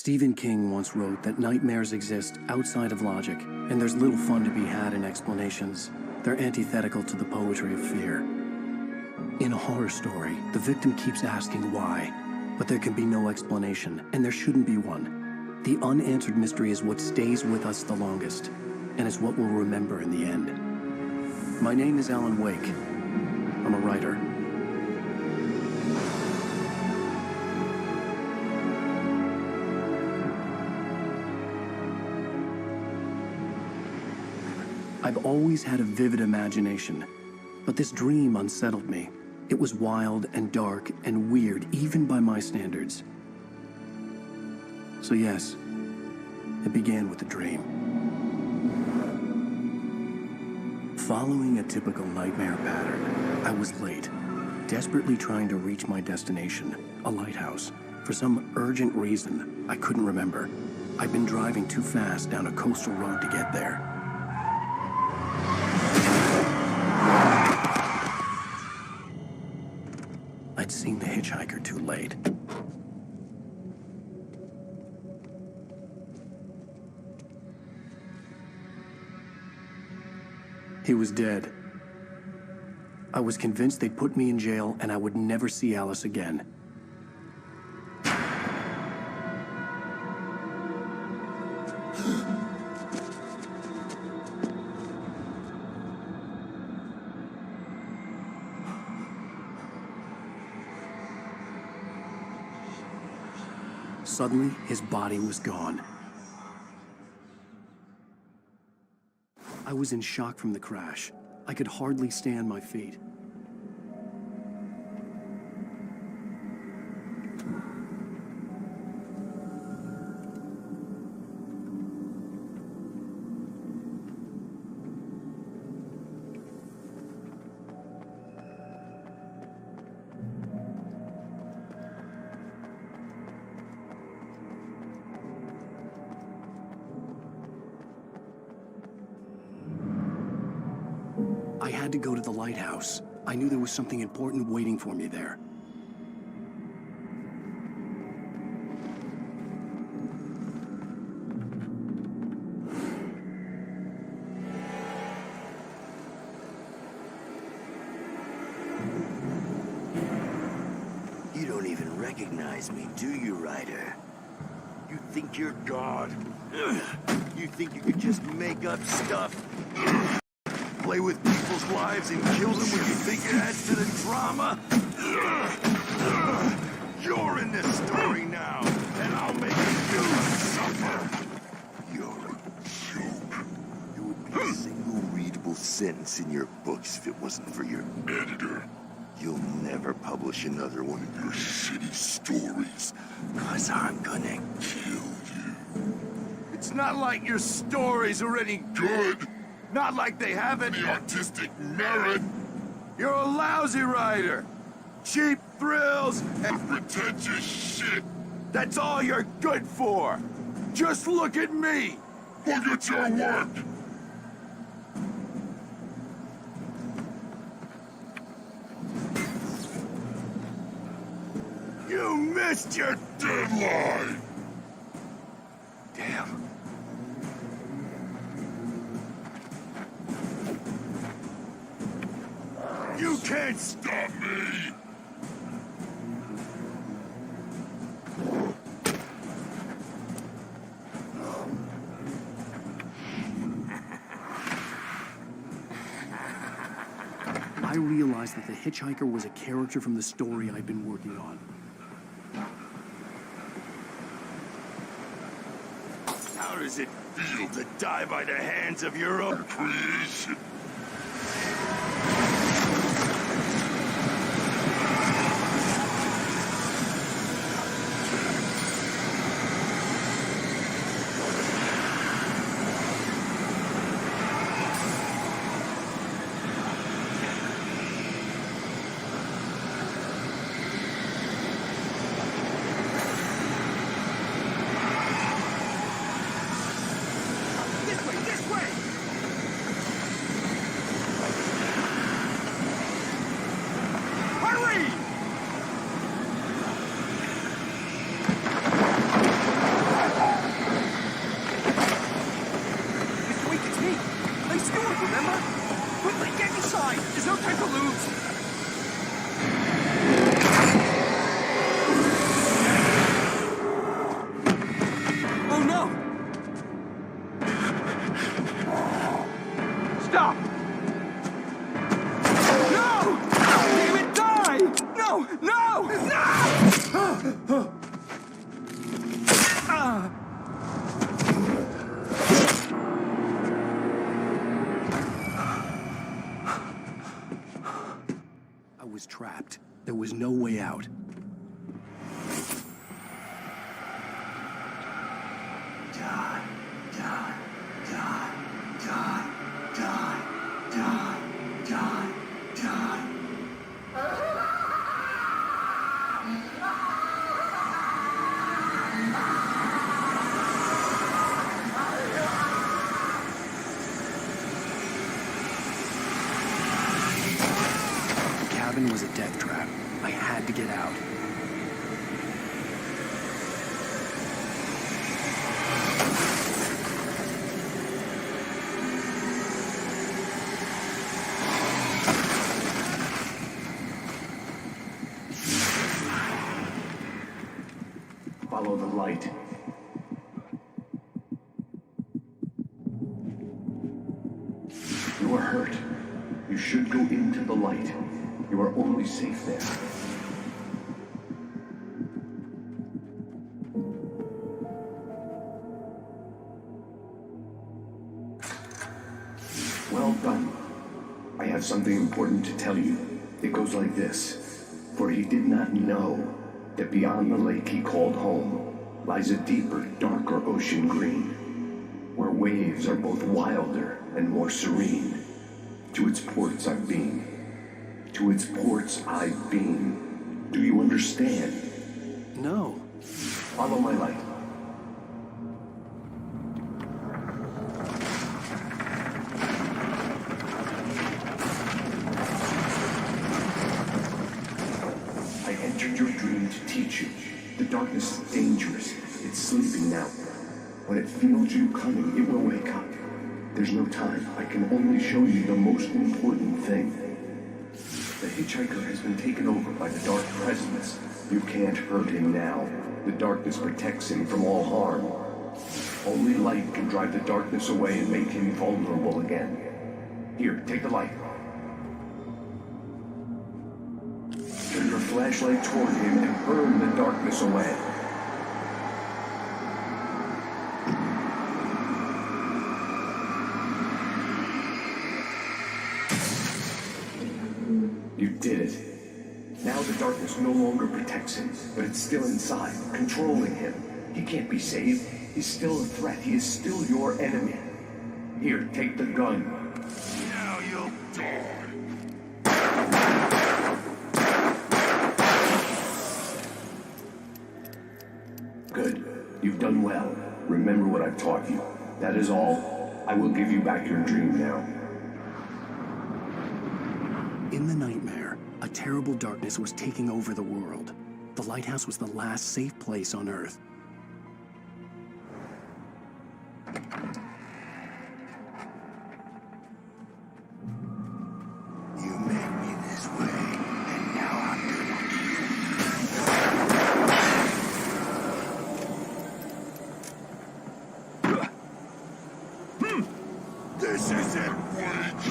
Stephen King once wrote that nightmares exist outside of logic, and there's little fun to be had in explanations. They're antithetical to the poetry of fear. In a horror story, the victim keeps asking why, but there can be no explanation, and there shouldn't be one. The unanswered mystery is what stays with us the longest, and is what we'll remember in the end. My name is Alan Wake. I'm a writer. I've always had a vivid imagination, but this dream unsettled me. It was wild and dark and weird, even by my standards. So yes, it began with a dream. Following a typical nightmare pattern, I was late, desperately trying to reach my destination, a lighthouse. For some urgent reason, I couldn't remember. I'd been driving too fast down a coastal road to get there. I'd seen the hitchhiker too late. He was dead. I was convinced they'd put me in jail and I would never see Alice again. Suddenly, his body was gone. I was in shock from the crash. I could hardly stand my feet. I had to go to the lighthouse. I knew there was something important waiting for me there. You don't even recognize me, do you, Ryder? You think you're God? You think you could just make up stuff? Play with people's lives and kill them when you think it adds to the drama? You're in this story now, and I'll make you suffer. You're a joke. There would be a single readable sentence in your books if it wasn't for your editor. You'll never publish another one of your shitty stories, 'cause I'm gonna kill you. It's not like your stories are any good. Not like they have any artistic merit. You're a lousy writer. Cheap thrills and pretentious shit. That's all you're good for. Just look at me. Look at your work. You missed your deadline. Damn. You can't stop me! I realized that the hitchhiker was a character from the story I'd been working on. How does it feel to die by the hands of your own creation? inside! There's no time to lose! Oh no! Stop! No! Damn it, die! No! No! No! I was trapped. There was no way out. Die, die, die, die, die, die, die, die. The cabin was a death trap. I had to get out. Follow the light. You are hurt. You should go into the light. You are only safe there. Well done. I have something important to tell you. It goes like this. For he did not know that beyond the lake he called home lies a deeper, darker ocean green, where waves are both wilder and more serene. To its ports I've been. To its ports I've been. Do you understand? No. Follow my light. I entered your dream to teach you. The darkness is dangerous. It's sleeping now. When it feels you coming, it will wake up. There's no time. I can only show you the most important thing. The hitchhiker has been taken over by the dark presence. You can't hurt him now. The darkness protects him from all harm. Only light can drive the darkness away and make him vulnerable again. Here, take the light. Turn your flashlight toward him and burn the darkness away. You did it. Now the darkness no longer protects him, but it's still inside, controlling him. He can't be saved. He's still a threat. He is still your enemy. Here, take the gun. Now you'll die. Good. You've done well. Remember what I've taught you. That is all. I will give you back your dream now. In the nightmare, a terrible darkness was taking over the world. The lighthouse was the last safe place on Earth. You made me this way, and now I'm gonna kill you. This isn't witch.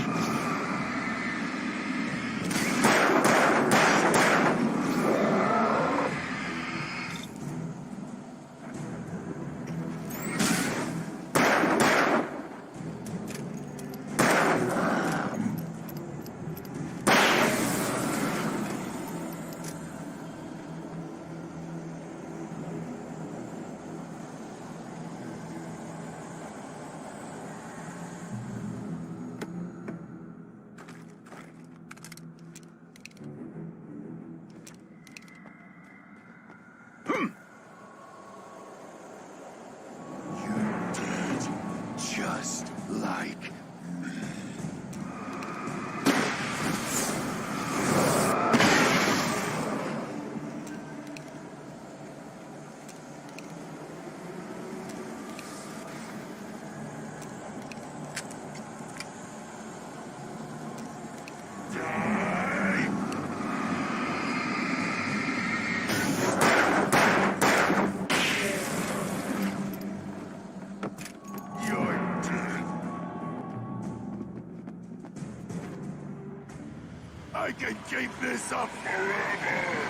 Die! You're dead. I can keep this up forever!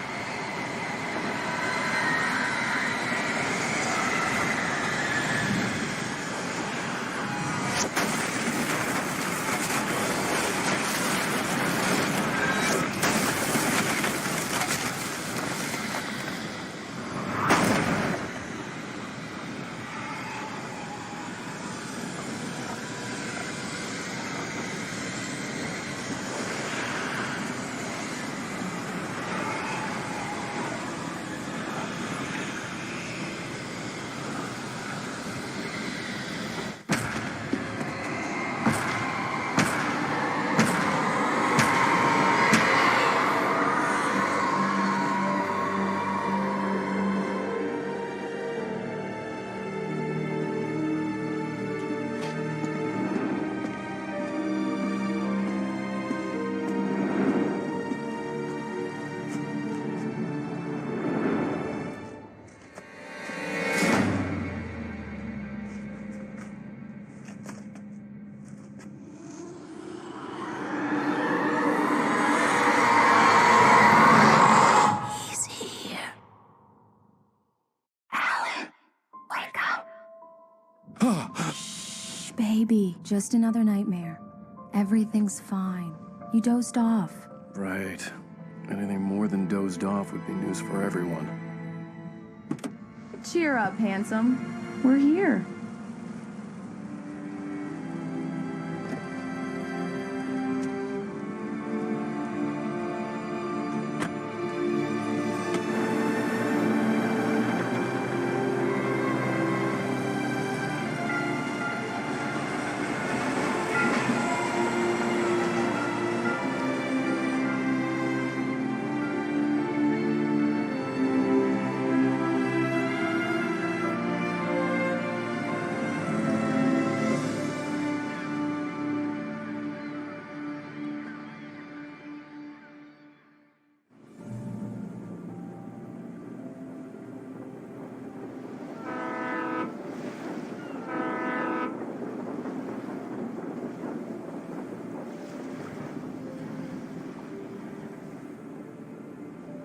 Shh, baby. Just another nightmare. Everything's fine. You dozed off. Right. Anything more than dozed off would be news for everyone. Cheer up, handsome. We're here.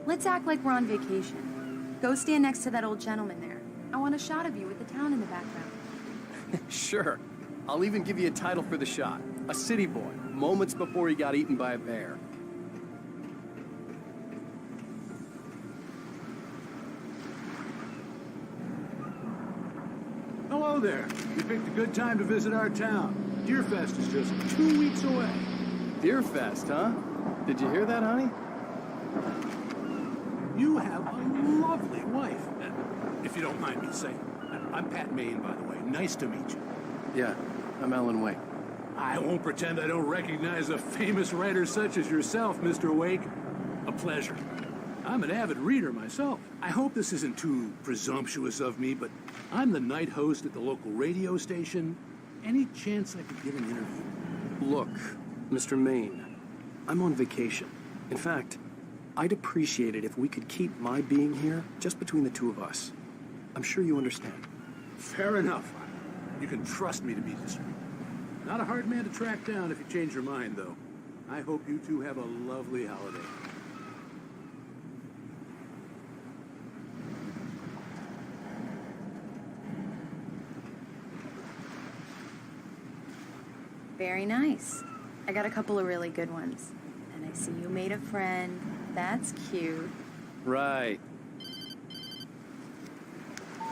Let's act like we're on vacation. Go stand next to that old gentleman there. I want a shot of you with the town in the background. Sure. I'll even give you a title for the shot. A city boy, moments before he got eaten by a bear. Hello there. You picked a good time to visit our town. Deerfest is just 2 weeks away. Deerfest, huh? Did you hear that, honey? You have a lovely wife. If you don't mind me saying. I'm Pat Maine, by the way. Nice to meet you. Yeah, I'm Alan Wake. I won't pretend I don't recognize a famous writer such as yourself, Mr. Wake. A pleasure. I'm an avid reader myself. I hope this isn't too presumptuous of me, but I'm the night host at the local radio station. Any chance I could get an interview? Look, Mr. Maine, I'm on vacation. In fact, I'd appreciate it if we could keep my being here just between the two of us. I'm sure you understand. Fair enough. You can trust me to be discreet. Not a hard man to track down if you change your mind, though. I hope you two have a lovely holiday. Very nice. I got a couple of really good ones. And I see you made a friend. That's cute. Right.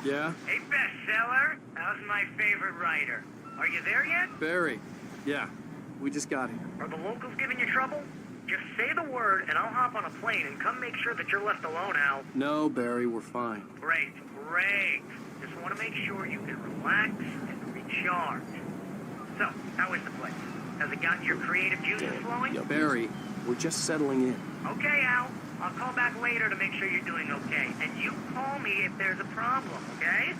Yeah? Hey, bestseller. How's my favorite writer? Are you there yet? Barry. Yeah, we just got here. Are the locals giving you trouble? Just say the word, and I'll hop on a plane and come make sure that you're left alone, Al. No, Barry, we're fine. Great, great. Just want to make sure you can relax and recharge. So, how is the place? Has it gotten your creative juices flowing? Yeah, Barry, we're just settling in. Okay, Al. I'll call back later to make sure you're doing okay. And you call me if there's a problem, okay?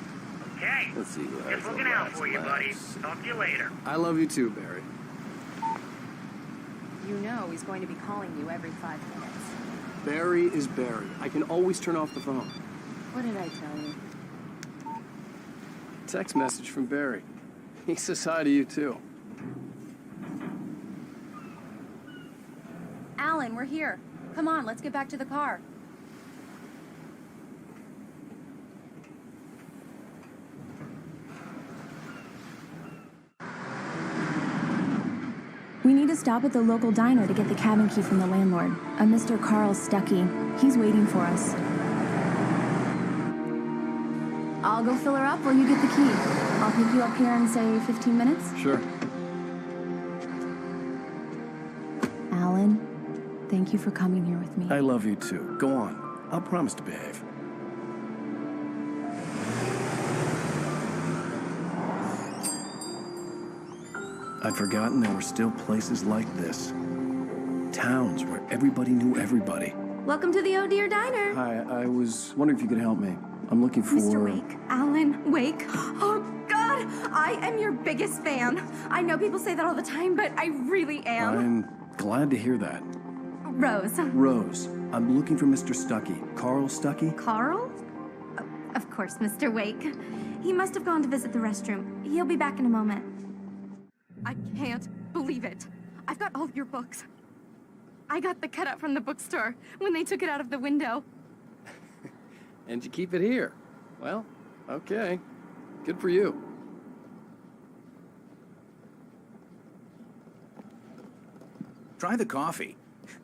Okay. Let's see. Just looking out for you, buddy. Talk to you later. I love you too, Barry. You know he's going to be calling you every 5 minutes. Barry is Barry. I can always turn off the phone. What did I tell you? Text message from Barry. He says hi to you, too. Alan, we're here. Come on, let's get back to the car. We need to stop at the local diner to get the cabin key from the landlord, a Mr. Carl Stuckey. He's waiting for us. I'll go fill her up while you get the key. I'll pick you up here in, say, 15 minutes. Sure. Alan, thank you for coming here with me. I love you, too. Go on. I'll promise to behave. I'd forgotten there were still places like this. Towns where everybody knew everybody. Welcome to the Oh Dear Diner. Hi, I was wondering if you could help me. I'm looking for... Mr. Wake. Alan Wake. Oh, God! I am your biggest fan. I know people say that all the time, but I really am. I'm glad to hear that. Rose. Rose, I'm looking for Mr. Stuckey. Carl Stuckey? Carl? Oh, of course, Mr. Wake. He must have gone to visit the restroom. He'll be back in a moment. I can't believe it. I've got all of your books. I got the cutout from the bookstore when they took it out of the window. And you keep it here. Well, okay. Good for you. Try the coffee.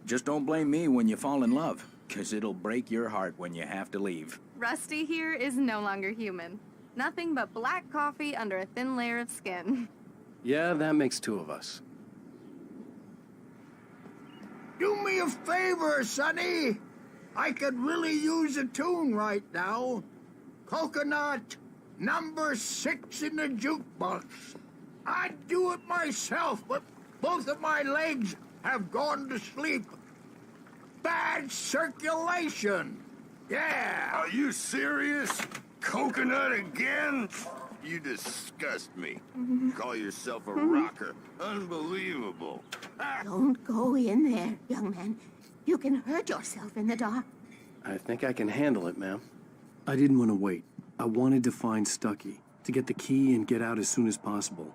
Just don't blame me when you fall in love, 'cause it'll break your heart when you have to leave. Rusty here is no longer human. Nothing but black coffee under a thin layer of skin. Yeah, that makes 2 of us. Do me a favor, Sonny. I could really use a tune right now. Coconut, number 6 in the jukebox. I'd do it myself, but both of my legs have gone to sleep. Bad circulation. Yeah. Are you serious? Coconut again? You disgust me. Call yourself a rocker. Unbelievable. Don't go in there, young man. You can hurt yourself in the dark. I think I can handle it, ma'am. I didn't want to wait. I wanted to find Stuckey, to get the key and get out as soon as possible.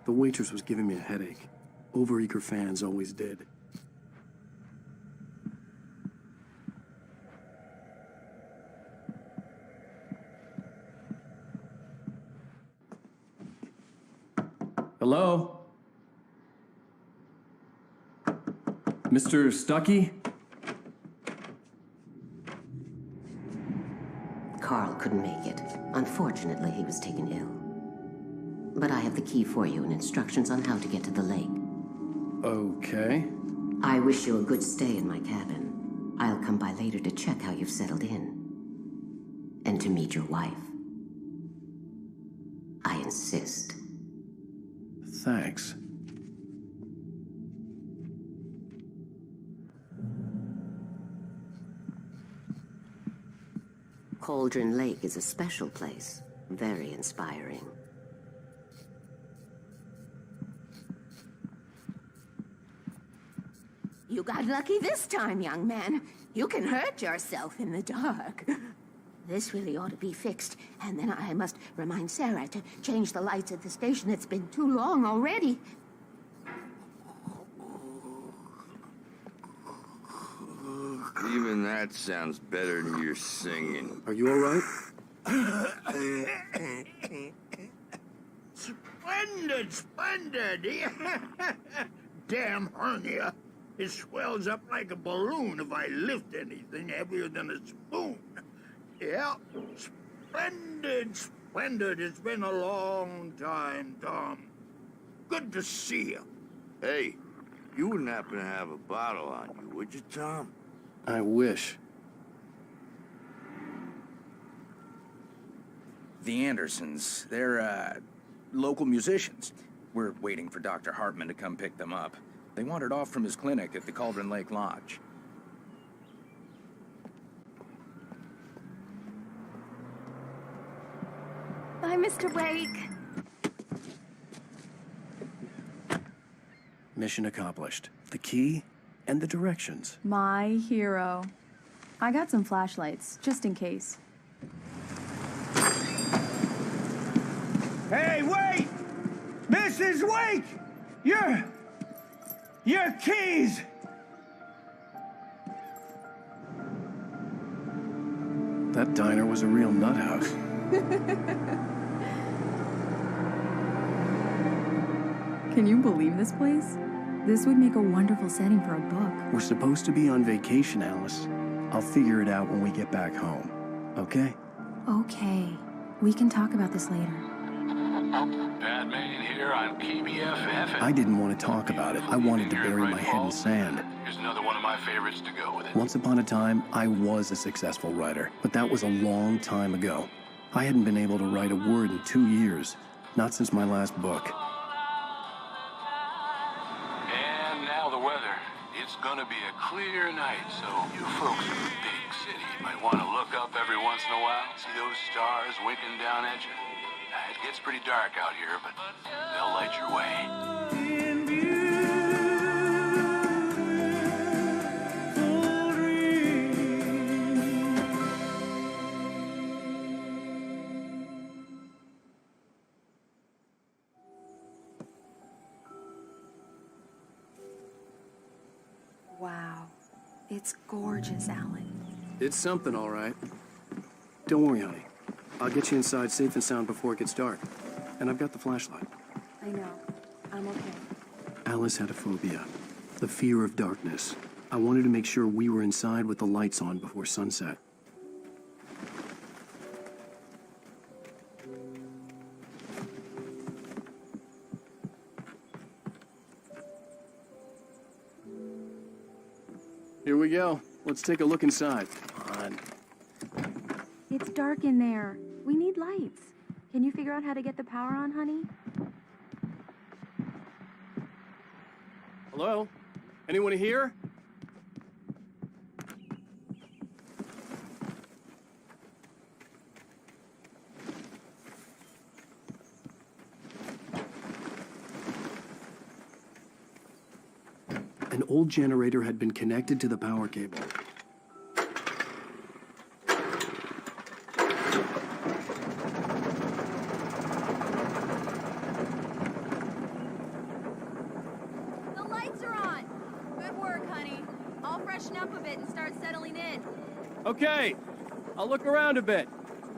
The waitress was giving me a headache. Overeager fans always did. Hello? Mr. Stuckey? Carl couldn't make it. Unfortunately, he was taken ill. But I have the key for you and instructions on how to get to the lake. Okay. I wish you a good stay in my cabin. I'll come by later to check how you've settled in. And to meet your wife. I insist. Thanks. Cauldron Lake is a special place. Very inspiring. You got lucky this time, young man. You can hurt yourself in the dark. This really ought to be fixed, and then I must remind Sarah to change the lights at the station. It's been too long already. Even that sounds better than your singing. Are you all right? Splendid, splendid. Damn hernia. It swells up like a balloon if I lift anything heavier than a spoon. Yeah, splendid, splendid. It's been a long time, Tom. Good to see you. Hey, you wouldn't happen to have a bottle on you, would you, Tom? I wish. The Andersons, they're, local musicians. We're waiting for Dr. Hartman to come pick them up. They wandered off from his clinic at the Cauldron Lake Lodge. Bye, Mr. Wake. Mission accomplished. the key, and the directions. My hero. I got some flashlights, just in case. Hey, wait! Mrs. Wake! Your keys! That diner was a real nut house. Can you believe this place? This would make a wonderful setting for a book. We're supposed to be on vacation, Alice. I'll figure it out when we get back home, okay? Okay. We can talk about this later. Batman here on KBFF. I didn't want to talk about it. I wanted to bury my head in sand. Here's another one of my favorites to go with it. Once upon a time, I was a successful writer, but that was a long time ago. I hadn't been able to write a word in 2 years, not since my last book. And now the weather. It's gonna be a clear night, so you folks in the big city might want to look up every once in a while, see those stars winking down at you. It gets pretty dark out here, but they'll light your way. Wow. It's gorgeous, Alan. It's something, all right. Don't worry, honey. I'll get you inside safe and sound before it gets dark. And I've got the flashlight. I know. I'm okay. Alice had a phobia, the fear of darkness. I wanted to make sure we were inside with the lights on before sunset. Here we go. Let's take a look inside. Come on. It's dark in there. We need lights. Can you figure out how to get the power on, honey? Hello? Anyone here? An old generator had been connected to the power cable. The lights are on! Good work, honey. I'll freshen up a bit and start settling in. Okay, I'll look around a bit.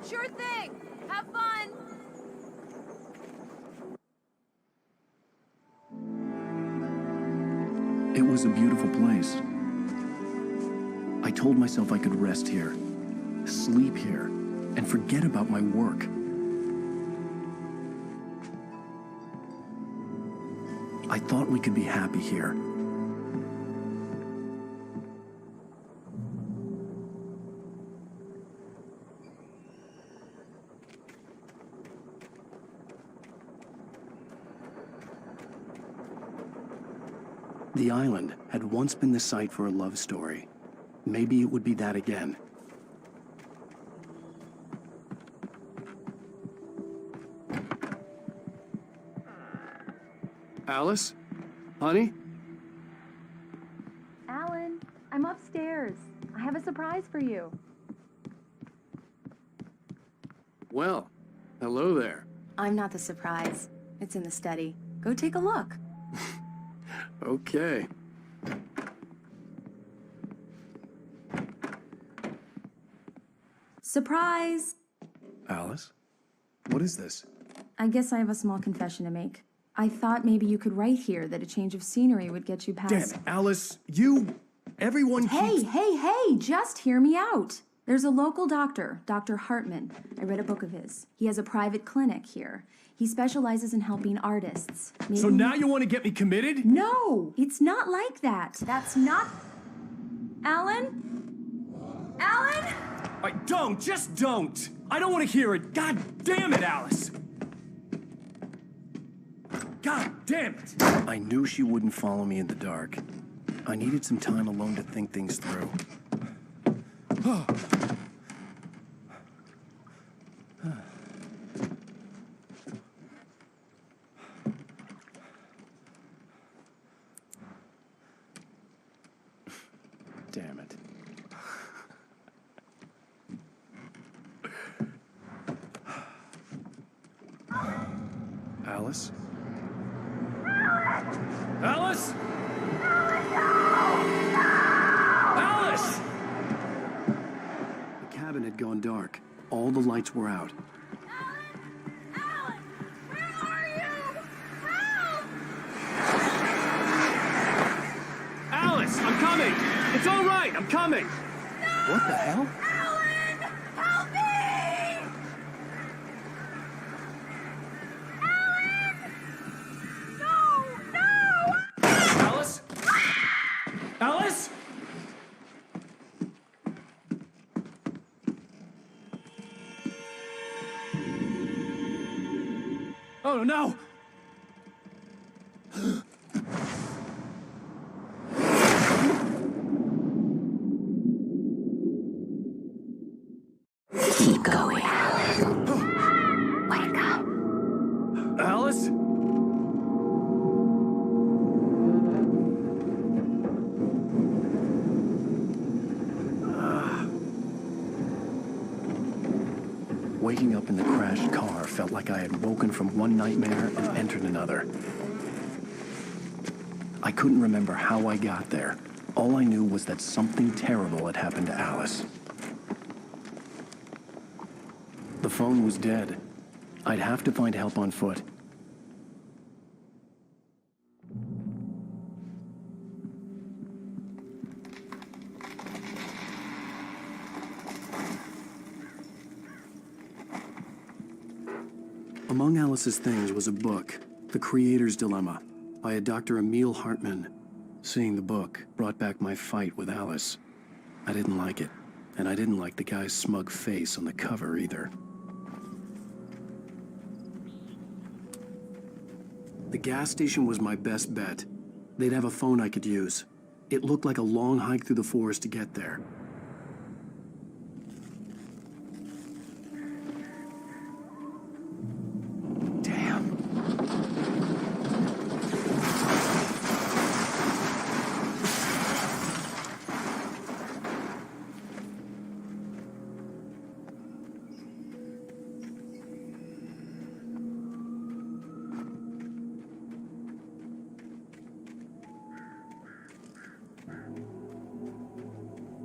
Sure thing! Have fun! It was a beautiful place. I told myself I could rest here, sleep here, and forget about my work. I thought we could be happy here. The island had once been the site for a love story. Maybe it would be that again. Alice? Honey? Alan, I'm upstairs. I have a surprise for you. Well, hello there. I'm not the surprise. It's in the study. Go take a look. Okay. Surprise! Alice? What is this? I guess I have a small confession to make. I thought maybe you could write here that a change of scenery would get you past... Damn it, Alice, everyone keeps... Hey, just hear me out. There's a local doctor, Dr. Hartman. I read a book of his. He has a private clinic here. He specializes in helping artists. So now you want to get me committed? No, it's not like that. That's not... Alan? Alan? Just don't! I don't want to hear it. God damn it, Alice! God damn it! I knew she wouldn't follow me in the dark. I needed some time alone to think things through. Damn it. Alice? Alice? Alice! The cabin had gone dark. All the lights were out. Alice, I'm coming! It's all right, I'm coming! What the hell? Alan! Help me! Alan! No! Alice? Alice? Oh no! Keep going, Alan. Wake up. Alice? Waking up in the crashed car felt like I had woken from one nightmare and entered another. I couldn't remember how I got there. All I knew was that something terrible had happened to Alice. The phone was dead. I'd have to find help on foot. Among Alice's things was a book, The Creator's Dilemma, by a Dr. Emil Hartmann. Seeing the book brought back my fight with Alice. I didn't like it, and I didn't like the guy's smug face on the cover either. The gas station was my best bet. They'd have a phone I could use. It looked like a long hike through the forest to get there. Damn.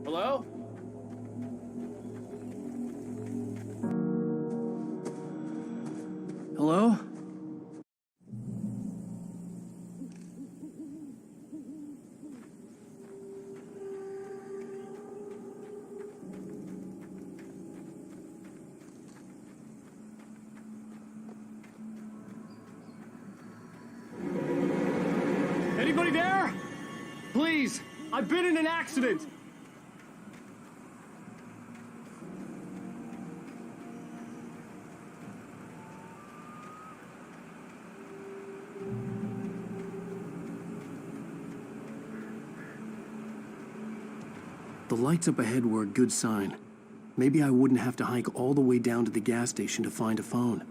Hello? Hello? Anybody there? Please, I've been in an accident. The lights up ahead were a good sign. Maybe I wouldn't have to hike all the way down to the gas station to find a phone.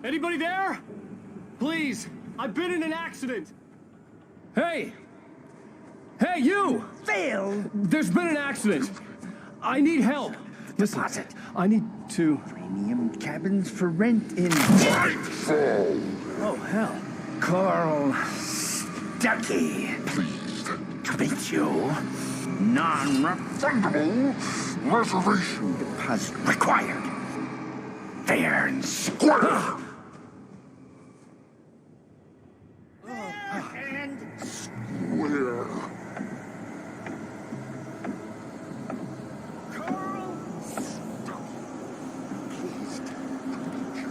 Anybody there? Please, I've been in an accident. Hey! Hey, you! Phil! There's been an accident. I need help. Listen, Deposit. I need to... Premium cabins for rent in... Oh, hell. Carl Stuckey. Pleased to meet you. Non-refundable reservation deposit required. Fair and square. And square. Carl Stuckey. Pleased to meet you.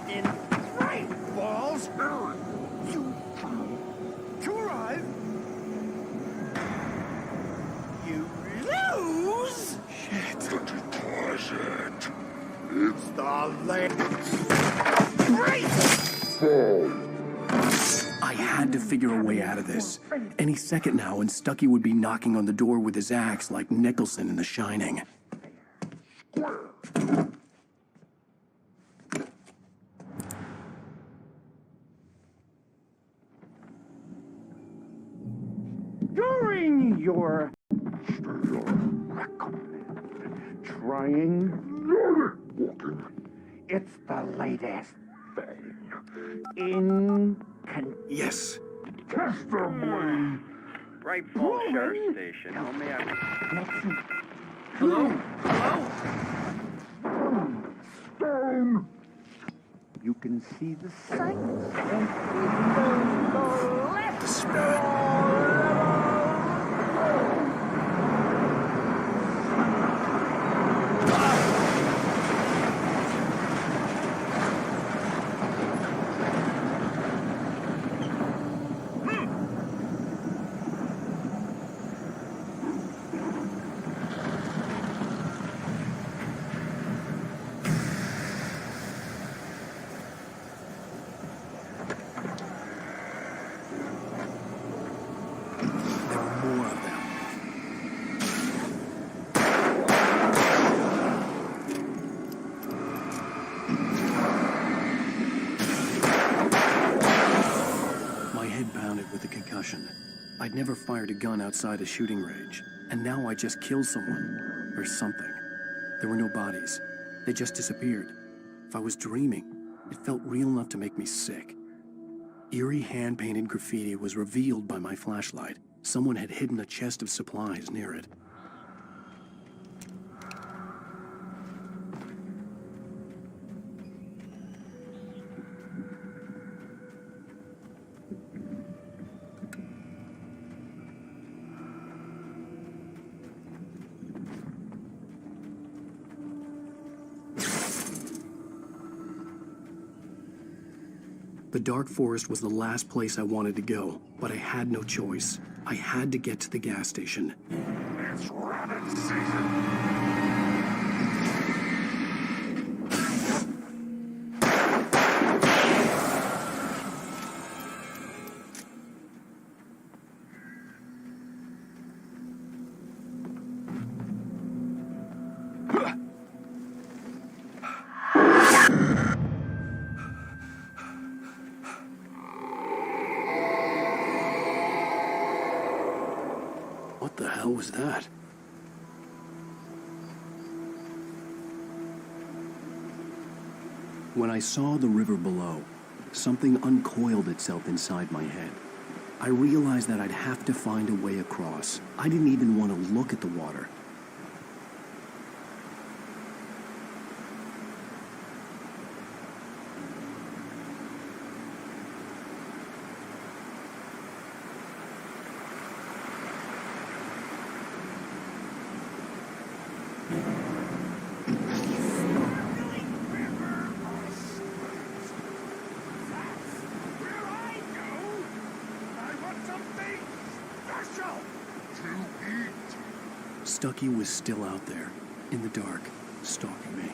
In right balls. To arrive. I had to figure a way out of this. Any second now, and Stucky would be knocking on the door with his axe like Nicholson in The Shining. During your trying, it's the latest thing in Yes. testimony. Right Falls Sheriff Station. Help me out. Hello? Stone. You can see the sights and the spirit. More of them. My head pounded with the concussion. I'd never fired a gun outside a shooting range, and now I just killed someone. Or something. There were no bodies. They just disappeared. If I was dreaming, it felt real enough to make me sick. Eerie hand-painted graffiti was revealed by my flashlight. Someone had hidden a chest of supplies near it. The dark forest was the last place I wanted to go, but I had no choice. I had to get to the gas station. It's rabbit season. What the hell was that? When I saw the river below, something uncoiled itself inside my head. I realized that I'd have to find a way across. I didn't even want to look at the water. Stucky was still out there, in the dark, stalking me.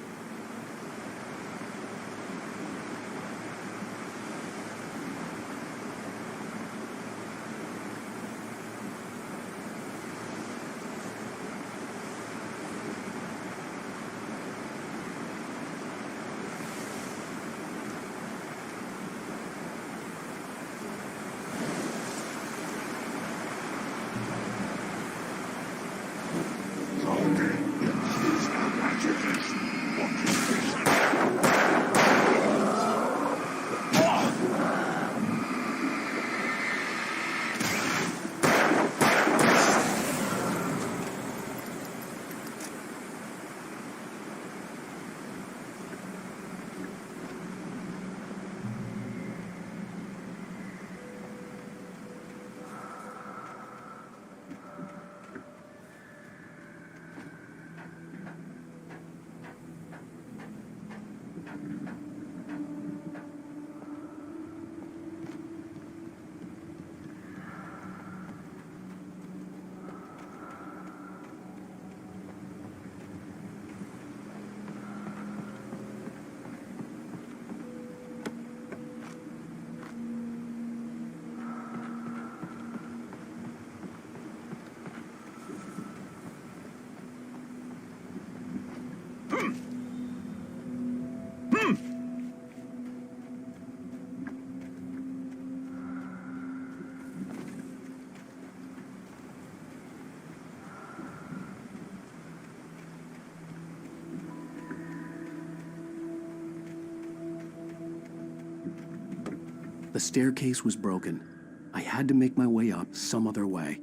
The staircase was broken. I had to make my way up some other way.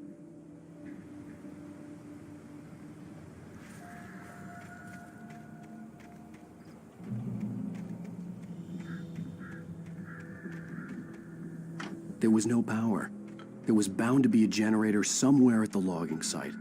There was no power. There was bound to be a generator somewhere at the logging site.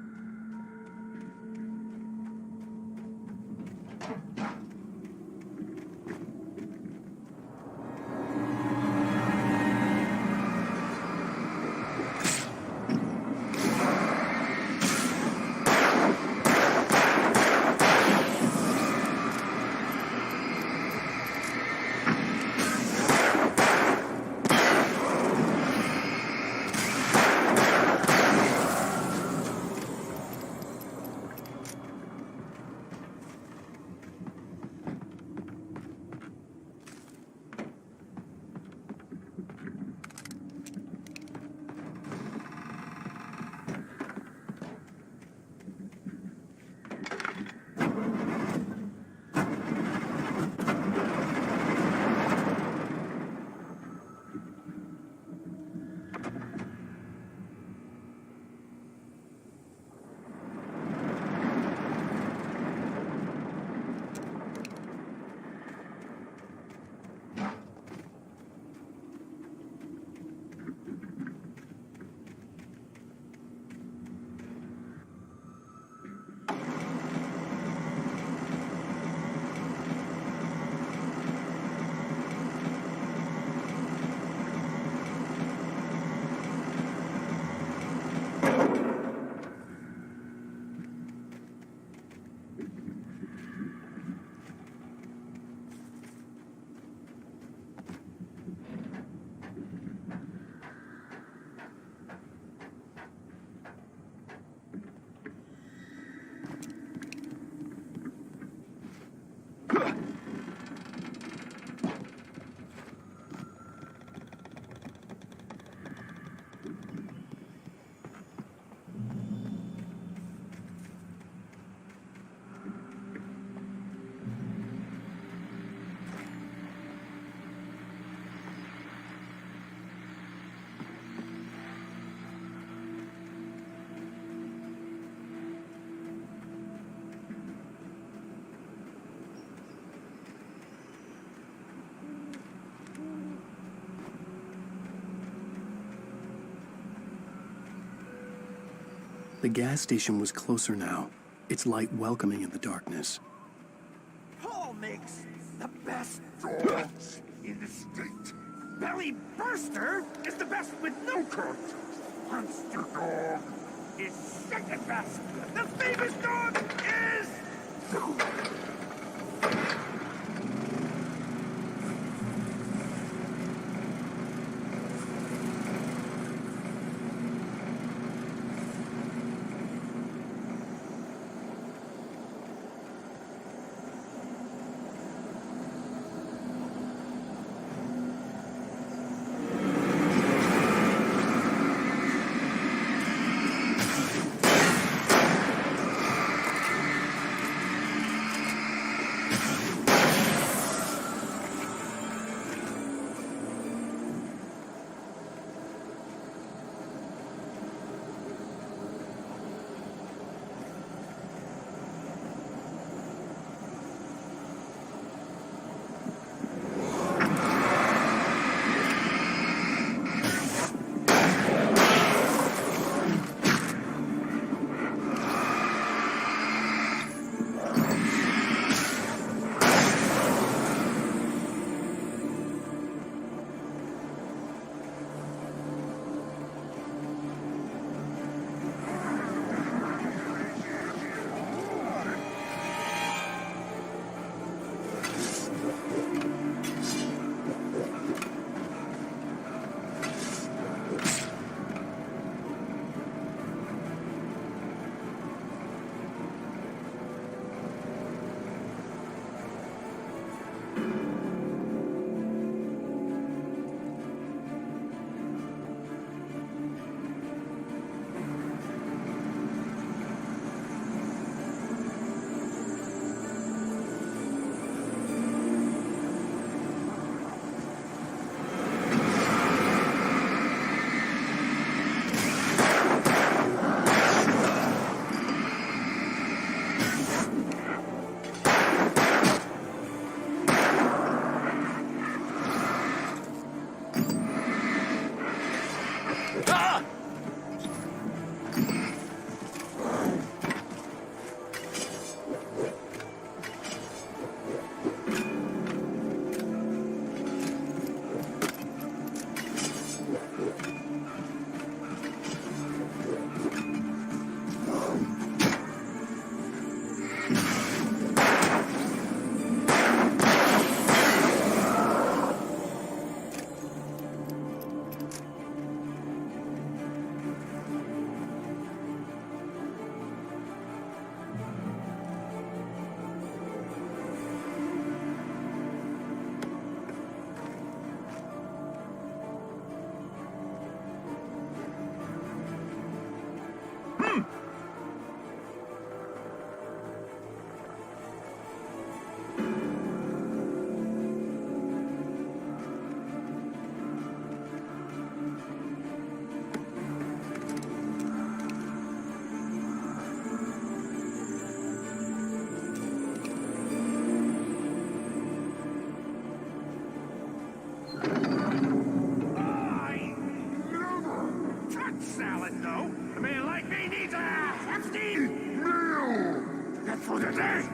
The gas station was closer now, its light welcoming in the darkness. Paul makes the best dogs in the state. Belly Burster is the best with no coat. Monster Dog is second best. The famous dog is... I never touch salad, though. A man like me needs a hefty meal. That's for the day.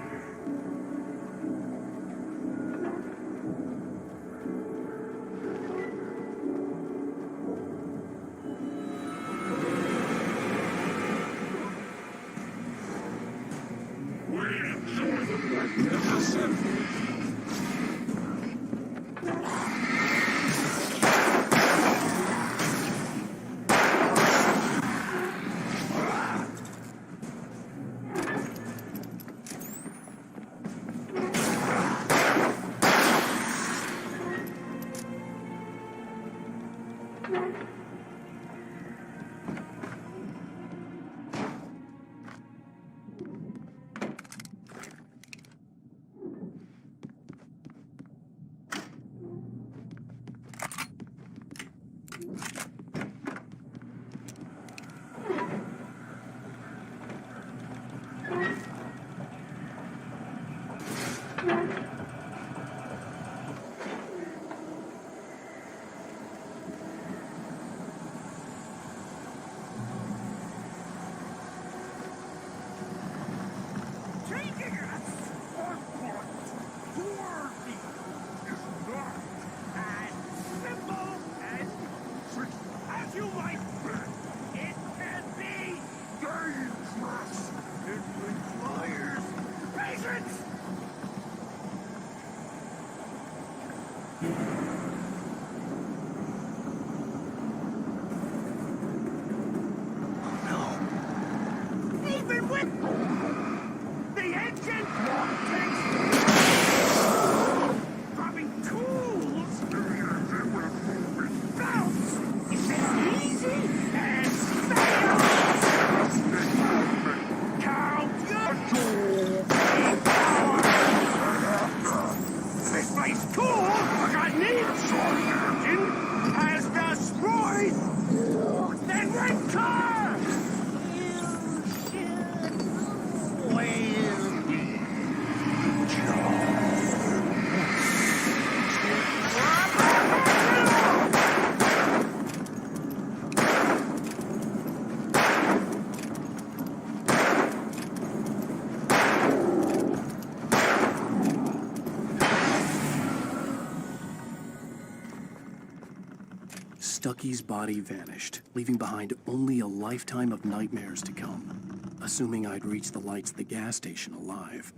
Stucky's body vanished, leaving behind only a lifetime of nightmares to come, assuming I'd reach the lights of the gas station alive.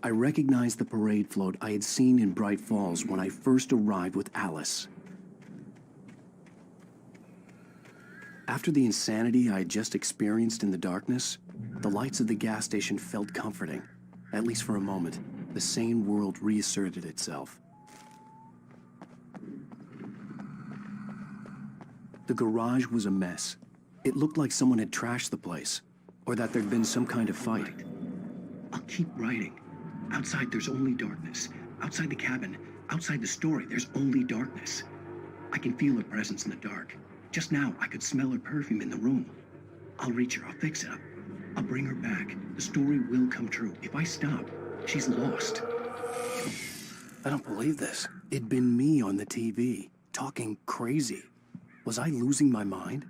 I recognized the parade float I had seen in Bright Falls when I first arrived with Alice. After the insanity I had just experienced in the darkness, the lights of the gas station felt comforting. At least for a moment, the sane world reasserted itself. The garage was a mess. It looked like someone had trashed the place, or that there'd been some kind of fight. I'll keep writing. Outside, there's only darkness. Outside the cabin, outside the story, there's only darkness. I can feel her presence in the dark. Just now, I could smell her perfume in the room. I'll reach her, I'll fix it up. I'll bring her back. The story will come true. If I stop, she's lost. I don't believe this. It'd been me on the TV, talking crazy. Was I losing my mind?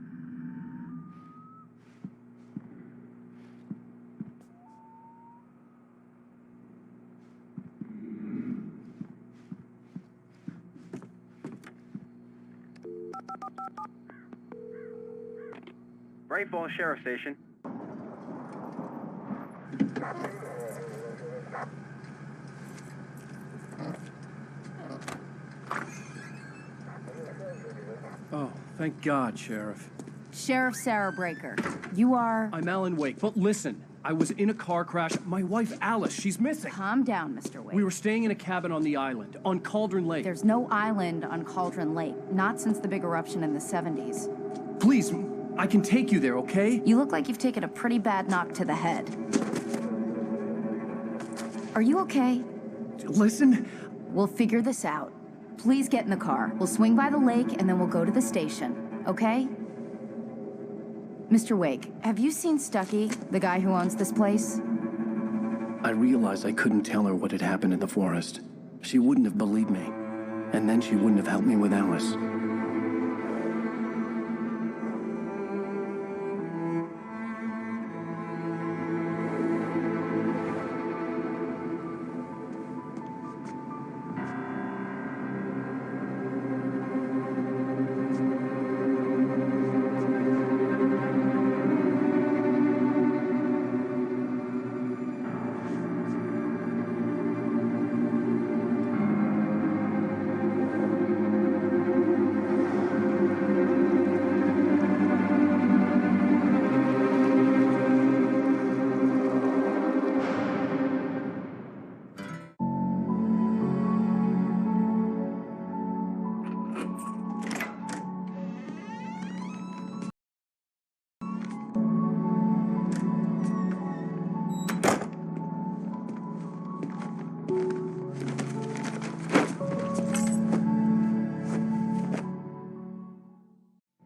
Bright Falls Sheriff Station. Oh, thank God, Sheriff. Sheriff Sarah Breaker, you are... I'm Alan Wake, but listen, I was in a car crash. My wife, Alice, she's missing. Calm down, Mr. Wake. We were staying in a cabin on the island, on Cauldron Lake. There's no island on Cauldron Lake, not since the big eruption in the 70s. Please, I can take you there, okay? You look like you've taken a pretty bad knock to the head. Are you okay? Listen. We'll figure this out. Please get in the car. We'll swing by the lake and then we'll go to the station, okay? Mr. Wake, have you seen Stucky, the guy who owns this place? I realized I couldn't tell her what had happened in the forest. She wouldn't have believed me. And then she wouldn't have helped me with Alice.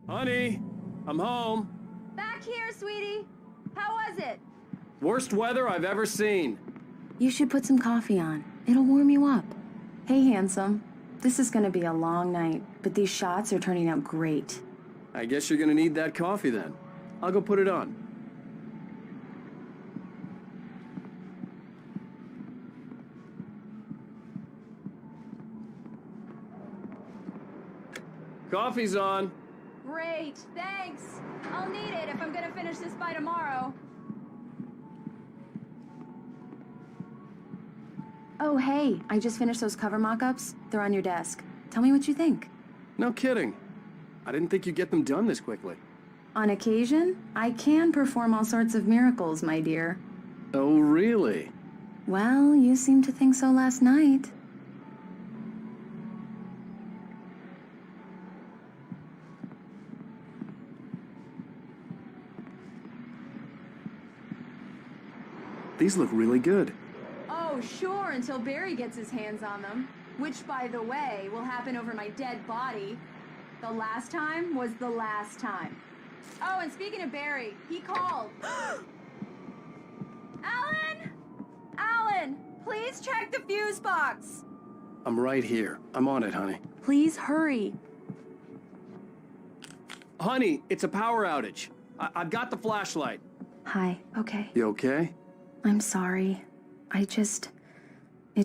Honey, I'm home. Back here, sweetie. How was it? Worst weather I've ever seen. You should put some coffee on. It'll warm you up. Hey, handsome. This is gonna be a long night, but these shots are turning out great. I guess you're gonna need that coffee then. I'll go put it on. Coffee's on. Great, thanks. I'll need it if I'm gonna finish this by tomorrow. Oh, hey, I just finished those cover mock-ups. They're on your desk. Tell me what you think. No kidding. I didn't think you'd get them done this quickly. On occasion, I can perform all sorts of miracles, my dear. Oh, really? Well, you seemed to think so last night. These look really good. Oh, sure, until Barry gets his hands on them. Which, by the way, will happen over my dead body. The last time was the last time. Oh, and speaking of Barry, he called. Alan! Alan, please check the fuse box. I'm right here. I'm on it, honey. Please hurry. Honey, it's a power outage. I've got the flashlight. Hi, okay. You okay? I'm sorry. It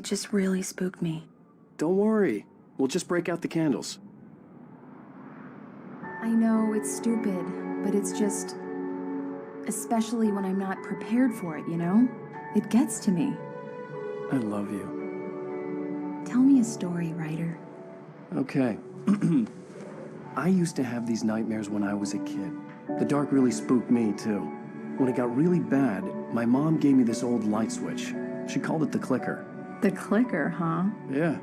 just really spooked me. Don't worry. We'll just break out the candles. I know it's stupid, but it's just... Especially when I'm not prepared for it, you know? It gets to me. I love you. Tell me a story, writer. Okay. I used to have these nightmares when I was a kid. The dark really spooked me, too. When it got really bad, my mom gave me this old light switch. She called it the clicker. The clicker, huh? Yeah.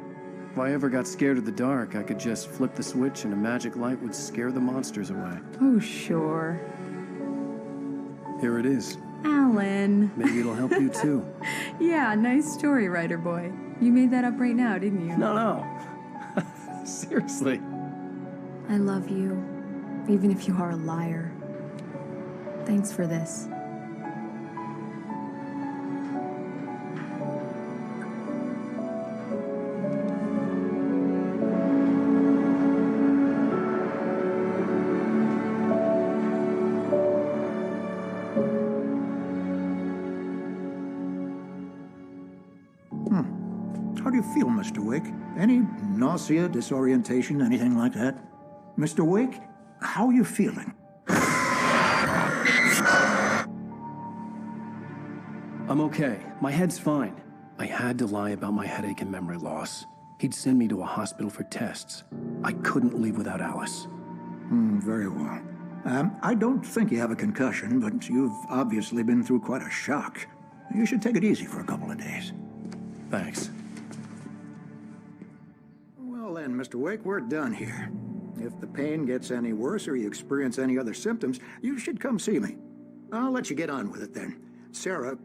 If I ever got scared of the dark, I could just flip the switch and a magic light would scare the monsters away. Oh, sure. Here it is. Alan. Maybe it'll help you, too. Yeah, nice story, writer boy. You made that up right now, didn't you? No. Seriously. I love you, even if you are a liar. Thanks for this. How do you feel, Mr. Wake? Any nausea, disorientation, anything like that? Mr. Wake, how are you feeling? I'm okay. My head's fine. I had to lie about my headache and memory loss. He'd send me to a hospital for tests. I couldn't leave without Alice. Very well. I don't think you have a concussion, but you've obviously been through quite a shock. You should take it easy for a couple of days. Thanks. Well then, Mr. Wake, we're done here. If the pain gets any worse or you experience any other symptoms, you should come see me. I'll let you get on with it then. Sarah,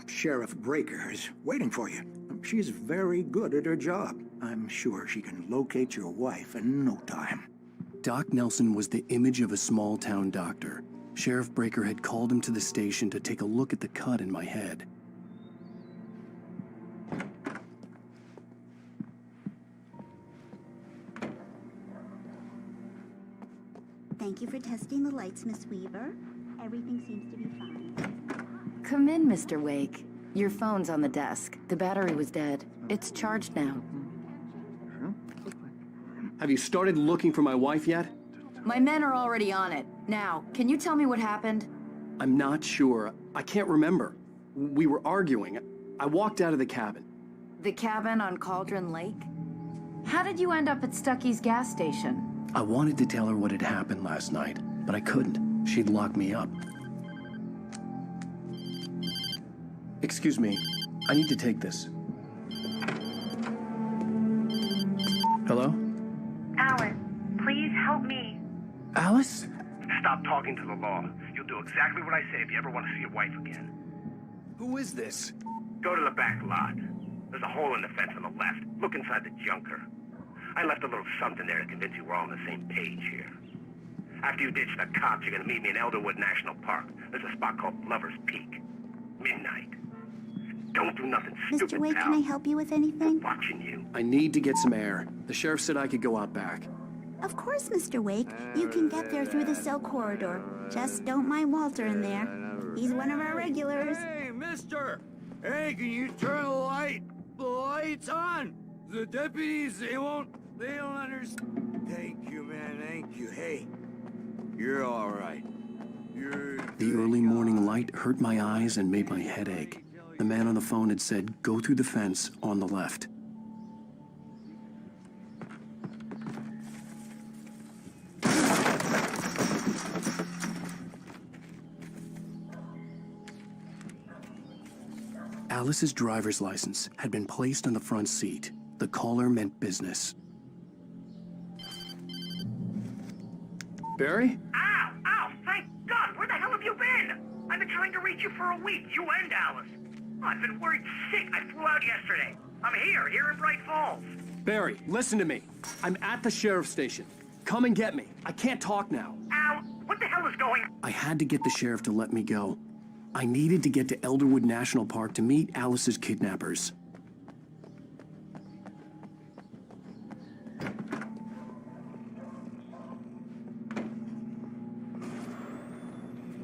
Sheriff Breaker, is waiting for you. She's very good at her job. I'm sure she can locate your wife in no time. Doc Nelson was the image of a small-town doctor. Sheriff Breaker had called him to the station to take a look at the cut in my head. Thank you for testing the lights, Miss Weaver. Everything seems to be fine. Come in, Mr. Wake. Your phone's on the desk. The battery was dead. It's charged now. Have you started looking for my wife yet? My men are already on it. Now, can you tell me what happened? I'm not sure. I can't remember. We were arguing. I walked out of the cabin. The cabin on Cauldron Lake? How did you end up at Stucky's gas station? I wanted to tell her what had happened last night, but I couldn't. She'd lock me up. Excuse me. I need to take this. Hello? Alice, please help me. Alice? Stop talking to the law. You'll do exactly what I say if you ever want to see your wife again. Who is this? Go to the back lot. There's a hole in the fence on the left. Look inside the junker. I left a little something there to convince you we're all on the same page here. After you ditch the cops, you're gonna meet me in Elderwood National Park. There's a spot called Lover's Peak. Midnight. Don't do nothing stupid, Mr. Wake, pal. can I help you with anything? I'm watching you. I need to get some air. The sheriff said I could go out back. Of course, Mr. Wake. You can get there through the cell corridor. Just don't mind Walter in there. He's one of our regulars. Hey, mister! Hey, can you turn the lights on? The deputies, they don't understand. Thank you, man, thank you. Hey, you're all right. The early morning light hurt my eyes and made my head ache. The man on the phone had said, go through the fence on the left. Alice's driver's license had been placed on the front seat. The caller meant business. Barry? Ow! Ow! Thank God! Where the hell have you been? I've been trying to reach you for a week, you and Alice. I've been worried sick. I flew out yesterday. I'm here in Bright Falls. Barry, listen to me. I'm at the sheriff's station. Come and get me. I can't talk now. Al, what the hell is going on? I had to get the sheriff to let me go. I needed to get to Elderwood National Park to meet Alice's kidnappers.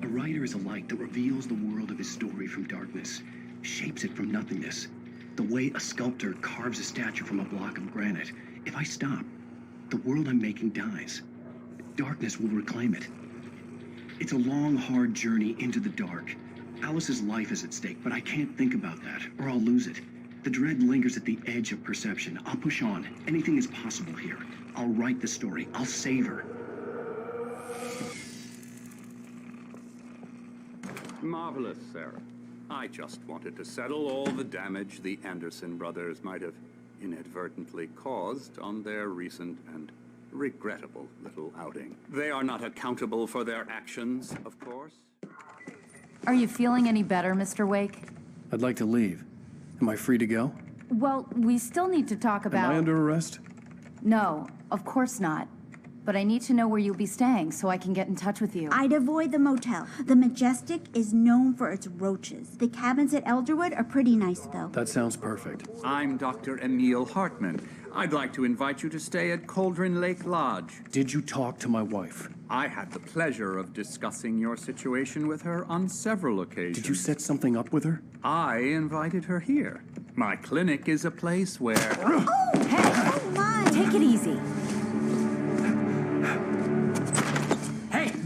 A writer is a light that reveals the world of his story from darkness, shapes it from nothingness. The way a sculptor carves a statue from a block of granite. If I stop, the world I'm making dies. Darkness will reclaim it. It's a long, hard journey into the dark. Alice's life is at stake, but I can't think about that, or I'll lose it. The dread lingers at the edge of perception. I'll push on. Anything is possible here. I'll write the story. I'll save her. Marvelous, Sarah. I just wanted to settle all the damage the Anderson brothers might have inadvertently caused on their recent and regrettable little outing. They are not accountable for their actions, of course. Are you feeling any better, Mr. Wake? I'd like to leave. Am I free to go? Well, we still need to talk about... Am I under arrest? No, of course not. But I need to know where you'll be staying so I can get in touch with you. I'd avoid the motel. The Majestic is known for its roaches. The cabins at Elderwood are pretty nice, though. That sounds perfect. I'm Dr. Emil Hartman. I'd like to invite you to stay at Cauldron Lake Lodge. Did you talk to my wife? I had the pleasure of discussing your situation with her on several occasions. Did you set something up with her? I invited her here. My clinic is a place where... Oh, hey! Oh, my! Take it easy.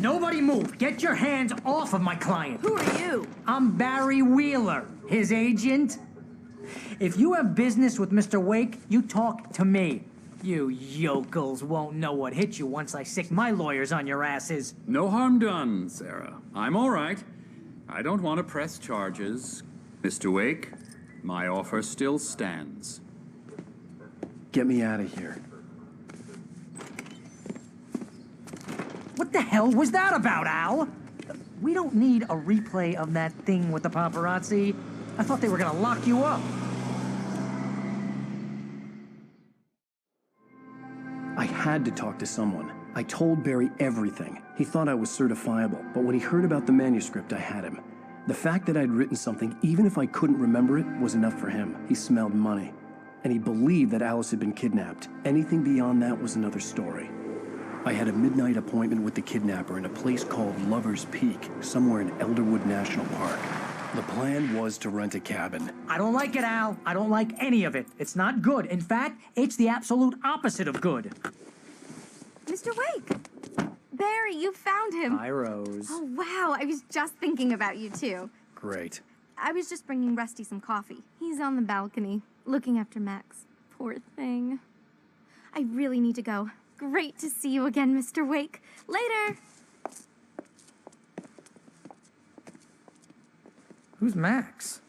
Nobody move. Get your hands off of my client. Who are you? I'm Barry Wheeler, his agent. If you have business with Mr. Wake, you talk to me. You yokels won't know what hit you once I sick my lawyers on your asses. No harm done, Sarah. I'm all right. I don't want to press charges. Mr. Wake, my offer still stands. Get me out of here. What the hell was that about, Al? We don't need a replay of that thing with the paparazzi. I thought they were gonna lock you up. I had to talk to someone. I told Barry everything. He thought I was certifiable, but when he heard about the manuscript, I had him. The fact that I'd written something, even if I couldn't remember it, was enough for him. He smelled money. And he believed that Alice had been kidnapped. Anything beyond that was another story. I had a midnight appointment with the kidnapper in a place called Lover's Peak, somewhere in Elderwood National Park. The plan was to rent a cabin. I don't like it, Al. I don't like any of it. It's not good. In fact, it's the absolute opposite of good. Mr. Wake! Barry, you found him. Hi, Rose. Oh, wow. I was just thinking about you, too. Great. I was just bringing Rusty some coffee. He's on the balcony, looking after Max. Poor thing. I really need to go. Great to see you again, Mr. Wake. Later! Who's Max?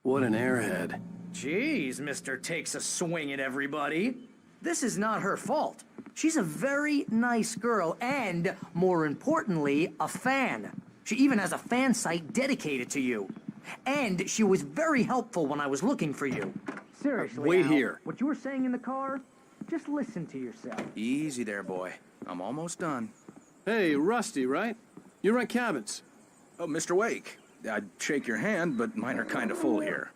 What an airhead. Jeez, Mr. Takes a swing at everybody. This is not her fault. She's a very nice girl and, more importantly, a fan. She even has a fan site dedicated to you. And she was very helpful when I was looking for you. Seriously, Wait Al, here. what you were saying in the car, just listen to yourself. Easy there, boy. I'm almost done. Hey, Rusty, right? You rent cabins. Oh, Mr. Wake. I'd shake your hand, but mine are kind of full here.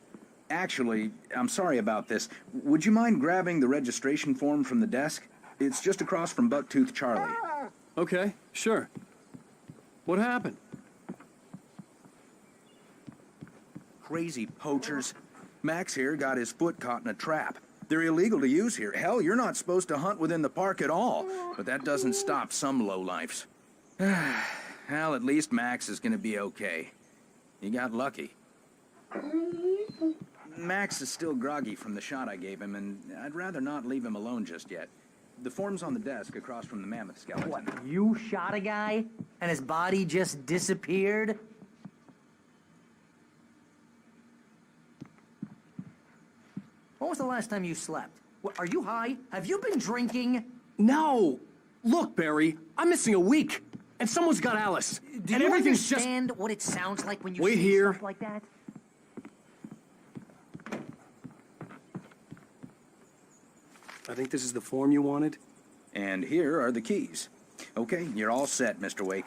Actually, I'm sorry about this. Would you mind grabbing the registration form from the desk? It's just across from Bucktooth Charlie. Okay, sure. What happened? Crazy poachers. Max here got his foot caught in a trap. They're illegal to use here. Hell, you're not supposed to hunt within the park at all. But that doesn't stop some lowlifes. Well, at least Max is gonna be okay. You got lucky. Max is still groggy from the shot I gave him, and I'd rather not leave him alone just yet. The form's on the desk across from the mammoth skeleton. What, you shot a guy and his body just disappeared? When was the last time you slept? What, are you high? Have you been drinking? No! Look, Barry, I'm missing a week, and someone's got Alice. Do and you everything's understand what it sounds like when you Wait say here. stuff like that? I think this is the form you wanted. And here are the keys. Okay, you're all set, Mr. Wake.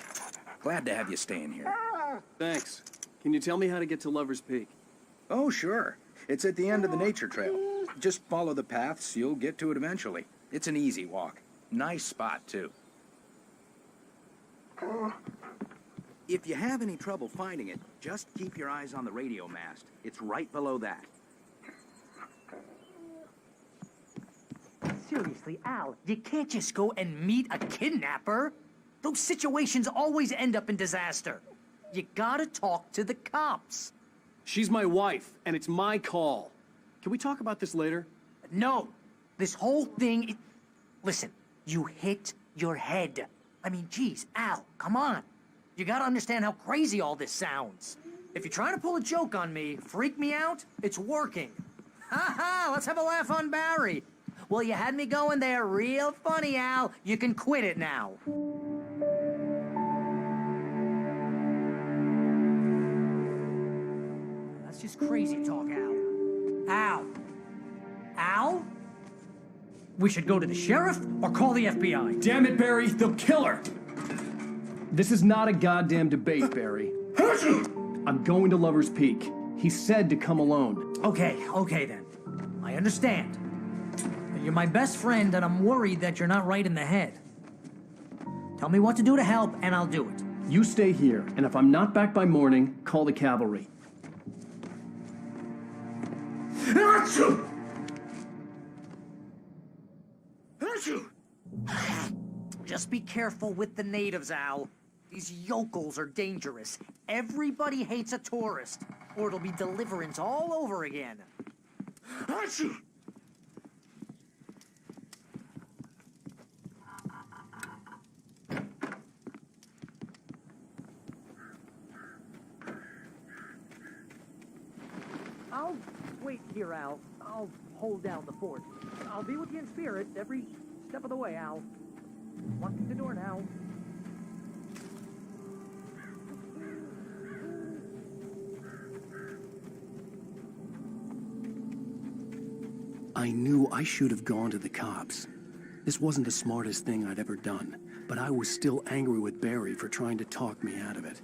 Glad to have you staying here. Thanks. Can you tell me how to get to Lover's Peak? Oh, sure. It's at the end of the nature trail. Just follow the paths, you'll get to it eventually. It's an easy walk. Nice spot, too. If you have any trouble finding it, just keep your eyes on the radio mast. It's right below that. Seriously, Al, you can't just go and meet a kidnapper. Those situations always end up in disaster. You gotta talk to the cops. She's my wife, and it's my call. Can we talk about this later? No. This whole thing... Listen, you hit your head. I mean, geez, Al, come on. You gotta understand how crazy all this sounds. If you're trying to pull a joke on me, freak me out, it's working. Ha ha, let's have a laugh on Barry. Well, you had me going there real funny, Al. You can quit it now. That's just crazy talk, Al. Al? Al? We should go to the sheriff or call the FBI. Damn it, Barry, they'll kill her! This is not a goddamn debate, Barry. I'm going to Lover's Peak. He said to come alone. Okay then. I understand. You're my best friend, and I'm worried that you're not right in the head. Tell me what to do to help, and I'll do it. You stay here, and if I'm not back by morning, call the cavalry. Achoo! Just be careful with the natives, Al. These yokels are dangerous. Everybody hates a tourist, or it'll be Deliverance all over again. Achoo! I'll wait here, Al. I'll hold down the fort. I'll be with you in spirit every step of the way, Al. Walking the door now. I knew I should have gone to the cops. This wasn't the smartest thing I'd ever done, but I was still angry with Barry for trying to talk me out of it.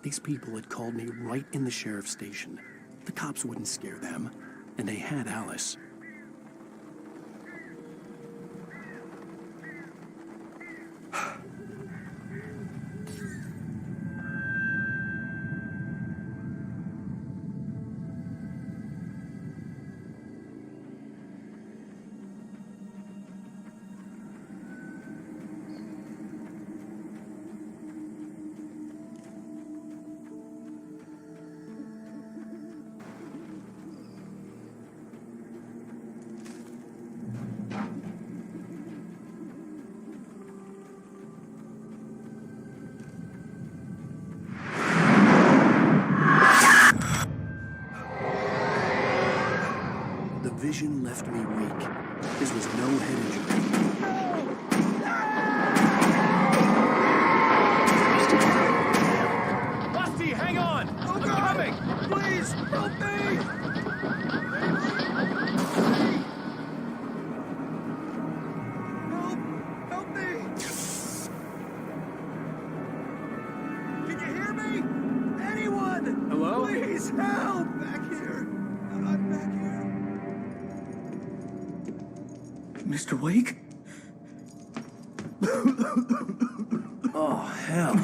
These people had called me right in the sheriff's station. The cops wouldn't scare them, and they had Alice. Vision left me weak. This was no head injury. Rusty, hang on! Oh, I'm God! coming! Please, help me! Help me! Can you hear me? Anyone? Hello? Please, help! Back here. I'm back here. Mr. Wake? Oh, hell.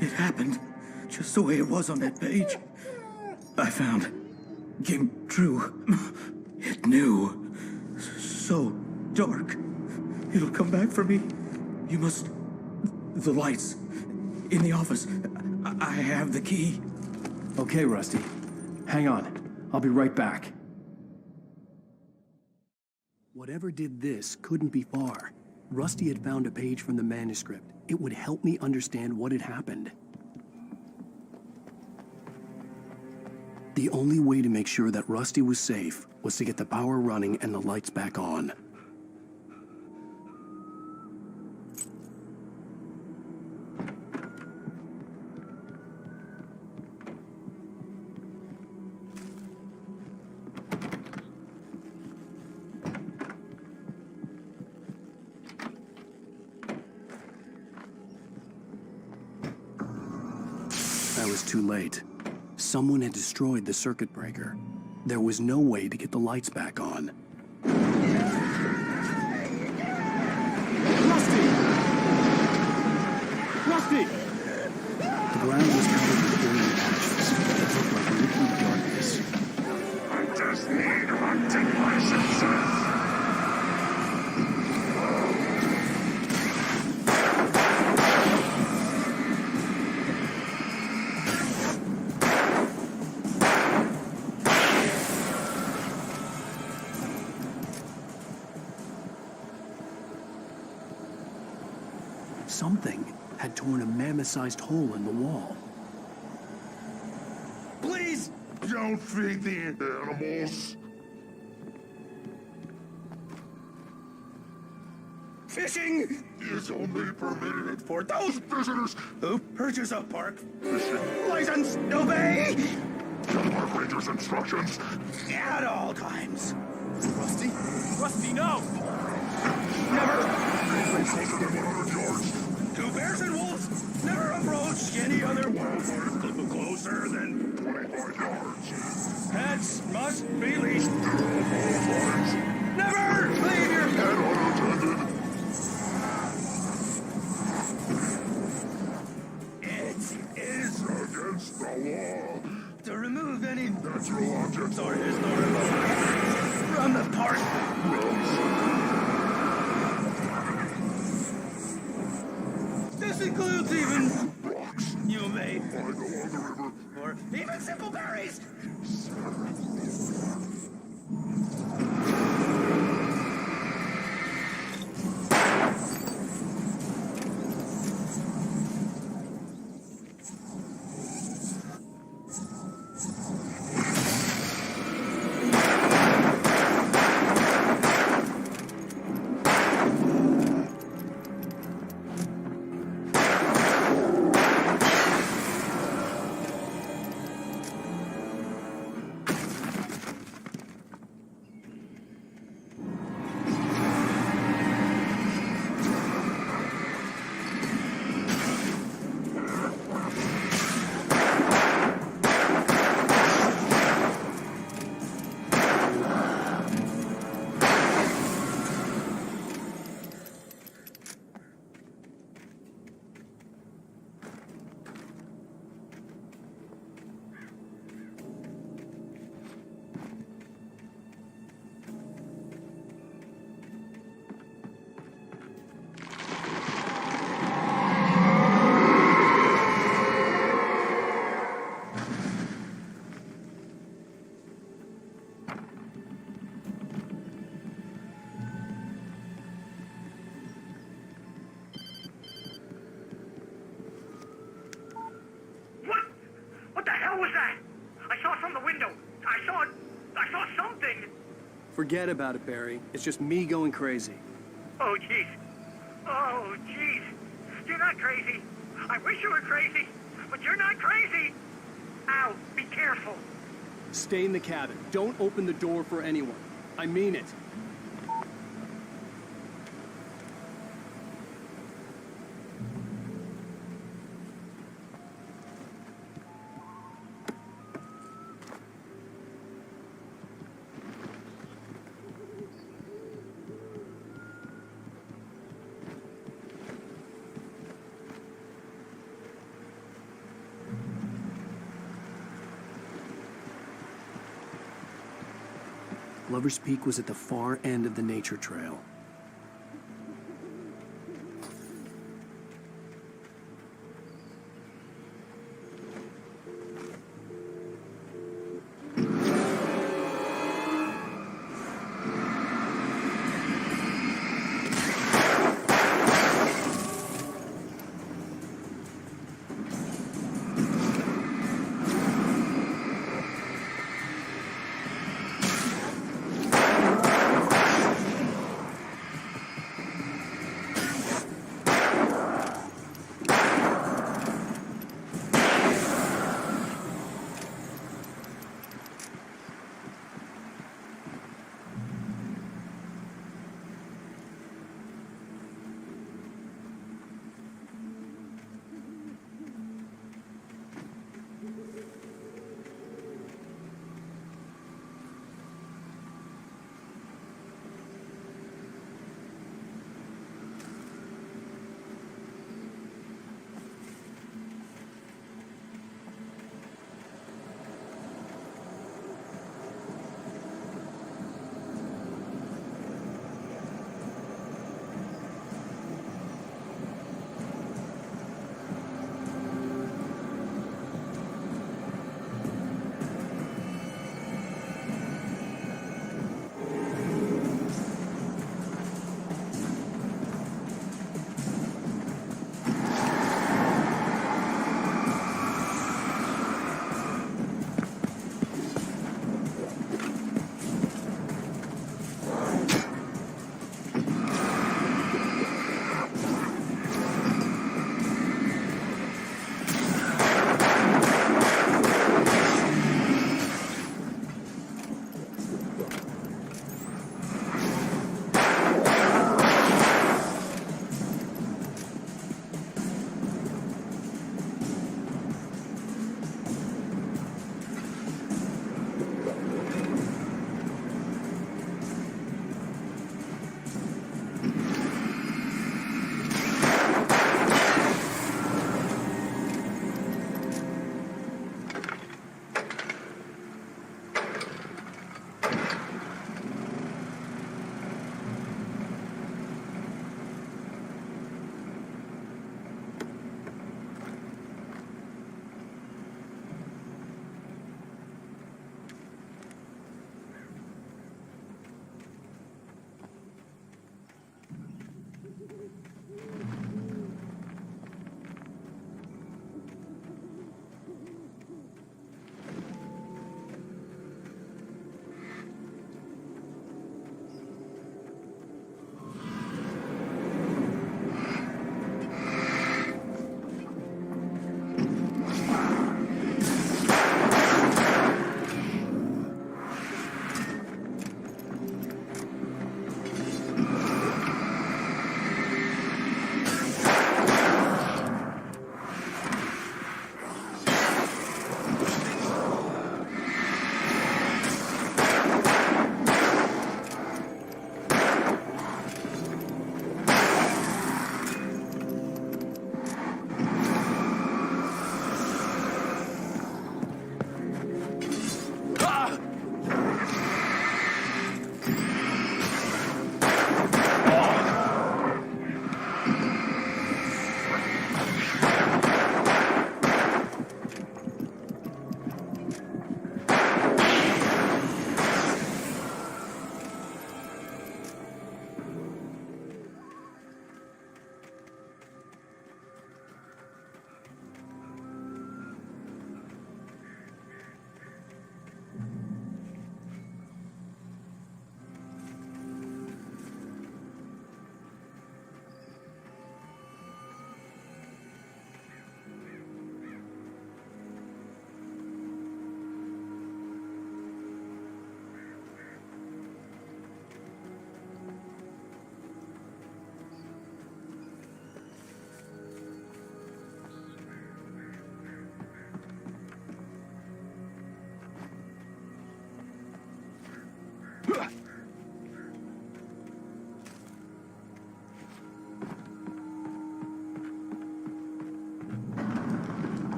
It happened just the way it was on that page. I found. Came true. It knew. So dark. It'll come back for me. You must... The lights. In the office. I have the key. Okay, Rusty. Hang on. I'll be right back. Whatever did this couldn't be far. Rusty had found a page from the manuscript. It would help me understand what had happened. The only way to make sure that Rusty was safe was to get the power running and the lights back on. I was too late. Someone had destroyed the circuit breaker. There was no way to get the lights back on. Rusty! Rusty! The ground was covered with oily patches that looked like liquid darkness. I just need hunting licenses. Something had torn a mammoth-sized hole in the wall. Please! Don't feed the animals. Fishing Is only permitted for those visitors. who purchase a park Fishing. license. Obey The park ranger's instructions. at all times. Rusty? Rusty, no! Never. Closer than 100 yards. Two bears and wolves never approach any other wildlife closer than 25 yards. pets must be leashed. Lines. Never leave your And unattended. It is Against the law. to remove any Natural objects. or historical items from the park. Or even simple berries! Forget about it, Barry. It's just me going crazy. Oh, jeez. Oh, jeez. You're not crazy. I wish you were crazy, but you're not crazy. Ow, be careful. Stay in the cabin. Don't open the door for anyone. I mean it. Lover's Peak was at the far end of the nature trail.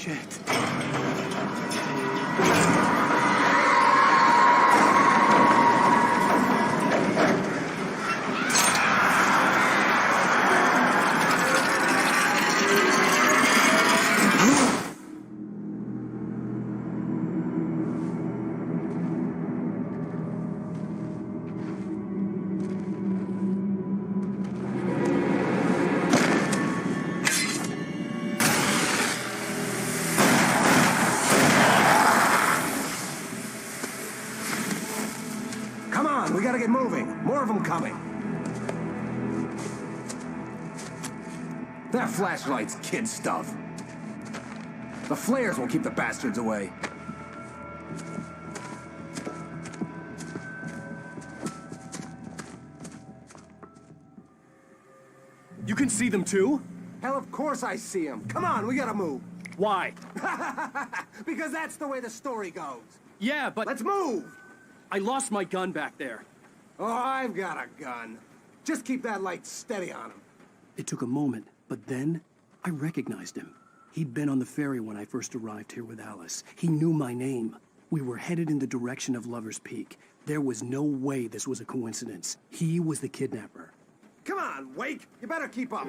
Shit. Come on, we gotta get moving. More of them coming. That flashlight's kid stuff. The flares will keep the bastards away. You can see them too? Hell, of course I see them. Come on, we gotta move. Why? Because that's the way the story goes. Yeah, but... Let's move! I lost my gun back there. Oh, I've got a gun. Just keep that light steady on him. It took a moment, but then I recognized him. He'd been on the ferry when I first arrived here with Alice. He knew my name. We were headed in the direction of Lover's Peak. There was no way this was a coincidence. He was the kidnapper. Come on, Wake. You better keep up.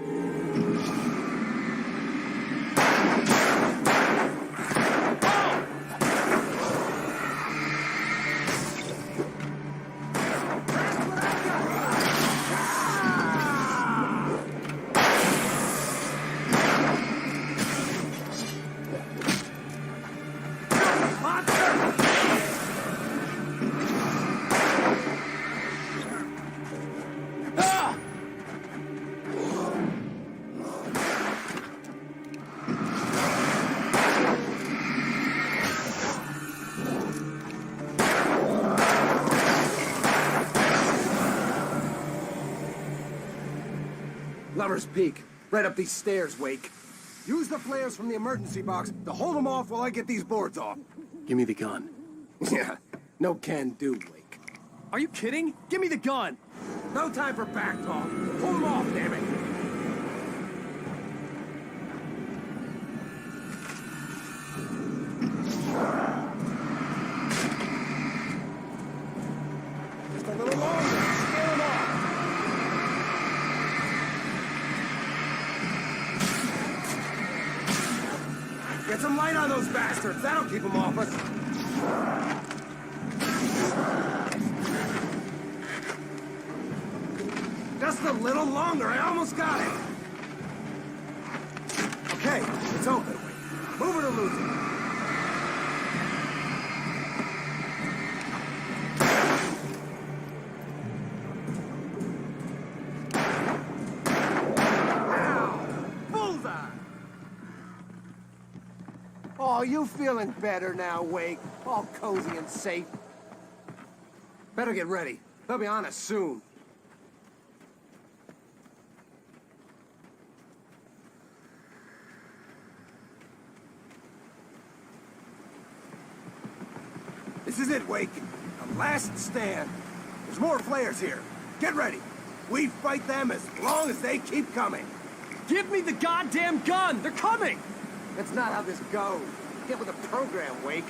Lover's Peak. Right up these stairs, Wake. Use the flares from the emergency box to hold them off while I get these boards off. Give me the gun. Yeah, no can do, Wake. Are you kidding? Give me the gun! No time for back talk. Hold them off, damn it. Just a little longer. Scare them off. Get some light on those bastards. That'll keep them off us. Just a little longer. I almost got it. Okay, it's open. Move it or lose it. Oh, you feeling better now, Wake? All cozy and safe. Better get ready. They'll be on us soon. This is it, Wake. The last stand. There's more flares here. Get ready. We fight them as long as they keep coming. Give me the goddamn gun! They're coming! That's not how this goes. Get with the program, Wake.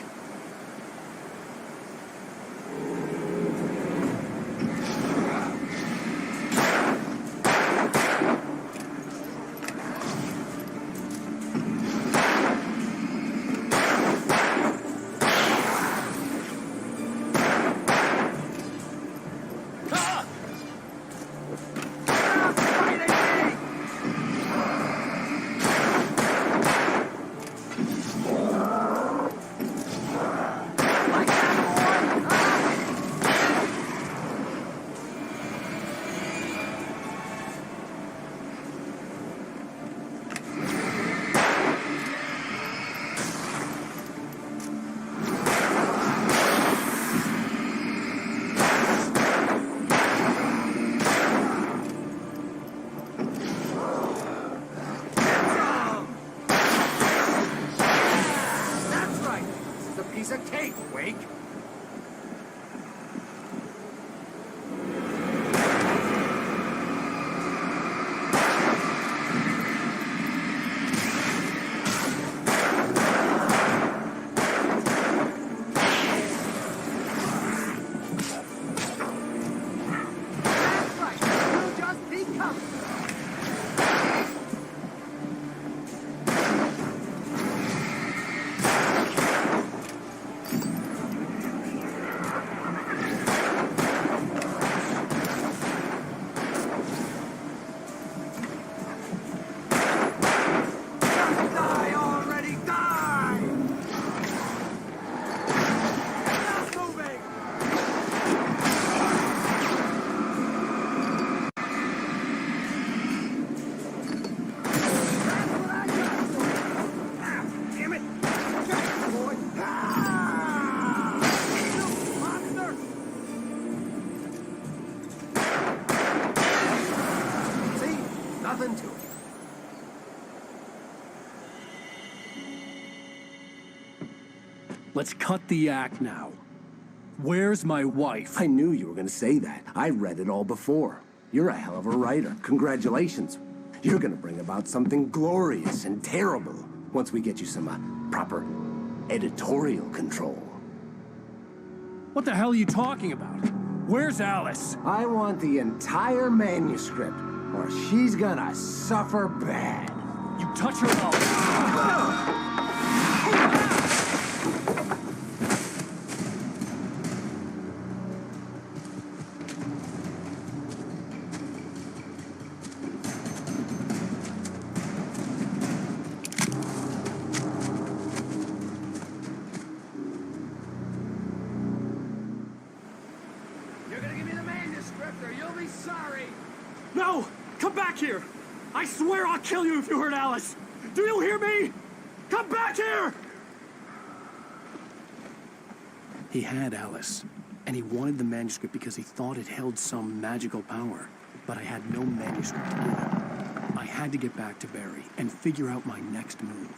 delve into it. Let's cut the act now. Where's my wife? I knew you were gonna say that. I read it all before. You're a hell of a writer. Congratulations. You're gonna bring about something glorious and terrible once we get you some proper editorial control. What the hell are you talking about? Where's Alice? I want the entire manuscript, or she's gonna suffer bad. You touch her mouth. No! Come back here! I swear I'll kill you if you hurt Alice! Do you hear me? Come back here! He had Alice, and he wanted the manuscript because he thought it held some magical power. But I had no manuscript to give him. I had to get back to Barry and figure out my next move.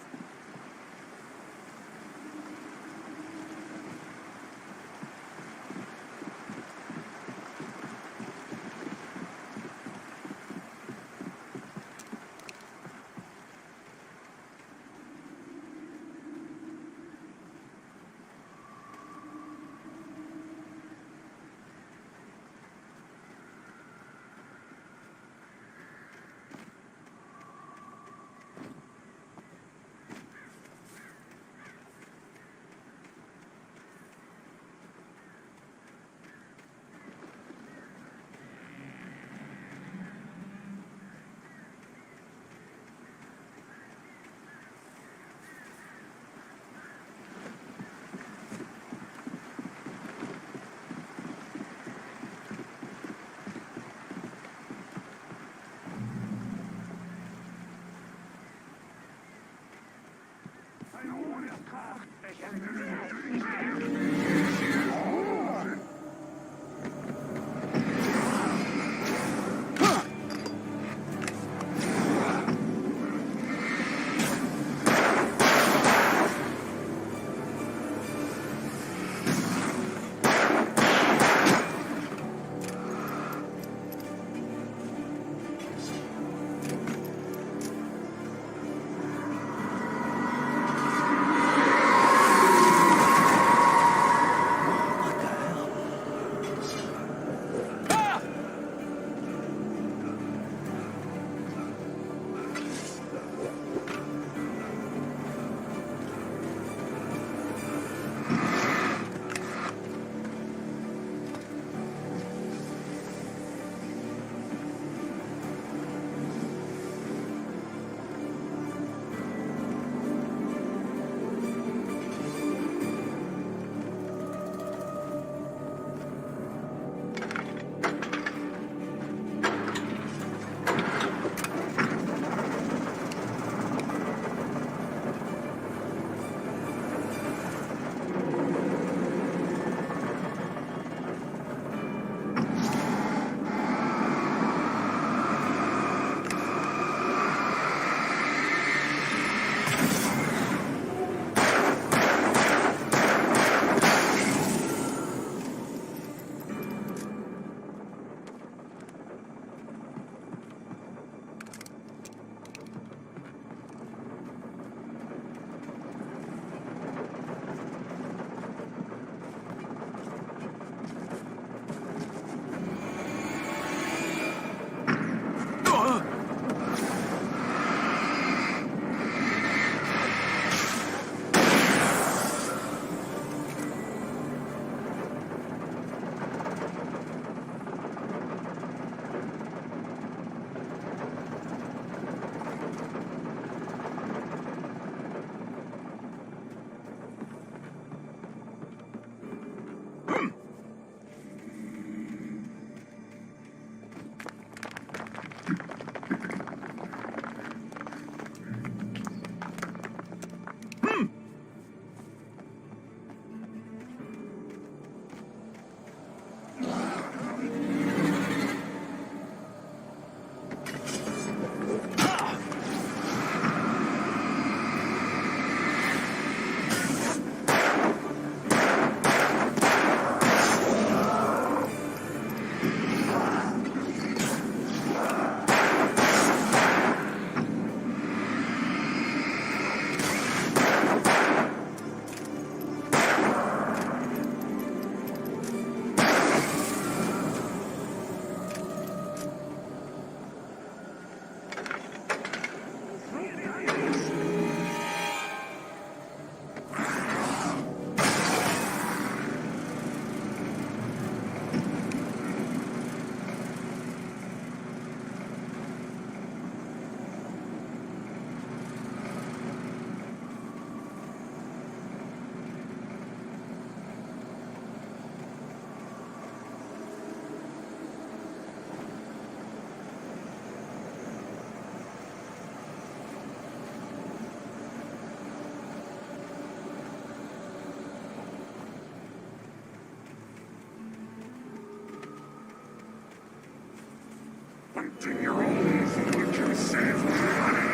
counting your own future self, honey.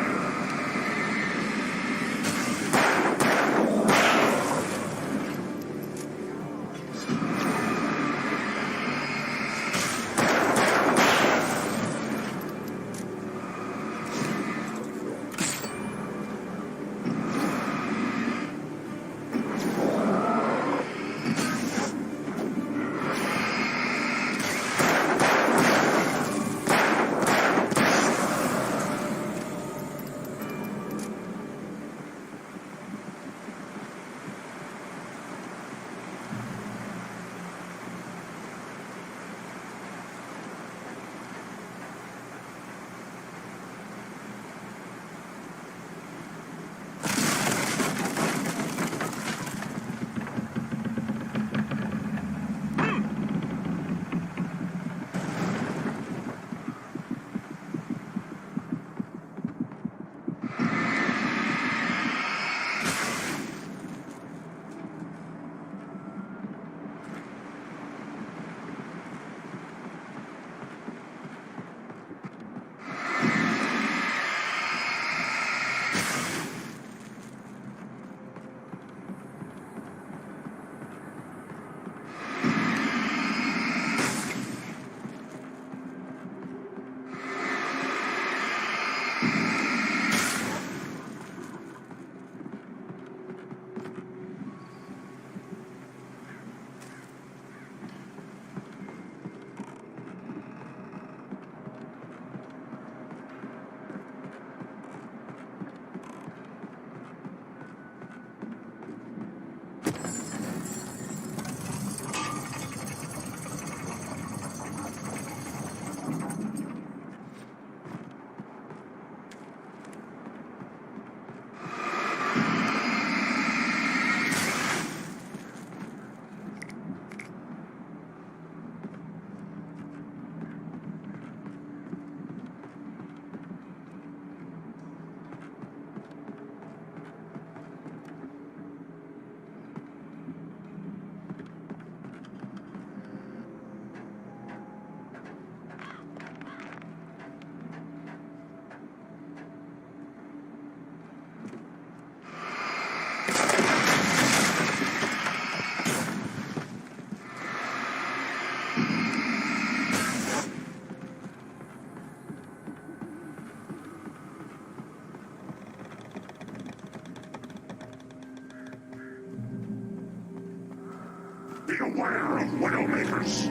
Be aware of Widowmakers.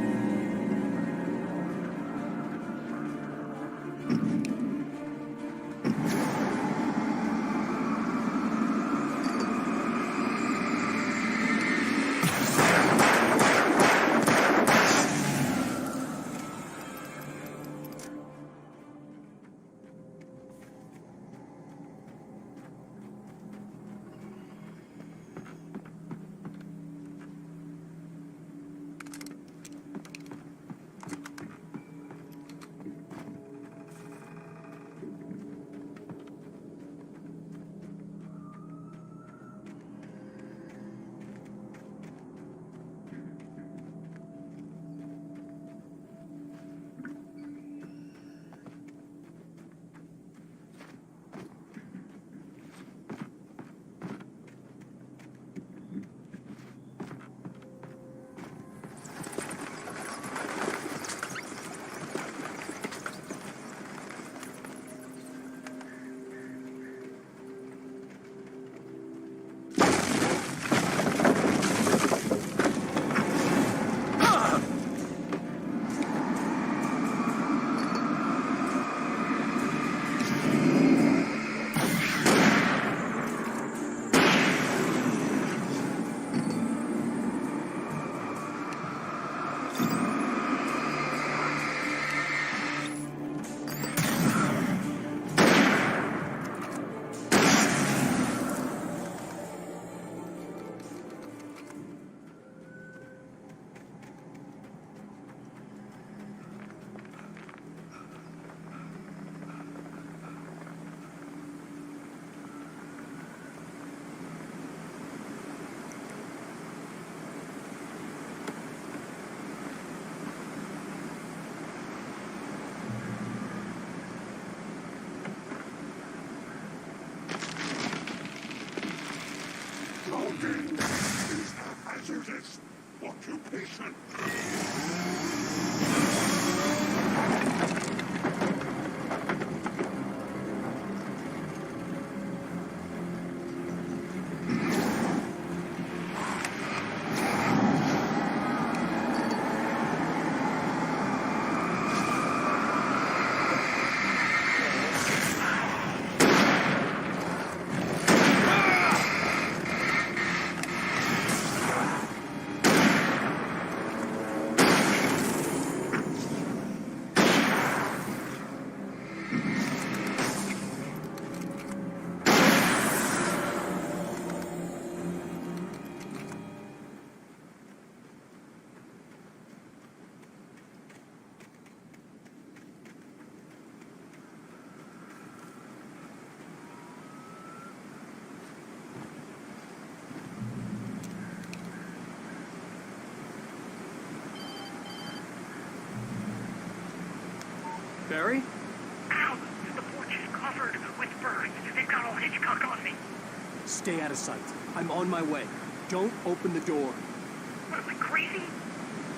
Working is a hazardous occupation. Barry? Ow! The porch is covered with birds. They've got all Hitchcock on me. Stay out of sight. I'm on my way. Don't open the door. What, am I crazy?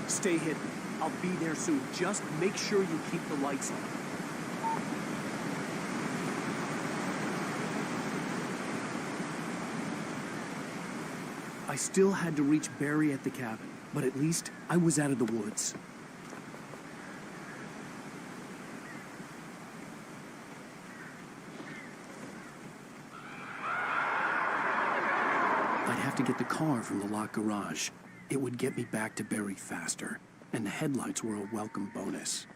Stay hidden. I'll be there soon. Just make sure you keep the lights on. I still had to reach Barry at the cabin, but at least I was out of the woods. I'd have to get the car from the locked garage. It would get me back to Barry faster, and the headlights were a welcome bonus.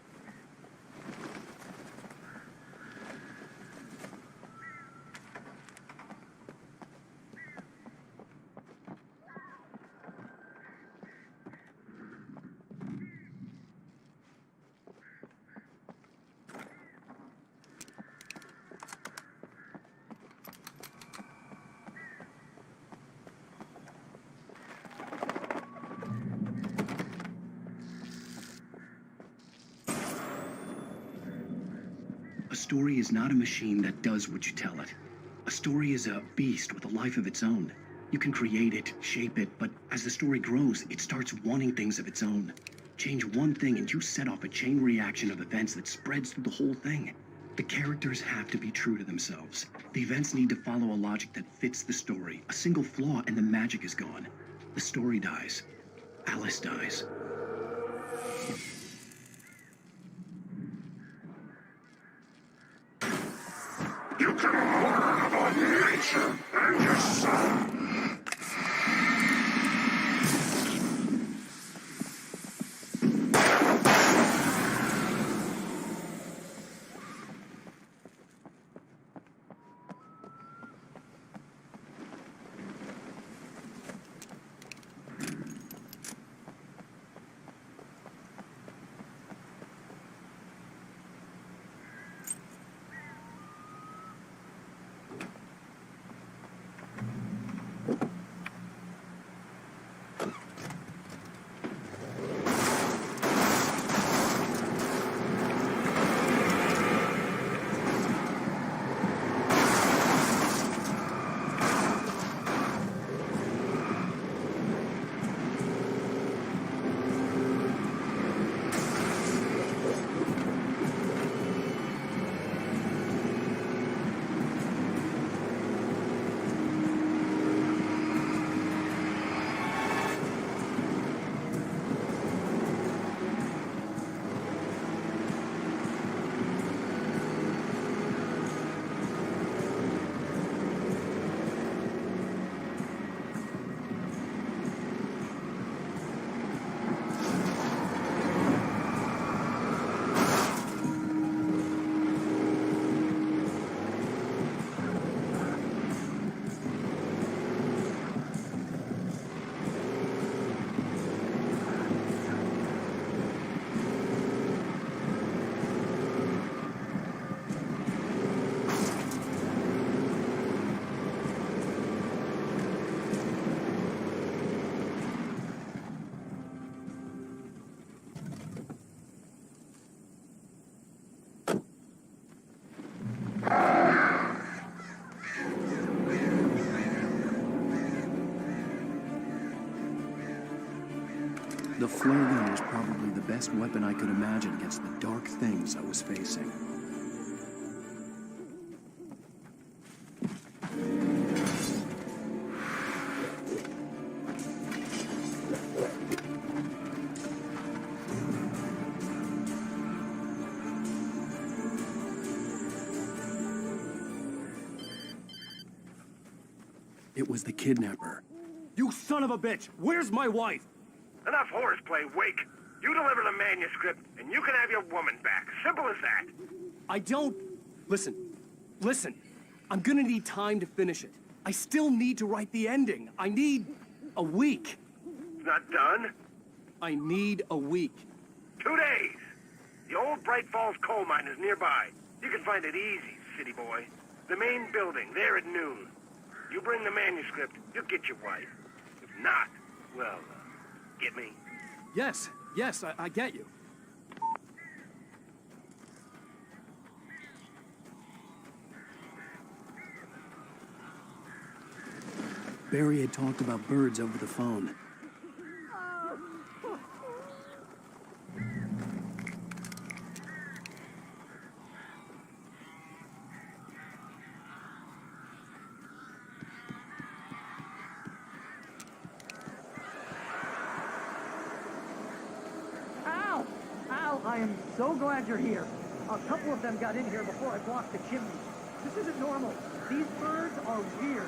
A story is not a machine that does what you tell it. A story is a beast with a life of its own. You can create it, shape it, but as the story grows, it starts wanting things of its own. Change one thing and you set off a chain reaction of events that spreads through the whole thing. The characters have to be true to themselves. The events need to follow a logic that fits the story. A single flaw and the magic is gone. The story dies. Alice dies. You can learn about nature and yourself. flare gun was probably the best weapon I could imagine against the dark things I was facing. It was the kidnapper. You son of a bitch! Where's my wife? Enough horseplay, Wake. You deliver the manuscript, and you can have your woman back. Simple as that. I don't... Listen. I'm gonna need time to finish it. I still need to write the ending. I need a week. It's not done? I need a week. 2 days. The old Bright Falls coal mine is nearby. You can find it easy, city boy. The main building, there at noon. You bring the manuscript, you'll get your wife. If not, well, get me? Yes, I get you. Barry had talked about birds over the phone. I am so glad you're here. A couple of them got in here before I blocked the chimney. This isn't normal. These birds are weird.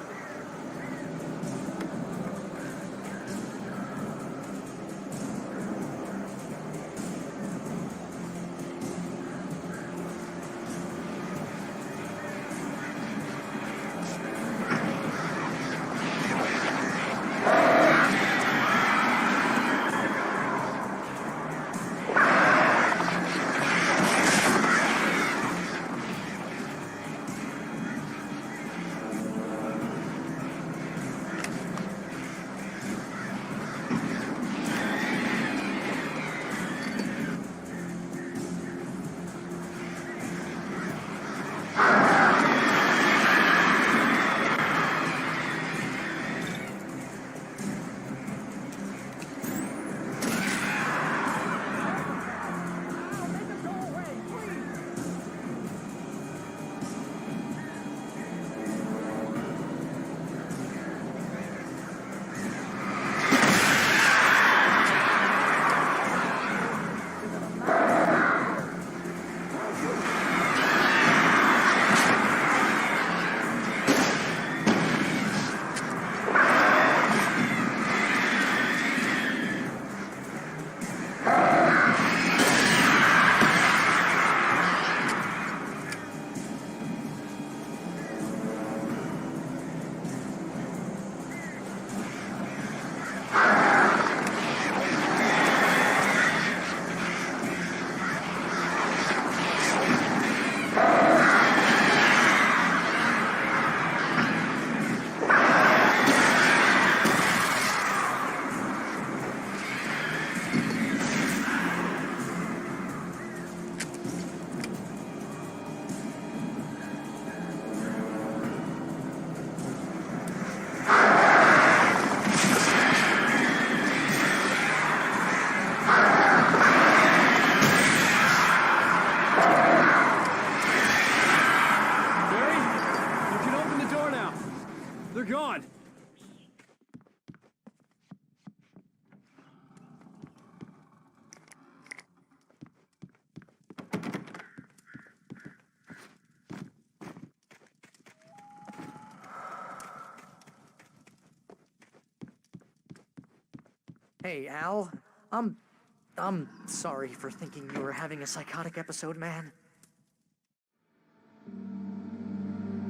Hey, Al. I'm sorry for thinking you were having a psychotic episode, man.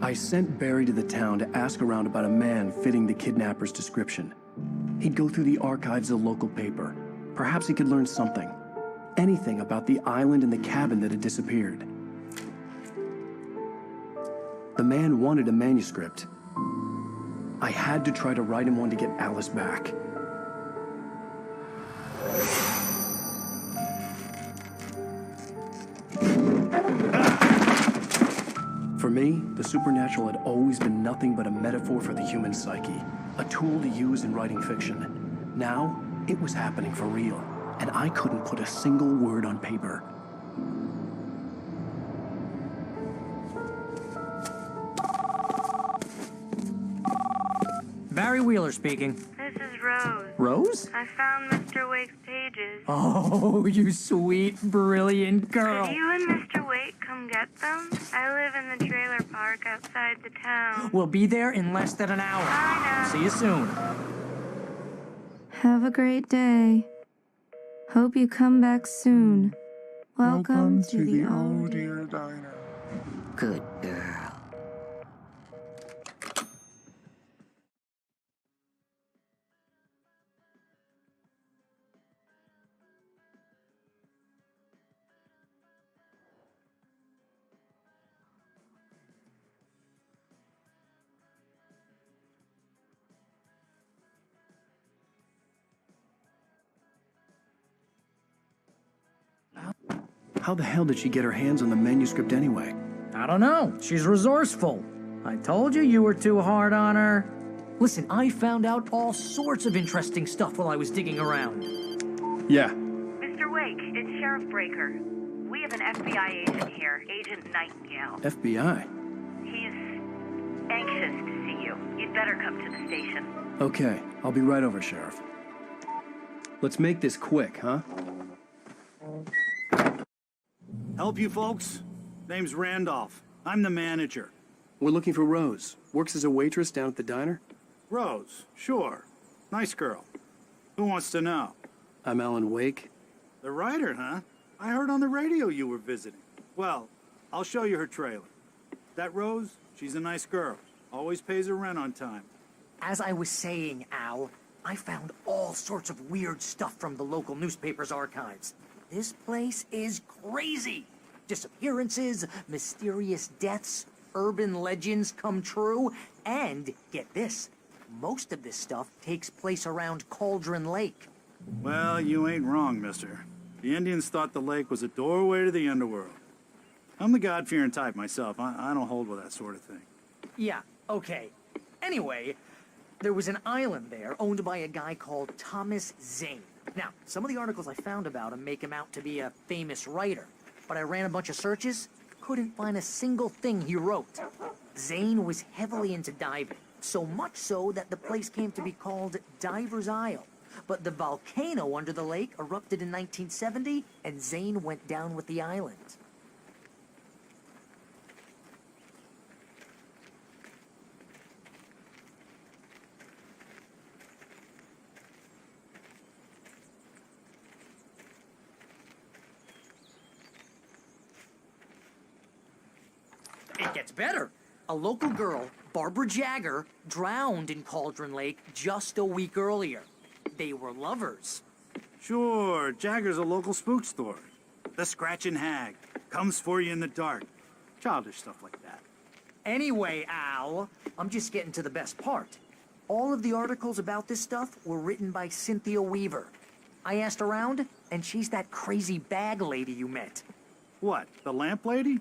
I sent Barry to the town to ask around about a man fitting the kidnapper's description. He'd go through the archives of the local paper. Perhaps he could learn something. Anything about the island and the cabin that had disappeared. The man wanted a manuscript. I had to try to write him one to get Alice back. For me, the supernatural had always been nothing but a metaphor for the human psyche, a tool to use in writing fiction. Now, it was happening for real. and I couldn't put a single word on paper. Barry Wheeler speaking. This is Rose. Rose? I found Mr. Wake's pages. Oh, you sweet, brilliant girl. Could you and Mr. Wake come get them? I live in the trailer park outside the town. We'll be there in less than an hour. Bye now. See you soon. Have a great day. Hope you come back soon. Welcome to the Oh Dear Diner. Good girl. How the hell did she get her hands on the manuscript anyway? I don't know. She's resourceful. I told you were too hard on her. Listen, I found out all sorts of interesting stuff while I was digging around. Yeah. Mr. Wake, it's Sheriff Breaker. We have an FBI agent here, Agent Nightingale. FBI? He's anxious to see you. You'd better come to the station. Okay, I'll be right over, Sheriff. Let's make this quick, huh? Help you folks? Name's Randolph. I'm the manager. We're looking for Rose. Works as a waitress down at the diner. Rose, sure. Nice girl. Who wants to know? I'm Alan Wake. The writer, huh? I heard on the radio you were visiting. Well, I'll show you her trailer. That Rose, she's a nice girl. Always pays her rent on time. As I was saying, Al, I found all sorts of weird stuff from the local newspaper's archives. This place is crazy. Disappearances, mysterious deaths, urban legends come true, and get this, most of this stuff takes place around Cauldron Lake. Well, you ain't wrong, mister. The Indians thought the lake was a doorway to the underworld. I'm the God-fearing type myself. I don't hold with that sort of thing. Yeah, okay. Anyway, there was an island there owned by a guy called Thomas Zane. Now, some of the articles I found about him make him out to be a famous writer, but I ran a bunch of searches, couldn't find a single thing he wrote. Zane was heavily into diving, so much so that the place came to be called Diver's Isle. But the volcano under the lake erupted in 1970, and Zane went down with the island. It gets better. A local girl, Barbara Jagger, drowned in Cauldron Lake just a week earlier. They were lovers. Sure, Jagger's a local spook story. The Scratching Hag. Comes for you in the dark. Childish stuff like that. Anyway, Al, I'm just getting to the best part. All of the articles about this stuff were written by Cynthia Weaver. I asked around, and she's that crazy bag lady you met. What, the lamp lady?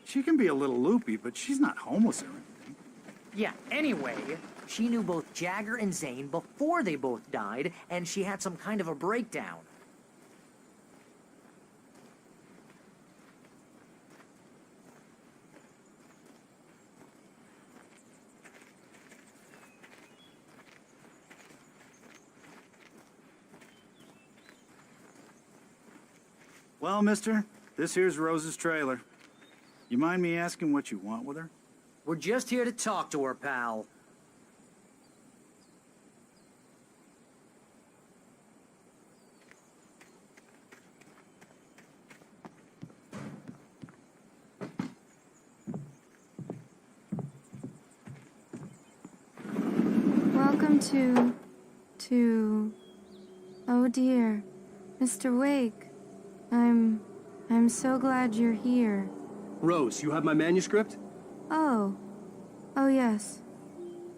She can be a little loopy, but she's not homeless or anything. Yeah, anyway, she knew both Jagger and Zane before they both died, and she had some kind of a breakdown. Well, mister, this here's Rose's trailer. You mind me asking what you want with her? We're just here to talk to her, pal. Welcome to... Oh dear, Mr. Wake. I'm so glad you're here. Rose, you have my manuscript? Oh. Oh, yes.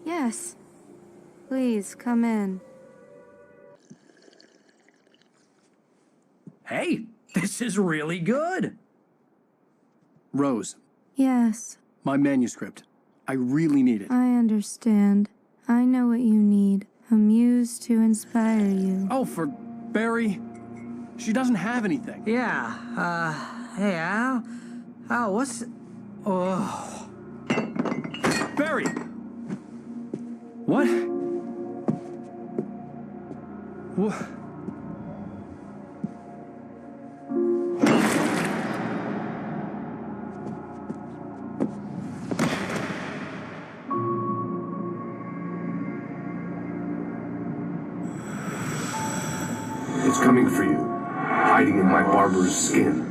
Yes. Please, come in. Hey, this is really good. Rose, Yes, my manuscript. I really need it. I understand. I know what you need. A muse to inspire you. Oh, for Barry. She doesn't have anything. Yeah, hey, Al? Al, what's... Oh... Barry! What? What? It's coming for you, hiding in my barber's skin.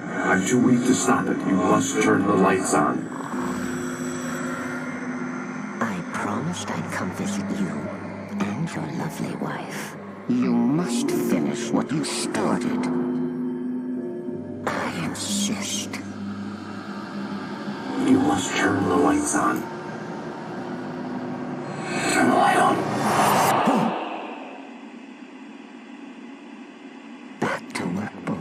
I'm too weak to stop it. You must turn the lights on. I promised I'd come visit you and your lovely wife. You must finish what you started. I insist. You must turn the lights on. Turn the light on. Back to work, boy.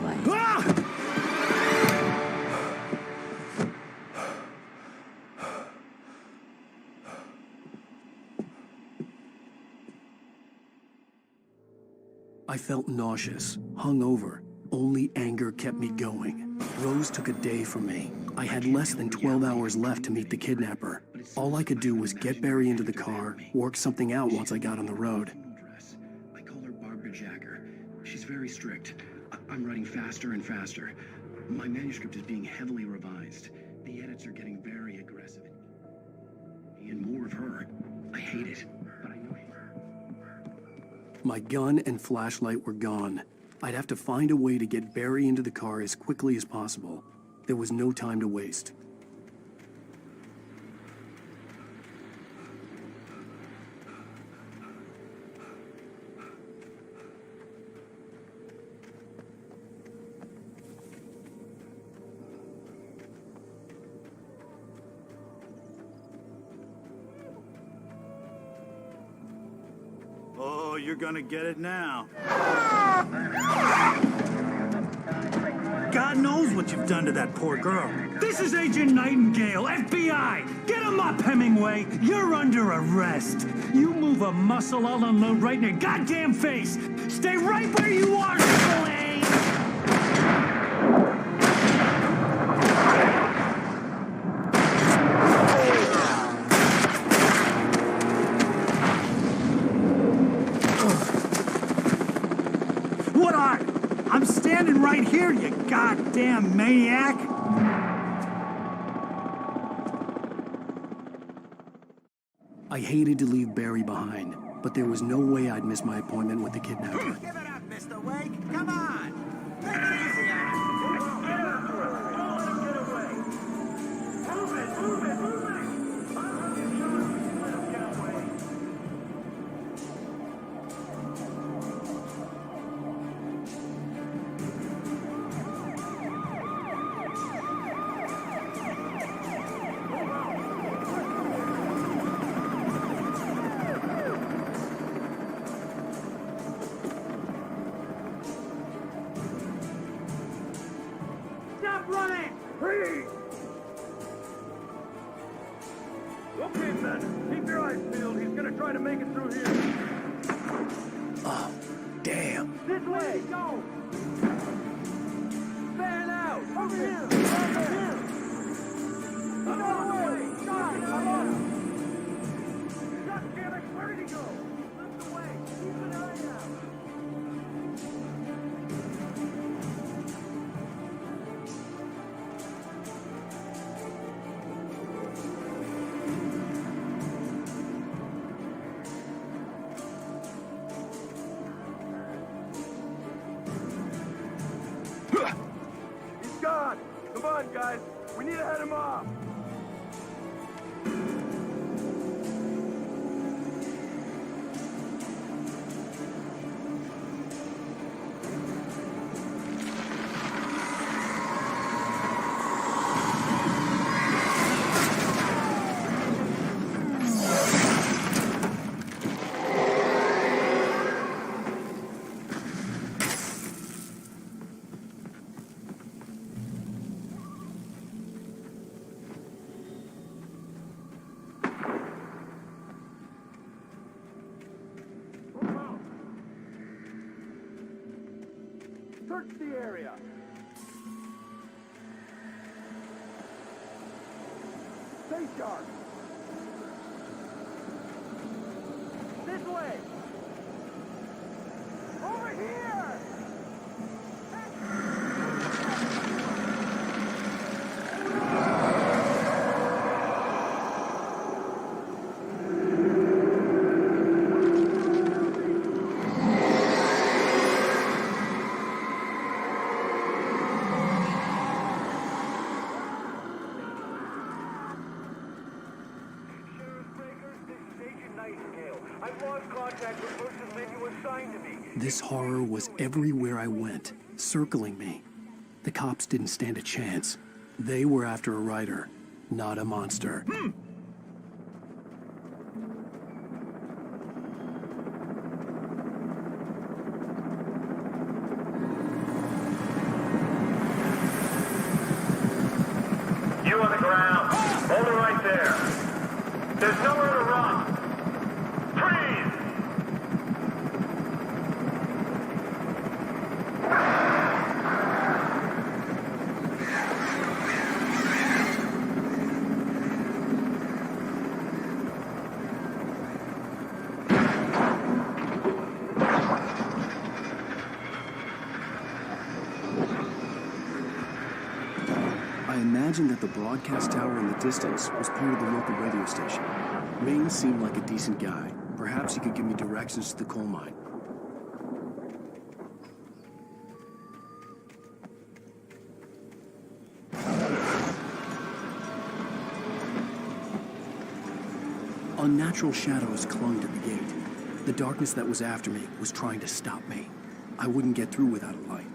I felt nauseous, hungover. Only anger kept me going. Rose took a day from me. I had less than 12 hours left to meet the kidnapper. All I could do was get Barry into the car, work something out once I got on the road. I call her Barbara Jacker. She's very strict. I'm writing faster and faster. My manuscript is being heavily revised. The edits are getting very aggressive. And more of her. I hate it, but I know her. My gun and flashlight were gone. I'd have to find a way to get Barry into the car as quickly as possible. There was no time to waste. Oh, you're gonna get it now. God knows what you've done to that poor girl. This is Agent Nightingale, FBI! Get him up, Hemingway! You're under arrest! You move a muscle, I'll unload right in your goddamn face! Stay right where you are, Spillane! What are? I'm standing right here, you goddamn maniac! I hated to leave Barry behind, but there was no way I'd miss my appointment with the kidnapper. Give it up, Mr. Wake. Come on. Take it easy on him. Get after him. Don't let him get away. Move it, move it, move it. I'll have you shot if you let him get away. Stop running! Freeze! Okay, men. Keep your eyes peeled. He's gonna try to make it through here. Oh, damn. This way! Go! Fan out! Over here! Over here! Another way! Stop! Come on! God damn it! Where did he go? He slipped away! Keep an eye out! He's gone! Come on, guys! We need to head him off! Search the area. Stay sharp. This way. Over here. This horror was everywhere I went, circling me. The cops didn't stand a chance. They were after a writer, not a monster. You on the ground. Hold it right there. There's nowhere to run. Freeze! I imagined that the broadcast tower in the distance was part of the local radio station. Rain seemed like a decent guy. Perhaps he could give me directions to the coal mine. Unnatural shadows clung to the gate. The darkness that was after me was trying to stop me. I wouldn't get through without a light.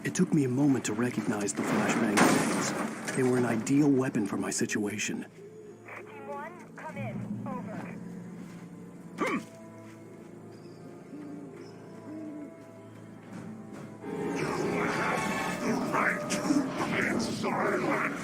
It took me a moment to recognize the flashbang grenades. They were an ideal weapon for my situation. Team 1, come in. Over. You have the right to remain silent.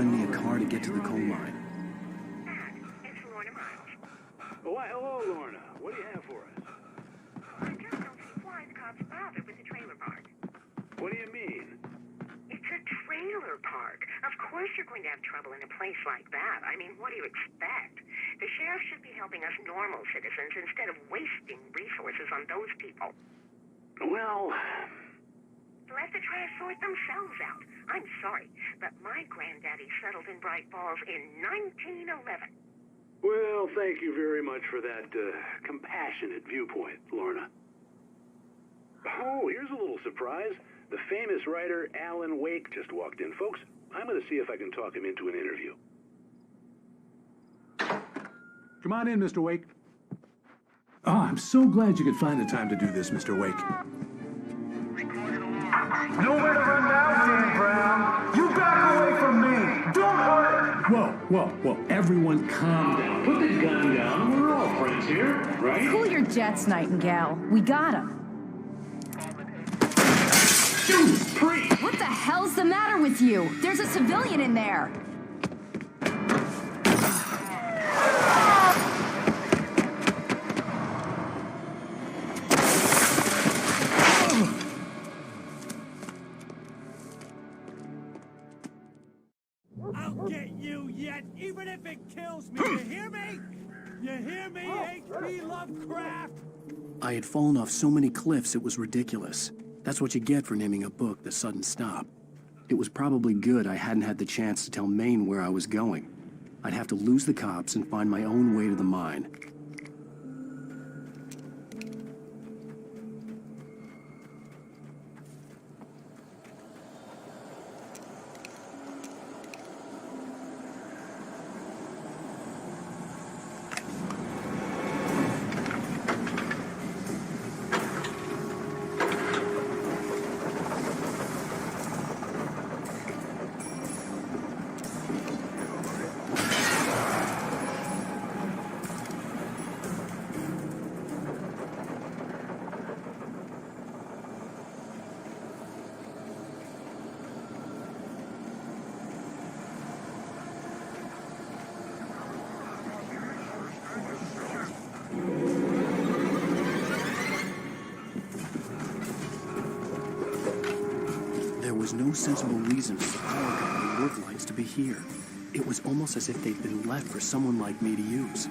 lend me a car to get to the coal mine. It's Lorna Miles. Oh, why, hello, Lorna. What do you have for us? I just don't see why the cops bother with the trailer park. What do you mean? It's a trailer park. Of course you're going to have trouble in a place like that. I mean, what do you expect? The sheriff should be helping us normal citizens instead of wasting resources on those people. Well... Let the trash sort themselves out. I'm sorry, but my granddaddy settled in Bright Falls in 1911. Well, thank you very much for that compassionate viewpoint, Lorna. Oh, here's a little surprise. The famous writer Alan Wake just walked in. Folks, I'm going to see if I can talk him into an interview. Come on in, Mr. Wake. Oh, I'm so glad you could find the time to do this, Mr. Wake. Nowhere to run now, Dan Brown. You back away from me. Don't hurt. Whoa. Everyone calm down. Put the gun down. We're all friends here, right? Cool your jets, Nightingale. We got him. What the hell's the matter with you? There's a civilian in there. I'll get you yet, even if it kills me. You hear me? You hear me, H.P. Lovecraft? I had fallen off so many cliffs it was ridiculous. That's what you get for naming a book The Sudden Stop. It was probably good I hadn't had the chance to tell Maine where I was going. I'd have to lose the cops and find my own way to the mine. There was no sensible reason for the power company work lights to be here. It was almost as if they'd been left for someone like me to use.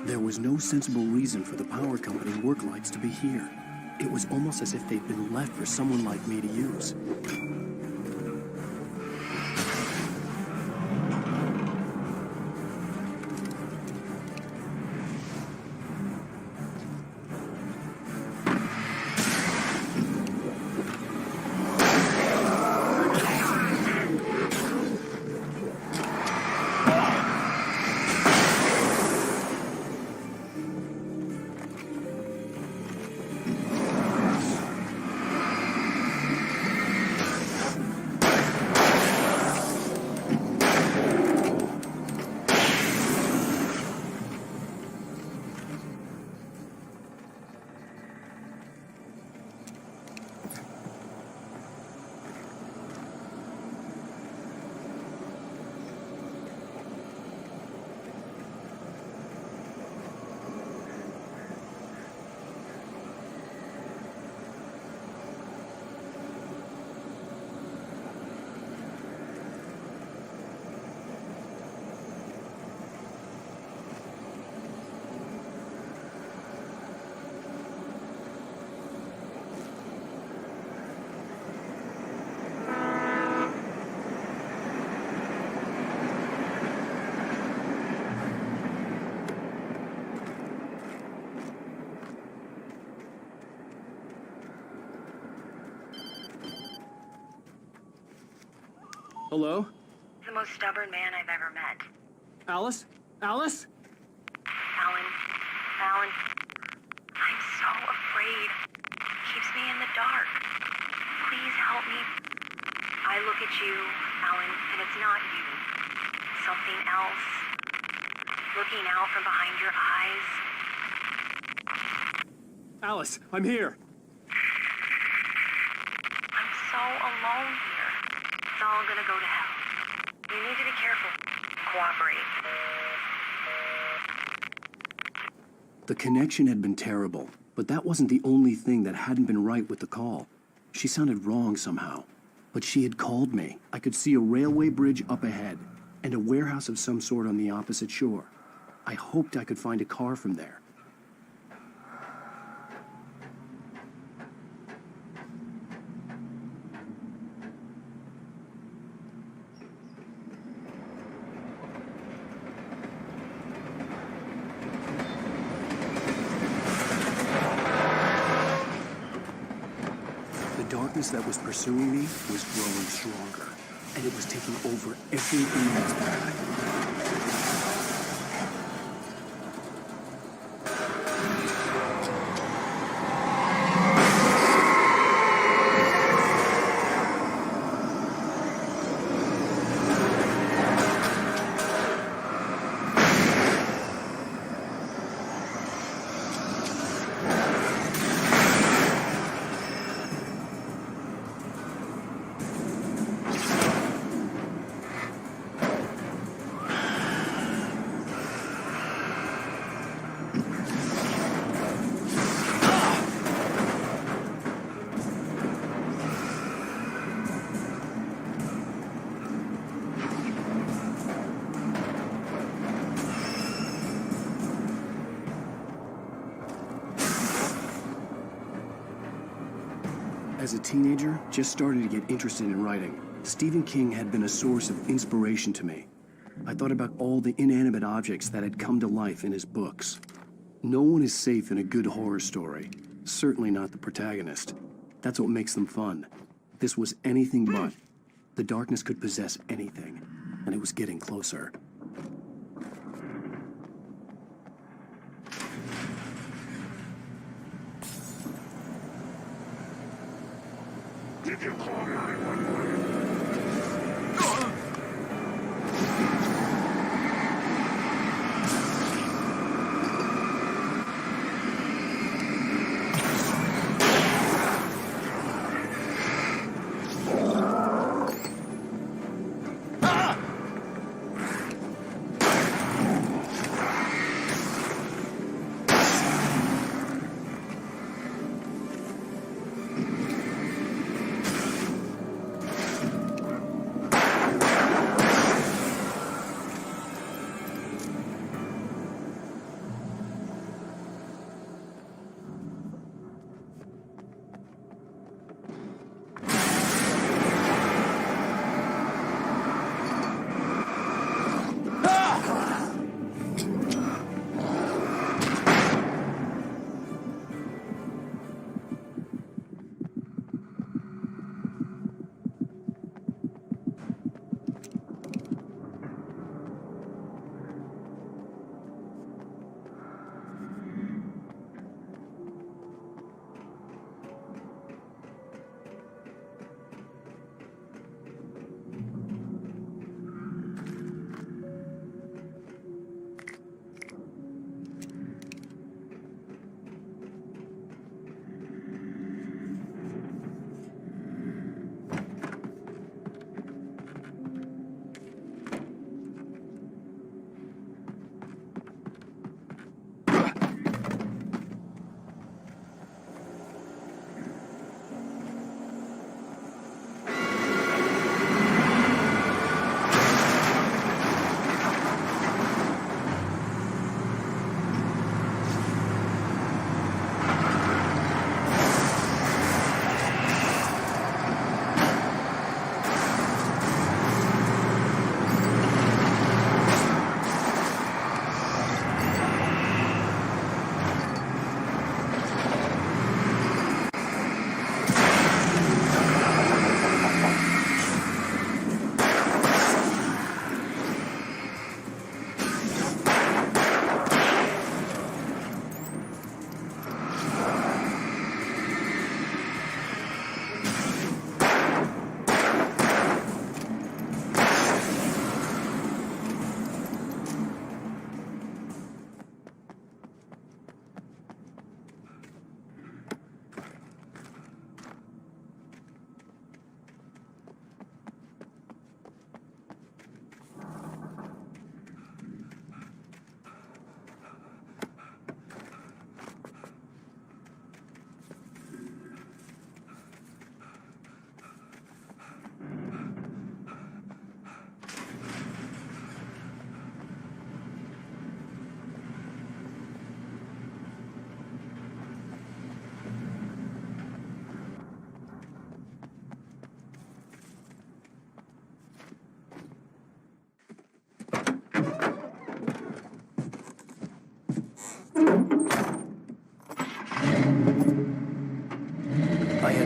There was no sensible reason for the power company work lights to be here. It was almost as if they'd been left for someone like me to use. Hello? He's the most stubborn man I've ever met. Alice? Alice? Alan, I'm so afraid. He keeps me in the dark. Please help me. I look at you, Alan, and it's not you. Something else. Looking out from behind your eyes. Alice, I'm here. I'm so alone here. It's all gonna go to hell. You need to be careful. Cooperate. The connection had been terrible, but that wasn't the only thing that hadn't been right with the call. She sounded wrong somehow, but she had called me. I could see a railway bridge up ahead and a warehouse of some sort on the opposite shore. I hoped I could find a car from there. The darkness that was pursuing me was growing stronger, and it was taking over everything in its path. As a teenager, just starting to get interested in writing, Stephen King had been a source of inspiration to me. I thought about all the inanimate objects that had come to life in his books. No one is safe in a good horror story. Certainly not the protagonist. That's what makes them fun. This was anything but. The darkness could possess anything, and it was getting closer. Did you call 911?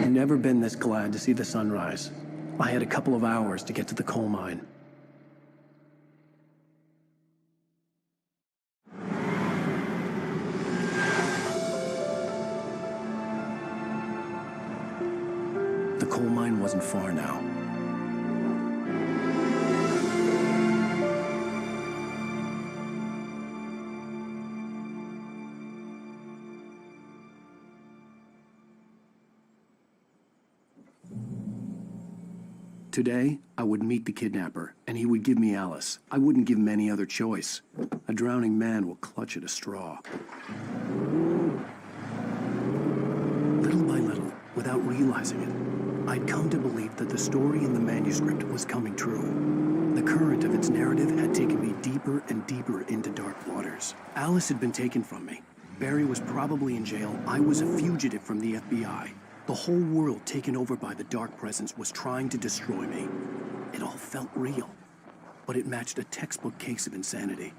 I've never been this glad to see the sunrise. I had a couple of hours to get to the coal mine. The coal mine wasn't far now. Today, I would meet the kidnapper, and he would give me Alice. I wouldn't give him any other choice. A drowning man will clutch at a straw. Little by little, without realizing it, I'd come to believe that the story in the manuscript was coming true. The current of its narrative had taken me deeper and deeper into dark waters. Alice had been taken from me. Barry was probably in jail. I was a fugitive from the FBI. The whole world taken over by the dark presence was trying to destroy me. It all felt real, but it matched a textbook case of insanity.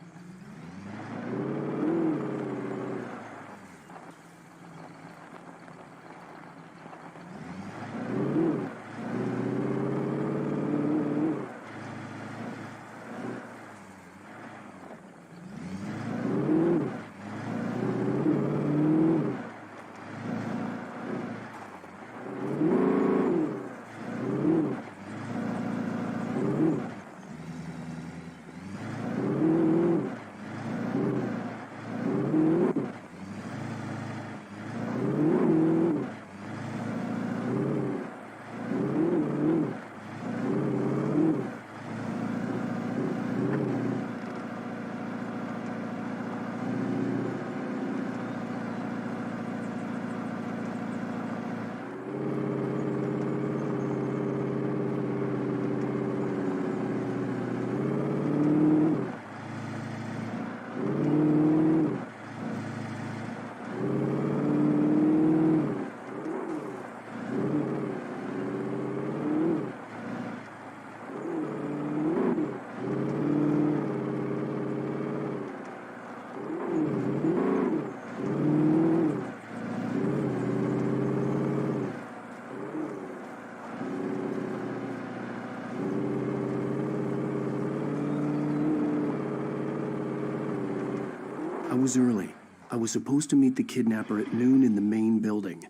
I was early. I was supposed to meet the kidnapper at noon in the main building.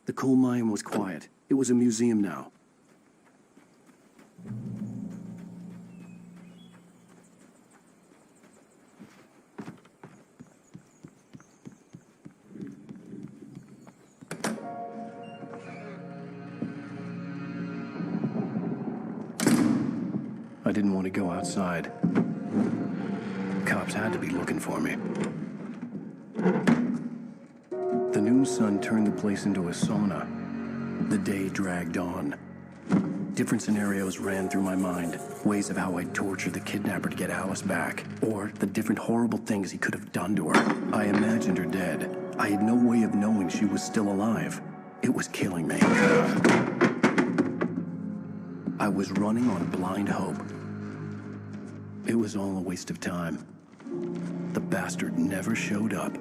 The coal mine was quiet. It was a museum now. I didn't want to go outside. Cops had to be looking for me. The noon sun turned the place into a sauna. The day dragged on. Different scenarios ran through my mind. Ways of how I'd torture the kidnapper to get Alice back. Or the different horrible things he could have done to her. I imagined her dead. I had no way of knowing she was still alive. It was killing me. I was running on blind hope. It was all a waste of time. The bastard never showed up.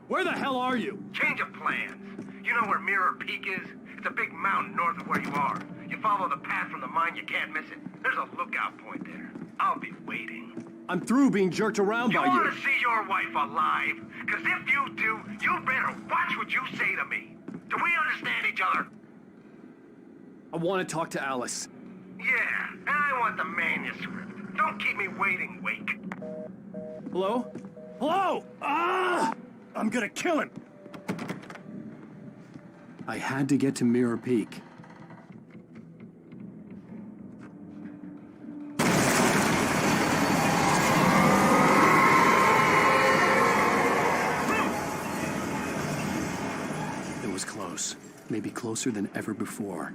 Where the hell are you? Change of plans. You know where Mirror Peak is? It's a big mountain north of where you are. You follow the path from the mine, you can't miss it. There's a lookout point there. I'll be waiting. I'm through being jerked around by you. You want to see your wife alive? Because if you do, you better watch what you say to me. Do we understand each other? I want to talk to Alice. Yeah, and I want the manuscript. Don't keep me waiting, Wake. Hello? Hello! Ah! I'm gonna kill him! I had to get to Mirror Peak. It was close. Maybe closer than ever before.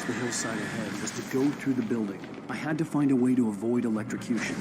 The hillside ahead was to go through the building. I had to find a way to avoid electrocution.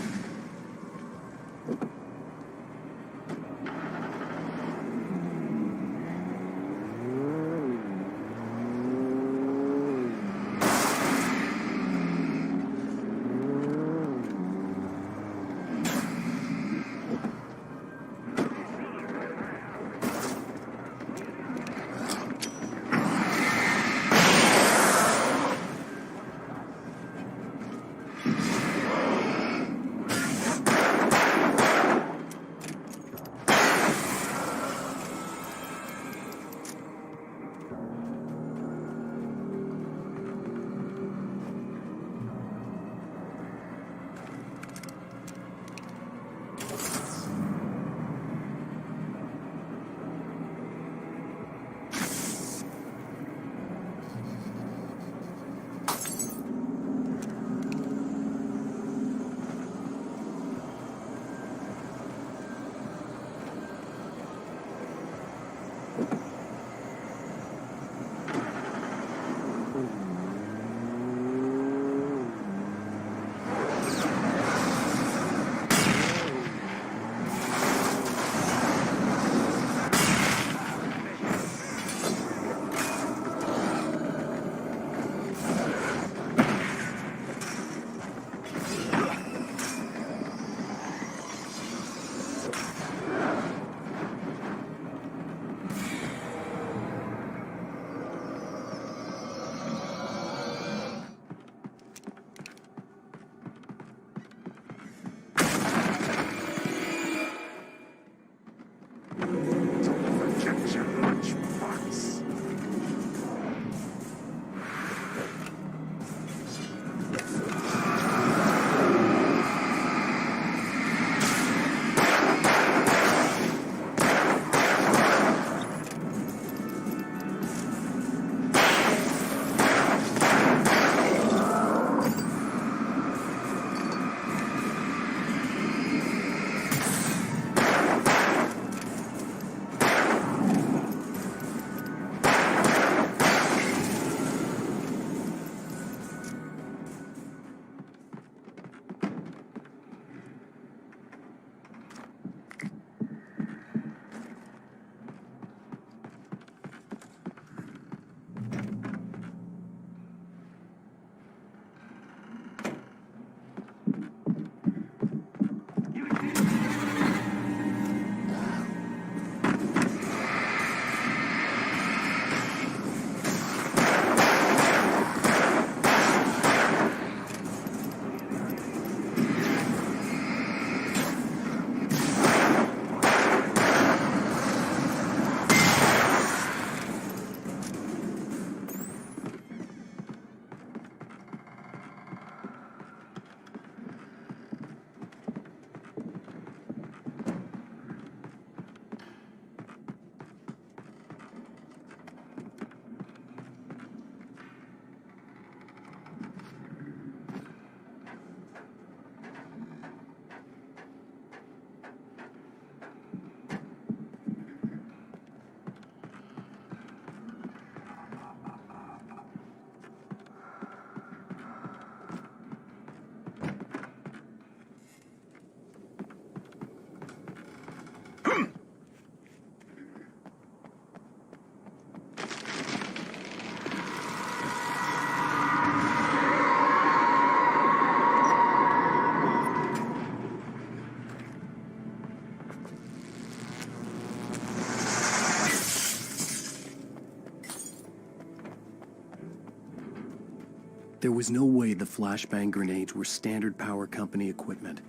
There was no way the flashbang grenades were Standard Power Company equipment.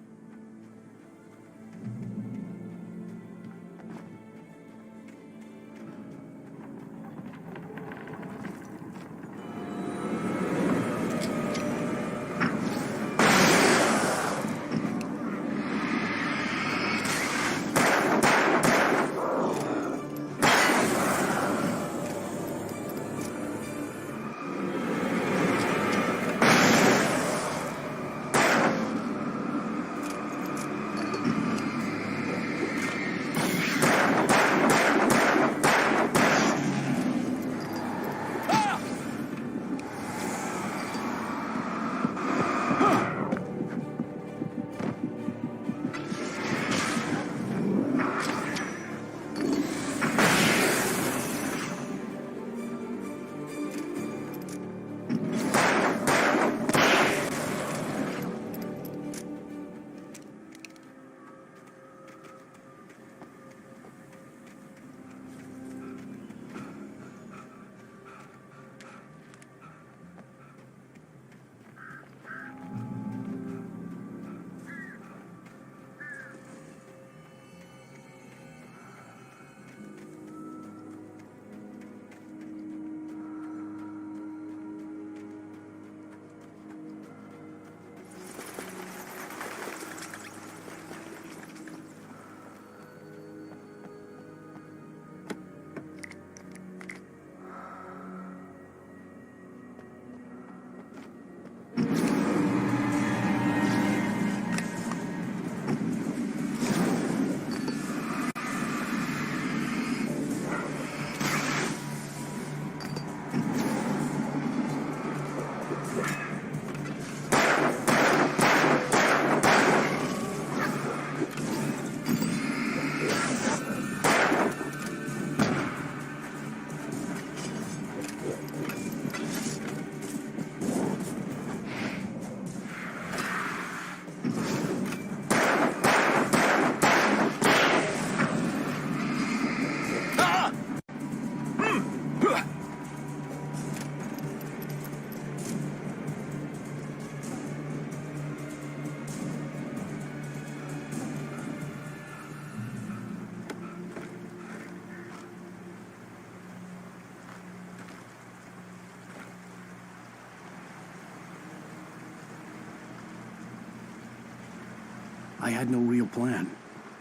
I had no real plan.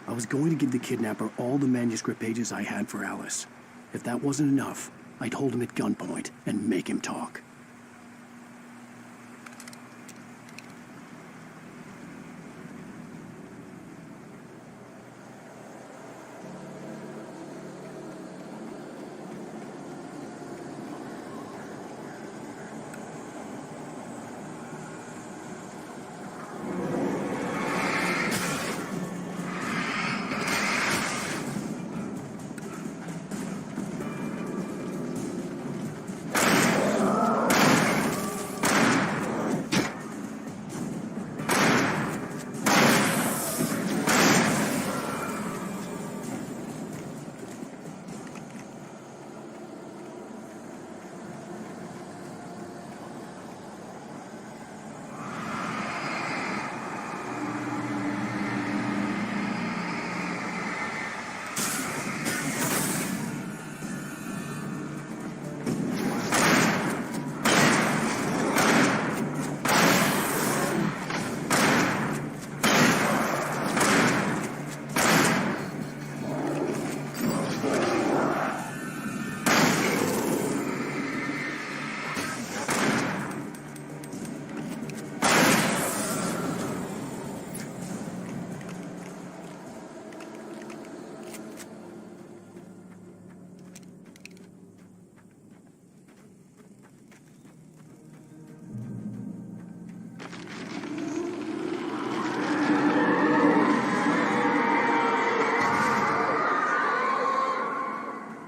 I was going to give the kidnapper all the manuscript pages I had for Alice. If that wasn't enough, I'd hold him at gunpoint and make him talk.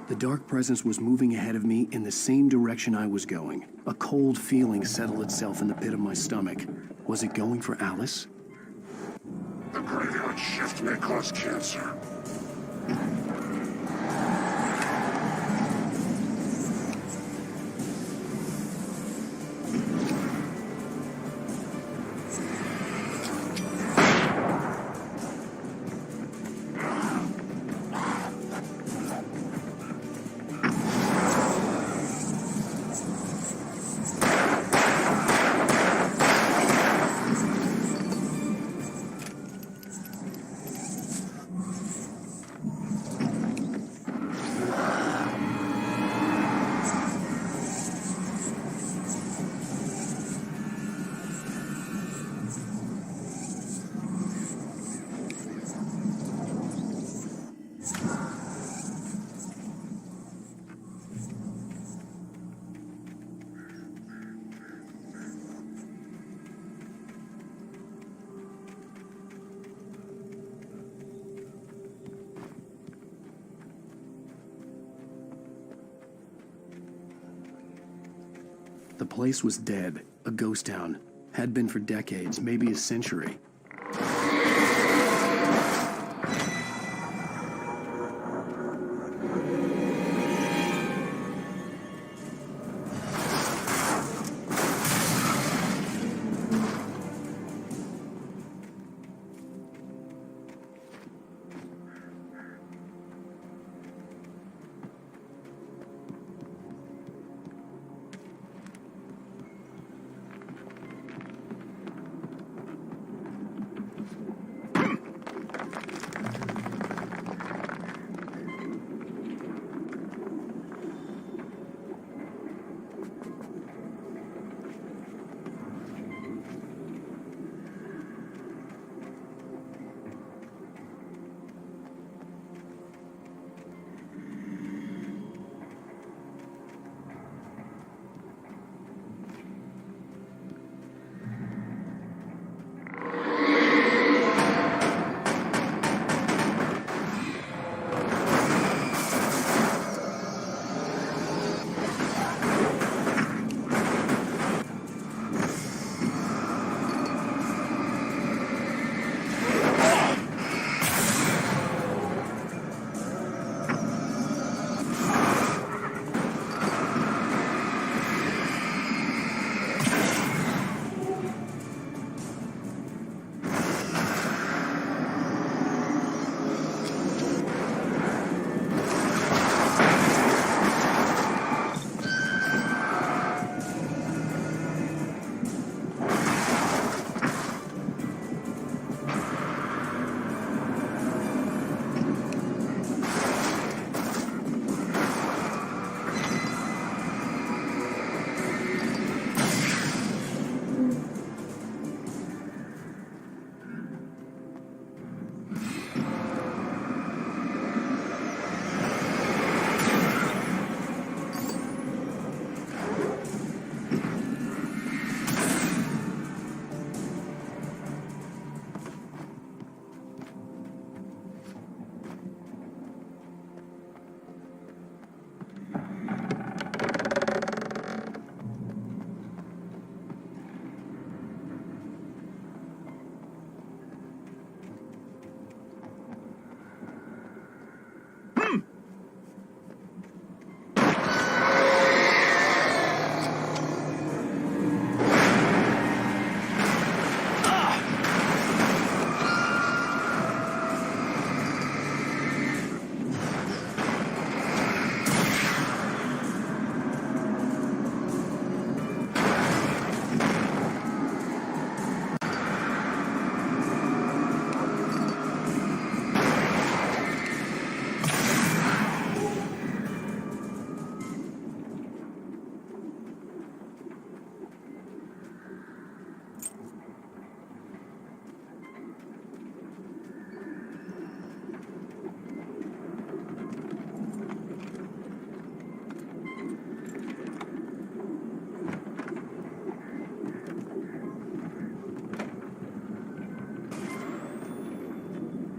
The dark presence was moving ahead of me in the same direction I was going. A cold feeling settled itself in the pit of my stomach. Was it going for Alice? The graveyard shift may cause cancer. The place was dead, a ghost town. Had been for decades, maybe a century.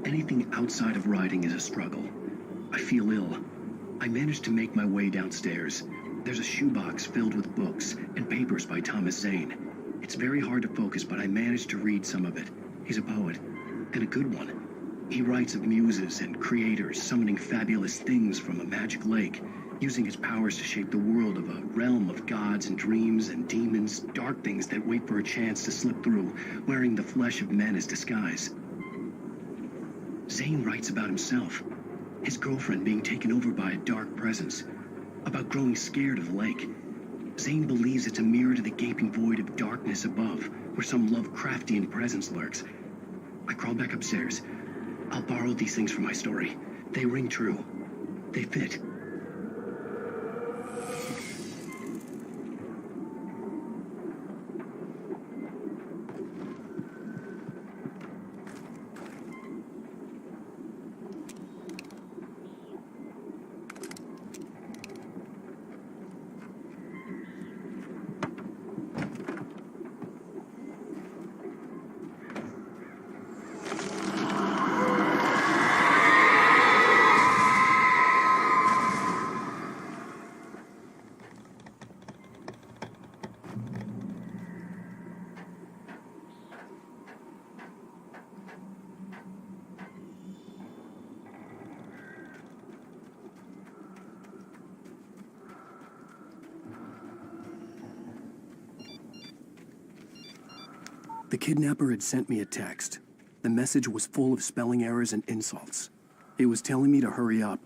Anything outside of writing is a struggle. I feel ill. I managed to make my way downstairs. There's a shoebox filled with books and papers by Thomas Zane. It's very hard to focus, but I managed to read some of it. He's a poet, and a good one. He writes of muses and creators summoning fabulous things from a magic lake, using his powers to shape the world of a realm of gods and dreams and demons, dark things that wait for a chance to slip through, wearing the flesh of men as disguise. Zane writes about himself, his girlfriend being taken over by a dark presence, about growing scared of the lake. Zane believes it's a mirror to the gaping void of darkness above, where some Lovecraftian presence lurks. I crawl back upstairs. I'll borrow these things for my story. They ring true. They fit. The kidnapper had sent me a text. The message was full of spelling errors and insults. It was telling me to hurry up.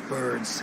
Birds.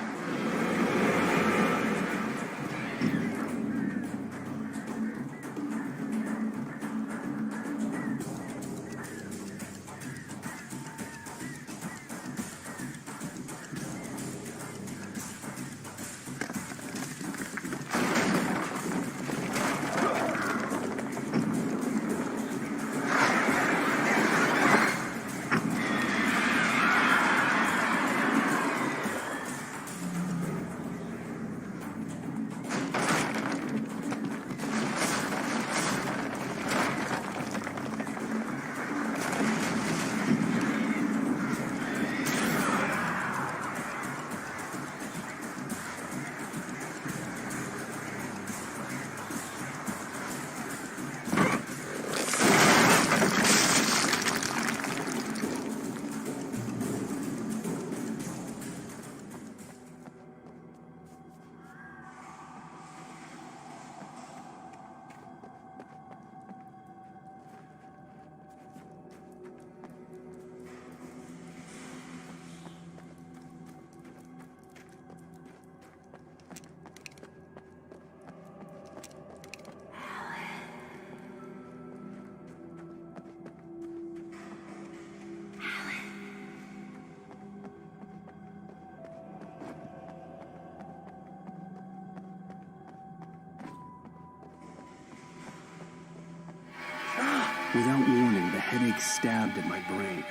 Without warning, the headache stabbed at my brain.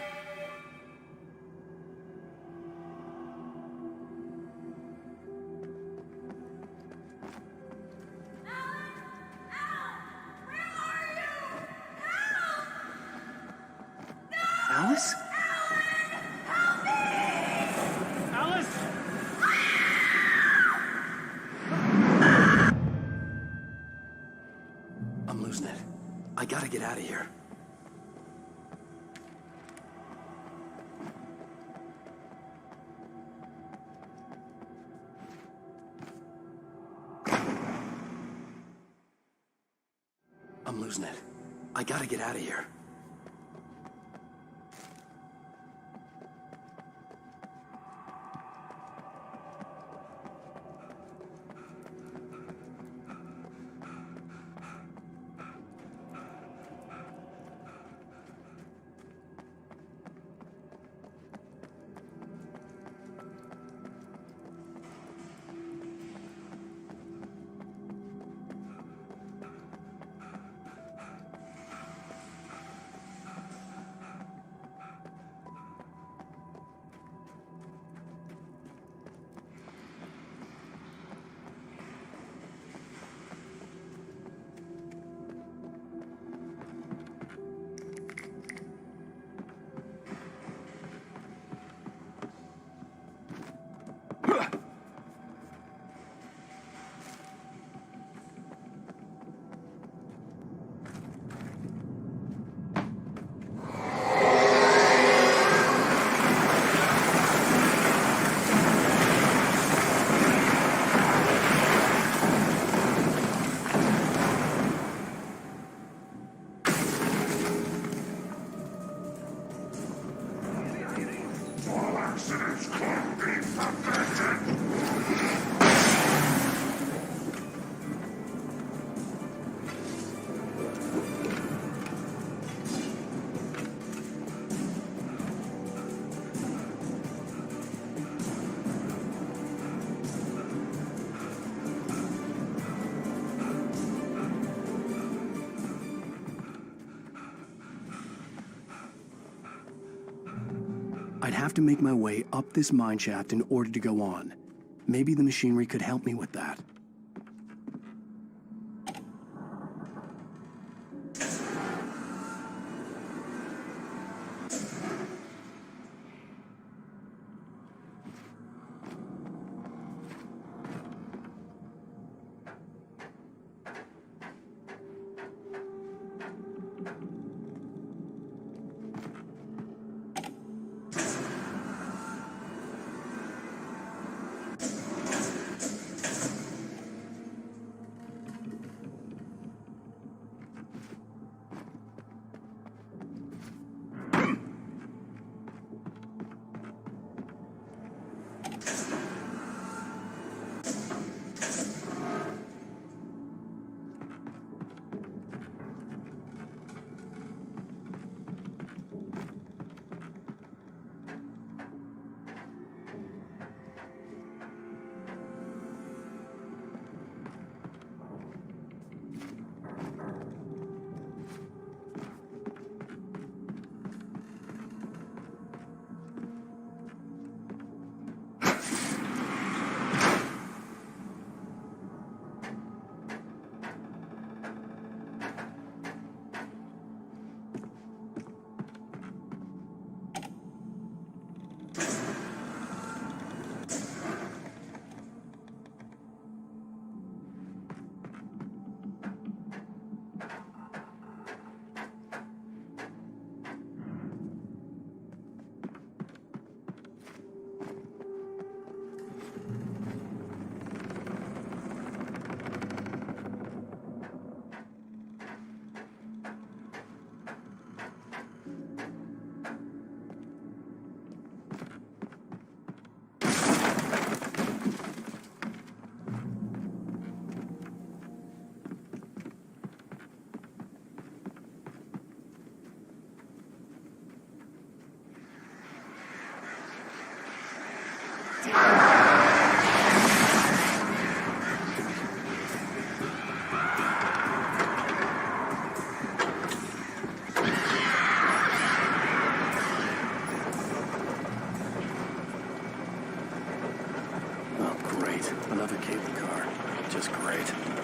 Alice? Alice! I'm losing it. I gotta get out of here. I'm losing it. I gotta get out of here. I'd have to make my way up this mine shaft in order to go on. Maybe the machinery could help me with that. it.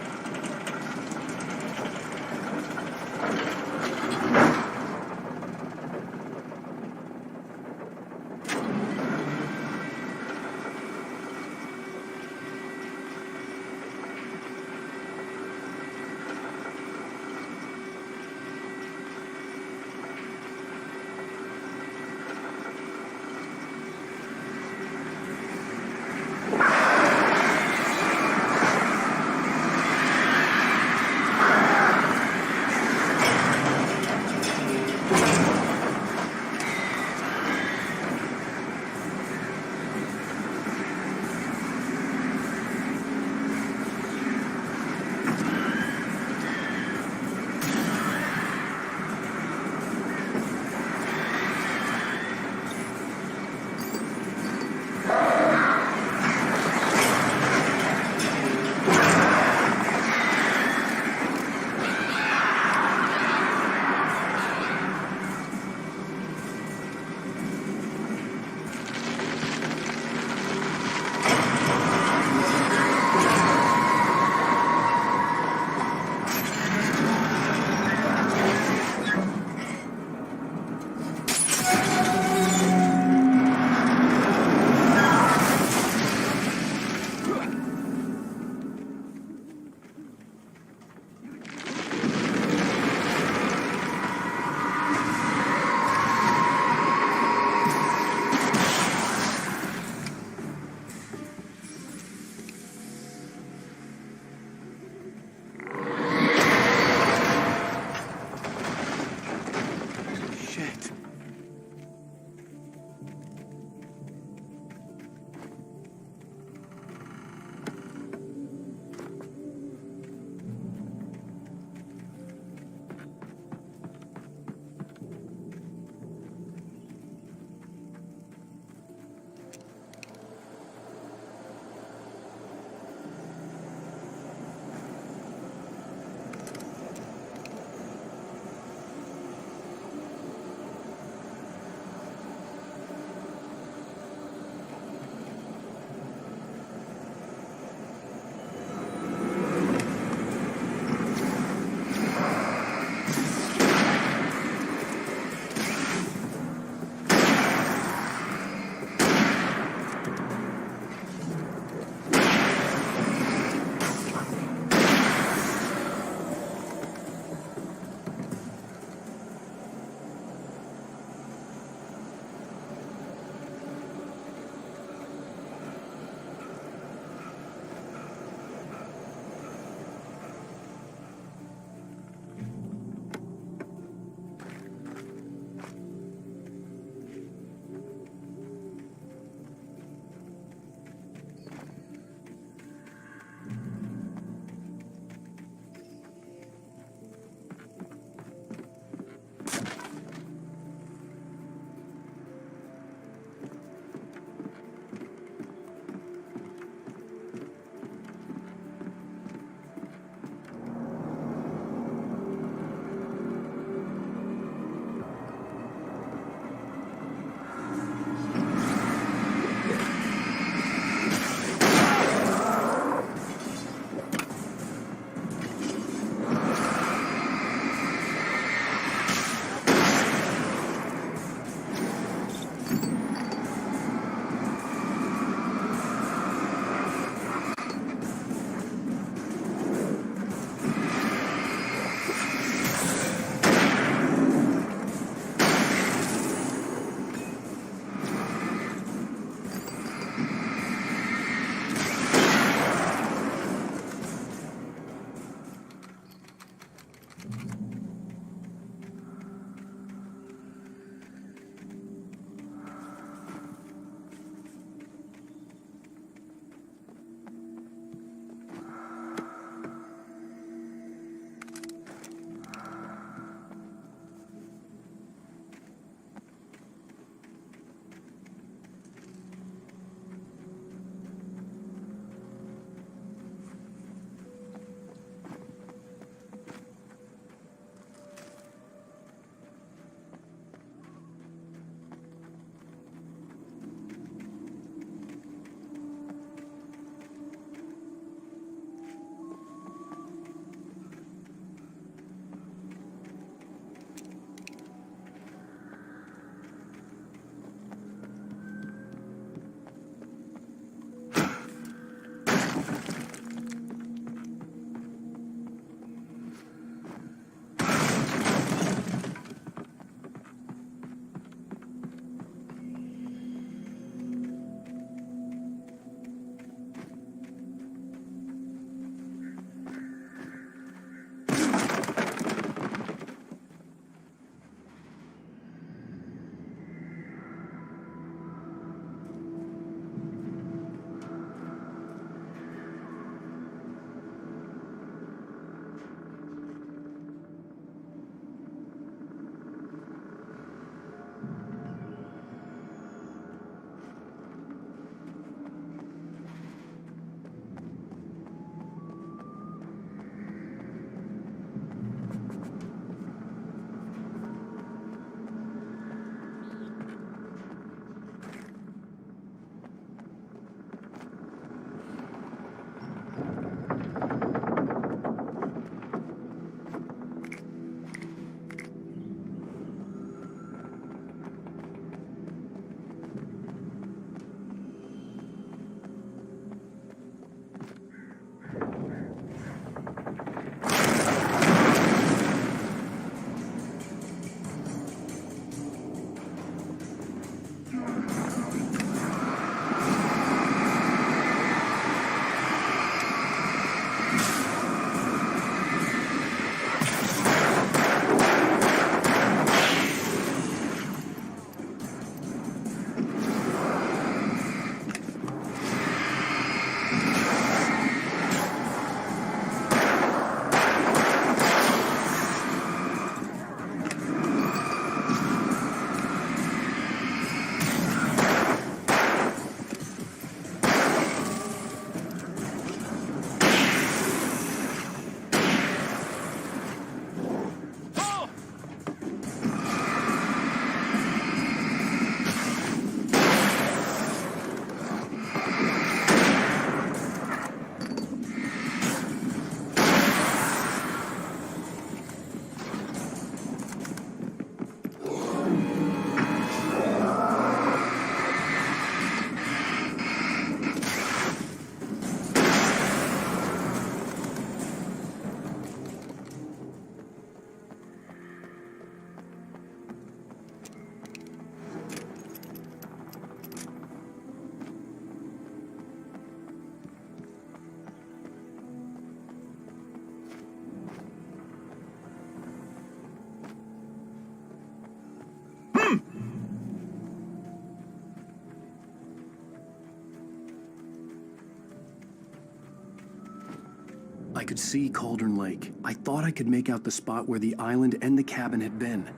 I could see Cauldron Lake. I thought I could make out the spot where the island and the cabin had been.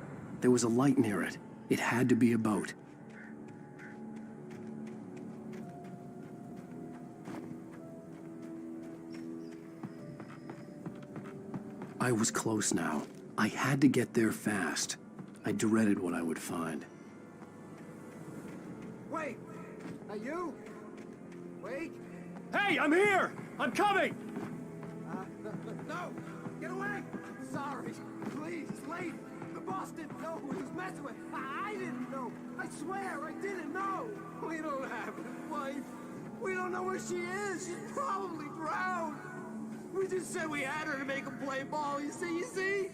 There was a light near it. It had to be a boat. I was close now. I had to get there fast. I dreaded what I would find. Wait! Are you? Wait! Hey, I'm here! I'm coming! No! Get away! Sorry. Please, it's late. The boss didn't know who he was messing with. I didn't know. I swear I didn't know. We don't have a wife. We don't know where she is. She's probably drowned. We just said we had her to make him play ball. You see?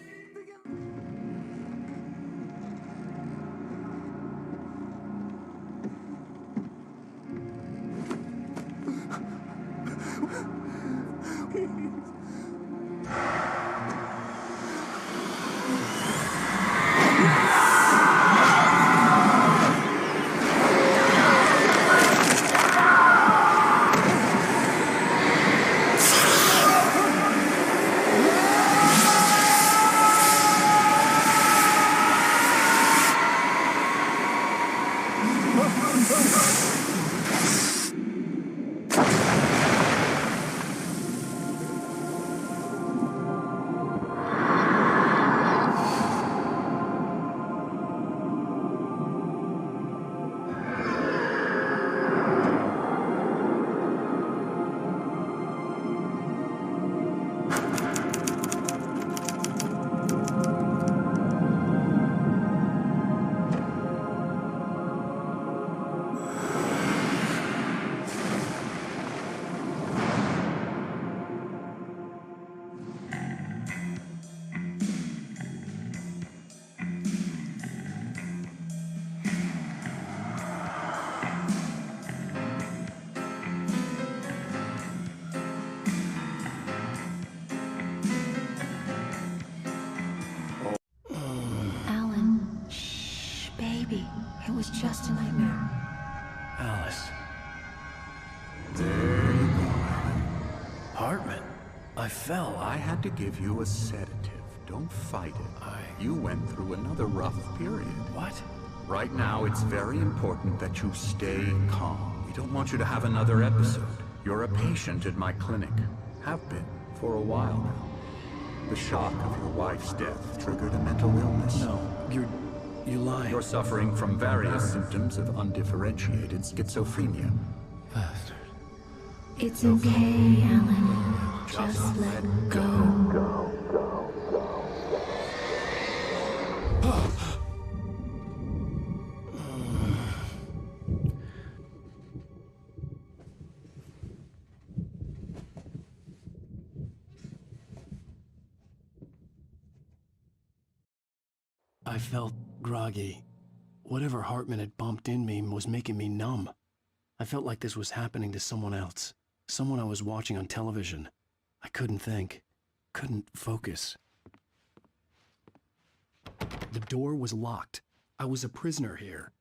It was just a nightmare. Alice. There you go, Alan. Hartman, I fell. I had to give you a sedative. Don't fight it. You went through another rough period. What? Right now, it's very important that you stay calm. We don't want you to have another episode. You're a patient at my clinic. Have been for a while now. The shock of your wife's death triggered a mental illness. No, you lie. You're suffering from various symptoms of undifferentiated schizophrenia. Bastard. It's okay, Alan. Just let go. I felt groggy. Whatever Hartman had bumped in me was making me numb. I felt like this was happening to someone else. Someone I was watching on television. I couldn't think. Couldn't focus. The door was locked. I was a prisoner here.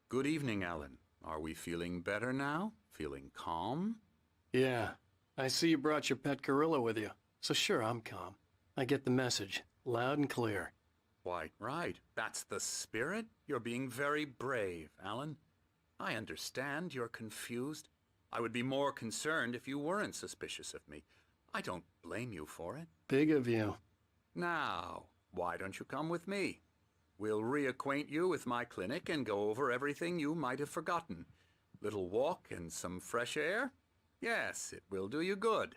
Good evening, Alan. Are we feeling better now? Feeling calm? Yeah. I see you brought your pet gorilla with you. So sure, I'm calm. I get the message. Loud and clear. Quite right. That's the spirit. You're being very brave, Alan. I understand you're confused. I would be more concerned if you weren't suspicious of me. I don't blame you for it. Big of you. Now, why don't you come with me? We'll reacquaint you with my clinic and go over everything you might have forgotten. Little walk and some fresh air? Yes, it will do you good.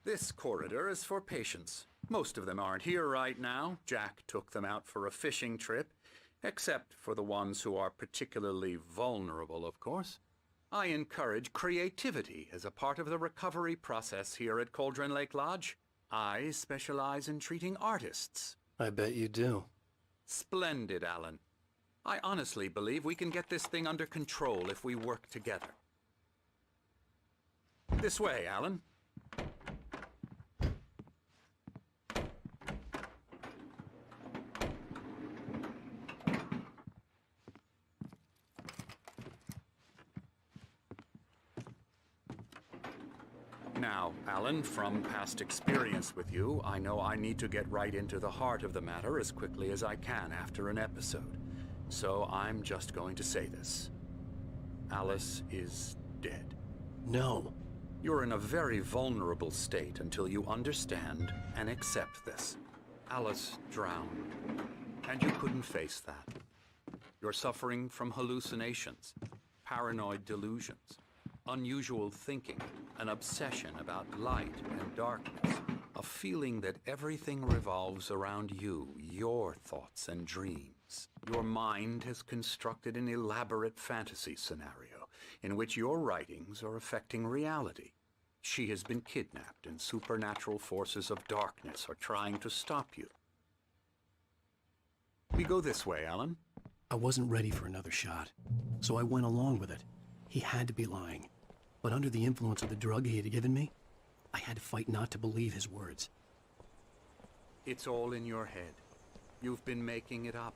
This corridor is for patients. Most of them aren't here right now. Jack took them out for a fishing trip. Except for the ones who are particularly vulnerable, of course. I encourage creativity as a part of the recovery process here at Cauldron Lake Lodge. I specialize in treating artists. I bet you do. Splendid, Alan. I honestly believe we can get this thing under control if we work together. This way, Alan. Now, Alan, from past experience with you, I know I need to get right into the heart of the matter as quickly as I can after an episode. So I'm just going to say this. Alice is dead. No. You're in a very vulnerable state until you understand and accept this. Alice drowned, and you couldn't face that. You're suffering from hallucinations, paranoid delusions, unusual thinking, an obsession about light and darkness, a feeling that everything revolves around you, your thoughts and dreams. Your mind has constructed an elaborate fantasy scenario in which your writings are affecting reality. She has been kidnapped and supernatural forces of darkness are trying to stop you. We go this way, Alan. I wasn't ready for another shot, so I went along with it. He had to be lying. But under the influence of the drug he had given me, I had to fight not to believe his words. It's all in your head. You've been making it up.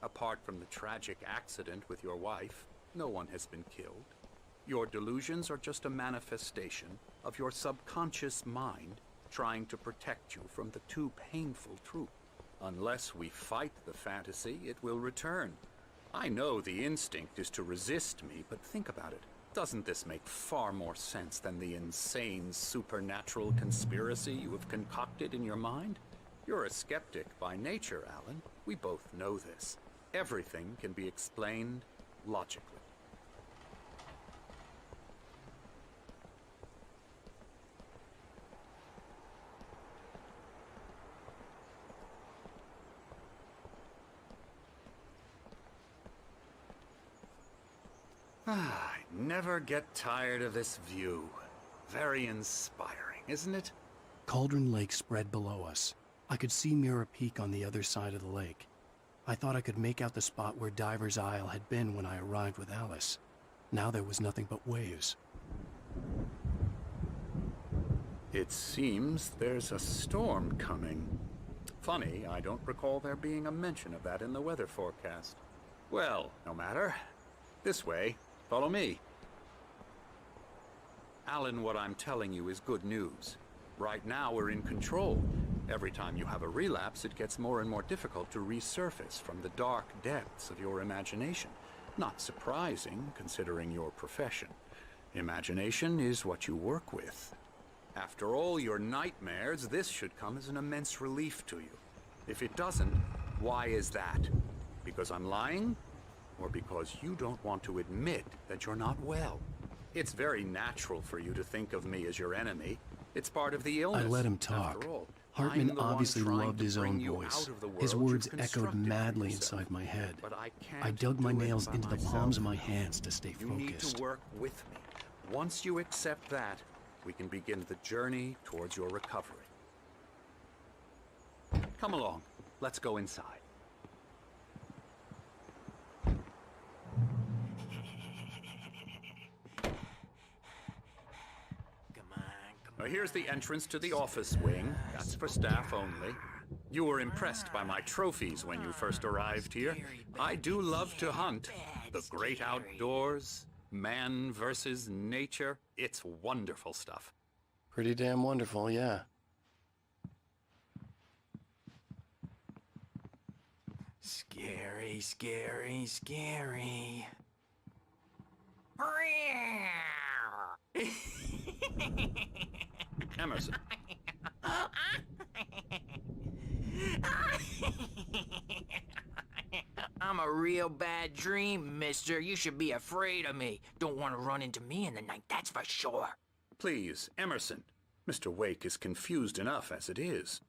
Apart from the tragic accident with your wife, no one has been killed. Your delusions are just a manifestation of your subconscious mind trying to protect you from the too painful truth. Unless we fight the fantasy, it will return. I know the instinct is to resist me, but think about it. Doesn't this make far more sense than the insane supernatural conspiracy you have concocted in your mind? You're a skeptic by nature, Alan. We both know this. Everything can be explained logically. I never get tired of this view. Very inspiring, isn't it? Cauldron Lake spread below us. I could see Mirror Peak on the other side of the lake. I thought I could make out the spot where Diver's Isle had been when I arrived with Alice. Now there was nothing but waves. It seems there's a storm coming. Funny, I don't recall there being a mention of that in the weather forecast. Well, no matter. This way. Follow me. Alan, what I'm telling you is good news. Right now we're in control. Every time you have a relapse, it gets more and more difficult to resurface from the dark depths of your imagination. Not surprising, considering your profession. Imagination is what you work with. After all your nightmares, this should come as an immense relief to you. If it doesn't, why is that? Because I'm lying? Or because you don't want to admit that you're not well? It's very natural for you to think of me as your enemy. It's part of the illness. I let him talk. After all, Hartman obviously loved his own voice. His words echoed madly inside my head. I dug my nails into the palms of my hands to stay You need focused. to work with me. Once you accept that, we can begin the journey towards your recovery. Come along. Let's go inside. Now, here's the entrance to the office wing. That's for staff only. You were impressed by my trophies when you first arrived here. I do love to hunt. The great outdoors, man versus nature. It's wonderful stuff. Pretty damn wonderful, yeah. Scary, scary, scary. Emerson. I'm a real bad dream, mister. You should be afraid of me. Don't want to run into me in the night, that's for sure. Please, Emerson. Mr. Wake is confused enough as it is.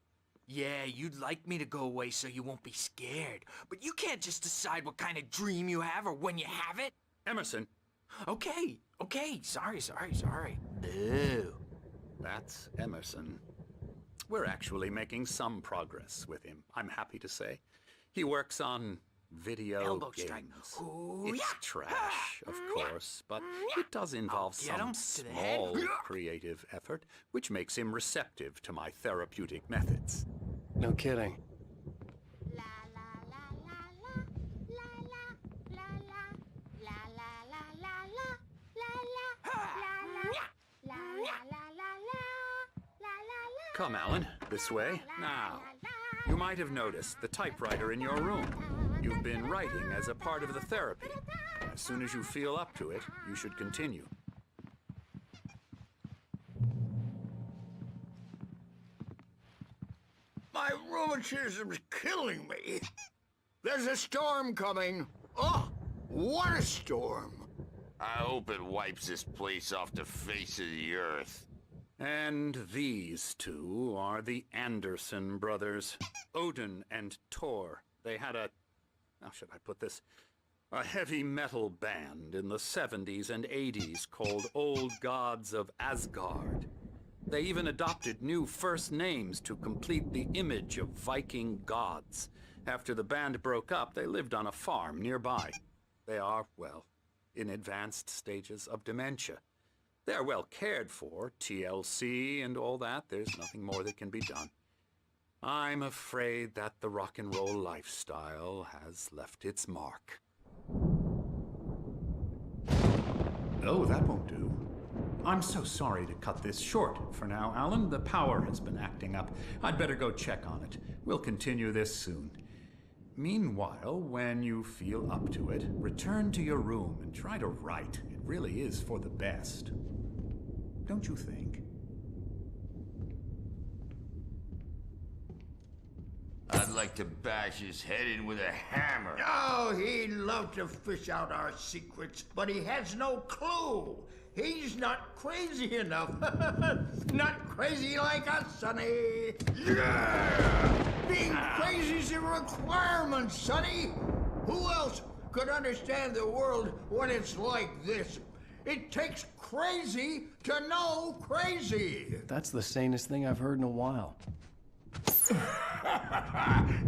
Yeah, you'd like me to go away so you won't be scared. But you can't just decide what kind of dream you have or when you have it. Emerson. Okay. Sorry. Boo. That's Emerson. We're actually making some progress with him, I'm happy to say. He works on Video Elbow games. strike. It's trash, of course, but it does involve Get him some to the head. small creative effort, which makes him receptive to my therapeutic methods. No kidding. Come, Alan, this way. Now, you might have noticed the typewriter in your room. You've been writing as a part of the therapy. As soon as you feel up to it, you should continue. My rheumatism's killing me. There's a storm coming. Oh, what a storm. I hope it wipes this place off the face of the earth. And these two are the Anderson brothers, Odin and Thor. They had how should I put this? A heavy metal band in the 70s and 80s called Old Gods of Asgard. They even adopted new first names to complete the image of Viking gods. After the band broke up, they lived on a farm nearby. They are, well, in advanced stages of dementia. They're well cared for, TLC and all that. There's nothing more that can be done. I'm afraid that the rock and roll lifestyle has left its mark. Oh, that won't do. I'm so sorry to cut this short for now, Alan. The power has been acting up. I'd better go check on it. We'll continue this soon. Meanwhile, when you feel up to it, return to your room and try to write. It really is for the best. Don't you think? I'd like to bash his head in with a hammer. Oh, he'd love to fish out our secrets, but he has no clue. He's not crazy enough. Not crazy like us, Sonny. Yeah! Being crazy's a requirement, Sonny. Who else could understand the world when it's like this? It takes crazy to know crazy. That's the sanest thing I've heard in a while.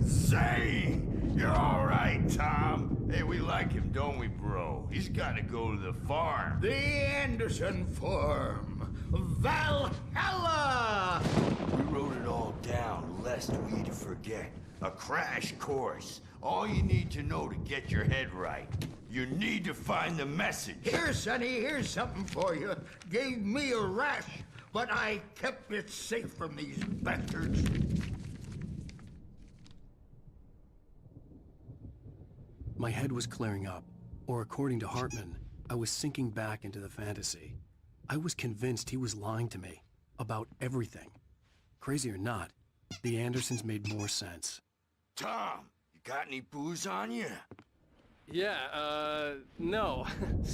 Say, you're all right, Tom. Hey, we like him, don't we, bro? He's got to go to the farm. The Anderson farm. Valhalla! We wrote it all down, lest we'd forget. A crash course. All you need to know to get your head right. You need to find the message. Here, Sonny, here's something for you. Gave me a rash, but I kept it safe from these bastards. My head was clearing up, or according to Hartman, I was sinking back into the fantasy. I was convinced he was lying to me about everything. Crazy or not, the Andersons made more sense. Tom, you got any booze on you? Yeah, no.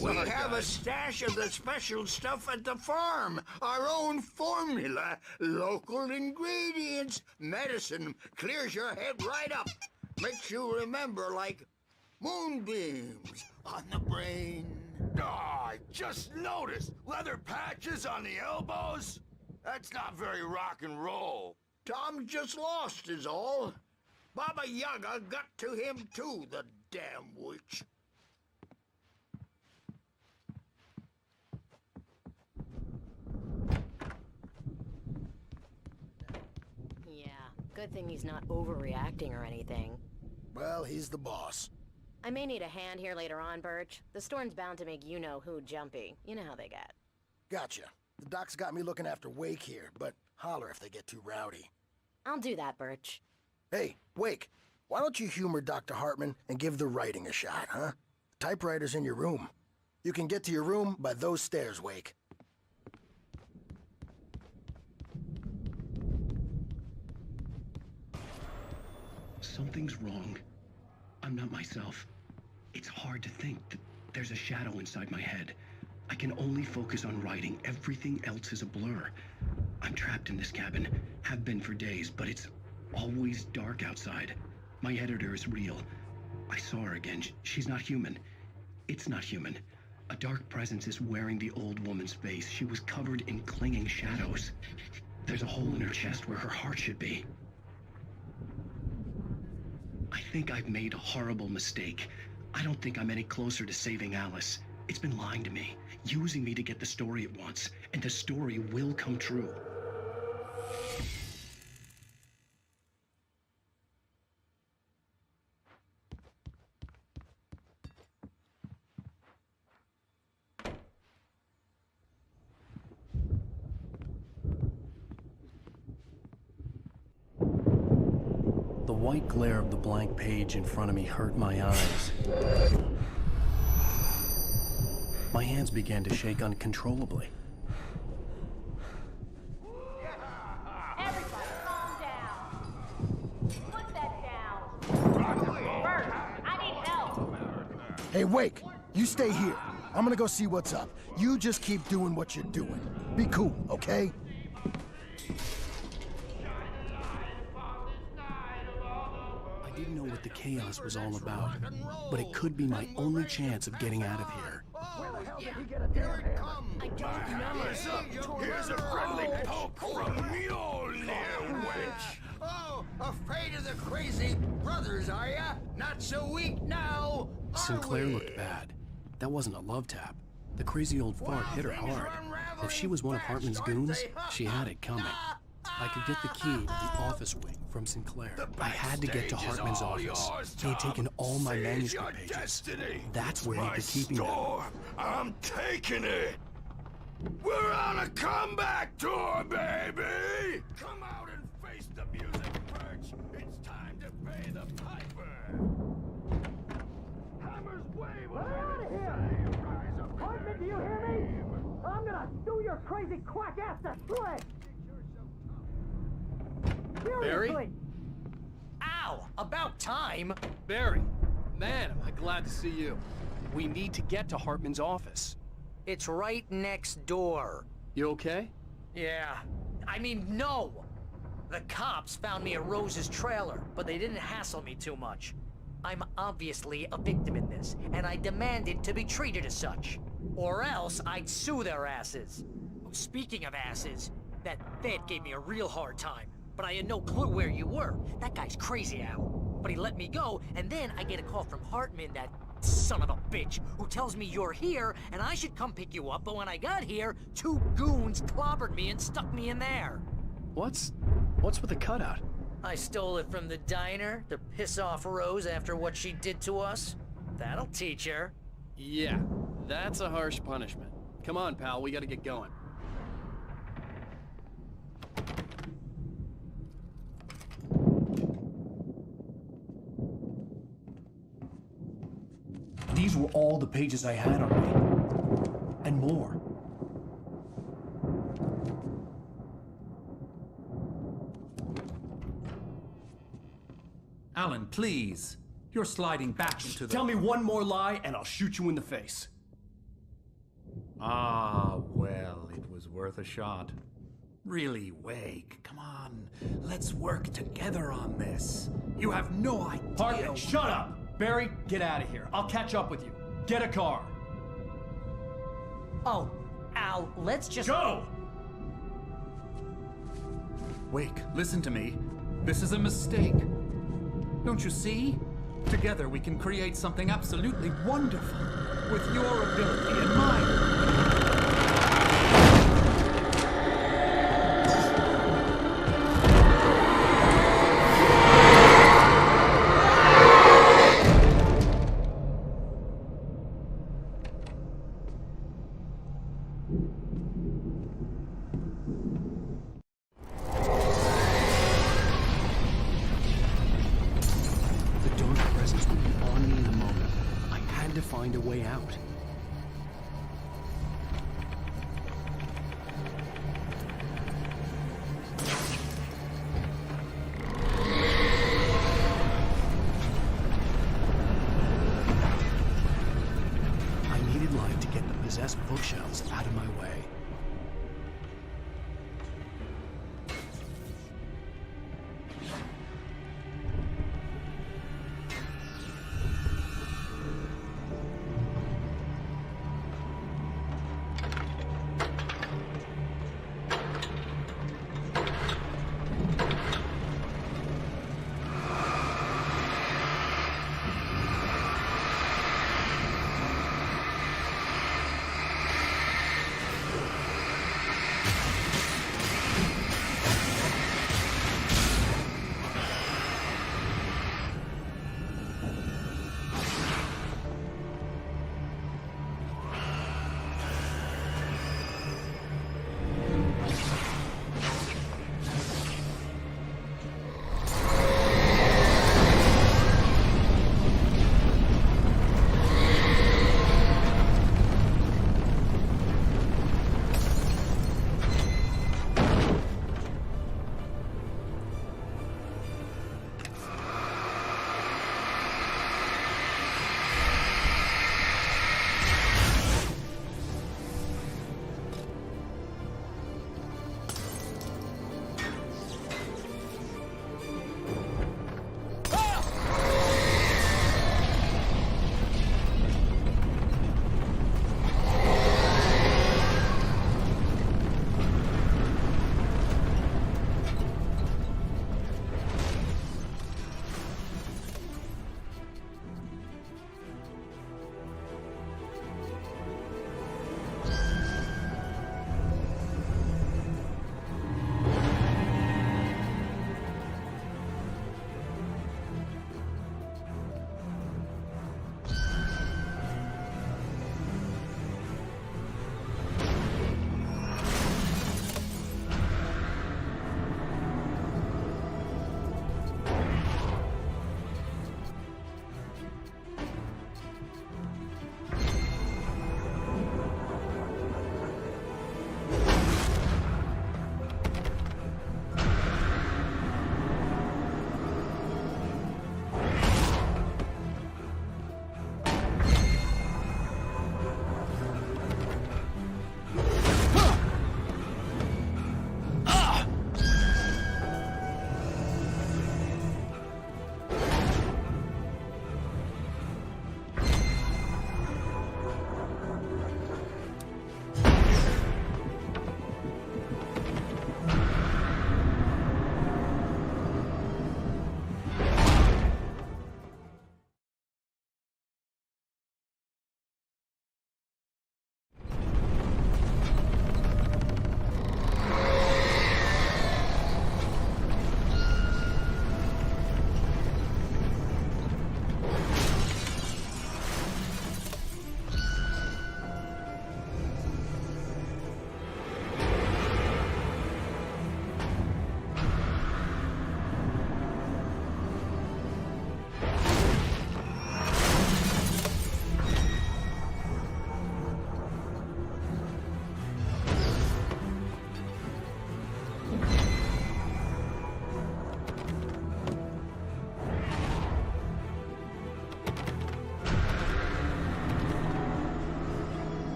We have a stash of the special stuff at the farm. Our own formula. Local ingredients. Medicine clears your head right up. Makes you remember like moonbeams on the brain. Oh, I just noticed. Leather patches on the elbows? That's not very rock and roll. Tom just lost is all. Baba Yaga got to him too, the damn witch. Yeah, good thing he's not overreacting or anything. Well, he's the boss. I may need a hand here later on, Birch. The storm's bound to make you-know-who jumpy. You know how they get. Gotcha. The doc's got me looking after Wake here, but holler if they get too rowdy. I'll do that, Birch. Hey, Wake, why don't you humor Dr. Hartman and give the writing a shot, huh? Typewriter's in your room. You can get to your room by those stairs, Wake. Something's wrong. I'm not myself. It's hard to think that there's a shadow inside my head. I can only focus on writing. Everything else is a blur. I'm trapped in this cabin. Have been for days, but it's always dark outside. My editor is real. I saw her again. She's not human. It's not human. A dark presence is wearing the old woman's face. She was covered in clinging shadows. There's a hole in her chest where her heart should be. I think I've made a horrible mistake. I don't think I'm any closer to saving Alice. It's been lying to me, using me to get the story it wants, and the story will come true. The white glare of the blank page in front of me hurt my eyes. My hands began to shake uncontrollably. Everybody, calm down. Put that down. Bert, I need help. Hey, Wake, you stay here. I'm gonna go see what's up. You just keep doing what you're doing. Be cool, okay? I didn't know what the chaos was all about, but it could be my only chance of getting out of here. I don't know. Here's a friendly poke from Mjolnir, wench. Oh, afraid of the crazy brothers, are ya? Not so weak now, Sinclair looked bad. That wasn't a love tap. The crazy old fart hit her hard. If she was one of Hartman's goons, she had it coming. I could get the key to the office wing from Sinclair. I had to get to Hartman's office. He had taken all my manuscript pages. That's where he'd be keeping them. I'm taking it. We're on a comeback tour, baby. Come out and face the music, Perch. It's time to pay the piper. Hammer's wave. Get out of here! Hartman, do you hear me? I'm gonna sue your crazy quack ass to shreds! Barry? Ow! About time! Barry, man, am I glad to see you. We need to get to Hartman's office. It's right next door. You okay? Yeah. I mean, no! The cops found me at Rose's trailer, but they didn't hassle me too much. I'm obviously a victim in this, and I demanded to be treated as such. Or else I'd sue their asses. Speaking of asses, that Fed gave me a real hard time, but I had no clue where you were. That guy's crazy, Al. But he let me go, and then I get a call from Hartman, that son of a bitch, who tells me you're here, and I should come pick you up, but when I got here, 2 goons clobbered me and stuck me in there. What's with the cutout? I stole it from the diner to piss off Rose after what she did to us. That'll teach her. Yeah, that's a harsh punishment. Come on, pal, we gotta get going. These were all the pages I had on me. And more. Alan, please. You're sliding back into the... Tell me one more lie and I'll shoot you in the face. Ah, well, it was worth a shot. Really, Wake, come on. Let's work together on this. You have no idea... Hartman, shut up! Barry, get out of here. I'll catch up with you. Get a car. Oh, Al, let's just... Go! Wake, listen to me. This is a mistake. Don't you see? Together we can create something absolutely wonderful. With your ability and mine. Find a way out. I needed light to get the possessed bookshelves out of my way.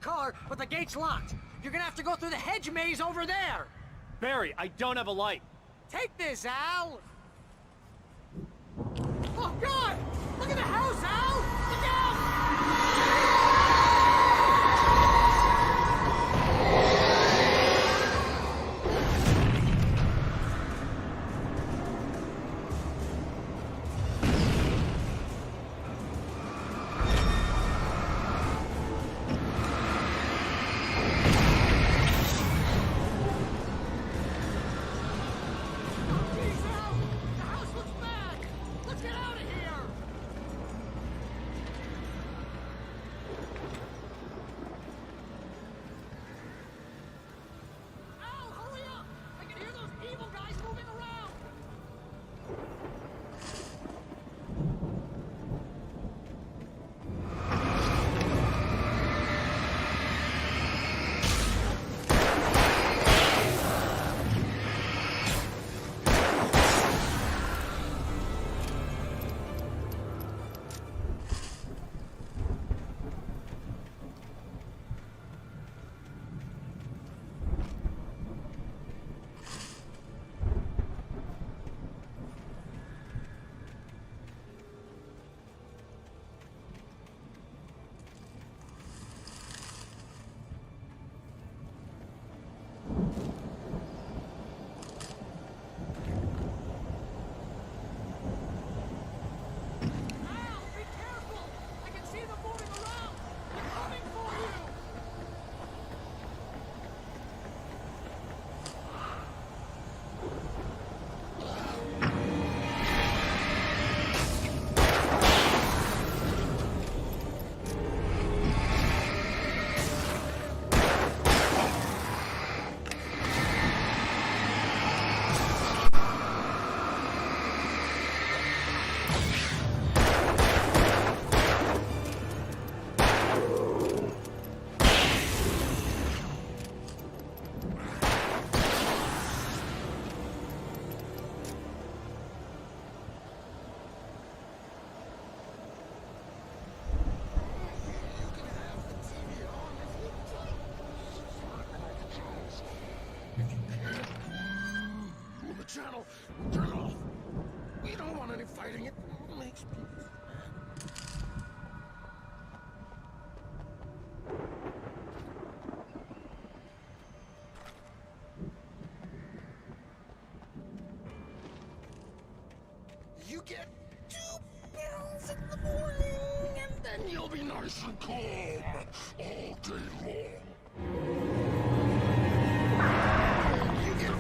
car, but the gate's locked. You're gonna have to go through the hedge maze over there. Barry, I don't have a light. Take this, Al. Oh, God! Look at the house, Al! Look out! Channel, turn it off. We don't want any fighting. It makes people You get 2 pills in the morning, and then you'll be nice and calm all day long. You get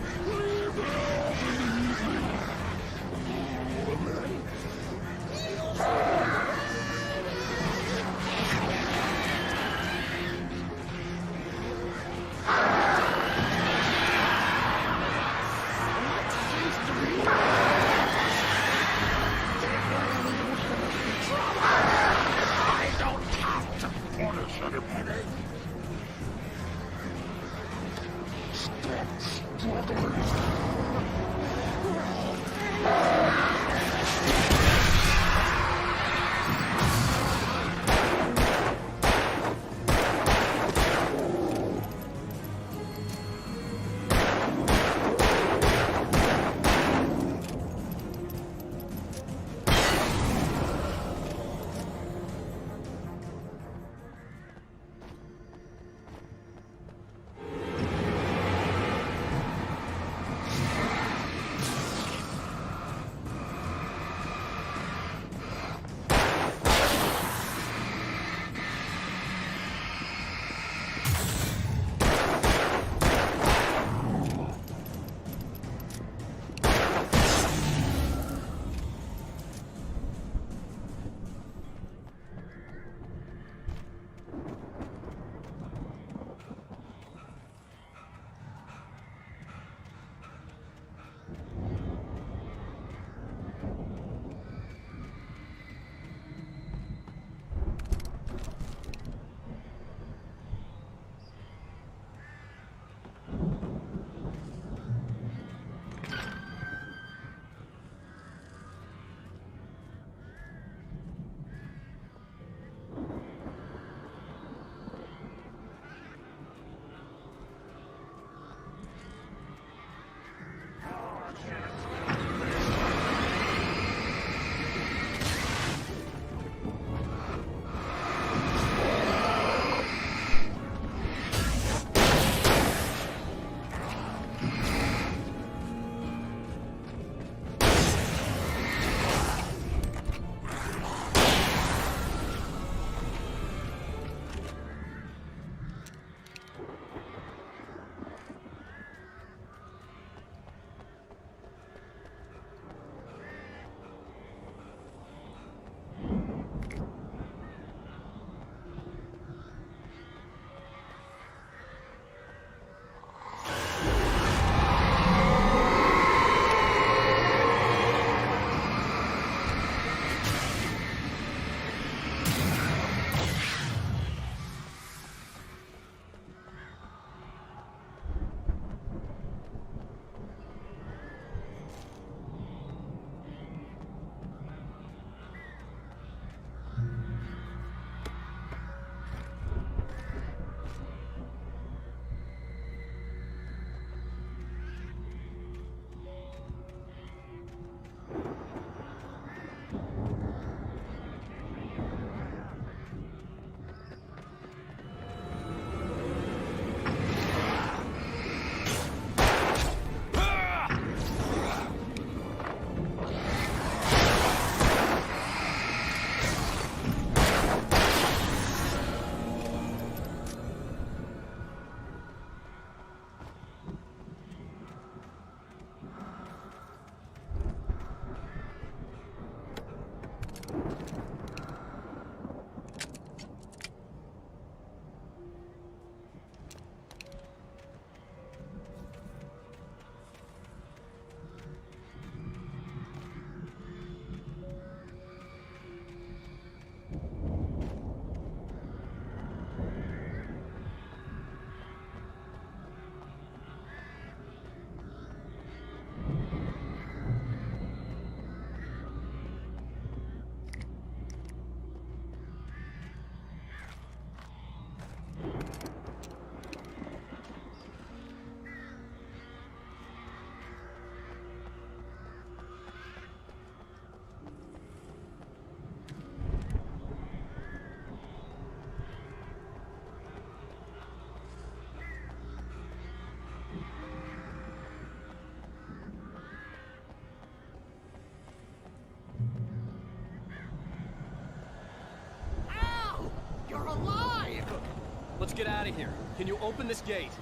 get out of here. Can you open this gate?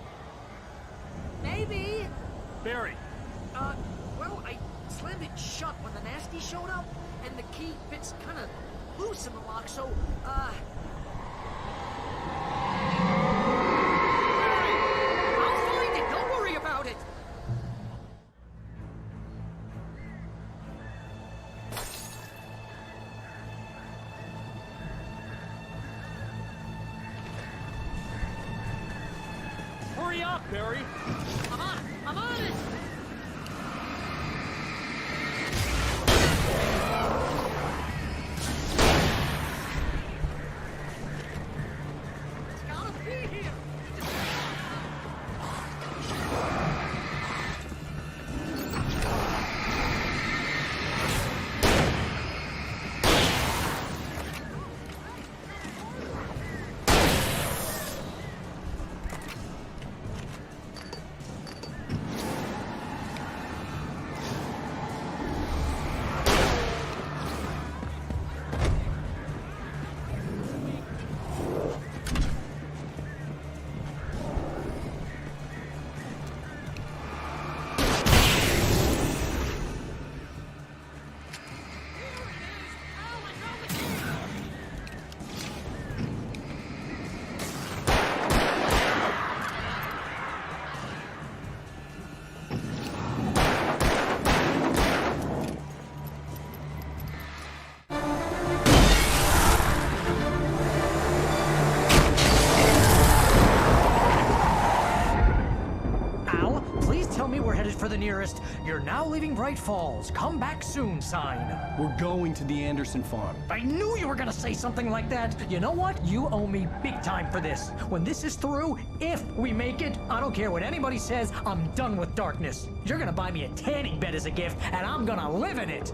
Maybe. Barry. Well, I slammed it shut when the nasty showed up, and the key fits kind of loose in the lock, so, Barry, I'll find it. Don't worry about it. Hurry up, Barry. I'm on it. It's gotta be here. For the nearest, "You're now leaving Bright Falls. Come back soon" sign. We're going to the Anderson farm. I knew you were gonna say something like that. You know what? You owe me big time for this. When this is through, if we make it, I don't care what anybody says, I'm done with darkness. You're gonna buy me a tanning bed as a gift, and I'm gonna live in it.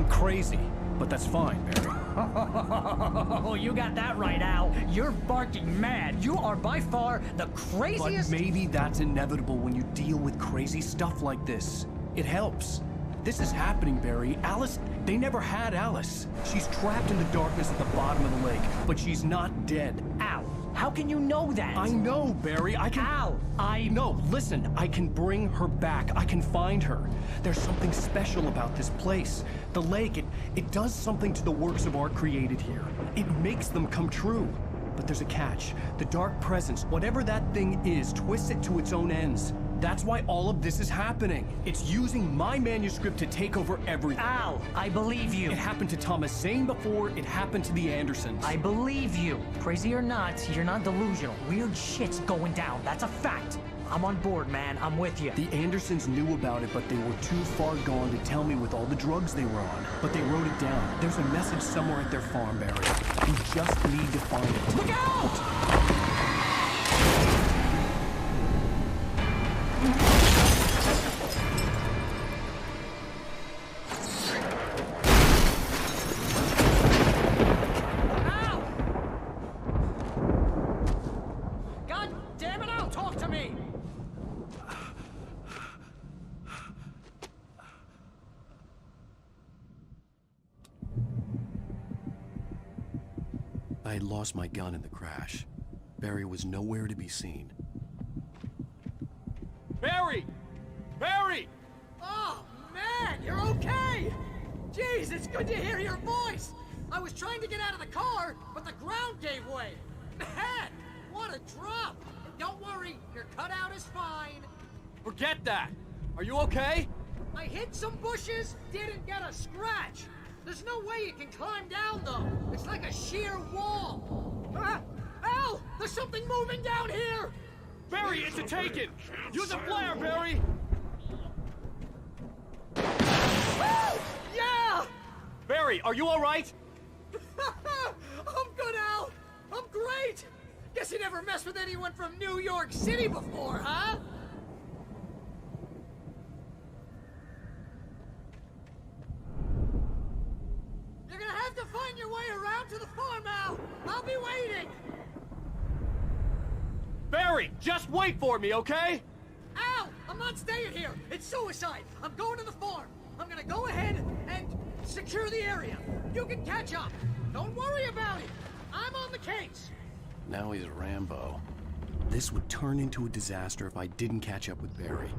Crazy, but that's fine, Barry. Oh, you got that right, Al. You're barking mad. You are by far the craziest... But maybe that's inevitable when you deal with crazy stuff like this. It helps. This is happening, Barry. Alice, they never had Alice. She's trapped in the darkness at the bottom of the lake, but she's not dead. Al, how can you know that? I know, Barry. I can... Al, No, listen. I can bring her back. I can find her. There's something special about this place. The lake, it does something to the works of art created here. It makes them come true. But there's a catch. The dark presence, whatever that thing is, twists it to its own ends. That's why all of this is happening. It's using my manuscript to take over everything. Al, I believe you. It happened to Thomas Zane before, it happened to the Andersons. I believe you. Crazy or not, you're not delusional. Weird shit's going down. That's a fact. I'm on board, man. I'm with you. The Andersons knew about it, but they were too far gone to tell me with all the drugs they were on. But they wrote it down. There's a message somewhere at their farm, Barry. You just need to find it. Look out! I had lost my gun in the crash. Barry was nowhere to be seen. Barry! Barry! Oh, man, you're okay! Jeez, it's good to hear your voice! I was trying to get out of the car, but the ground gave way. Man, what a drop! Don't worry, your cutout is fine. Forget that! Are you okay? I hit some bushes, didn't get a scratch. There's no way you can climb down, though. It's like a sheer wall. Al! There's something moving down here! Barry, it's a take-it! Use a flare, Barry! Yeah! Barry, are you all right? I'm good, Al! I'm great! Guess you never messed with anyone from New York City before, huh? Barry, just wait for me, okay? Al! I'm not staying here! It's suicide! I'm going to the farm! I'm gonna go ahead and secure the area. You can catch up. Don't worry about it. I'm on the case. Now he's Rambo. This would turn into a disaster if I didn't catch up with Barry.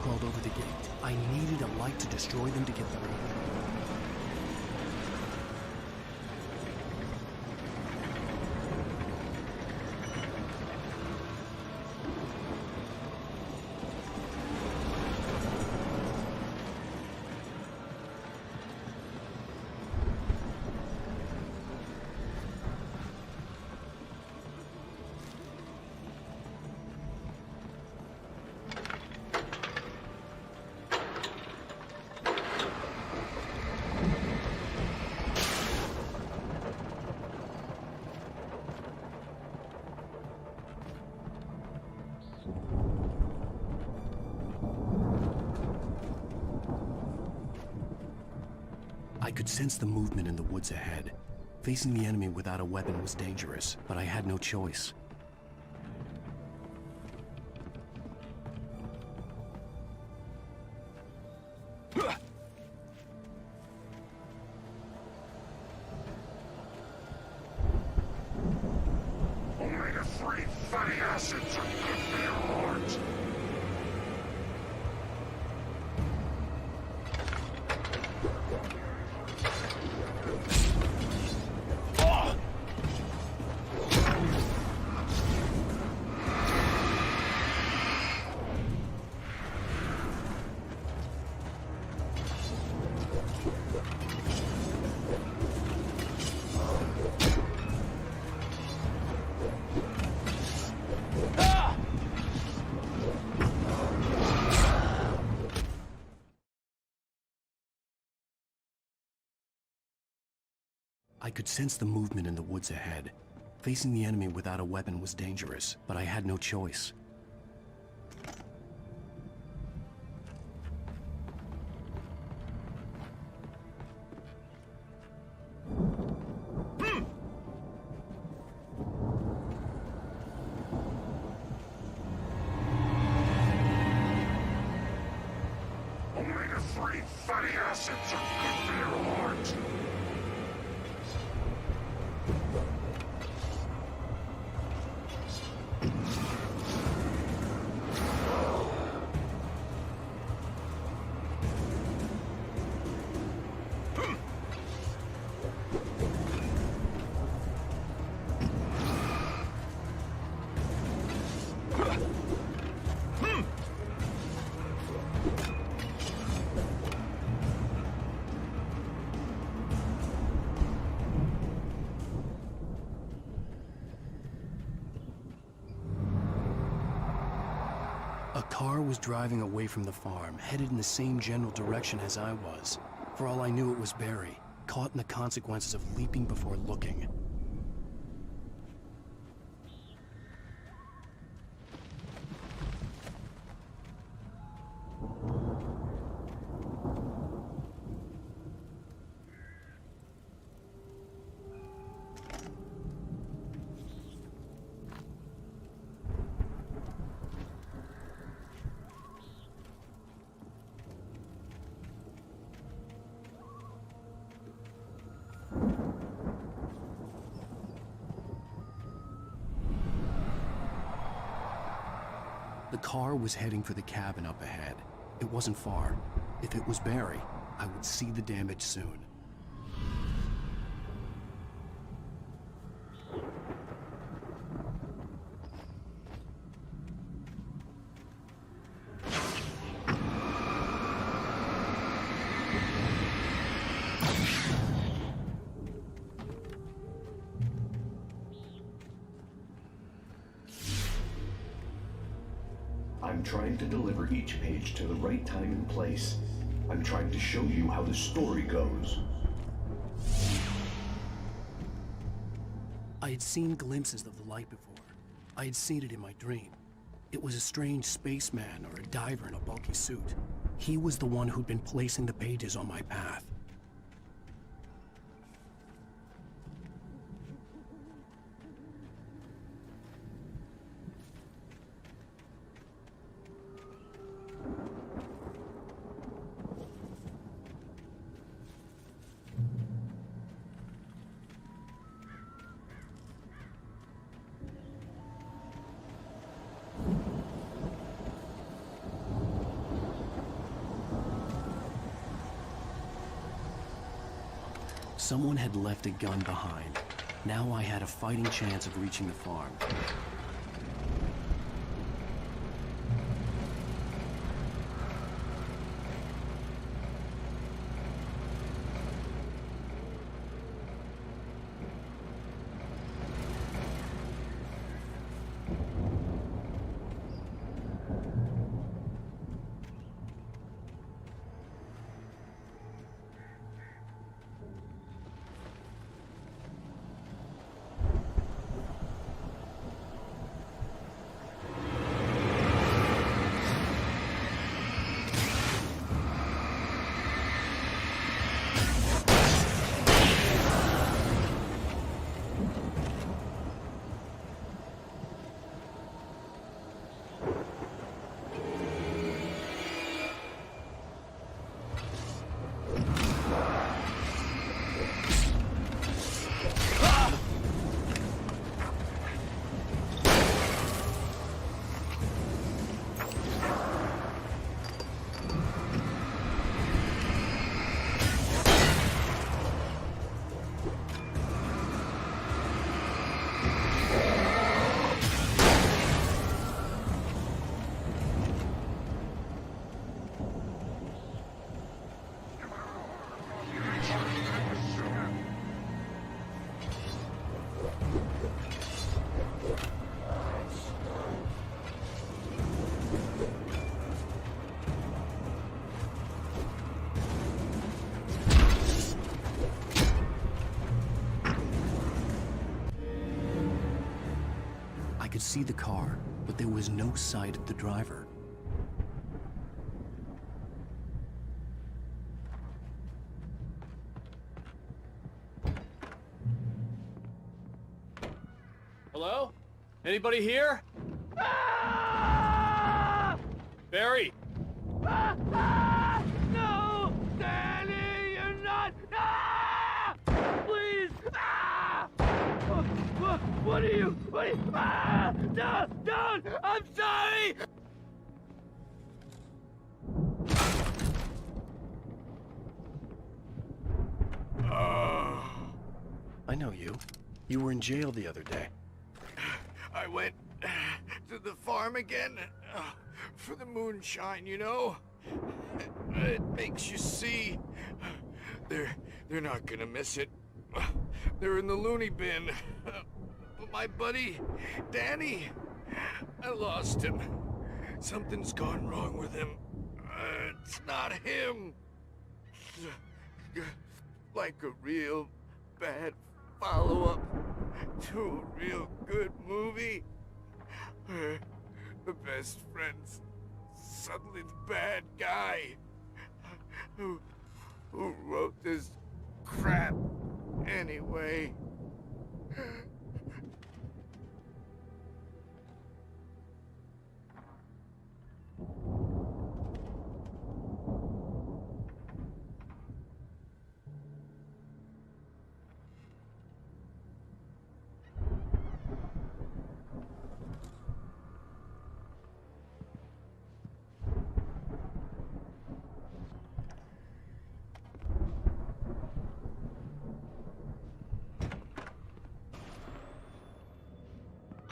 Crawled over the gate. I needed a light to destroy them to get through. I could sense the movement in the woods ahead. Facing the enemy without a weapon was dangerous, but I had no choice. Omega-3 fatty acids are good for your heart. I could sense the movement in the woods ahead. Facing the enemy without a weapon was dangerous, but I had no choice. Omega-3 fatty acids are good for your heart. A car was driving away from the farm, headed in the same general direction as I was. For all I knew, it was Barry, caught in the consequences of leaping before looking. The car was heading for the cabin up ahead. It wasn't far. If it was Barry, I would see the damage soon. I'm trying to deliver each page to the right time and place. I'm trying to show you how the story goes. I had seen glimpses of the light before. I had seen it in my dream. It was a strange spaceman or a diver in a bulky suit. He was the one who'd been placing the pages on my path. Someone had left a gun behind. Now I had a fighting chance of reaching the farm. I could see the car, but there was no sight of the driver. Hello? Anybody here? Barry! No! Danny, you're not! Please! What are you? Don't! I'm sorry! I know you. You were in jail the other day. I went to the farm again for the moonshine, you know? It makes you see. They're not gonna miss it. They're in the loony bin. But my buddy, Danny, I lost him. Something's gone wrong with him. It's not him. Like a real bad follow-up to a real good movie. Where the best friend's suddenly the bad guy. Who wrote this crap anyway?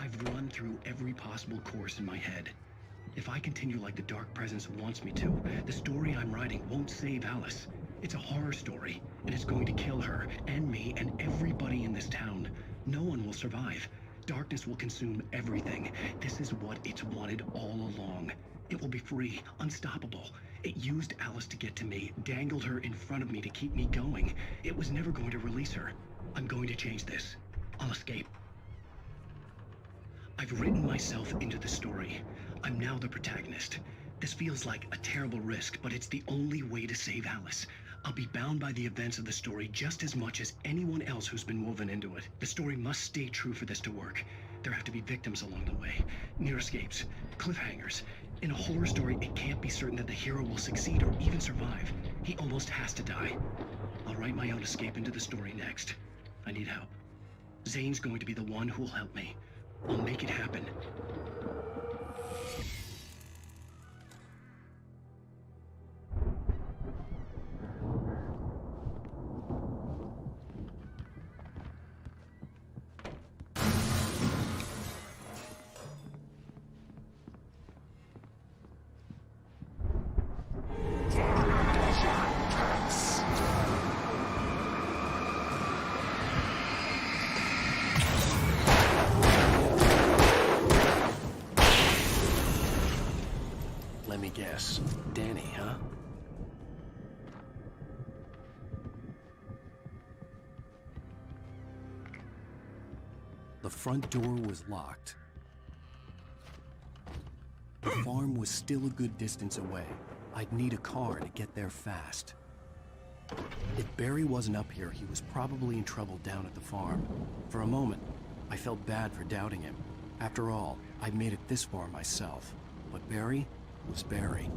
I've run through every possible course in my head. If I continue like the Dark Presence wants me to, the story I'm writing won't save Alice. It's a horror story, and it's going to kill her, and me, and everybody in this town. No one will survive. Darkness will consume everything. This is what it's wanted all along. It will be free, unstoppable. It used Alice to get to me, dangled her in front of me to keep me going. It was never going to release her. I'm going to change this. I'll escape. I've written myself into the story. I'm now the protagonist. This feels like a terrible risk, but it's the only way to save Alice. I'll be bound by the events of the story just as much as anyone else who's been woven into it. The story must stay true for this to work. There have to be victims along the way, near escapes, cliffhangers. In a horror story, it can't be certain that the hero will succeed or even survive. He almost has to die. I'll write my own escape into the story next. I need help. Zane's going to be the one who'll help me. I'll make it happen. Let me guess. Danny, huh? The front door was locked. The farm was still a good distance away. I'd need a car to get there fast. If Barry wasn't up here, he was probably in trouble down at the farm. For a moment, I felt bad for doubting him. After all, I'd made it this far myself. But Barry was Barry.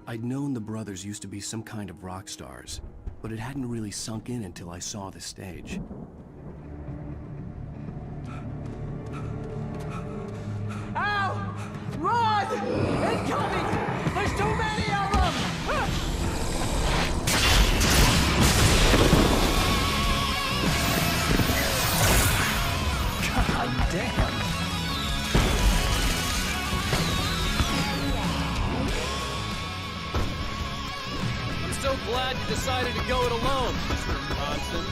I'd known the brothers used to be some kind of rock stars, but it hadn't really sunk in until I saw the stage. Ow! Run! Incoming! There's too many of them! God damn. I'm so glad you decided to go it alone, Mr. Monson.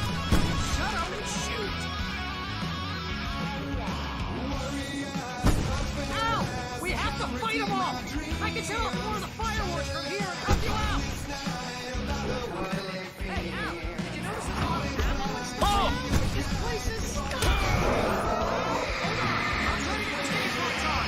Shut up and shoot! Ow! We have to fight them all! I can set off more of the fireworks from here and help you out! Hey, Al! Did you notice there's a lot of ammo and stuff? Oh! This place is stuck! Hold on! I'm trying to get the stage lights on!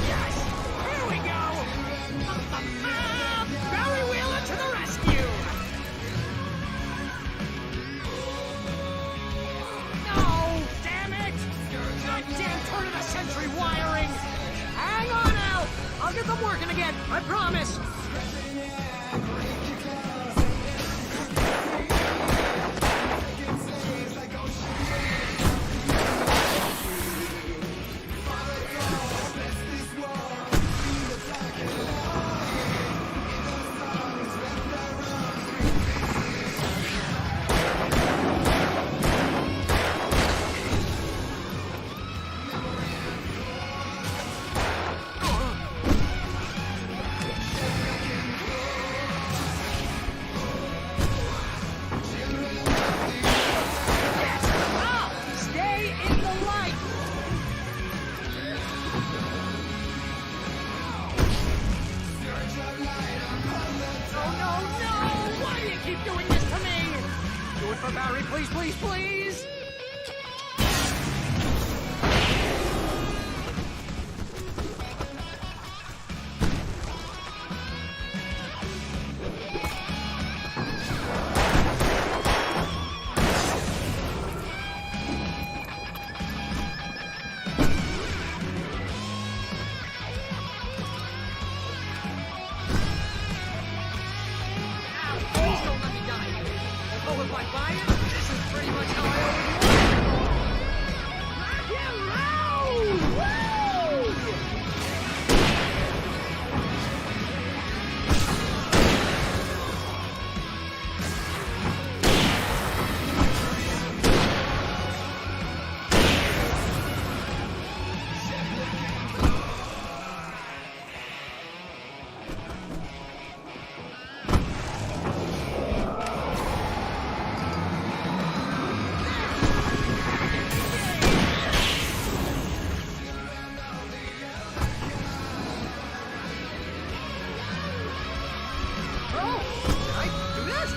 Yes! Here we go! Barry Wheeler to the rescue! No! Damn it! Goddamn turn-of-the-century wiring! Hang on, Al! I'll get them working again, I promise! Al! Stay in the light! Oh, no, no! Why do you keep doing this to me? Do it for Barry, please, please, please! Ow, please don't let me die here. Oh, if I buy it, this is pretty much how I always want. Woo! Oh, can I do this?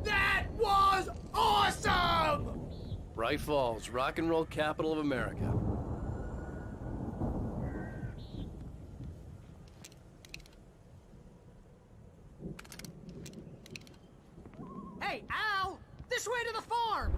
That was awesome! Bright Falls, rock and roll capital of America. Hey, Al! This way to the farm!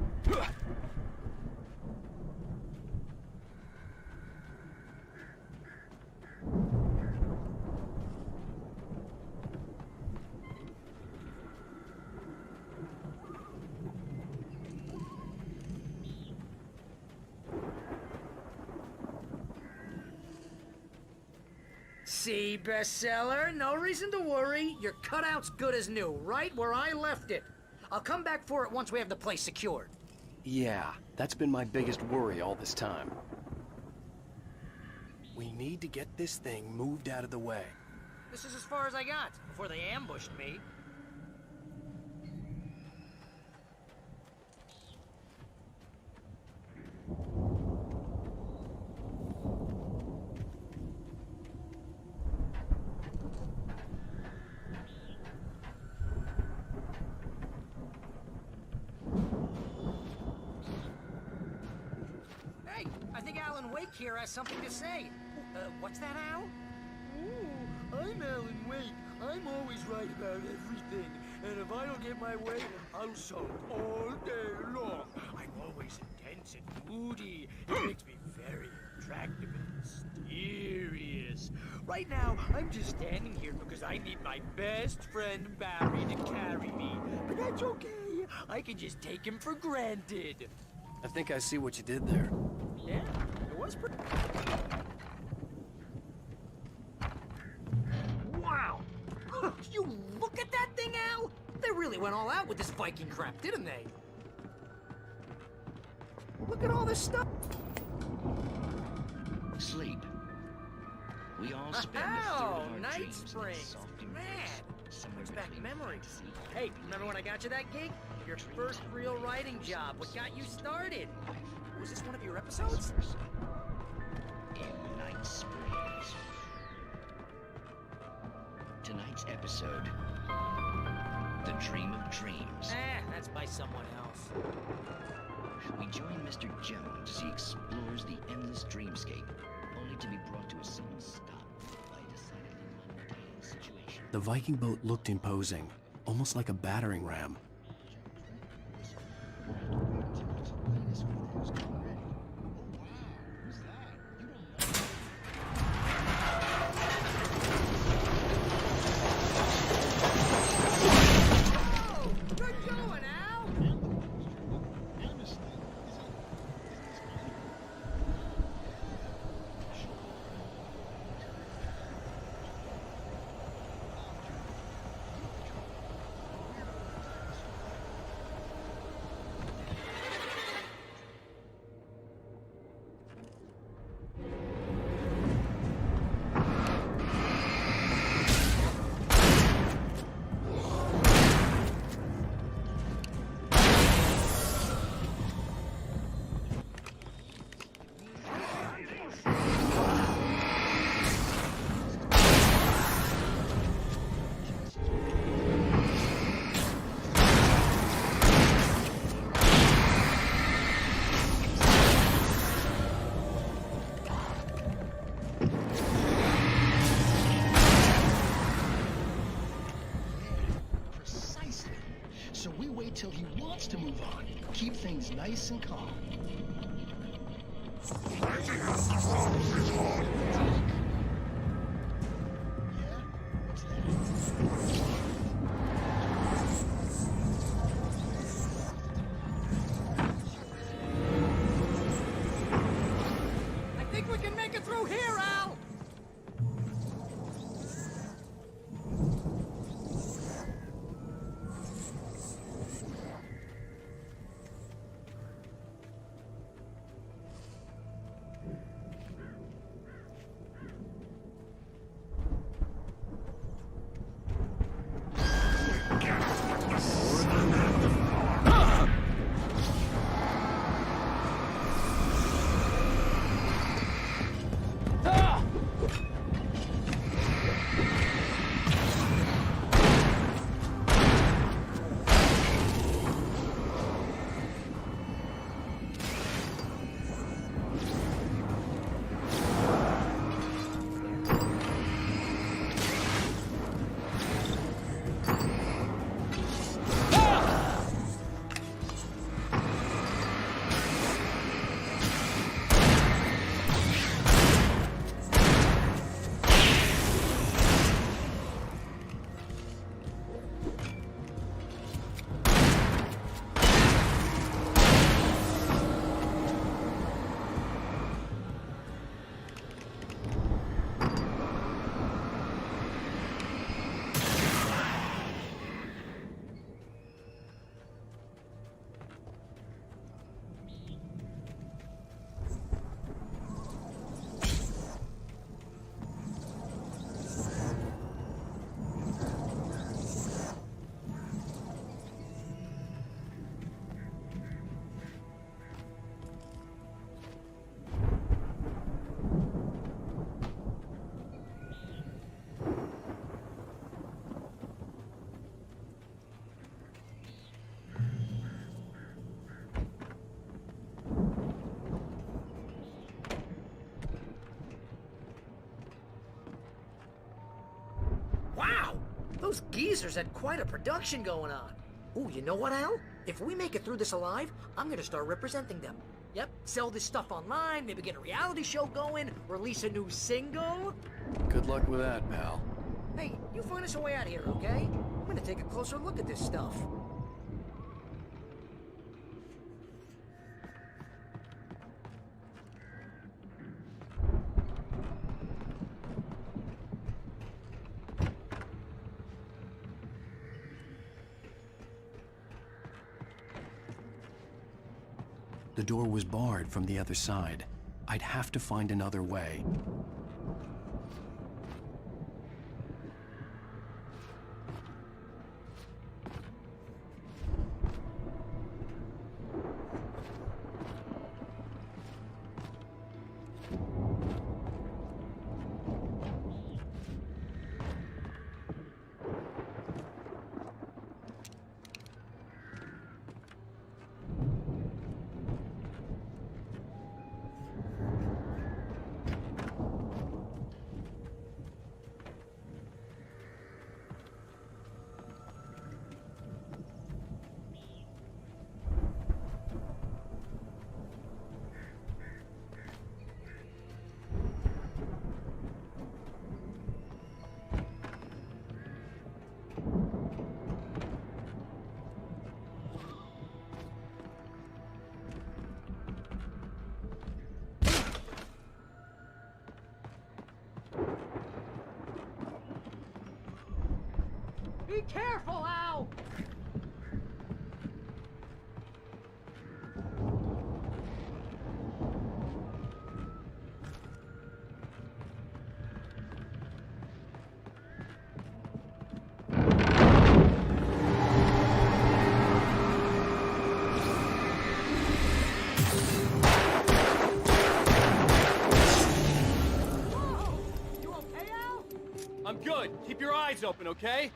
See, bestseller? No reason to worry. Your cutout's good as new, right where I left it. I'll come back for it once we have the place secured. Yeah, that's been my biggest worry all this time. We need to get this thing moved out of the way. This is as far as I got before they ambushed me. Hey, I think Alan Wake here has something to say. What's that, Al? Ooh, I'm Alan Wake. I'm always right about everything. And if I don't get my way, I'll shout all day long. I'm always intense and moody. It makes me very attractive and mysterious. Right now, I'm just standing here because I need my best friend Barry to carry me. But that's okay. I can just take him for granted. I think I see what you did there. Yeah, it was pretty... Wow! You look at that thing, Al! They really went all out with this Viking crap, didn't they? Look at all this stuff! Sleep. We all spend a third of our Night dreams in Springs! soft Man! embrace. Brings back memories. Hey, remember when I got you that gig? Your first real writing job. What got you started? Was this one of your episodes? In Night Springs. Tonight's episode, The Dream of Dreams. That's by someone else. We join Mr. Jones as he explores the endless dreamscape, only to be brought to a sudden stop by a decidedly mundane situation. The Viking boat looked imposing, almost like a battering ram. Till he wants to move on. Keep things nice and calm. I think we can make it through here, Al! Those geezers had quite a production going on. Ooh, you know what, Al? If we make it through this alive, I'm gonna start representing them. Yep, sell this stuff online, maybe get a reality show going, release a new single. Good luck with that, pal. Hey, you find us a way out of here, okay? I'm gonna take a closer look at this stuff. The door was barred from the other side. I'd have to find another way. Be careful, Al! You okay, Al? I'm good. Keep your eyes open, okay?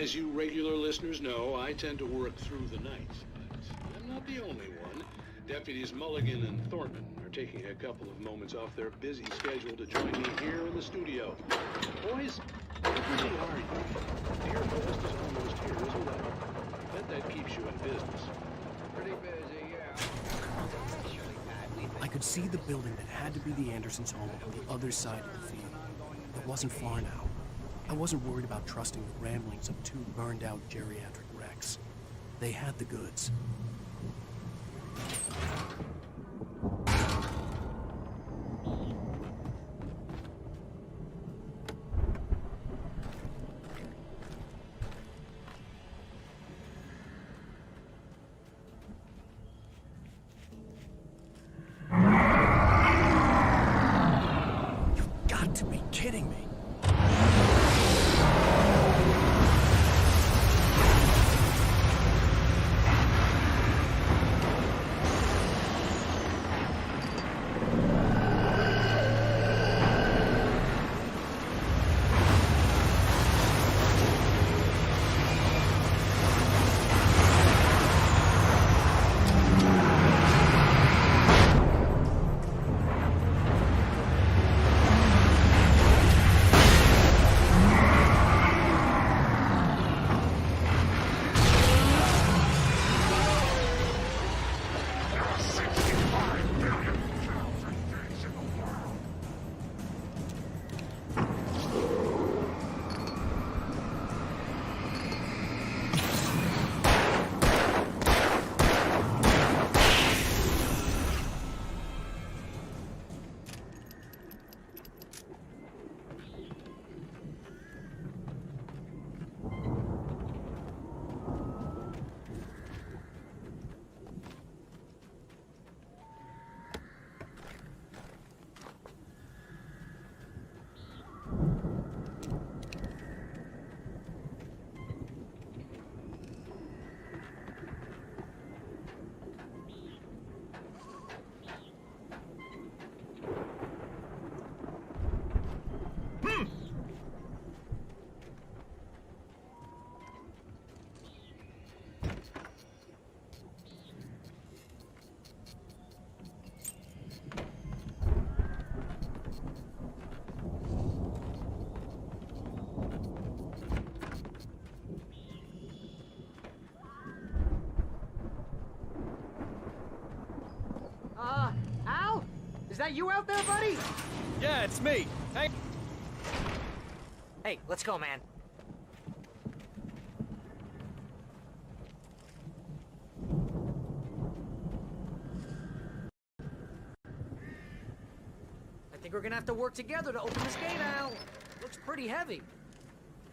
As you regular listeners know, I tend to work through the night, but I'm not the only one. Deputies Mulligan and Thornton are taking a couple of moments off their busy schedule to join me here in the studio. Boys, how busy are you? Dear host is almost here as well. I bet that keeps you in business. Pretty busy, yeah. I could see the building that had to be the Andersons' home on the other side of the field. It wasn't far now. I wasn't worried about trusting the ramblings of two burned-out geriatric wrecks. They had the goods. You've got to be kidding me. Is that you out there, buddy? Yeah, it's me. Hey. Hey, let's go, man. I think we're gonna have to work together to open this gate, Al. Looks pretty heavy.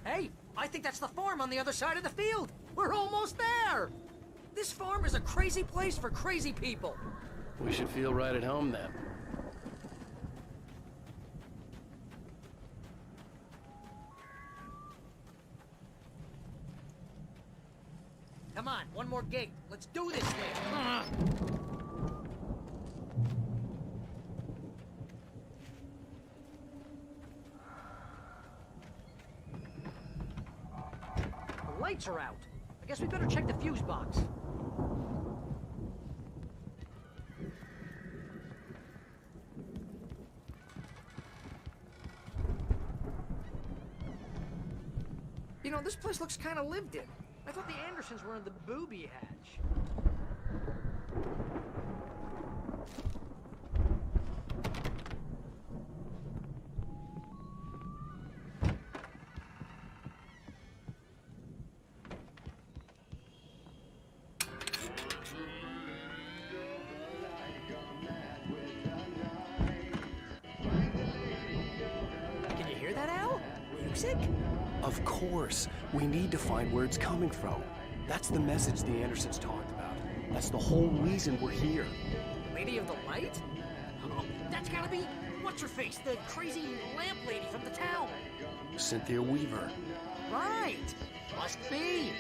Hey, I think that's the farm on the other side of the field. We're almost there. This farm is a crazy place for crazy people. We should feel right at home then. Come on, one more gate. Let's do this thing. The lights are out. I guess we better check the fuse box. You know, this place looks kind of lived in. I thought the Andersons were in the booby hatch. Can you hear that, Al? Music? Of course. We need to find where it's coming from. That's the message the Andersons talked about. That's the whole reason we're here. Lady of the Light? Oh, that's gotta be... What's-her-face? The crazy lamp lady from the town. Cynthia Weaver. Right. Must be.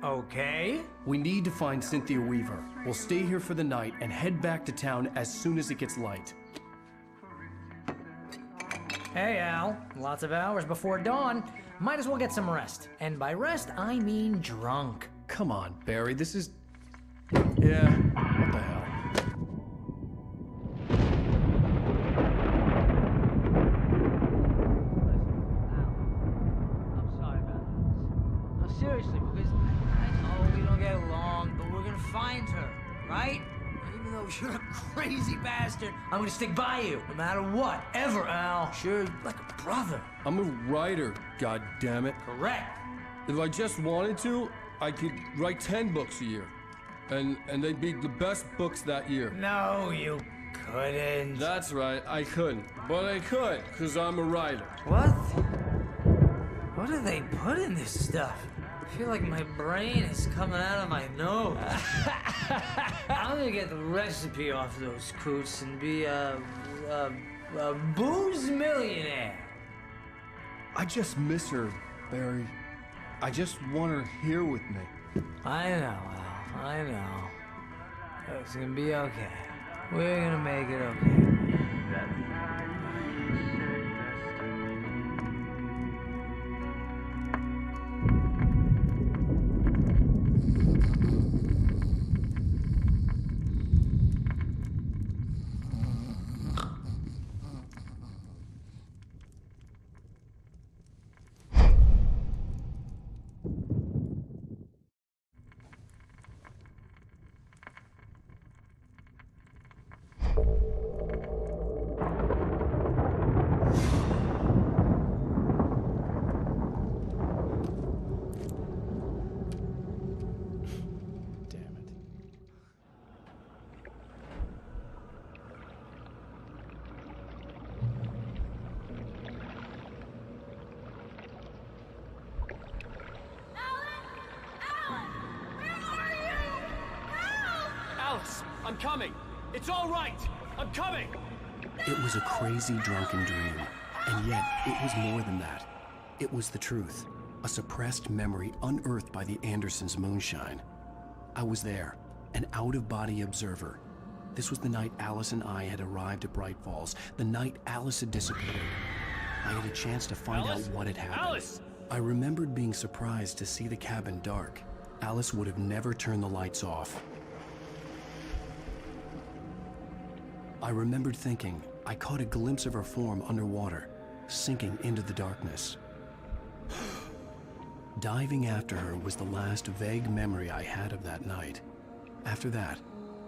Okay. We need to find Cynthia Weaver. We'll stay here for the night and head back to town as soon as it gets light. Hey, Al. Lots of hours before dawn. Might as well get some rest. And by rest, I mean drunk. Come on, Barry, this is... Yeah, what the hell? Seriously, because I know we don't get along, but we're gonna find her, right? And even though you're a crazy bastard, I'm gonna stick by you, no matter what, ever, Al. Sure, like a brother. I'm a writer, goddammit. Correct. If I just wanted to, I could write 10 books a year. And they'd be the best books that year. No, you couldn't. That's right, I couldn't. But I could, because I'm a writer. What? What do they put in this stuff? I feel like my brain is coming out of my nose. I'm gonna get the recipe off those coots and be a booze millionaire. I just miss her, Barry. I just want her here with me. I know, Al. I know. It's gonna be okay. We're gonna make it okay. I'm coming. It's all right. I'm coming. It was a crazy drunken dream, and yet it was more than that. It was the truth, a suppressed memory unearthed by the Andersons' moonshine. I was there, an out-of-body observer, This was the night Alice and I had arrived at Bright Falls, the night Alice had disappeared. I had a chance to find out what had happened. Alice! I remembered being surprised to see the cabin dark. Alice would have never turned the lights off. I remembered thinking I caught a glimpse of her form underwater, sinking into the darkness. Diving after her was the last vague memory I had of that night. After that,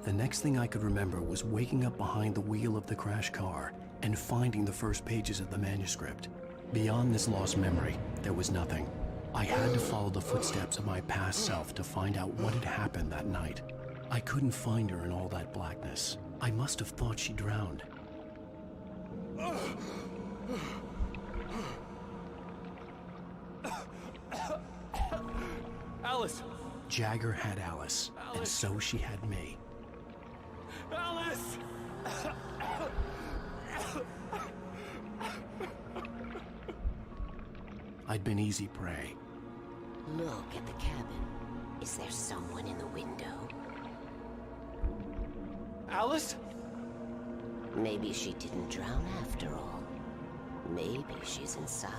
the next thing I could remember was waking up behind the wheel of the crashed car and finding the first pages of the manuscript. Beyond this lost memory, there was nothing. I had to follow the footsteps of my past self to find out what had happened that night. I couldn't find her in all that blackness. I must have thought she drowned. Alice! Jagger had Alice, and so she had me. Alice! I'd been easy prey. Look at the cabin. Is there someone in the window? Alice? Maybe she didn't drown after all. Maybe she's inside.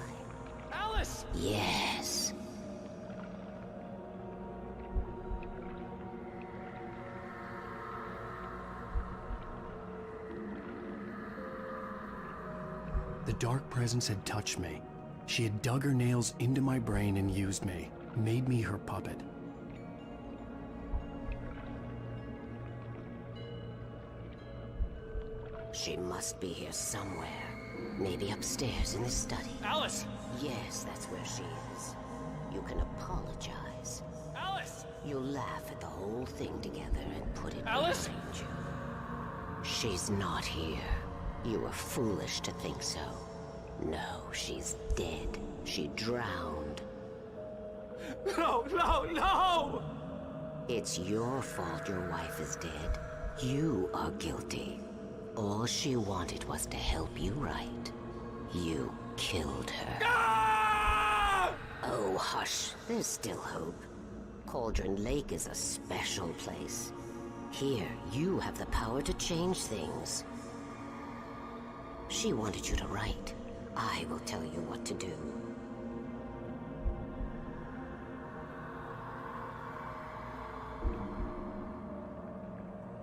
Alice! Yes. The dark presence had touched me. She had dug her nails into my brain and used me, made me her puppet. She must be here somewhere. Maybe upstairs in the study. Alice! Yes, that's where she is. You can apologize. Alice! You'll laugh at the whole thing together and put it Alice! behind you. She's not here. You were foolish to think so. No, she's dead. She drowned. No, no, no! It's your fault your wife is dead. You are guilty. All she wanted was to help you right. You killed her. Ah! Oh, hush. There's still hope. Cauldron Lake is a special place. Here, you have the power to change things. She wanted you to write. I will tell you what to do.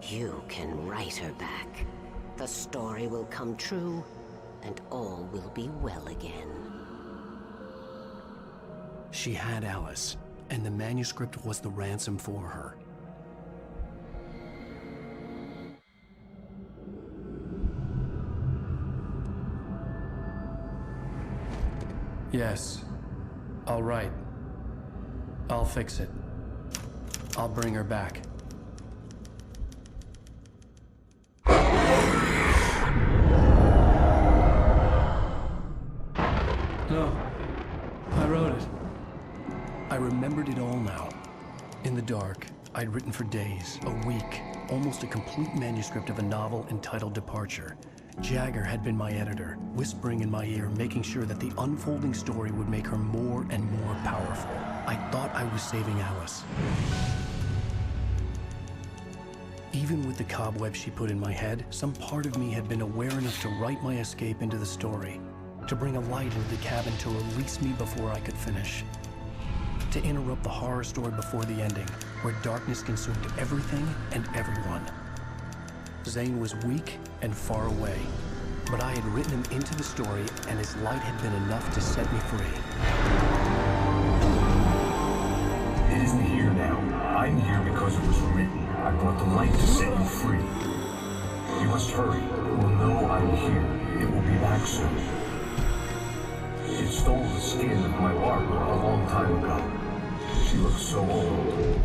You can write her back. The story will come true, and all will be well again. She had Alice, and the manuscript was the ransom for her. Yes. All right. I'll fix it. I'll bring her back. No. I wrote it. I remembered it all now. In the dark, I'd written for days, a week, almost a complete manuscript of a novel entitled Departure. Jagger had been my editor, whispering in my ear, making sure that the unfolding story would make her more and more powerful. I thought I was saving Alice. Even with the cobwebs she put in my head, some part of me had been aware enough to write my escape into the story, to bring a light into the cabin to release me before I could finish, to interrupt the horror story before the ending, where darkness consumed everything and everyone. Zane was weak and far away, but I had written him into the story, and his light had been enough to set me free. It isn't here now. I'm here because it was written. I brought the light to set you free. You must hurry. It will know I'm here. It will be back soon. It stole the skin of my Barbara a long time ago. She looks so old.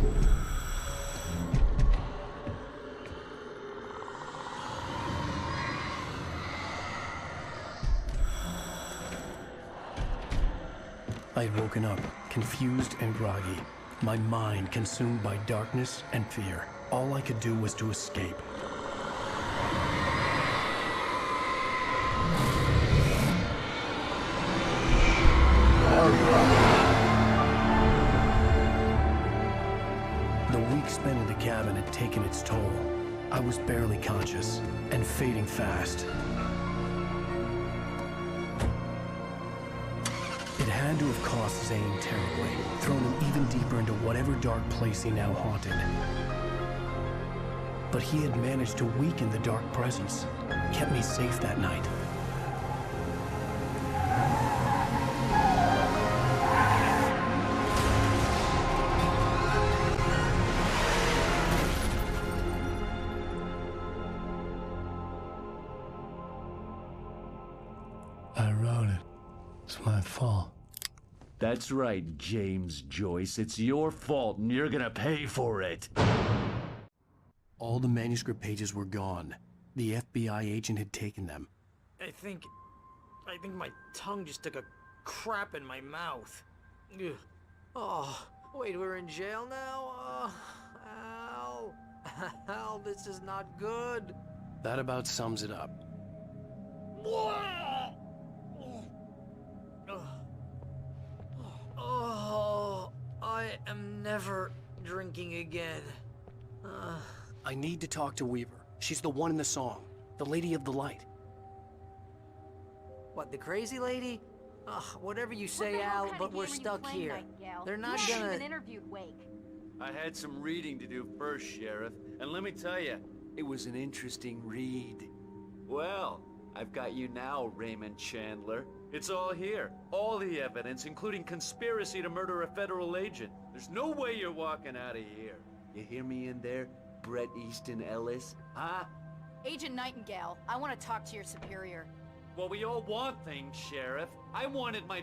I had woken up, confused and groggy, my mind consumed by darkness and fear. All I could do was to escape. The week spent in the cabin had taken its toll. I was barely conscious and fading fast. It had to have cost Zane terribly, thrown him even deeper into whatever dark place he now haunted. But he had managed to weaken the dark presence, kept me safe that night. I wrote it. It's my fault. That's right, James Joyce. It's your fault, and you're gonna pay for it. All the manuscript pages were gone. The FBI agent had taken them. I think my tongue just took a crap in my mouth. Ugh. Oh, wait, we're in jail now? Al. Al, this is not good. That about sums it up. Oh, I am never drinking again. I need to talk to Weaver. She's the one in the song. The Lady of the Light. What, the crazy lady? Ugh, whatever you say, Al, but we're stuck here. They're not gonna... even interviewed Wake. I had some reading to do first, Sheriff, and let me tell you, it was an interesting read. Well, I've got you now, Raymond Chandler. It's all here. All the evidence, including conspiracy to murder a federal agent. There's no way you're walking out of here. You hear me in there, Bret Easton Ellis? Huh? Agent Nightingale, I want to talk to your superior. Well, we all want things, Sheriff. I wanted my...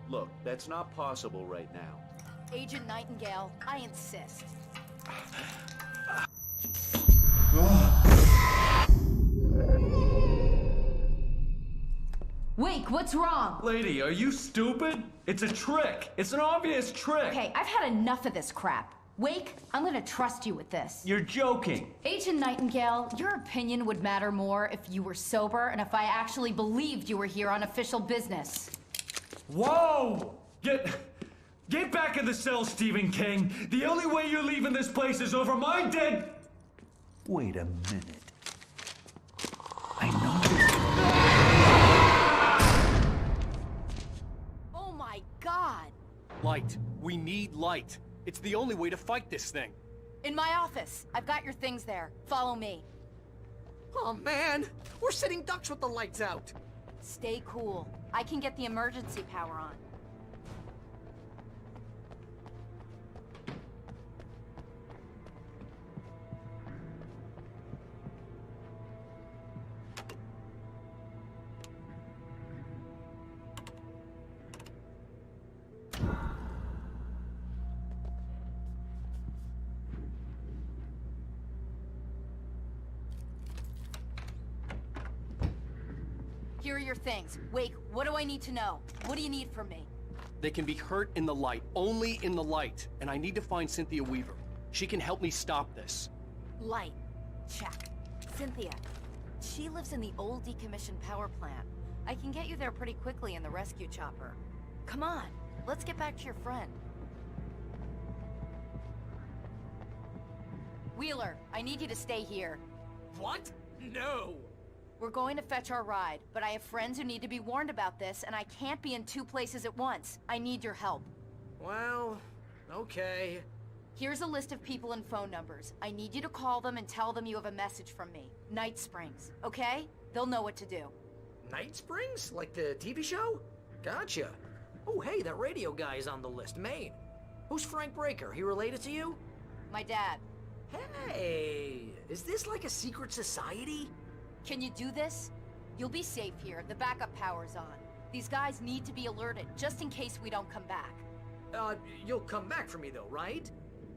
Look, that's not possible right now. Agent Nightingale, I insist. Wake, what's wrong? Lady, are you stupid? It's a trick. It's an obvious trick. Okay, I've had enough of this crap. Wake, I'm gonna trust you with this. You're joking. Agent Nightingale, your opinion would matter more if you were sober and if I actually believed you were here on official business. Whoa! Get back in the cell, Stephen King. The only way you're leaving this place is over my dead... Wait a minute. I know... Oh my God! Light. We need light. It's the only way to fight this thing. In my office. I've got your things there. Follow me. Oh man, we're sitting ducks with the lights out. Stay cool. I can get the emergency power on. Here are your things. Wake, what do I need to know? What do you need from me? They can be hurt in the light, only in the light. And I need to find Cynthia Weaver. She can help me stop this. Light. Check. Cynthia. She lives in the old decommissioned power plant. I can get you there pretty quickly in the rescue chopper. Come on, let's get back to your friend. Wheeler, I need you to stay here. What? No! We're going to fetch our ride, but I have friends who need to be warned about this, and I can't be in two places at once. I need your help. Well, okay. Here's a list of people and phone numbers. I need you to call them and tell them you have a message from me. Night Springs, okay? They'll know what to do. Night Springs? Like the TV show? Gotcha. Oh, hey, that radio guy is on the list, Maine. Who's Frank Breaker? He related to you? My dad. Hey, is this like a secret society? Can you do this? You'll be safe here. The backup power's on. These guys need to be alerted, just in case we don't come back. You'll come back for me though, right?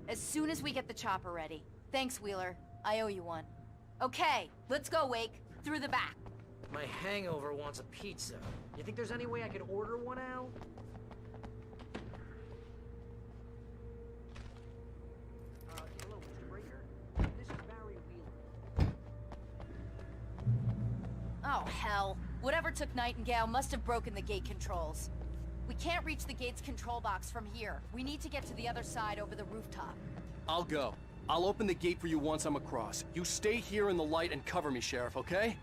As soon as we get the chopper ready. Thanks, Wheeler. I owe you one. Okay, let's go, Wake. Through the back. My hangover wants a pizza. You think there's any way I could order one, Al? Hello, Mr. Breaker. This is Barry Wheeler. Oh, hell. Whatever took Nightingale must have broken the gate controls. We can't reach the gate's control box from here. We need to get to the other side over the rooftop. I'll go. I'll open the gate for you once I'm across. You stay here in the light and cover me, Sheriff, okay?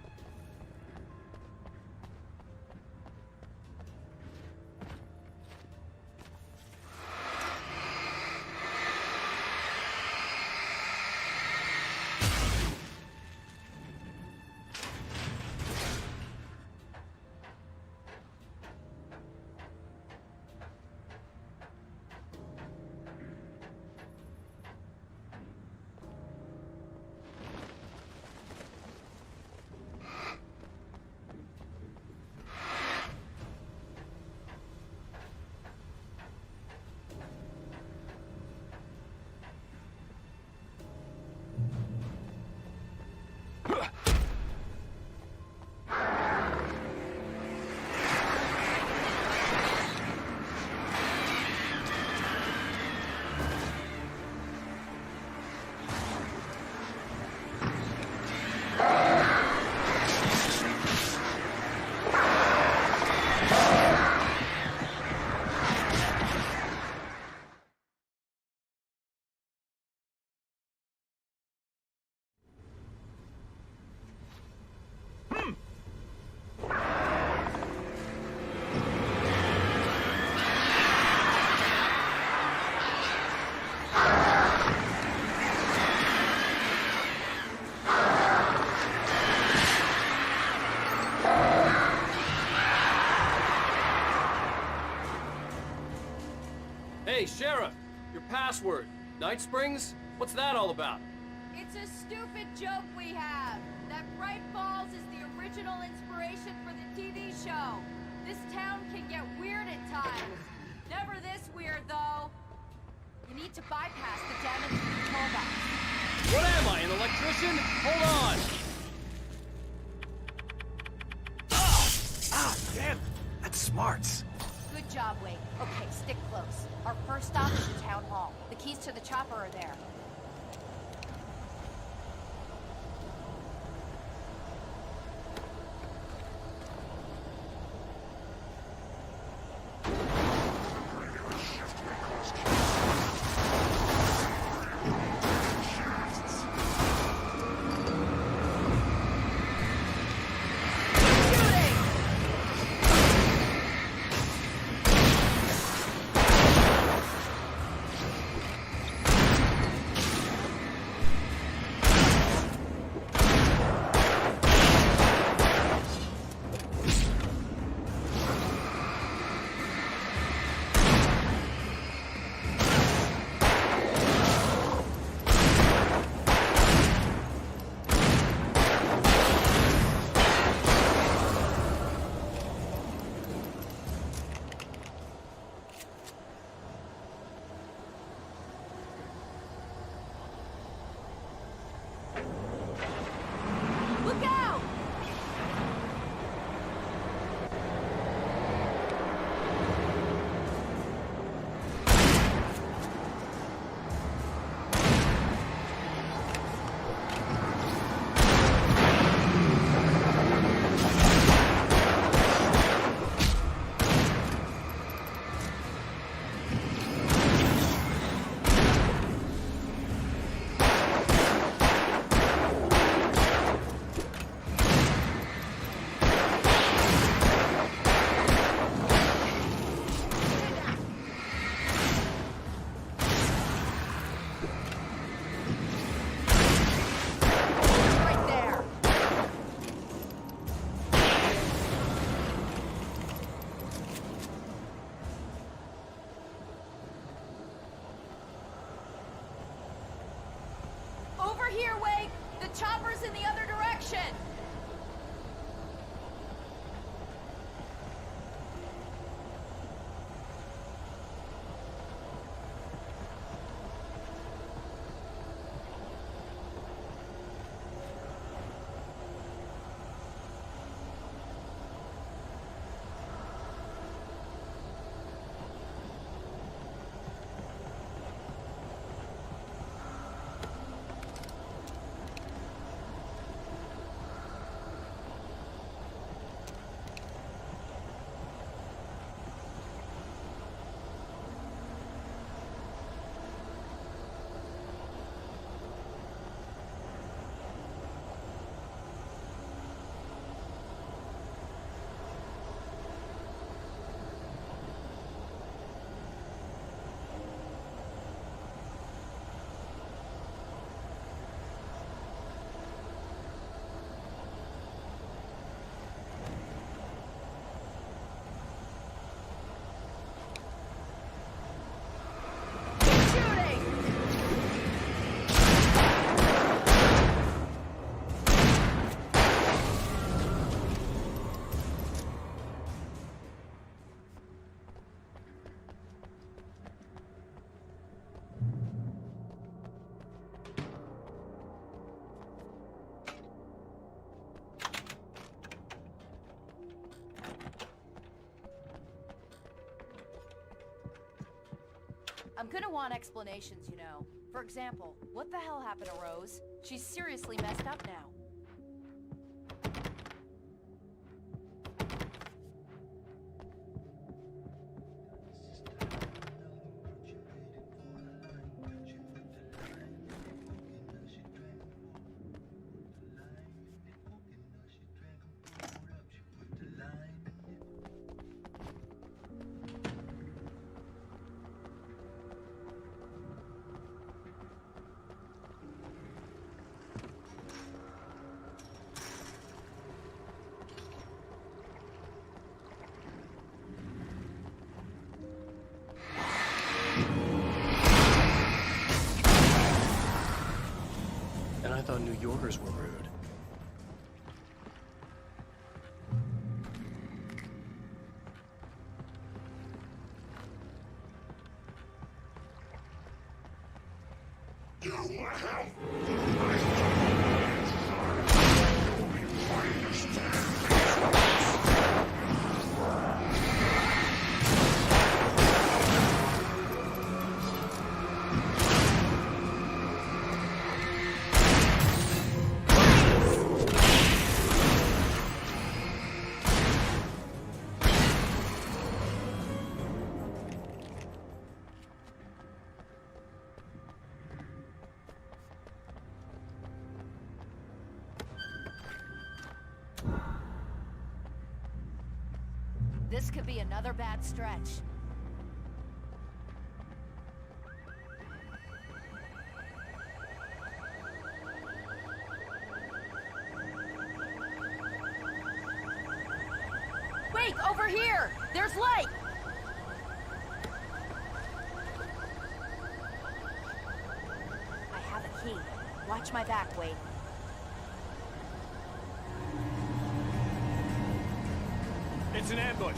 Hey, Sheriff! Your password. Night Springs? What's that all about? It's a stupid joke we have. That Bright Falls is the original inspiration for the TV show. This town can get weird at times. Never this weird, though. You need to bypass the damaged control box. What am I, an electrician? Hold on! Ah, damn! That's smarts. Good job, Wake. Okay, stick close. Our first stop is the town hall. The keys to the chopper are there. I'm gonna want explanations, you know. For example, what the hell happened to Rose? She's seriously messed up now. And I thought New Yorkers were rude. This could be another bad stretch. Wait, over here! There's light! I have a key. Watch my back, Wade. It's an ambush.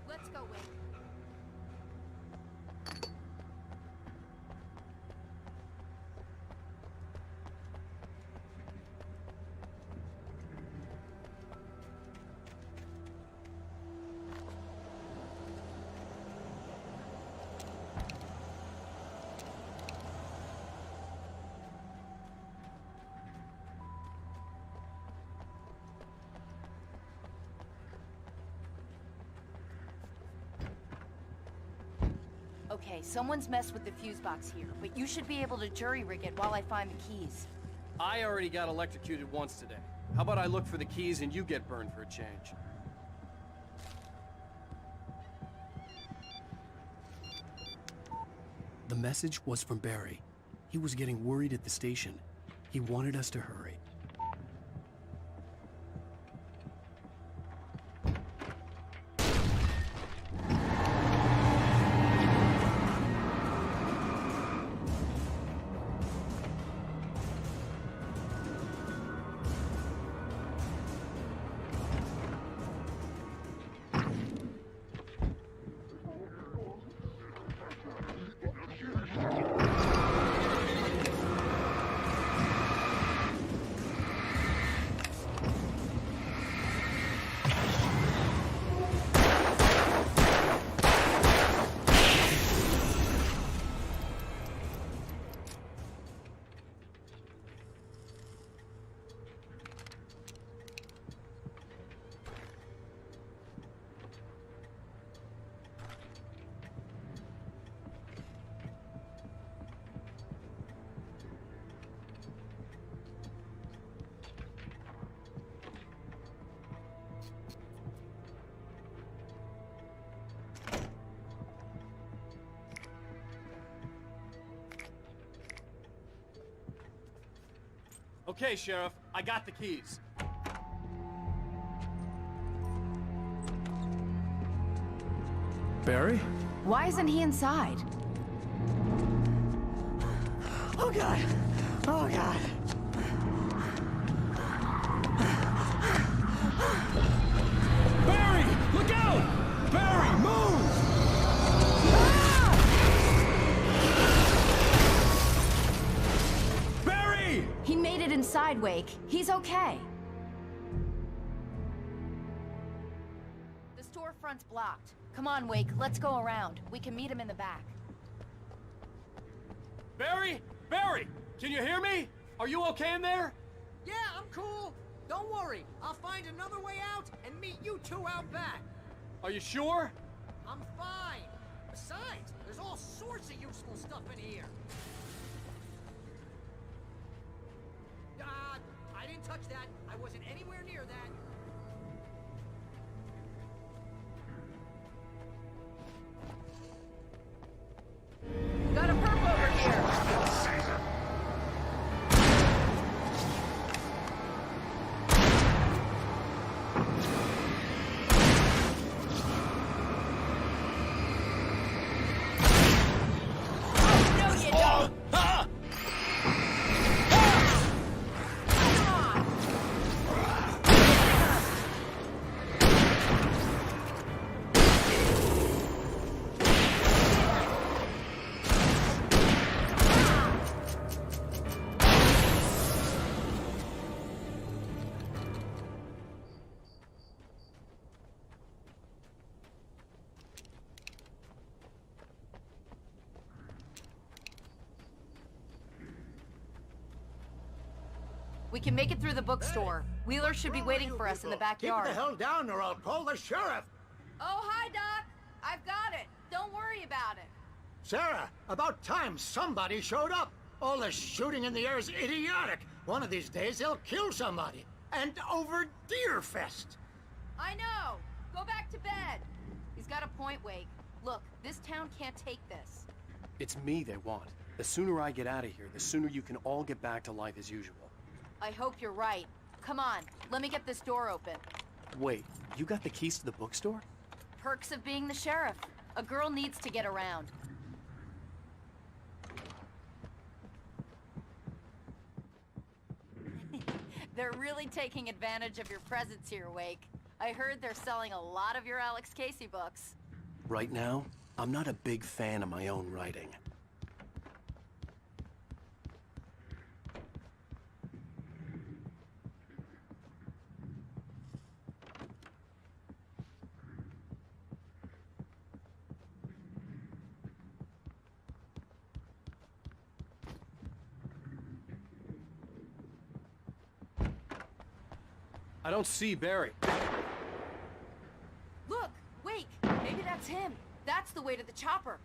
Let's go, Wade. Okay, someone's messed with the fuse box here, but you should be able to jury-rig it while I find the keys. I already got electrocuted once today. How about I look for the keys and you get burned for a change? The message was from Barry. He was getting worried at the station. He wanted us to hurry. Okay, Sheriff, I got the keys. Barry? Why isn't he inside? Oh, God. Oh, God. Barry! Look out! Barry, move! Barry! He made it inside, Wake. He's okay. The storefront's blocked. Come on, Wake. Let's go around. We can meet him in the back. Barry? Barry! Can you hear me? Are you okay in there? Yeah, I'm cool. Don't worry. I'll find another way out and meet you two out back. Are you sure? I'm fine. Besides, there's all sorts of useful stuff in here. I didn't touch that. I wasn't anywhere near that. Got a perp over here. We can make it through the bookstore. Wheeler should be waiting for us in the backyard. Keep the hell down or I'll call the sheriff. Oh, hi, Doc. I've got it. Don't worry about it. Sarah, about time somebody showed up. All this shooting in the air is idiotic. One of these days they'll kill somebody. And over Deerfest. I know. Go back to bed. He's got a point, Wake. Look, this town can't take this. It's me they want. The sooner I get out of here, the sooner you can all get back to life as usual. I hope you're right. Come on, let me get this door open. Wait, you got the keys to the bookstore? Perks of being the sheriff. A girl needs to get around. They're really taking advantage of your presence here, Wake. I heard they're selling a lot of your Alex Casey books. Right now, I'm not a big fan of my own writing. I don't see Barry. Look, Wake, maybe that's him. That's the way to the chopper.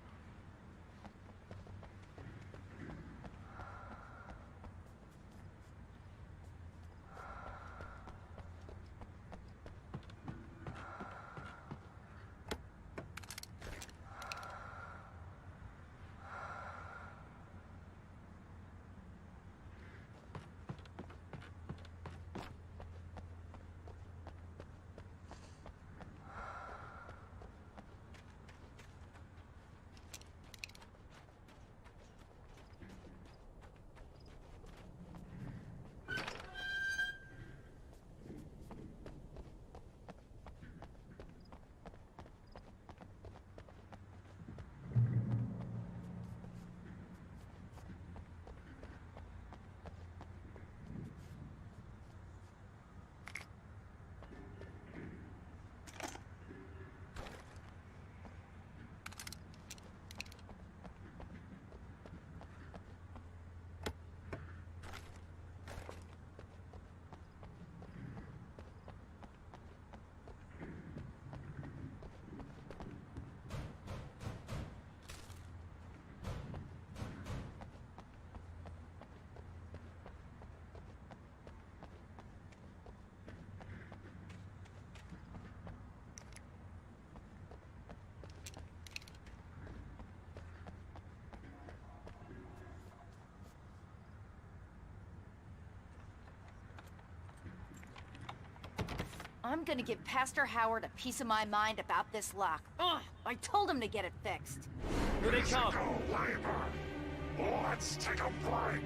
I'm gonna give Pastor Howard a piece of my mind about this lock. Ugh, I told him to get it fixed. Here they come. Let's take a break.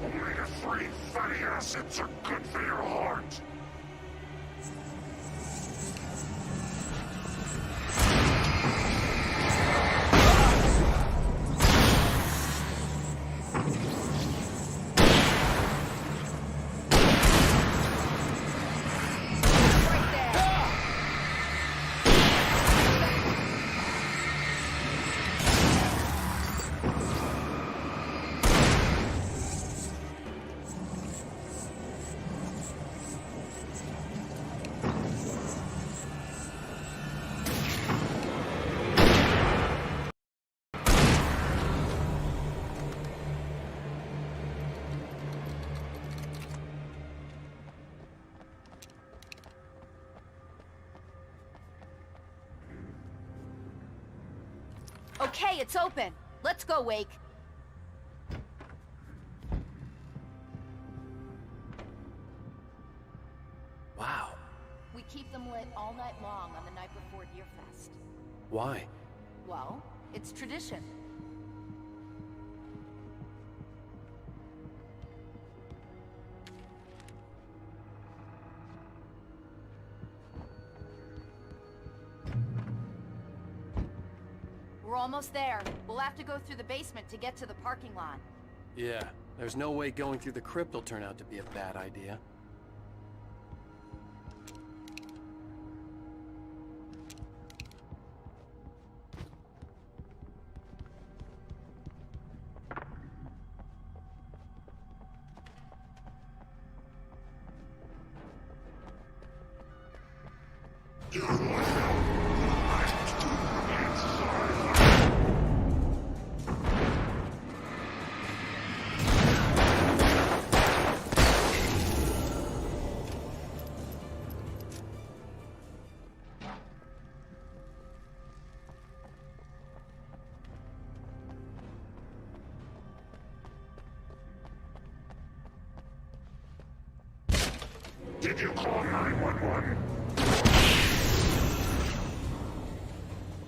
Omega-3 fatty acids are good for your heart. Okay, it's open. Let's go, Wake. Wow. We keep them lit all night long on the night before Deerfest. Why? Well, it's tradition. We're almost there. We'll have to go through the basement to get to the parking lot. Yeah, there's no way going through the crypt will turn out to be a bad idea. Did you call 911?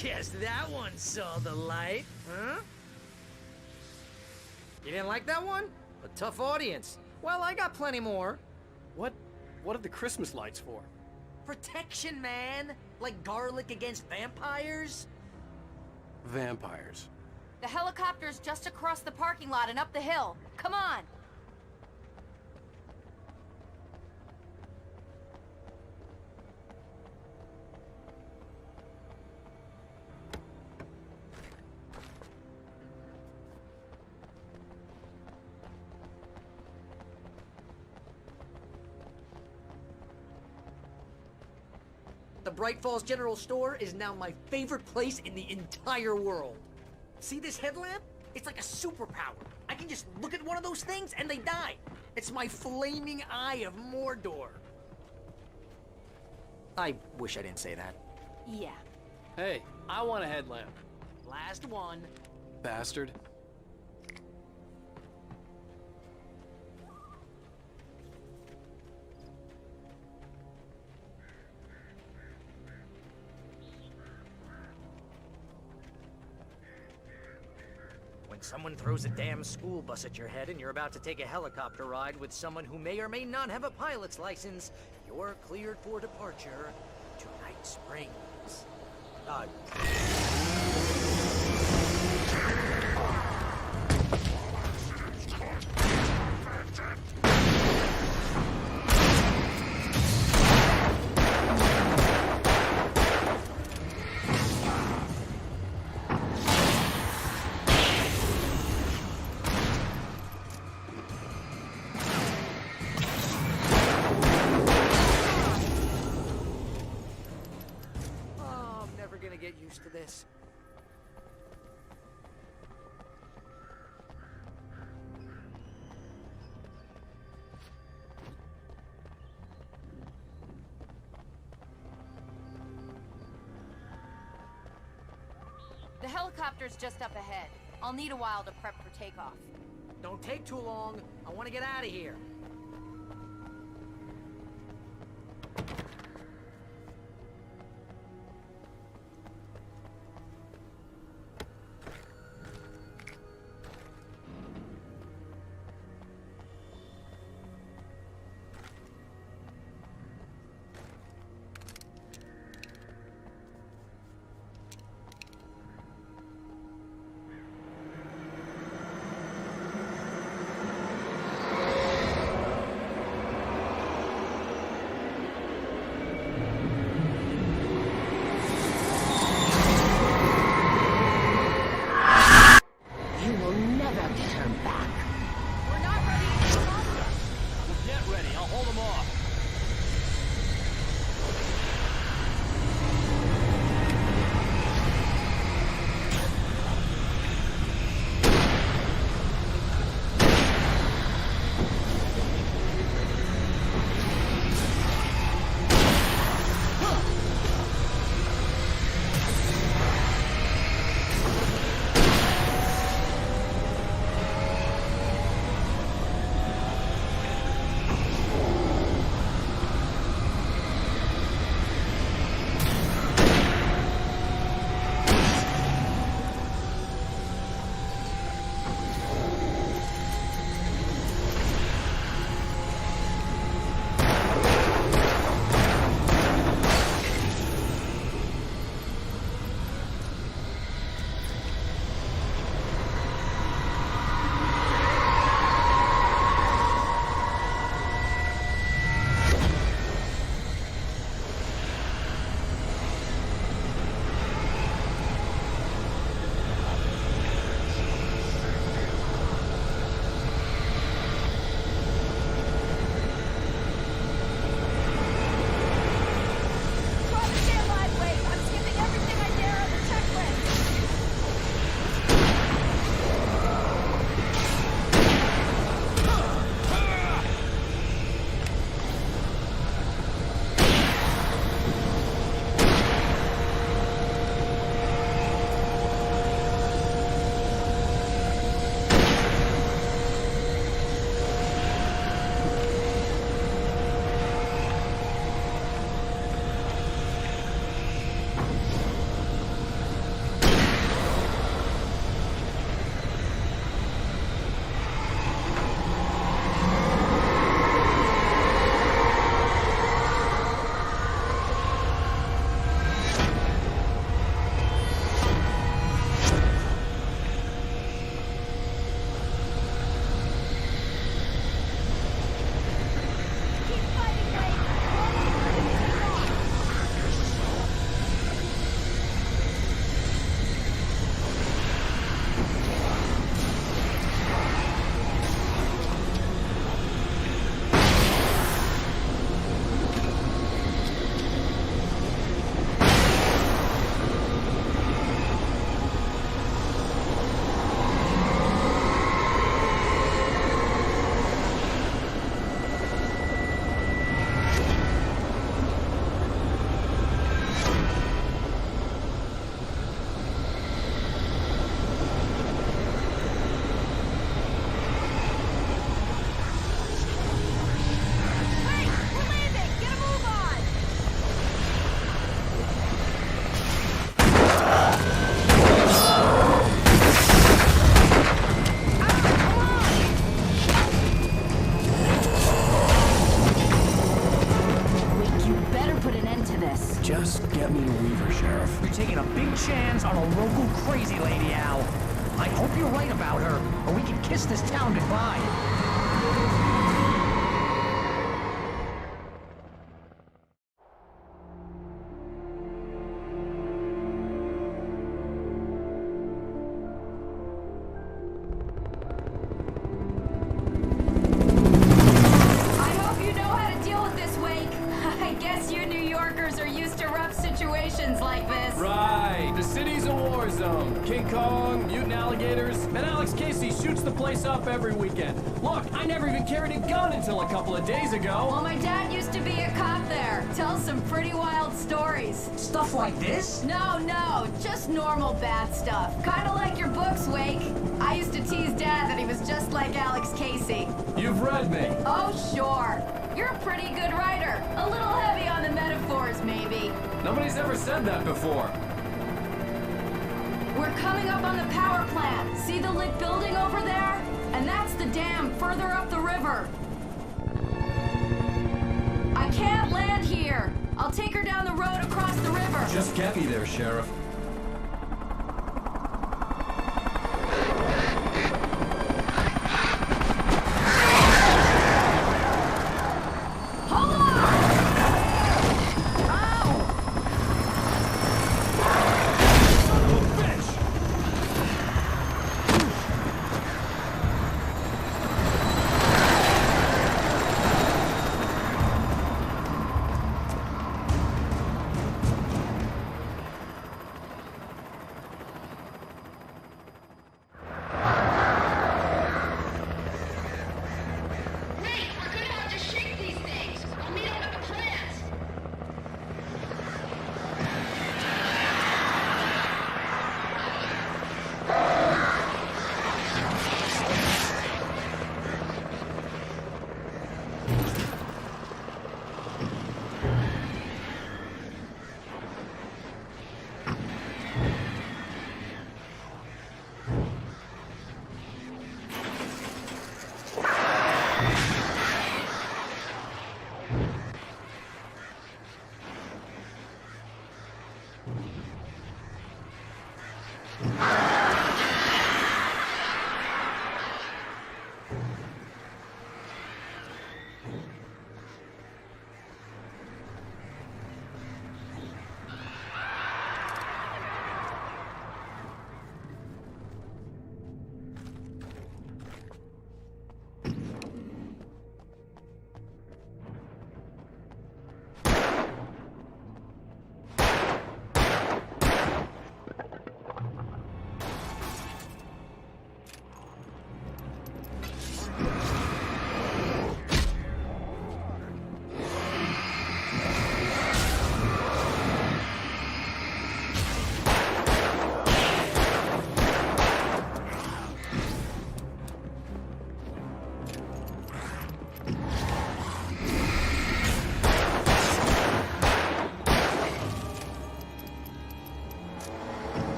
Guess that one saw the light, huh? You didn't like that one? A tough audience. Well, I got plenty more. What are the Christmas lights for? Protection, man. Like garlic against vampires. Vampires. The helicopter's just across the parking lot and up the hill. Come on! The Bright Falls General Store is now my favorite place in the entire world. See this headlamp? It's like a superpower. I can just look at one of those things and they die. It's my flaming eye of Mordor. I wish I didn't say that. Yeah. Hey, I want a headlamp. Last one. Bastard. When someone throws a damn school bus at your head and you're about to take a helicopter ride with someone who may or may not have a pilot's license, you're cleared for departure to Night Springs. helicopter's just up ahead. I'll need a while to prep for takeoff. Don't take too long. I want to get out of here. chance on a local crazy lady, Al. I hope you're right about her, or we can kiss this town goodbye. shoots the place up every weekend. Look, I never even carried a gun until a couple of days ago. Well, my dad used to be a cop there. Tells some pretty wild stories. Stuff like this? No, just normal bad stuff. Kinda like your books, Wake. I used to tease Dad that he was just like Alex Casey. You've read me. Oh, sure. You're a pretty good writer. A little heavy on the metaphors, maybe. Nobody's ever said that before. We're coming up on the power plant. See the lit building over there? And that's the dam further up the river. I can't land here. I'll take her down the road across the river. Just get me there, Sheriff.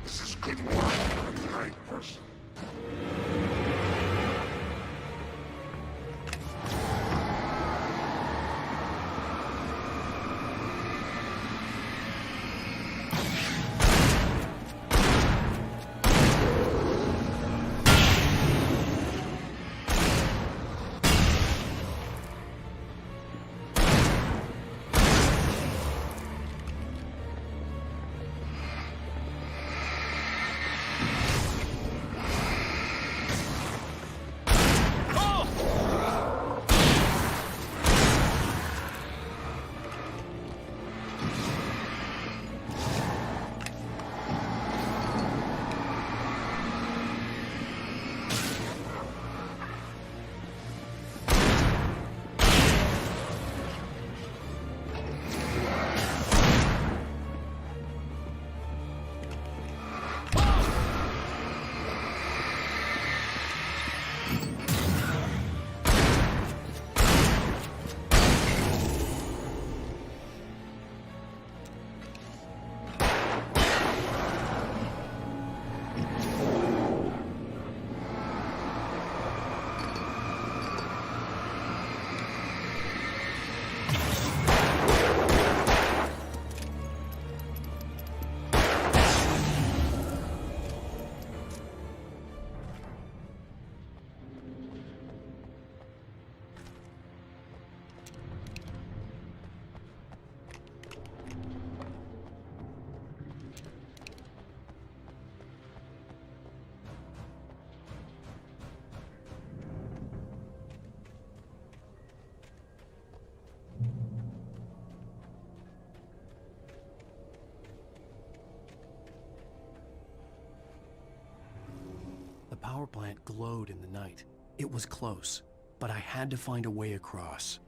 This is good work for the right person. power plant glowed in the night. It was close, but I had to find a way across.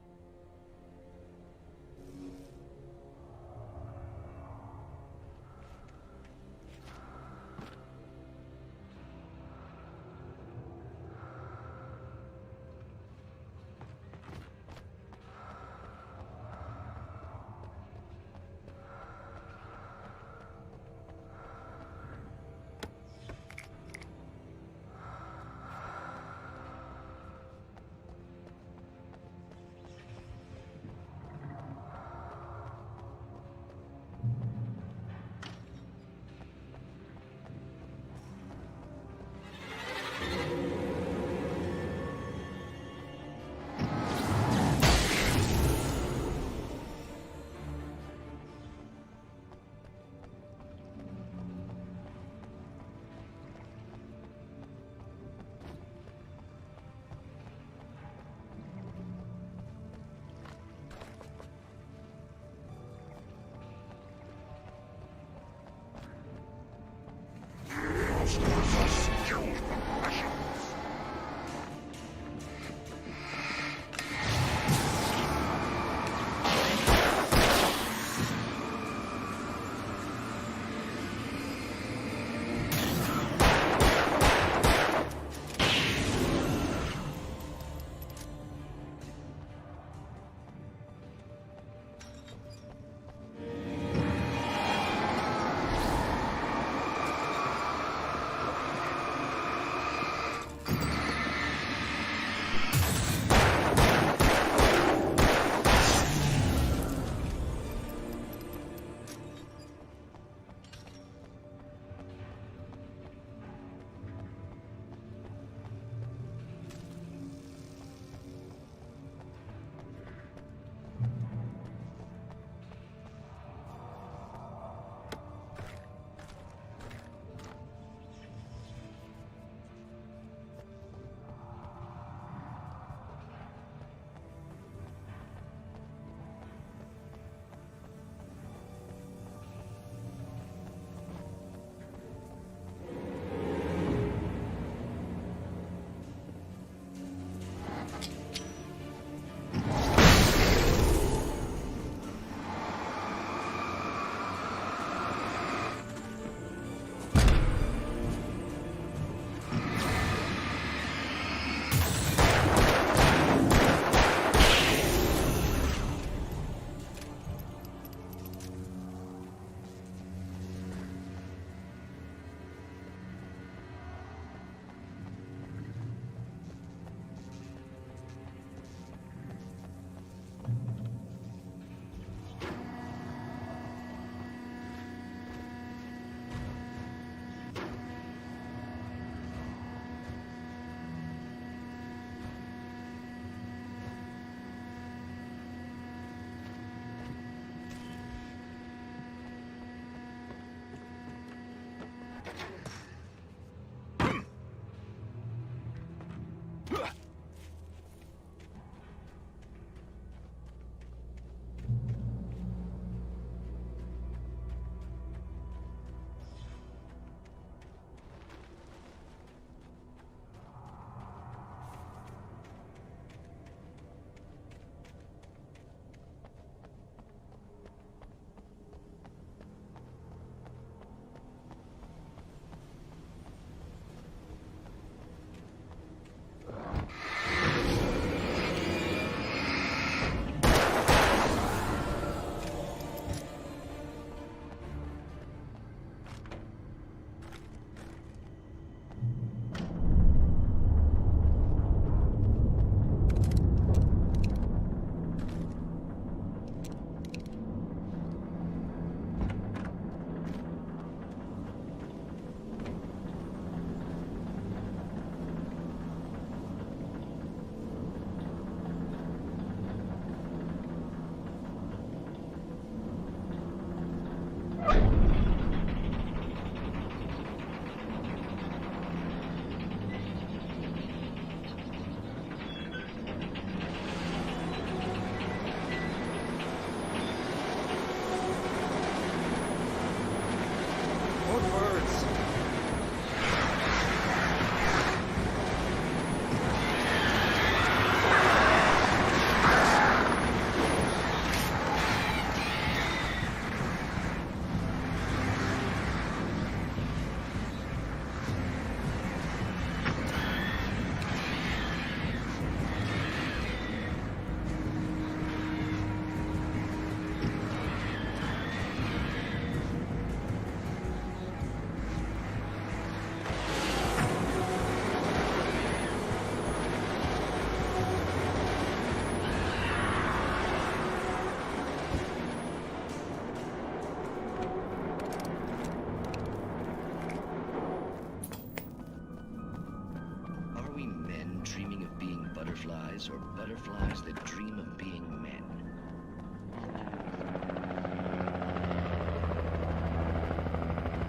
butterflies or butterflies that dream of being men.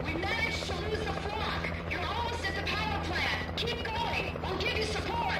We managed to lose the flock. You're almost at the power plant. Keep going. We'll give you support.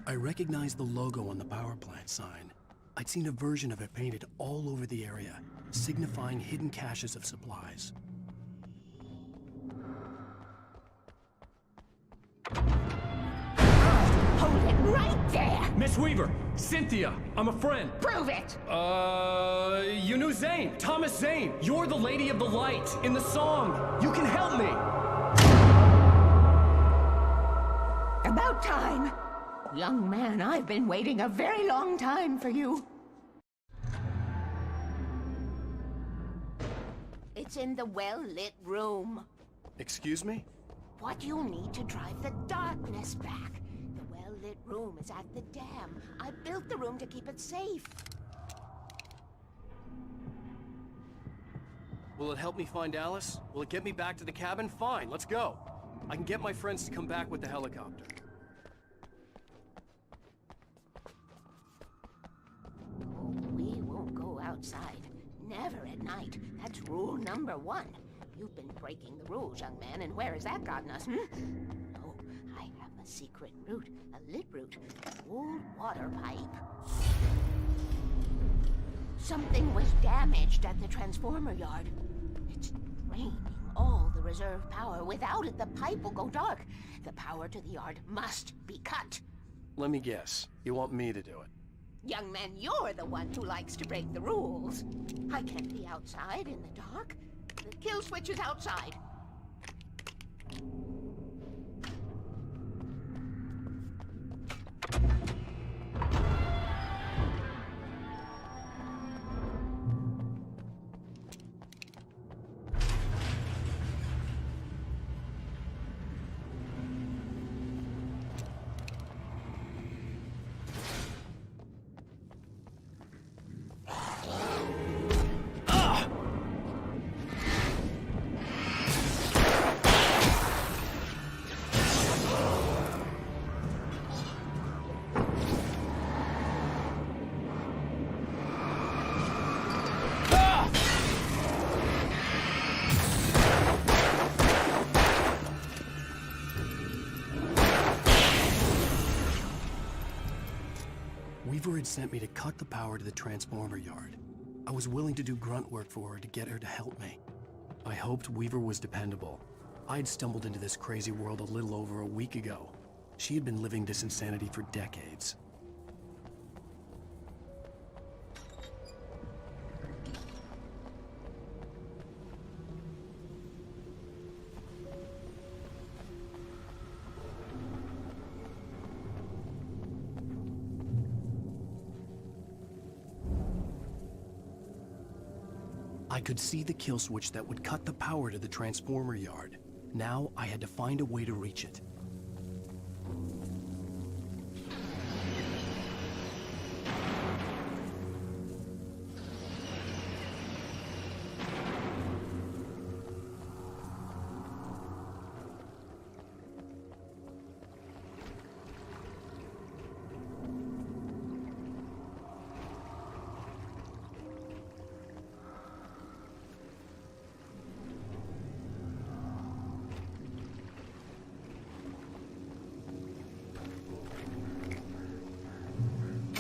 I recognized the logo on the power plant sign. I'd seen a version of it painted all over the area, signifying hidden caches of supplies. Hold it right there! Miss Weaver! Cynthia! I'm a friend! Prove it! You knew Zane! Thomas Zane! You're the Lady of the Light in the song! You can help me! About time! Young man, I've been waiting a very long time for you. It's in the well-lit room. Excuse me? What you need to drive the darkness back. The well-lit room is at the dam. I built the room to keep it safe. Will it help me find Alice? Will it get me back to the cabin? Fine, let's go. I can get my friends to come back with the helicopter. We won't go outside. Never at night. That's rule number 1. You've been breaking the rules, young man, and where has that gotten us, No, I have a secret route. A lit route. An old water pipe. Something was damaged at the transformer yard. It's draining all the reserve power. Without it, the pipe will go dark. The power to the yard must be cut. Let me guess. You want me to do it? Young man, you're the one who likes to break the rules. I can't be outside in the dark. The kill switch is outside. Weaver had sent me to cut the power to the transformer yard. I was willing to do grunt work for her to get her to help me. I hoped Weaver was dependable. I'd stumbled into this crazy world a little over a week ago. She had been living this insanity for decades. I could see the kill switch that would cut the power to the transformer yard. Now I had to find a way to reach it.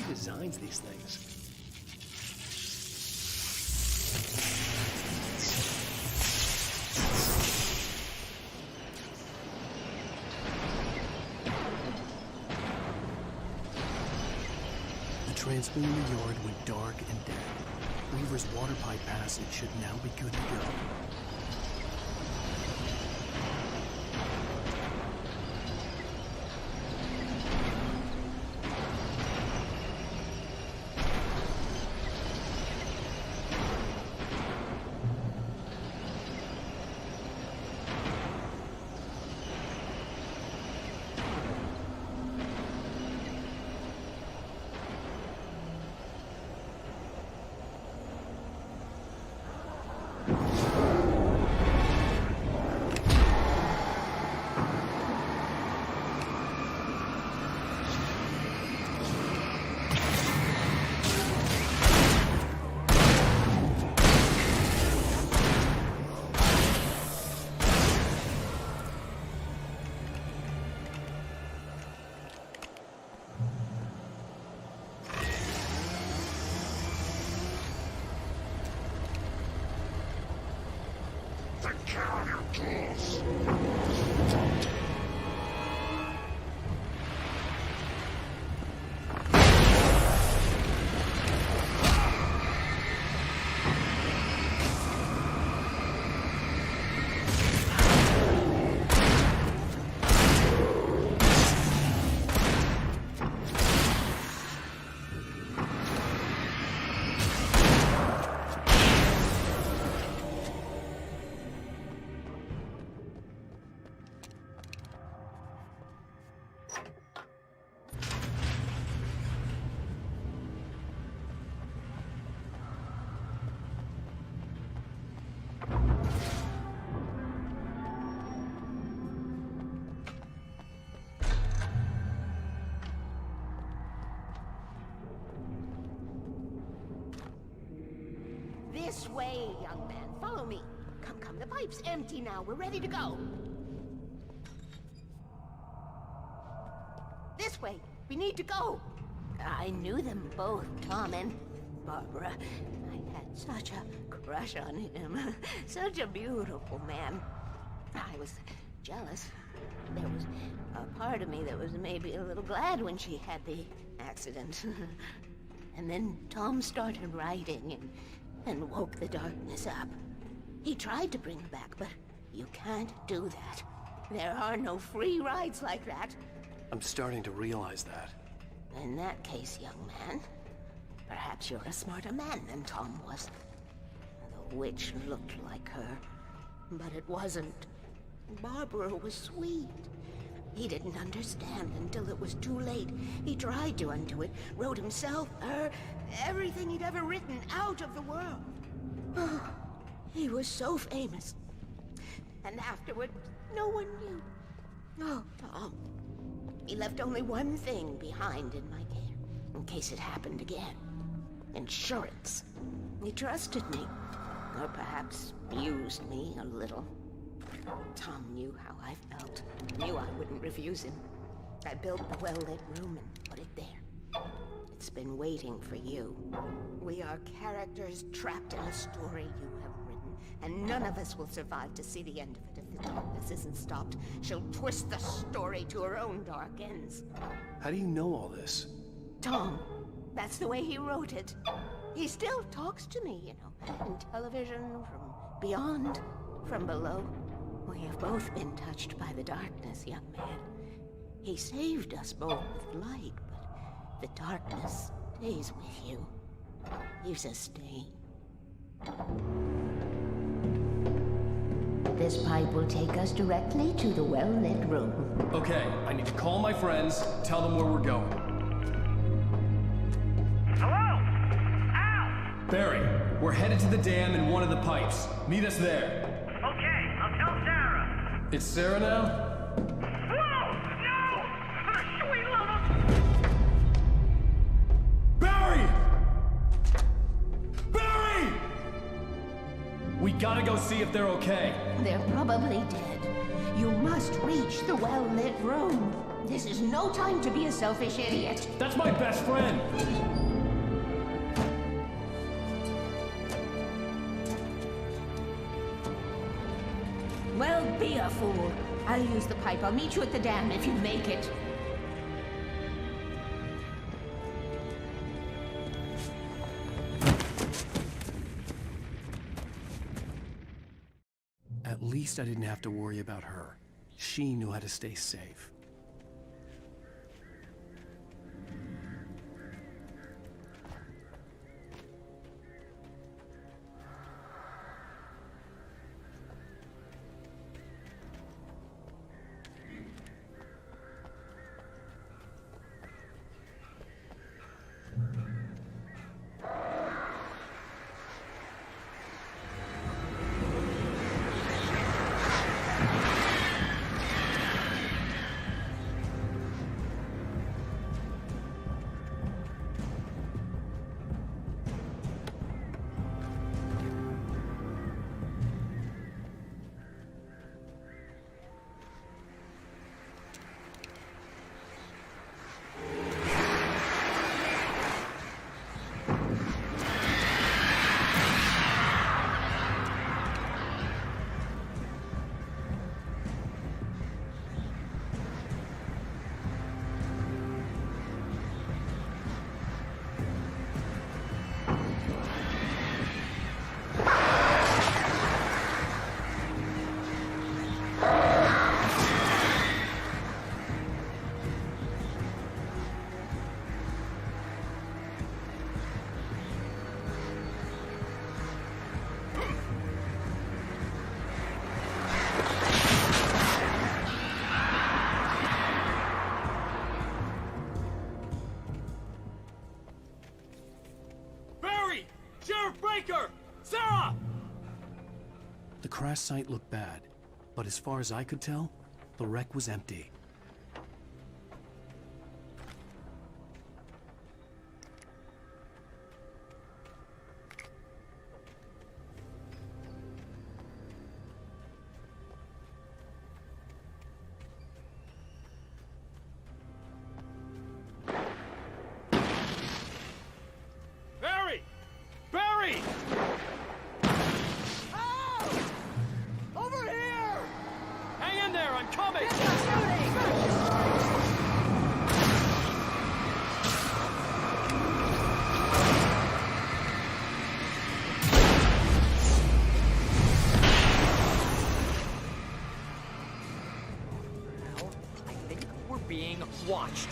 Designs these things. The transformer yard went dark and dead. Weaver's water pipe passage should now be good to go. This way, young man. Follow me. Come, come. The pipe's empty now. We're ready to go. This way. We need to go. I knew them both, Tom and Barbara. I had such a crush on him. Such a beautiful man. I was jealous. There was a part of me that was maybe a little glad when she had the accident. And then Tom started writing and woke the darkness up. He tried to bring her back, but you can't do that. There are no free rides like that. I'm starting to realize that. In that case, young man, perhaps you're a smarter man than Tom was. The witch looked like her, but it wasn't. Barbara was sweet. He didn't understand until it was too late. He tried to undo it, wrote himself, her, everything he'd ever written out of the world. He was so famous. And afterward, no one knew. Oh, Tom. He left only one thing behind in my care, in case it happened again. Insurance. He trusted me, or perhaps used me a little. Tom knew how I felt, knew I wouldn't refuse him. I built the well-lit room and put it there. It's been waiting for you. We are characters trapped in a story you have written, and none of us will survive to see the end of it if the darkness isn't stopped. She'll twist the story to her own dark ends. How do you know all this? Tom, that's the way he wrote it. He still talks to me, you know, in television, from beyond, from below. We have both been touched by the darkness, young man. He saved us both with light, but the darkness stays with you. Leaves a stain. This pipe will take us directly to the well-lit room. Okay, I need to call my friends, tell them where we're going. Hello? Al! Barry, we're headed to the dam in one of the pipes. Meet us there. Okay, I'll tell Sarah. It's Sarah now? Whoa! No! For the sweet love of... Barry! Barry! We gotta go see if they're okay. They're probably dead. You must reach the well-lit room. This is no time to be a selfish idiot. That's my best friend! Well, be a fool. I'll use the pipe. I'll meet you at the dam if you make it. At least I didn't have to worry about her. She knew how to stay safe. Sarah! The crash site looked bad, but as far as I could tell, the wreck was empty. Barry! Barry! Over here! Hang in there, I'm coming! Get the shooting! Watched.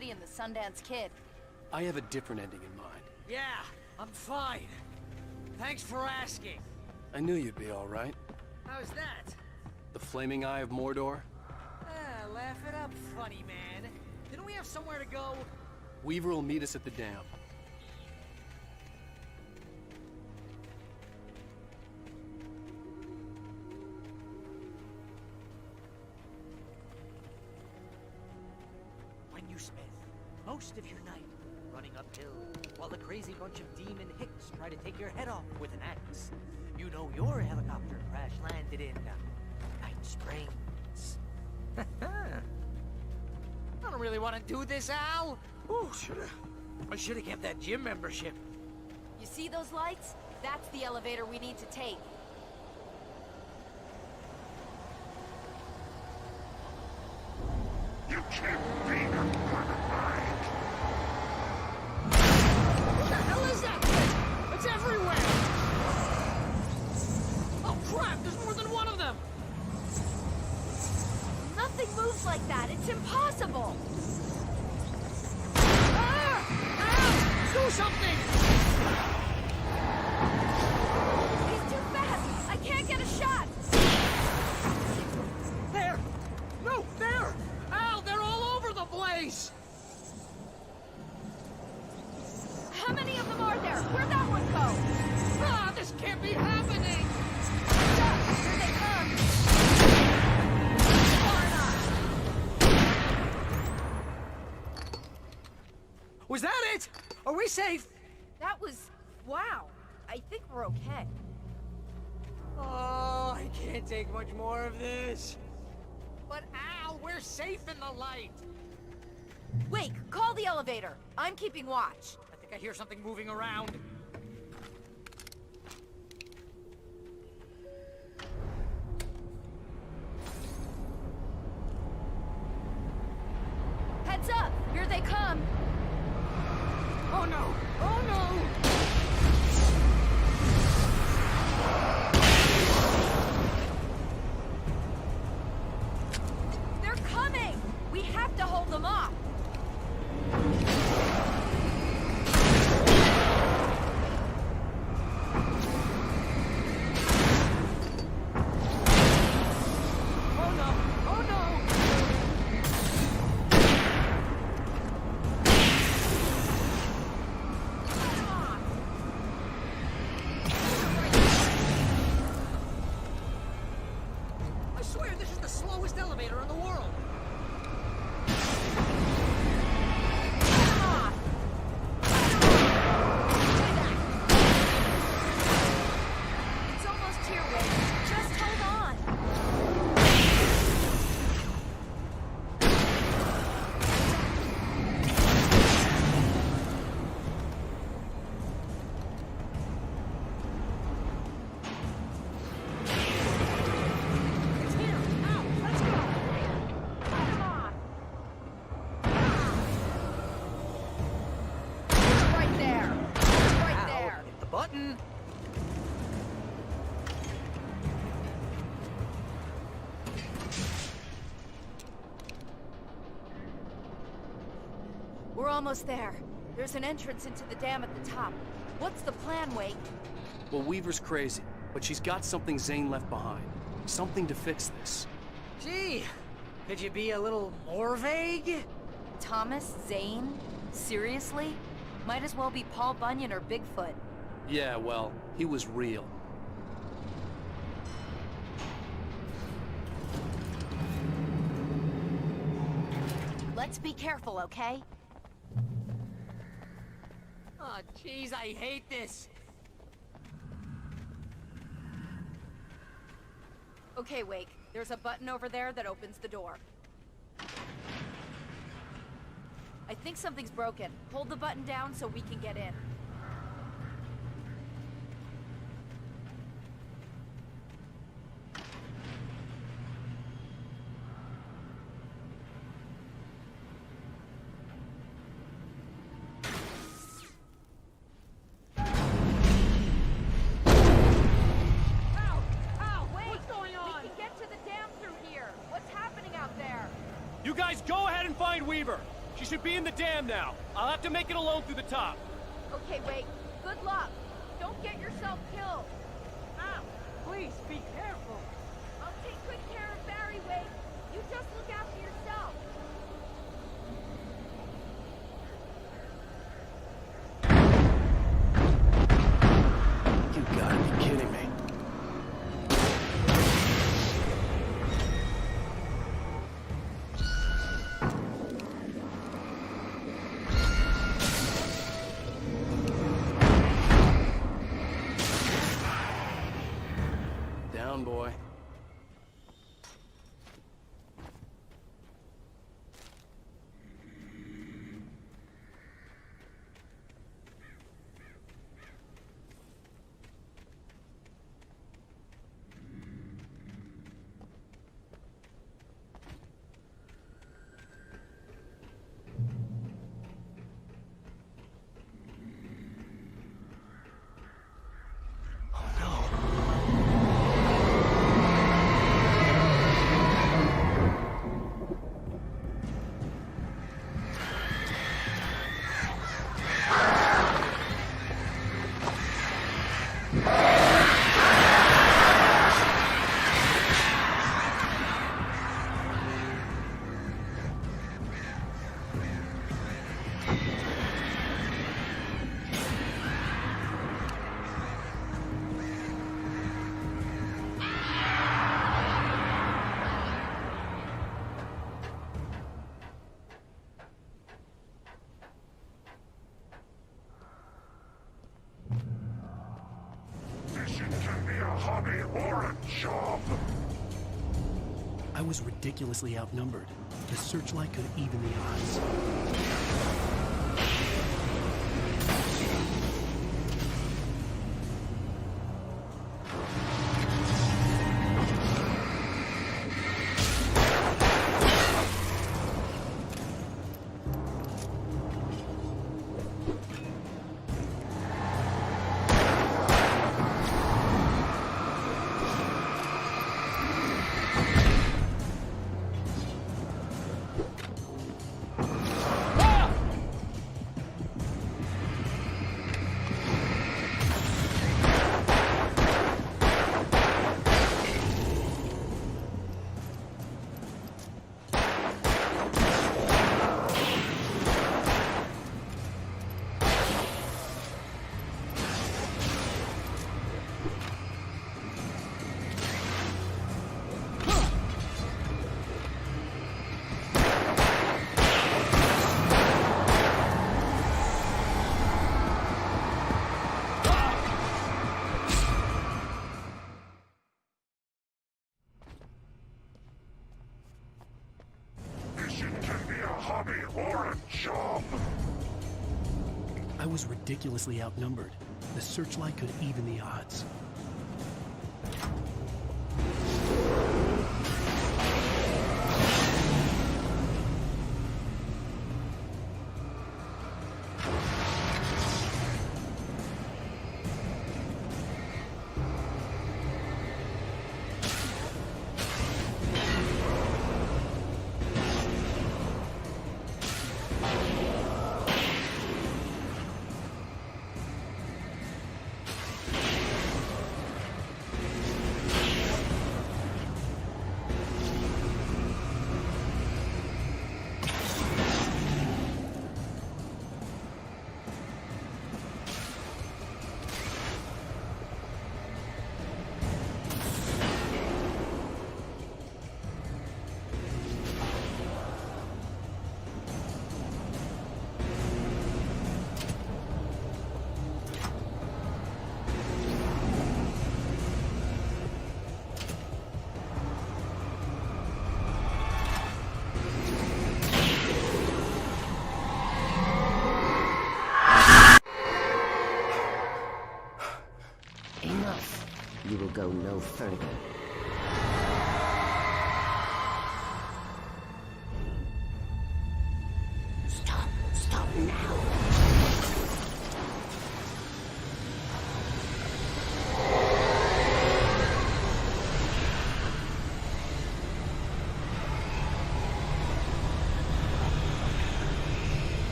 And the Sundance Kid. I have a different ending in mind. Yeah, I'm fine. Thanks for asking. I knew you'd be all right. How's that? The flaming eye of Mordor? Laugh it up, funny man. Didn't we have somewhere to go? Weaver will meet us at the dam. When you spend most of your night running uphill while the crazy bunch of demon hicks try to take your head off with an axe, you know your helicopter crash landed in Night Springs. I don't really want to do this, Al. Ooh, I should have kept that gym membership. You see those lights? That's the elevator we need to take. You can't beat a mind. What the hell is that thing? It's everywhere! Oh crap, there's more than one of them! Nothing moves like that. It's impossible. Do something! He's too fast. I can't get a shot. There! No, there! Al, they're all over the place! How many of them are there? Where'd that one go? Ah, this can't be happening! Here they come. Was that it? Are we safe? That was... wow. I think we're okay. Oh, I can't take much more of this. But Al, we're safe in the light. Wake, call the elevator. I'm keeping watch. I think I hear something moving around. Heads up! Here they come! Oh no! Oh no! They're coming! We have to hold them off! Oh no! Oh no! I swear this is the slowest elevator in the world! It's almost here, Wake. Just hold on. It's here! Al, let's go! Come on! Right there! Right Al, there! hit the button! We're almost there. There's an entrance into the dam at the top. What's the plan, Wake? Well, Weaver's crazy, but she's got something Zane left behind. Something to fix this. Gee, could you be a little more vague? Thomas Zane? Seriously? Might as well be Paul Bunyan or Bigfoot. Yeah, well, he was real. Let's be careful, okay? Oh, jeez, I hate this. Okay, Wake. There's a button over there that opens the door. I think something's broken. Hold the button down so we can get in. You guys go ahead and find Weaver. She should be in the dam now. I'll have to make it alone through the top. Okay, Wake. Good luck. Don't get yourself killed. Ow! Please, be careful. I'll take good care of Barry, Wake. You just look after yourself. You gotta be kidding me. Down, boy. hobby or a job. I was ridiculously outnumbered. The searchlight could even the odds. I was ridiculously outnumbered. The searchlight could even the odds. go no further. Stop now.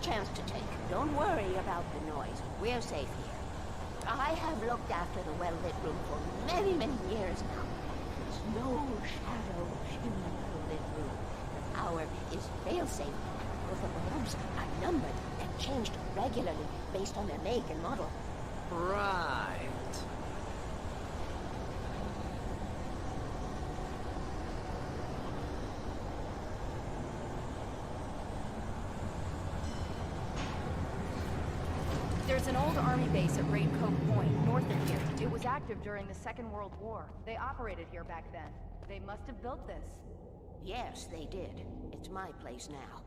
Chance to take. Don't worry about the noise. We're safe here. I have looked after the well-lit room for many, many years now. There's no shadow in the well-lit room. The power is fail-safe. Both of the lamps are numbered and changed regularly based on their make and model. Right. There's an old army base at Raid Cove Point, north of here. It was active during the Second World War. They operated here back then. They must have built this. Yes, they did. It's my place now.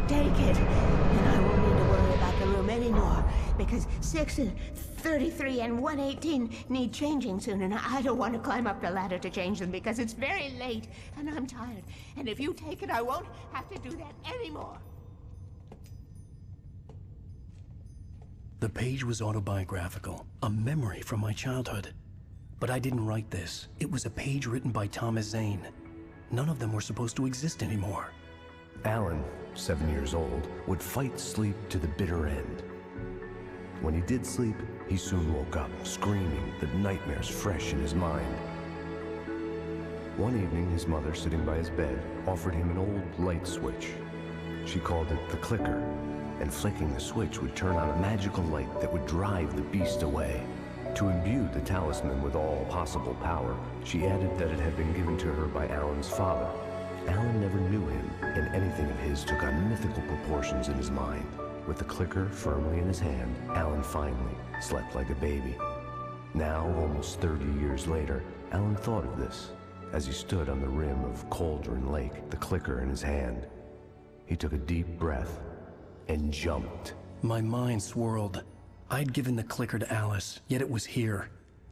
Take it, and I won't need to worry about the room anymore, because 6 and 33 and 118 need changing soon, and I don't want to climb up the ladder to change them because it's very late, and I'm tired. And if you take it, I won't have to do that anymore. The page was autobiographical, a memory from my childhood. But I didn't write this. It was a page written by Thomas Zane. None of them were supposed to exist anymore. Alan, 7 years old, would fight sleep to the bitter end. When he did sleep, he soon woke up, screaming, the nightmares fresh in his mind. One evening, his mother, sitting by his bed, offered him an old light switch. She called it the clicker, and flicking the switch would turn on a magical light that would drive the beast away. To imbue the talisman with all possible power, she added that it had been given to her by Alan's father. Alan never knew him, and anything of his took on mythical proportions in his mind. With the clicker firmly in his hand, Alan finally slept like a baby. Now, almost 30 years later, Alan thought of this as he stood on the rim of Cauldron Lake, the clicker in his hand. He took a deep breath and jumped. My mind swirled. I'd given the clicker to Alice, yet it was here.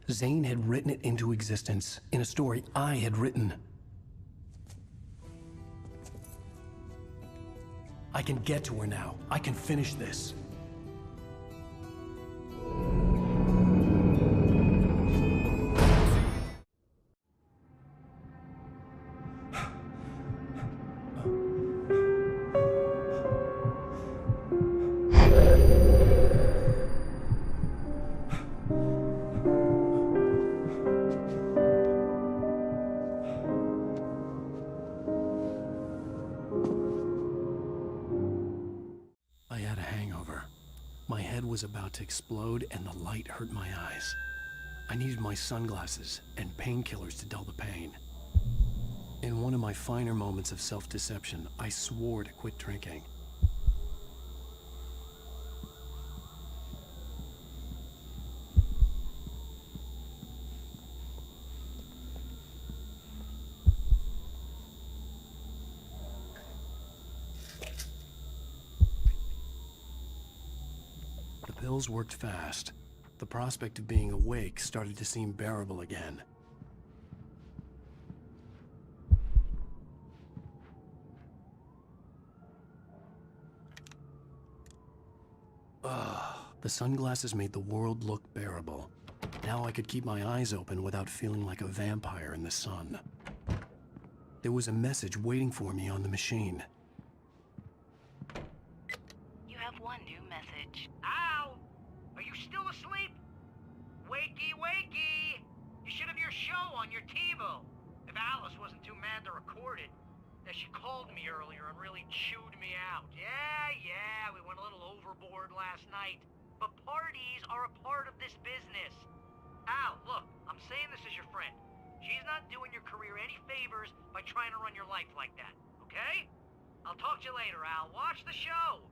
Zane had written it into existence, in a story I had written. I can get to her now. I can finish this. head was about to explode and the light hurt my eyes. I needed my sunglasses and painkillers to dull the pain. In one of my finer moments of self-deception, I swore to quit drinking. The pills worked fast. The prospect of being awake started to seem bearable again. The sunglasses made the world look bearable. Now I could keep my eyes open without feeling like a vampire in the sun. There was a message waiting for me on the machine. You have one new message. Al! Are you still asleep? Wakey, wakey! You should have your show on your TiVo. If Alice wasn't too mad to record it. That she called me earlier and really chewed me out. Yeah, we went a little overboard last night. But parties are a part of this business. Al, look, I'm saying this as your friend. She's not doing your career any favors by trying to run your life like that, okay? I'll talk to you later, Al. Watch the show.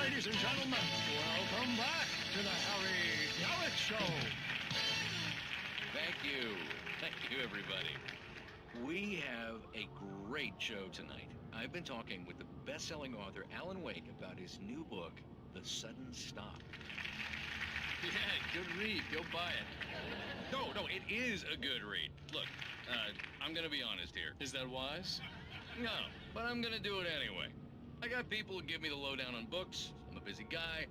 Ladies and gentlemen, welcome back to the Harry Gallic Show. Thank you. Thank you, everybody. We have a great show tonight. I've been talking with the best-selling author Alan Wake about his new book, The Sudden Stop. Yeah, good read. Go buy it. No, it is a good read. Look, I'm gonna be honest here. Is that wise? No, but I'm gonna do it anyway. I got people who give me the lowdown on books. I'm a busy guy.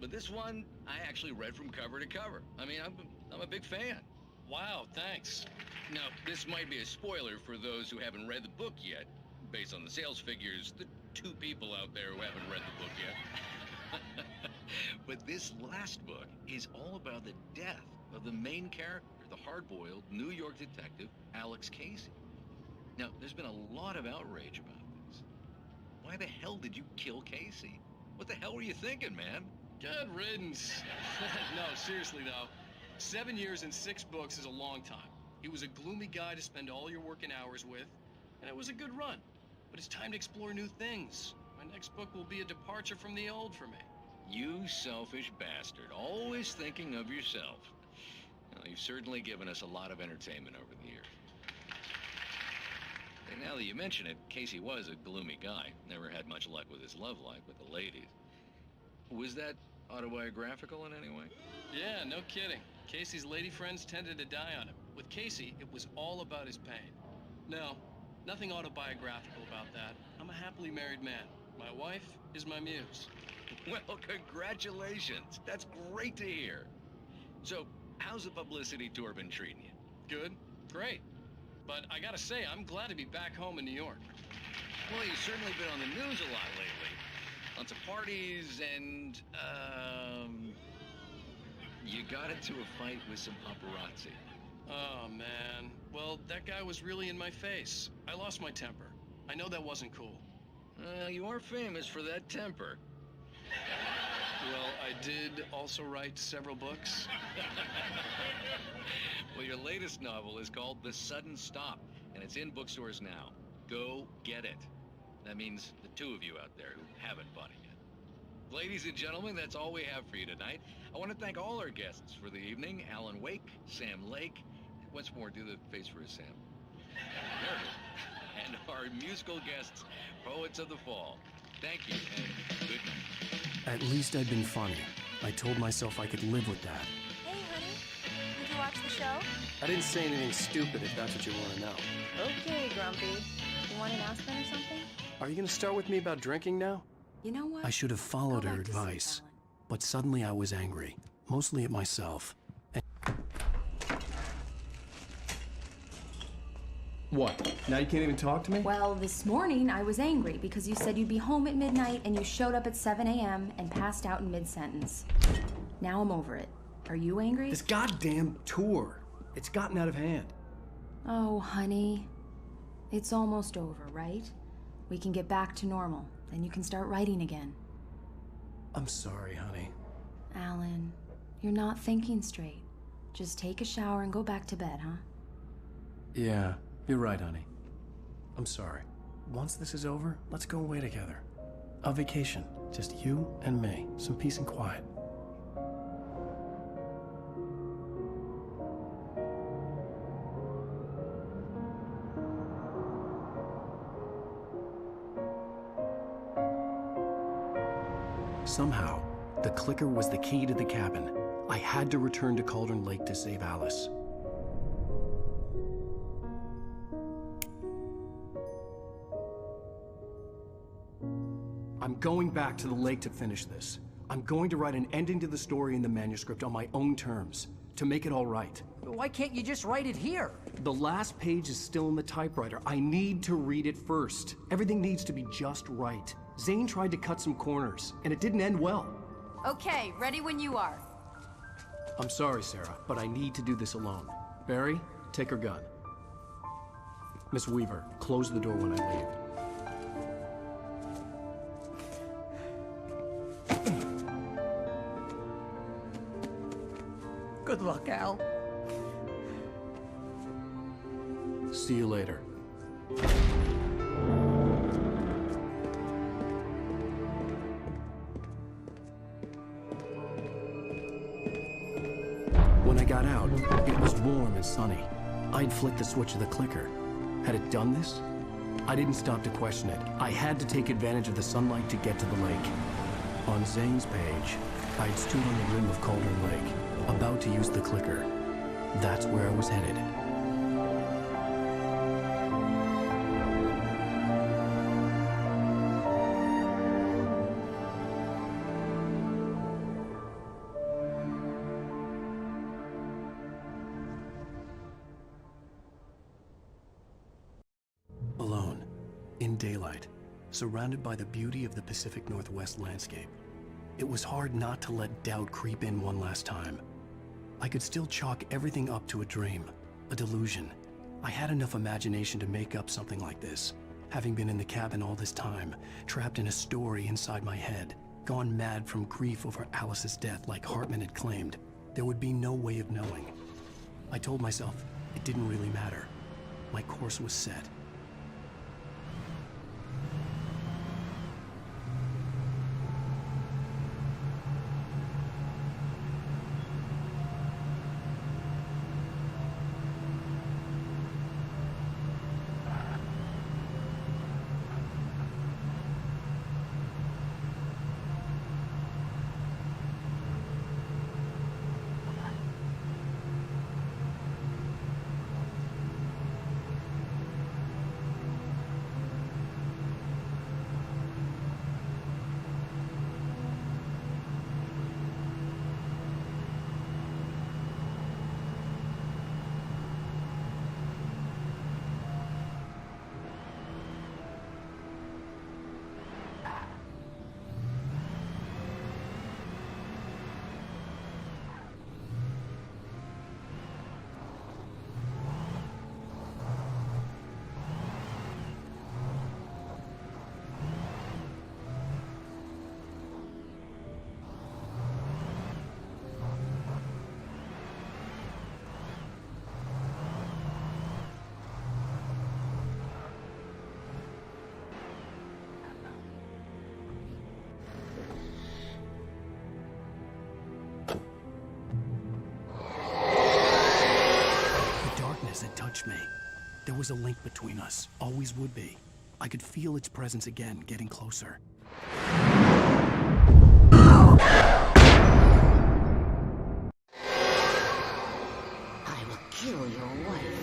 But this one, I actually read from cover to cover. I mean, I'm a big fan. Wow, thanks. Now, this might be a spoiler for those who haven't read the book yet. Based on the sales figures, the 2 people out there who haven't read the book yet. But this last book is all about the death of the main character, the hard-boiled New York detective, Alex Casey. Now, there's been a lot of outrage about this. Why the hell did you kill Casey? What the hell were you thinking, man? Good riddance. No, seriously though. 7 years and 6 books is a long time. He was a gloomy guy to spend all your working hours with, and it was a good run. But it's time to explore new things. My next book will be a departure from the old for me. You selfish bastard, always thinking of yourself. Well, you've certainly given us a lot of entertainment over the years. And now that you mention it, Casey was a gloomy guy. Never had much luck with his love life with the ladies. Was that autobiographical in any way? Yeah, no kidding. Casey's lady friends tended to die on him. With Casey, it was all about his pain. No, nothing autobiographical about that. I'm a happily married man. My wife is my muse. Well, congratulations. That's great to hear. So, how's the publicity tour been treating you? Good. Great. But I gotta say, I'm glad to be back home in New York. Well, you've certainly been on the news a lot lately. Lots of parties and, you got into a fight with some paparazzi. Oh, man. Well, that guy was really in my face. I lost my temper. I know that wasn't cool. You are famous for that temper. Well, I did also write several books. Well, your latest novel is called The Sudden Stop, and it's in bookstores now. Go get it. That means the 2 of you out there who haven't bought it yet. Ladies and gentlemen, that's all we have for you tonight. I want to thank all our guests for the evening. Alan Wake, Sam Lake. Once more, do the face for Sam. There it is. And our musical guests, Poets of the Fall. Thank you, and good night. At least I'd been funny. I told myself I could live with that. Hey, honey. Did you watch the show? I didn't say anything stupid if that's what you want to know. Okay, Grumpy. You want an announcement or something? Are you going to start with me about drinking now? You know what? I should have followed her advice. But suddenly I was angry. Mostly at myself. What? Now you can't even talk to me? Well, this morning I was angry because you said you'd be home at midnight and you showed up at 7 a.m. and passed out in mid-sentence. Now I'm over it. Are you angry? This goddamn tour. It's gotten out of hand. Oh, honey. It's almost over, right? We can get back to normal. Then you can start writing again. I'm sorry, honey. Alan, you're not thinking straight. Just take a shower and go back to bed, huh? Yeah, you're right, honey. I'm sorry. Once this is over, let's go away together. A vacation. Just you and me. Some peace and quiet. Somehow, the clicker was the key to the cabin. I had to return to Cauldron Lake to save Alice. I'm going back to the lake to finish this. I'm going to write an ending to the story in the manuscript on my own terms, to make it all right. Why can't you just write it here? The last page is still in the typewriter. I need to read it first. Everything needs to be just right. Zane tried to cut some corners, and it didn't end well. Okay, ready when you are. I'm sorry, Sarah, but I need to do this alone. Barry, take her gun. Miss Weaver, close the door when I leave. Good luck, Al. See you later. When I got out, it was warm and sunny. I'd flicked the switch of the clicker. Had it done this? I didn't stop to question it. I had to take advantage of the sunlight to get to the lake. On Zane's page, I'd stood on the rim of Cauldron Lake, about to use the clicker. That's where I was headed. Alone, in daylight, surrounded by the beauty of the Pacific Northwest landscape. It was hard not to let doubt creep in one last time. I could still chalk everything up to a dream, a delusion. I had enough imagination to make up something like this, having been in the cabin all this time, trapped in a story inside my head, gone mad from grief over Alice's death like Hartman had claimed. There would be no way of knowing. I told myself it didn't really matter. My course was set. It touched me. There was a link between us, always would be. I could feel its presence again, getting closer. I will kill your wife.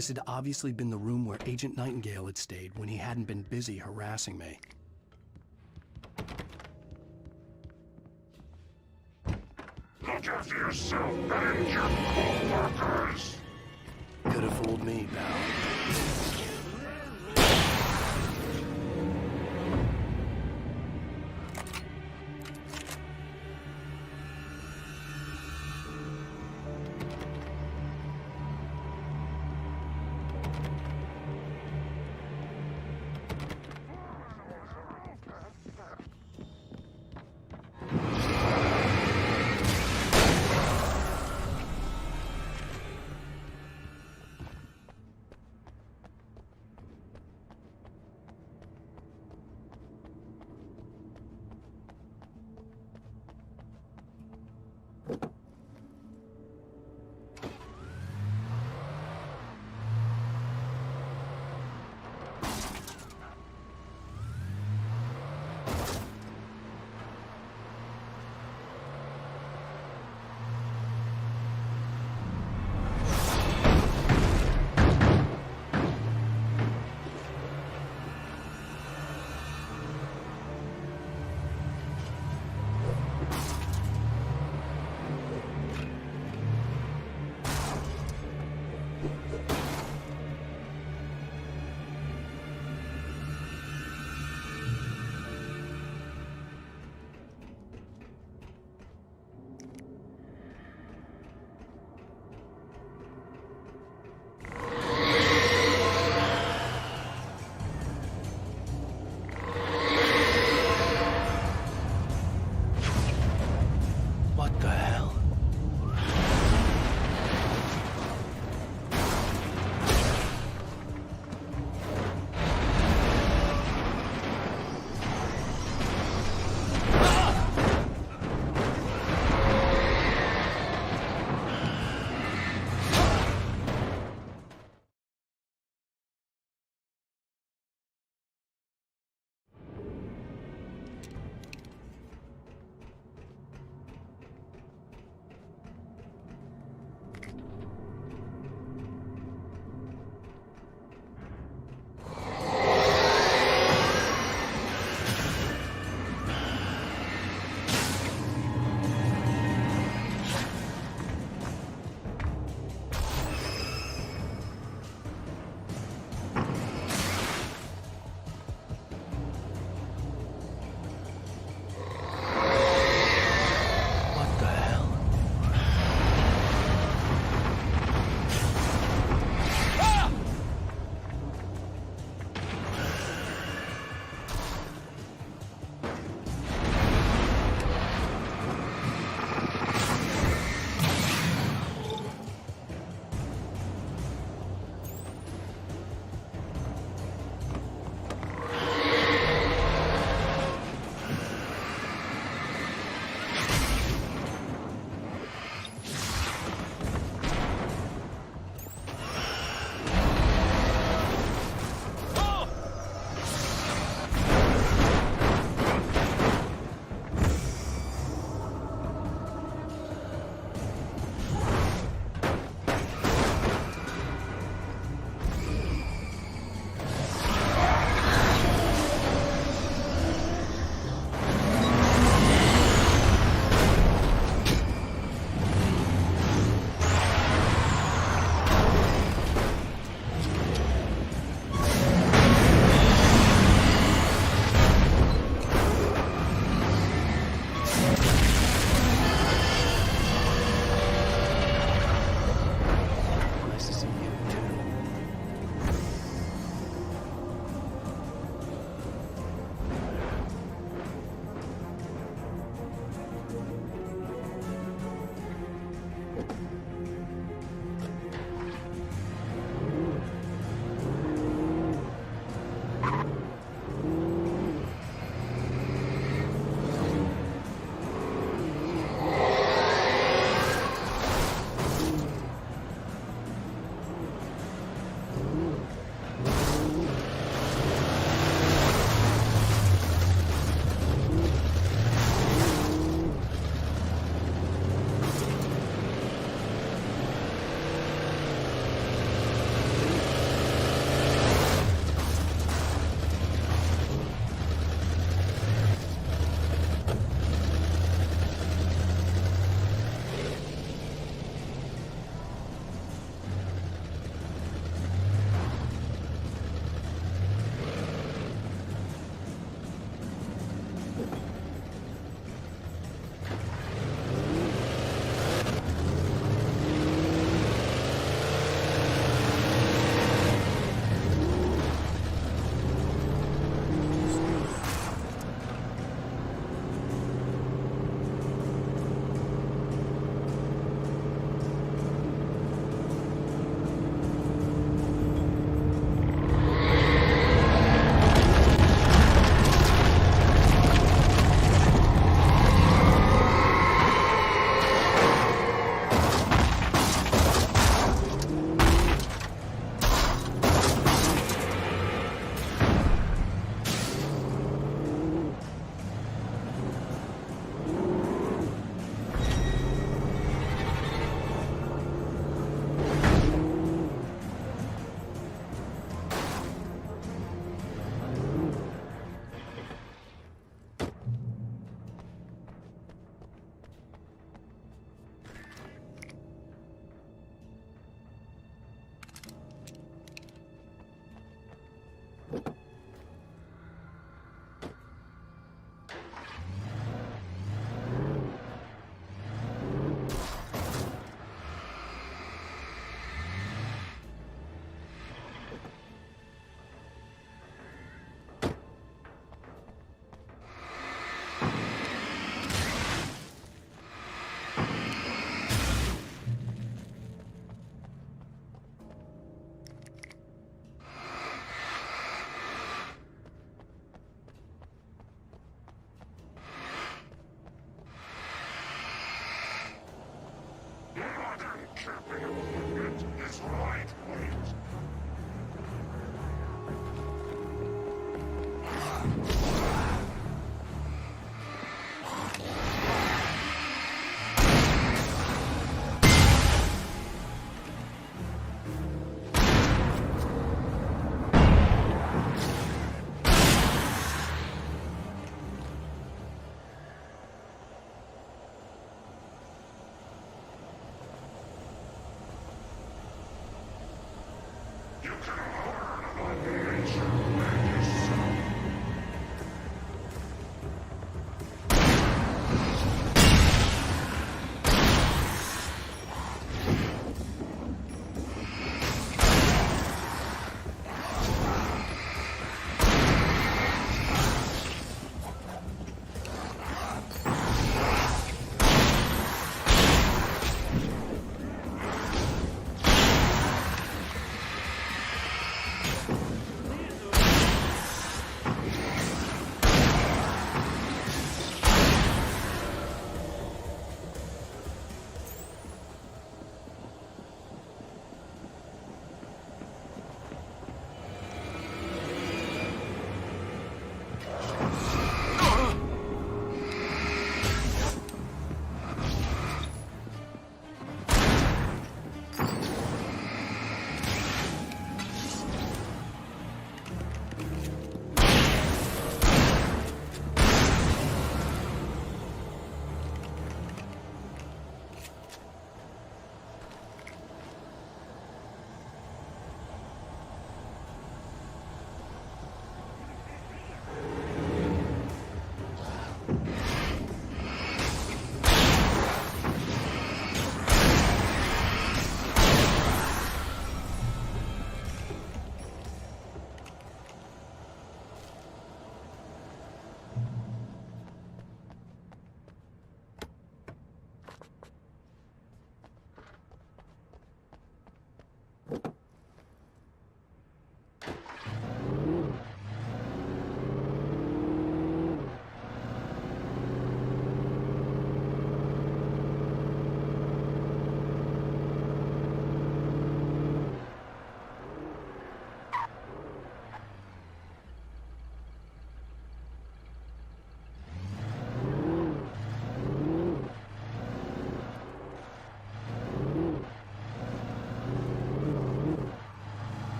This had obviously been the room where Agent Nightingale had stayed when he hadn't been busy harassing me. Look after yourself and your co-workers! Could have fooled me, pal.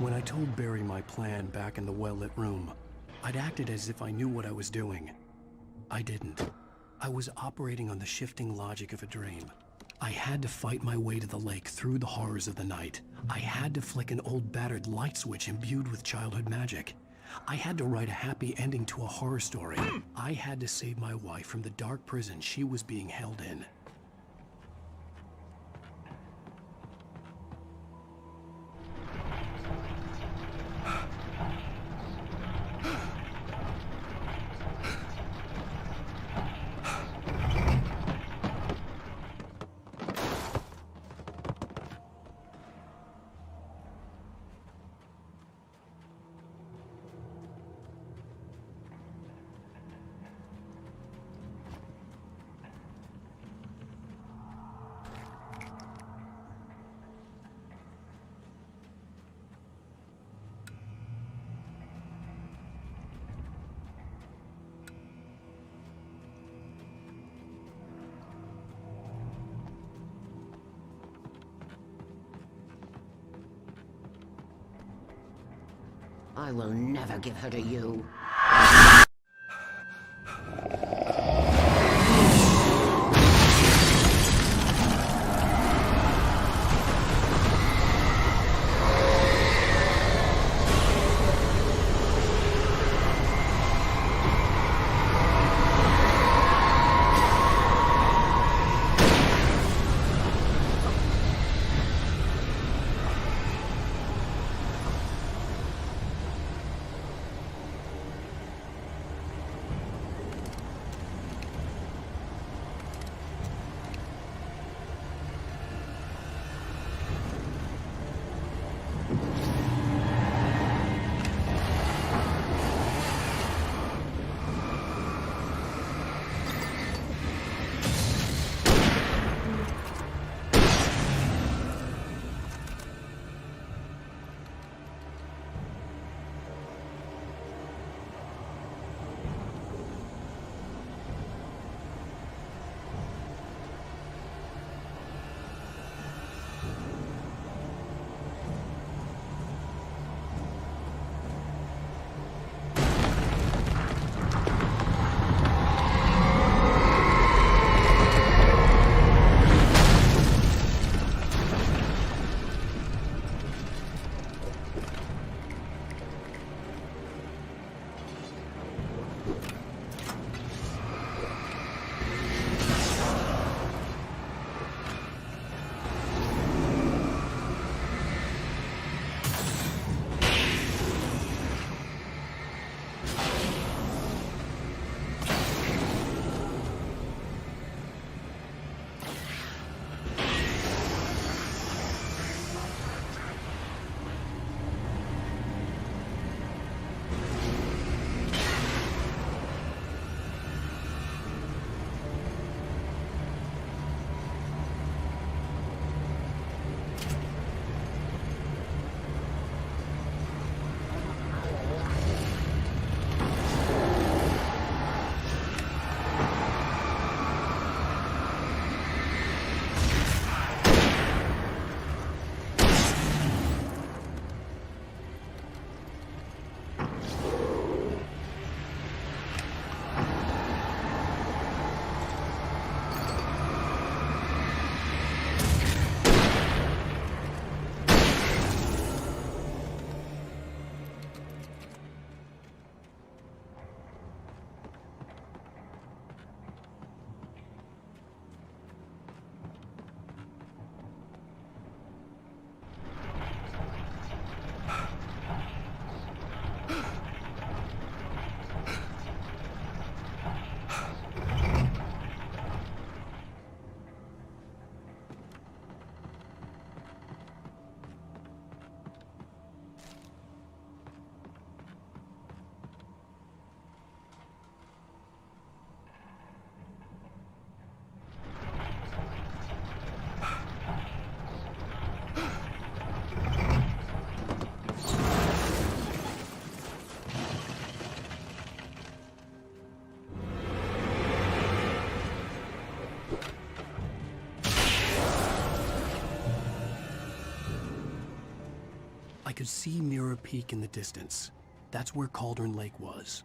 When I told Barry my plan back in the well-lit room, I'd acted as if I knew what I was doing. I didn't. I was operating on the shifting logic of a dream. I had to fight my way to the lake through the horrors of the night. I had to flick an old battered light switch imbued with childhood magic. I had to write a happy ending to a horror story. I had to save my wife from the dark prison she was being held in. I will never give her to you. I could see Mirror Peak in the distance. That's where Cauldron Lake was.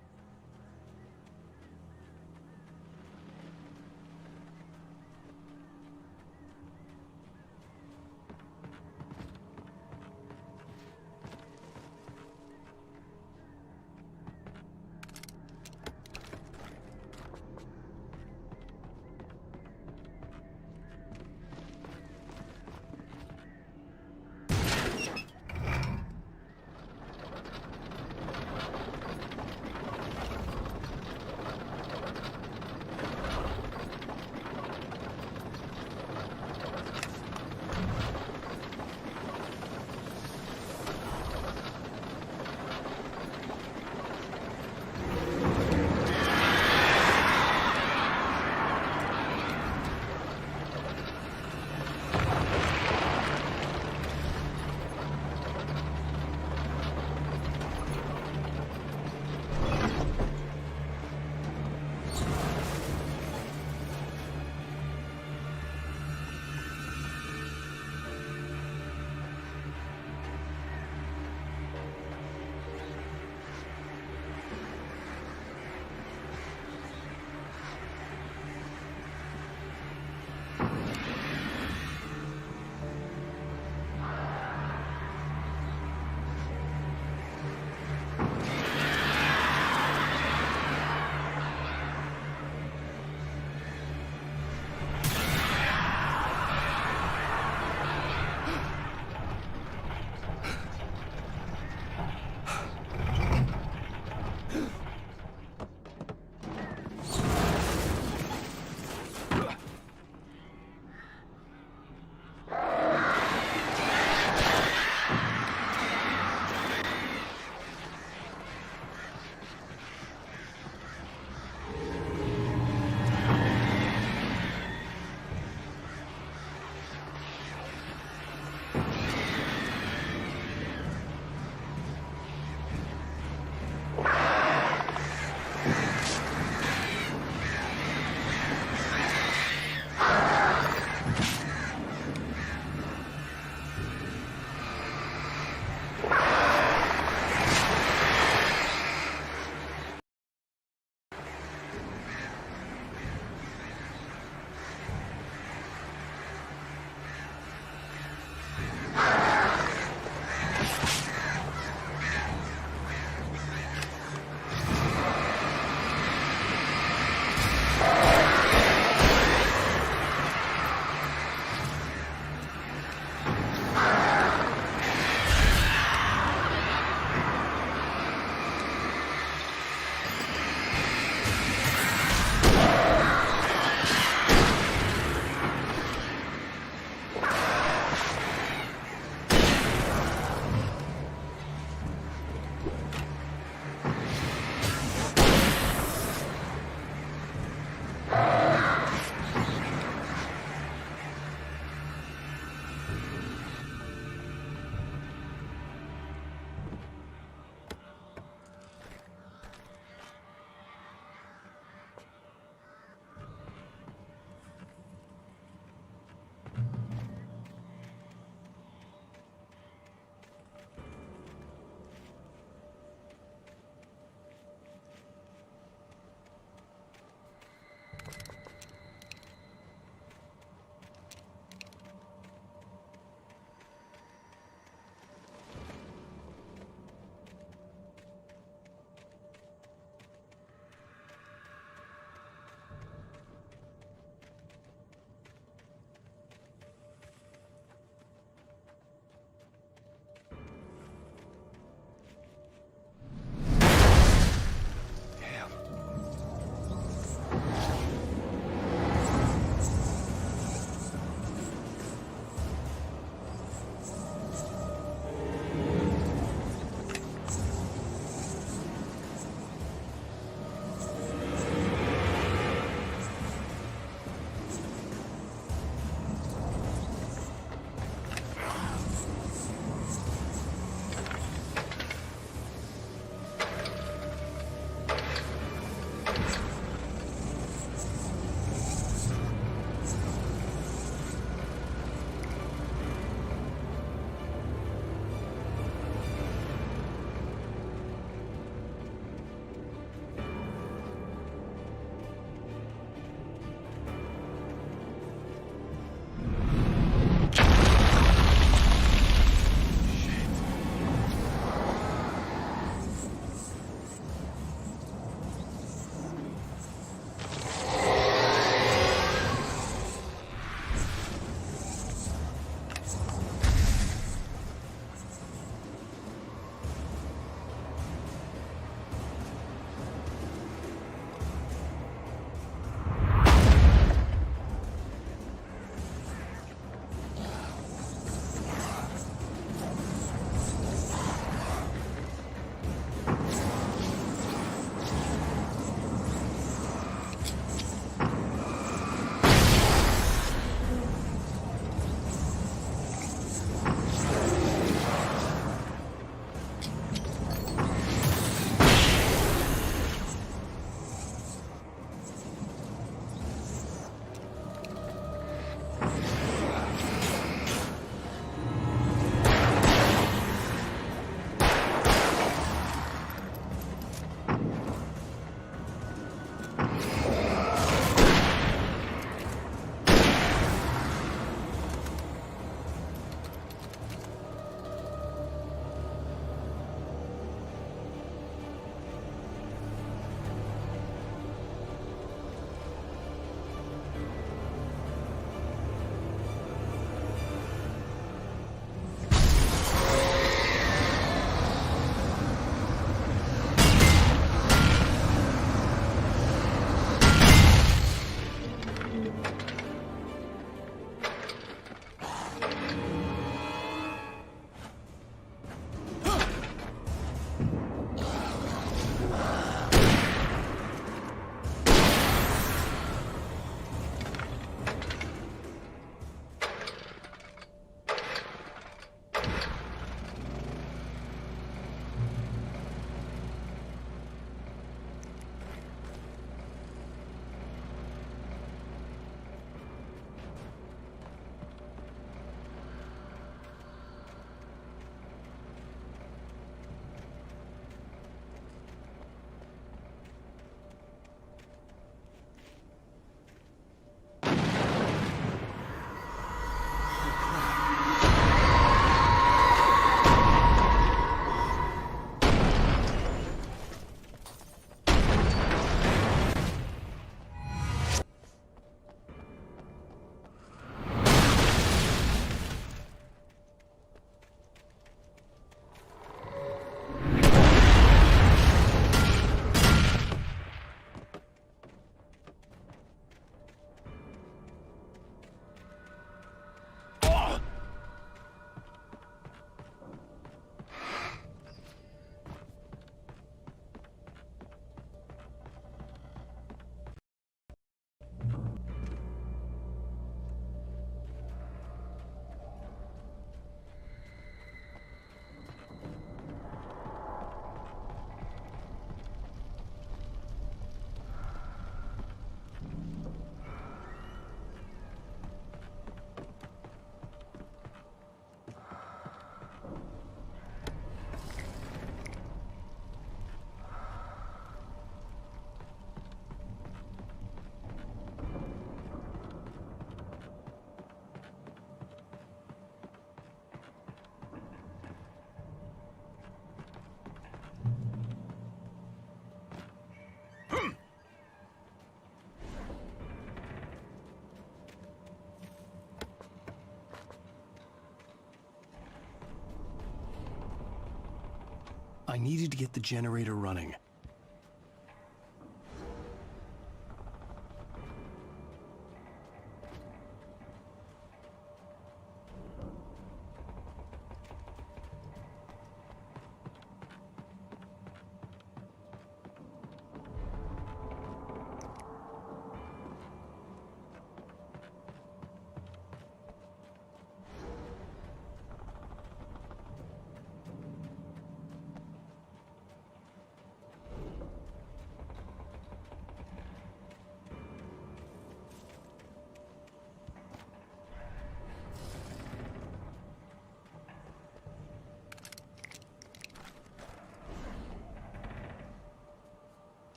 I needed to get the generator running.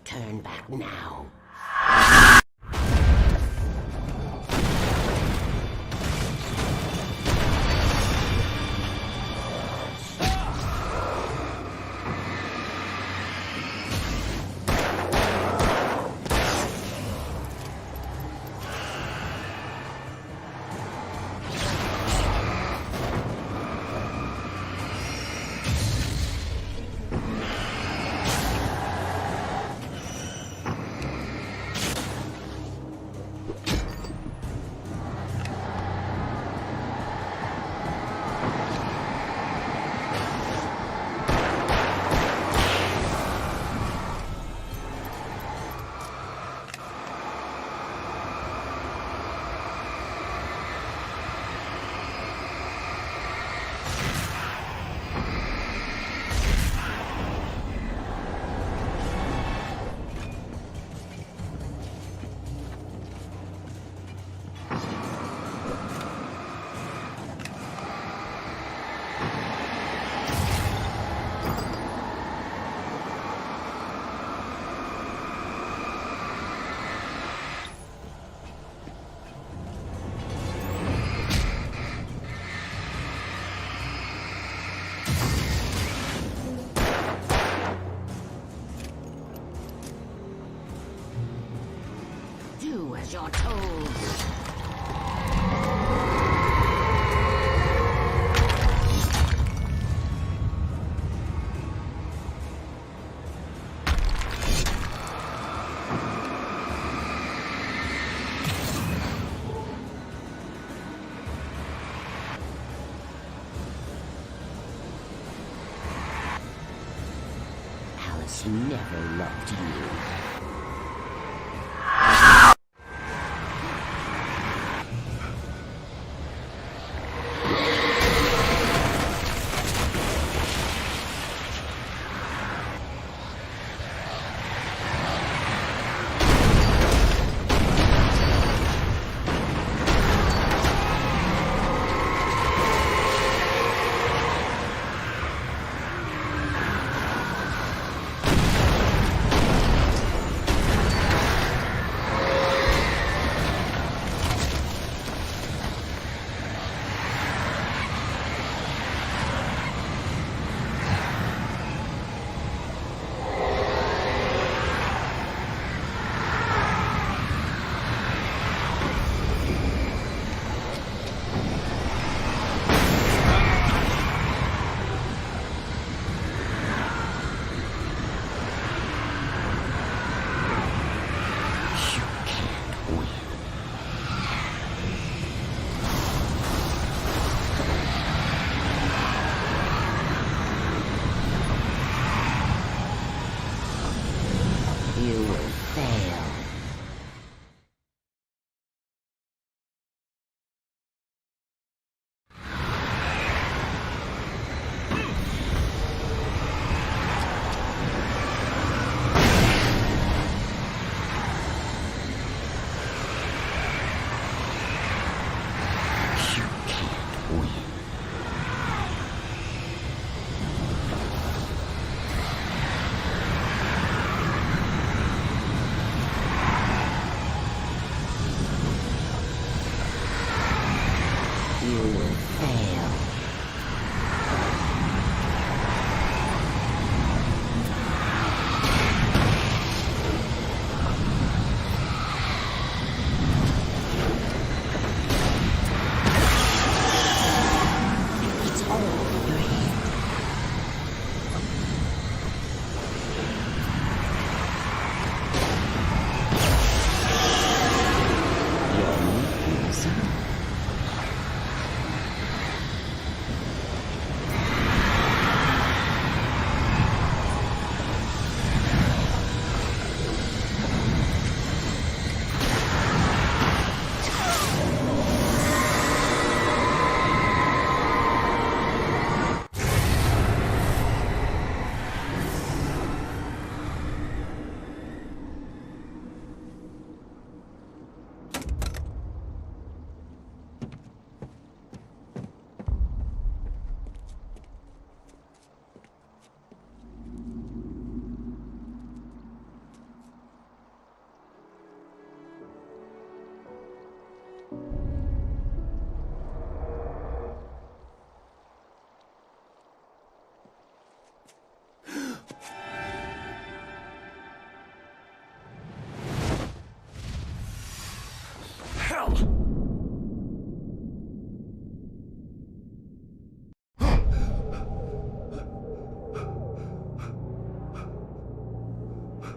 Turn back now. Do as you're told. parents never loved you.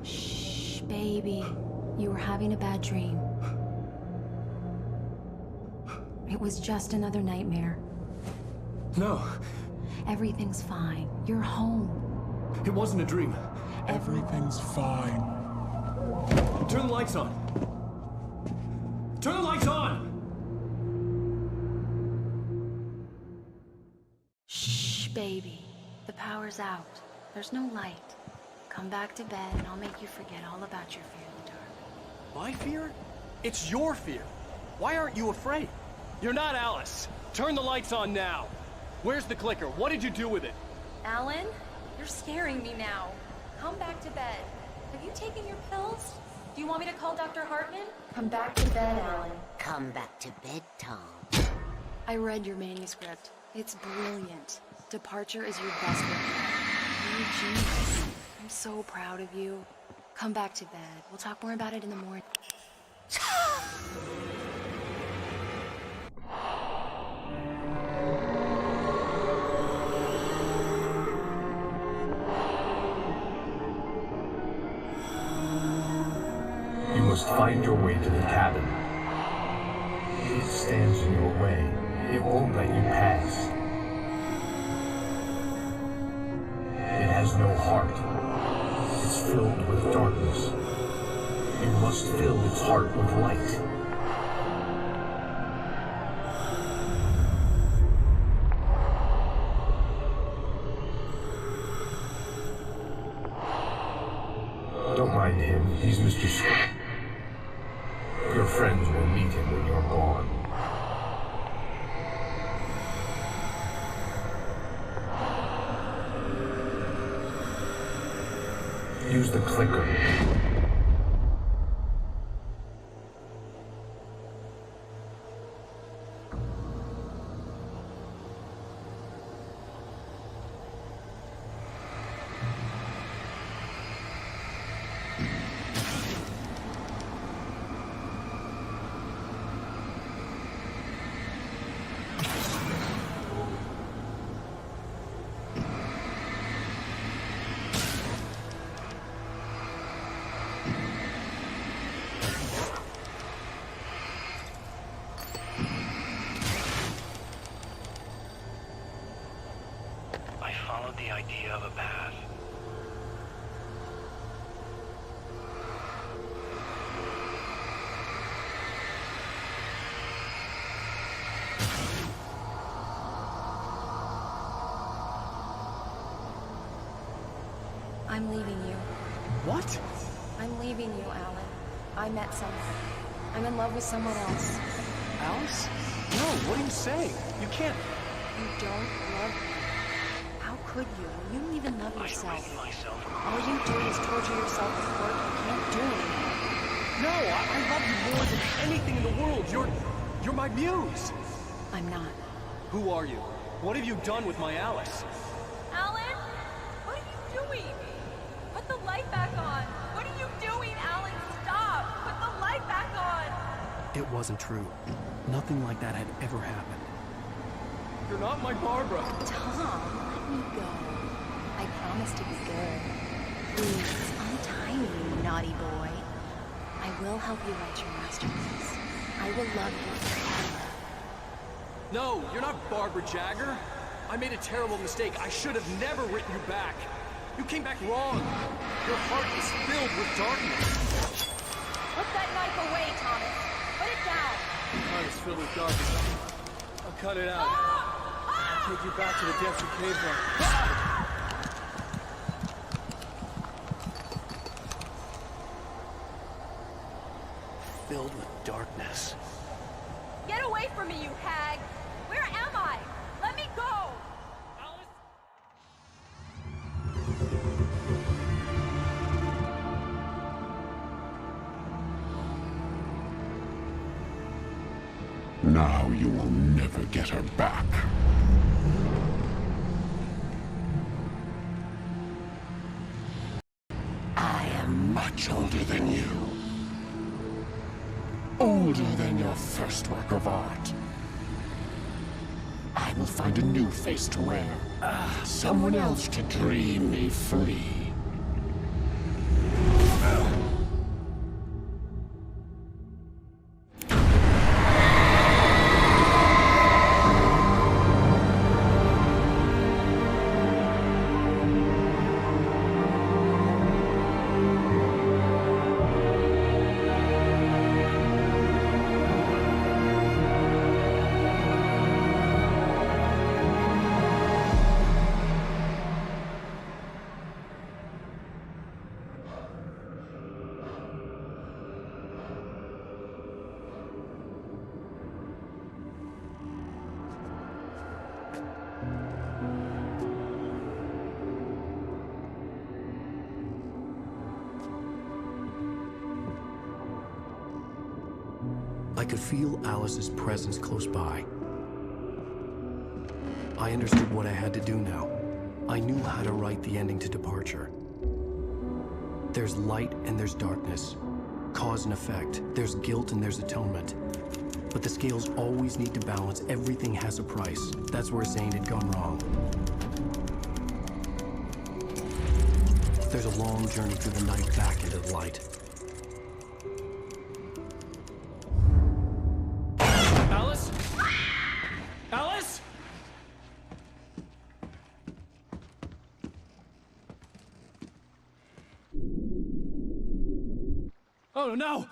Shh, baby. You were having a bad dream. It was just another nightmare. No. Everything's fine. You're home. It wasn't a dream. Everything's fine. Turn the lights on. Turn the lights on! Shh, baby. The power's out. There's no light. Come back to bed and I'll make you forget all about your fear in the dark. My fear? It's your fear. Why aren't you afraid? You're not Alice. Turn the lights on now. Where's the clicker? What did you do with it? Alan, you're scaring me now. Come back to bed. Have you taken your pills? Do you want me to call Dr. Hartman? Come back to bed, Alan. Come back to bed, Tom. I read your manuscript. It's brilliant. Departure is your best weapon. You're a genius. I'm so proud of you. Come back to bed. We'll talk more about it in the morning. You must find your way to the cabin. It stands in your way. It won't let you pass. It has no heart. is filled with darkness. You must fill its heart with light. Don't mind him, he's Mr. Swift. Your friends will meet him when you're gone. Use the clicker. The idea of a path. I'm leaving you. What? I'm leaving you, Alan. I met someone. I'm in love with someone else. Alice? No, what are you saying? You can't. You don't love me. How could you? You don't even love yourself. All you do is torture yourself with work you can't do anymore. No, I love you more than anything in the world. You're my muse. I'm not. Who are you? What have you done with my Alice? Alan? What are you doing? Put the light back on. What are you doing, Alan? Stop! Put the light back on! It wasn't true. Nothing like that had ever happened. You're not my Barbara. Tom, let me go. I promise to be good. Please, untie me, you naughty boy. I will help you write your masterpiece. I will love you forever. No, you're not Barbara Jagger. I made a terrible mistake. I should have never written you back. You came back wrong. Your heart is filled with darkness. Put that knife away, Thomas. Put it down. Your heart is filled with darkness. I'll cut it out. I'll take you back to the depths of cave one. Filled with darkness. Get away from me, you hag! Where am I? Let me go! Now you will never get her back. I am much older than you. Older than your first work of art. I will find a new face to wear. Someone else to dream me free. I could feel Alice's presence close by. I understood what I had to do now. I knew how to write the ending to Departure. There's light and there's darkness. Cause and effect. There's guilt and there's atonement. But the scales always need to balance. Everything has a price. That's where Zane had gone wrong. There's a long journey through the night back into the light. Alice? Alice? Oh, no!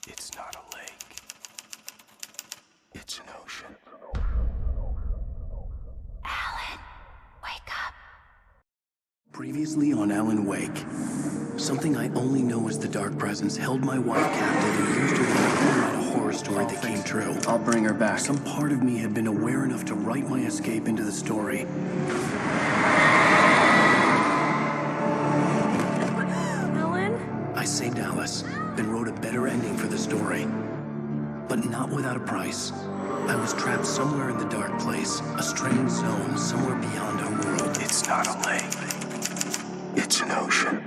It's not a lake. It's an ocean. Alan, wake up. Previously on Alan Wake, something I only know as the Dark Presence held my wife captive and used her to write a horror story that came true. I'll bring her back. Some part of me had been aware enough to write my escape into the story. Alan? I saved Alice, then wrote a better ending for the story. But not without a price. I was trapped somewhere in the dark place, a strange zone somewhere beyond our world. It's not a lake. It's an ocean.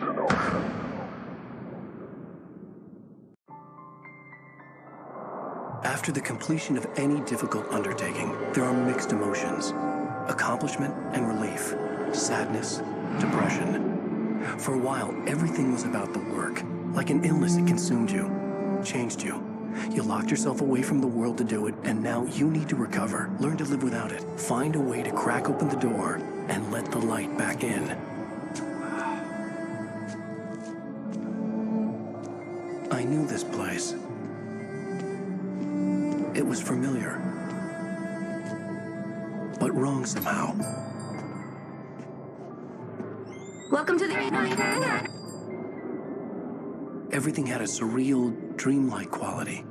After the completion of any difficult undertaking, there are mixed emotions. Accomplishment and relief. Sadness, depression. For a while, everything was about the work. Like an illness, it consumed you, changed you. You locked yourself away from the world to do it, and now you need to recover. Learn to live without it. Find a way to crack open the door and let the light back in. I knew this place. It was familiar, but wrong somehow. Welcome to the... Everything had a surreal, dreamlike quality.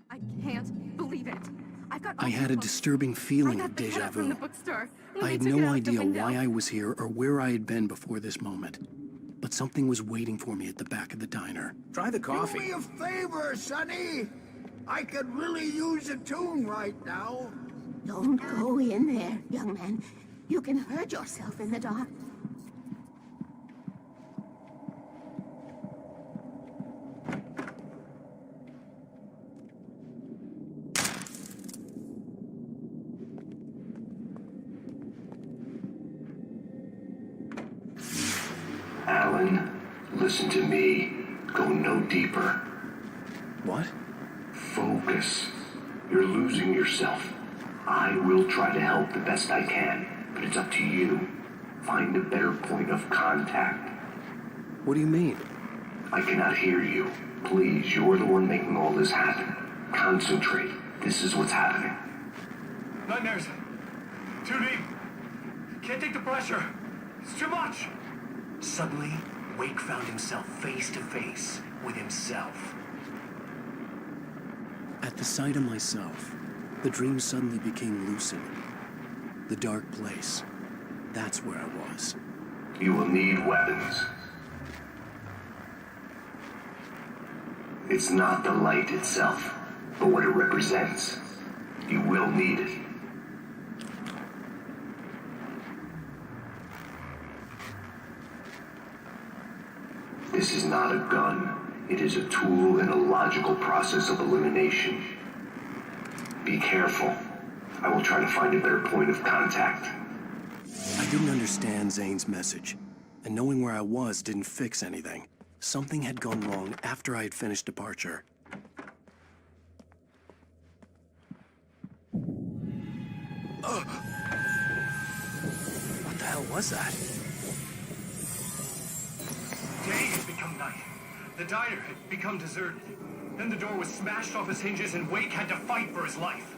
I can't believe it. I had a disturbing feeling of deja vu. I had no idea why I was here or where I had been before this moment. But something was waiting for me at the back of the diner. Try the coffee. Do me a favor, Sonny. I could really use a tune right now. Don't go in there, young man. You can hurt yourself in the dark. Alan, listen to me. Go no deeper. What? Focus. You're losing yourself. I will try to help the best I can, but it's up to you. Find a better point of contact. What do you mean? I cannot hear you. Please, you're the one making all this happen. Concentrate. This is what's happening. Nightmares. Too deep. Can't take the pressure. It's too much. Suddenly, Wake found himself face to face with himself. At the sight of myself, the dream suddenly became lucid. The dark place. That's where I was. You will need weapons. It's not the light itself, but what it represents. You will need it. This is not a gun. It is a tool in a logical process of elimination. Be careful. I will try to find a better point of contact. I didn't understand Zane's message, and knowing where I was didn't fix anything. Something had gone wrong after I had finished departure. What the hell was that? Day had become night. The diner had become deserted. Then the door was smashed off its hinges and Wake had to fight for his life.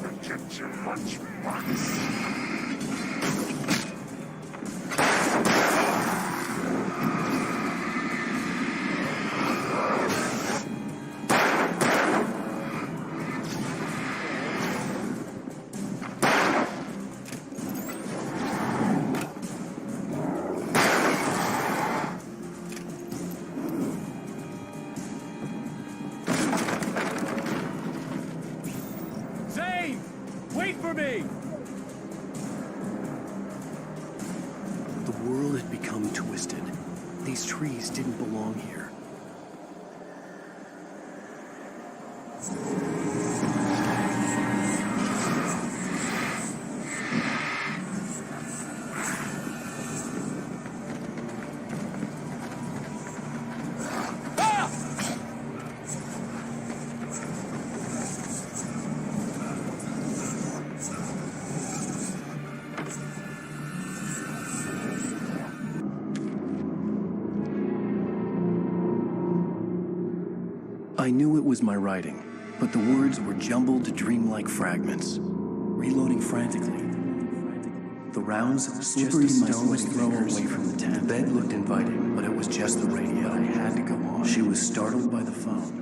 Forget your lunchbox. Wait for me! The world had become twisted. These trees didn't belong here. I knew it was my writing, but the words were jumbled dreamlike fragments, reloading frantically. The rounds slippery stones throw away from the tent. The bed looked inviting, but it was just the radio. I had to go on. She was startled by the phone.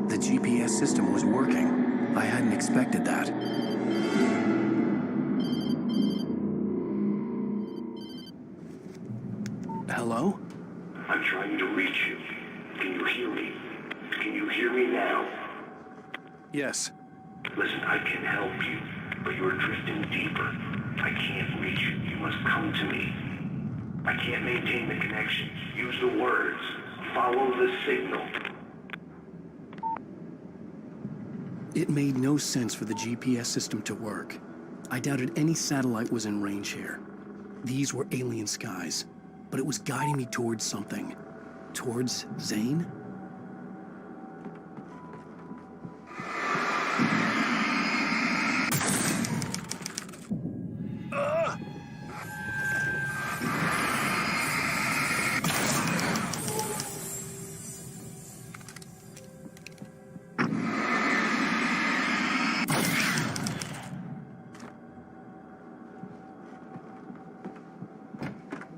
The GPS system was working. I hadn't expected that. Hello? I'm trying to reach you. Can you hear me? Can you hear me now? Yes. Listen, I can help you, but you're drifting deeper. I can't reach you. You must come to me. I can't maintain the connection. Use the words. Follow the signal. It made no sense for the GPS system to work. I doubted any satellite was in range here. These were alien skies, but it was guiding me towards something. Towards Zane?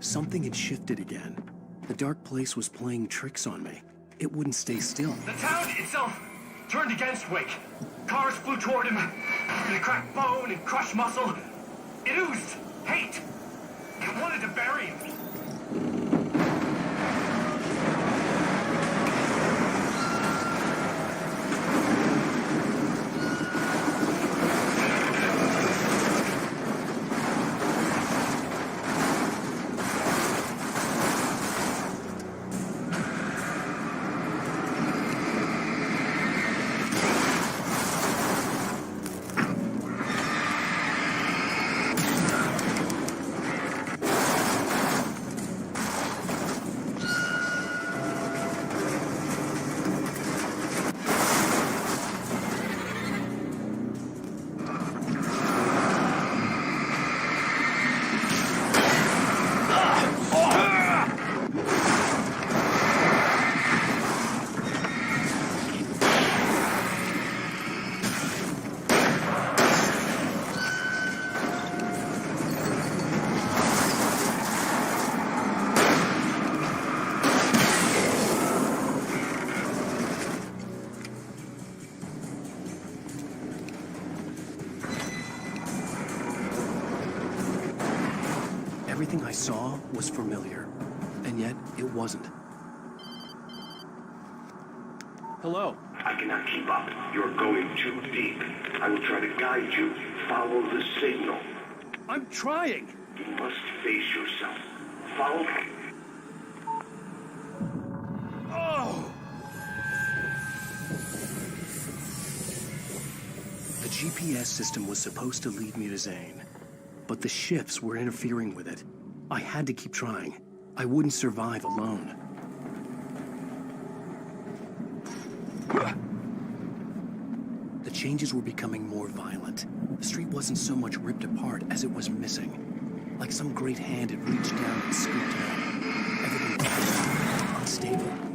Something had shifted again. The dark place was playing tricks on me. it wouldn't stay still. The town itself turned against Wake. Cars flew toward him. It cracked bone and crushed muscle. It oozed hate. It wanted to bury him. Everything I saw was familiar, and yet it wasn't. Hello? I cannot keep up. You're going too deep. I will try to guide you. Follow the signal. I'm trying! You must face yourself. Follow me. Oh! The GPS system was supposed to lead me to Zane, but the ships were interfering with it. I had to keep trying. I wouldn't survive alone. The changes were becoming more violent. The street wasn't so much ripped apart as it was missing. Like some great hand had reached down and scooped it up. Everything was unstable.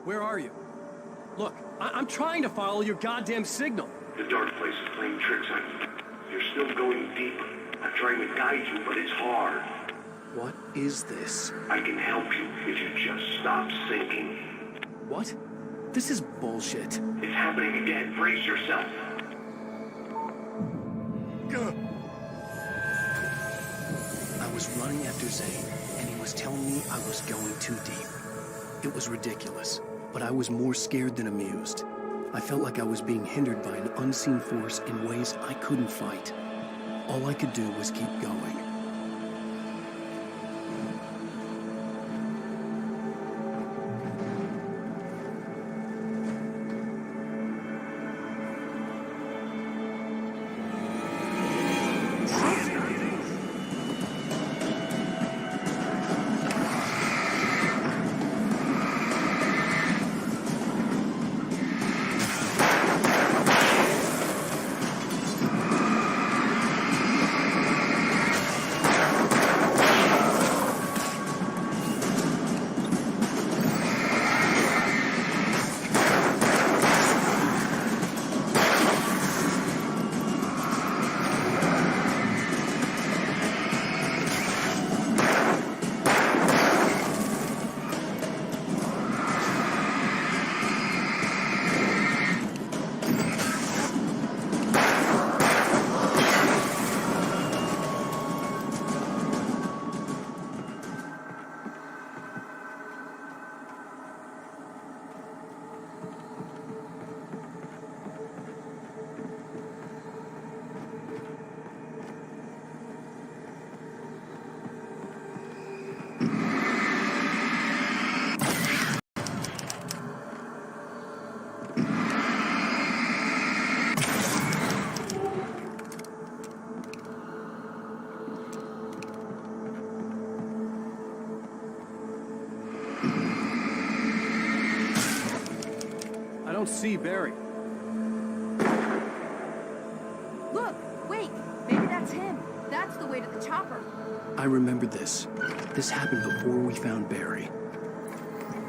Where are you? Look, I'm trying to follow your goddamn signal. The dark place is playing tricks on you. You're still going deep. I'm trying to guide you, but it's hard. What is this? I can help you if you just stop sinking. What? This is bullshit. It's happening again. Brace yourself. I was running after Zane, and he was telling me I was going too deep. It was ridiculous, but I was more scared than amused. I felt like I was being hindered by an unseen force in ways I couldn't fight. All I could do was keep going. I don't see Barry. Look! Wait! Maybe that's him. That's the way to the chopper. I remember this. This happened before we found Barry.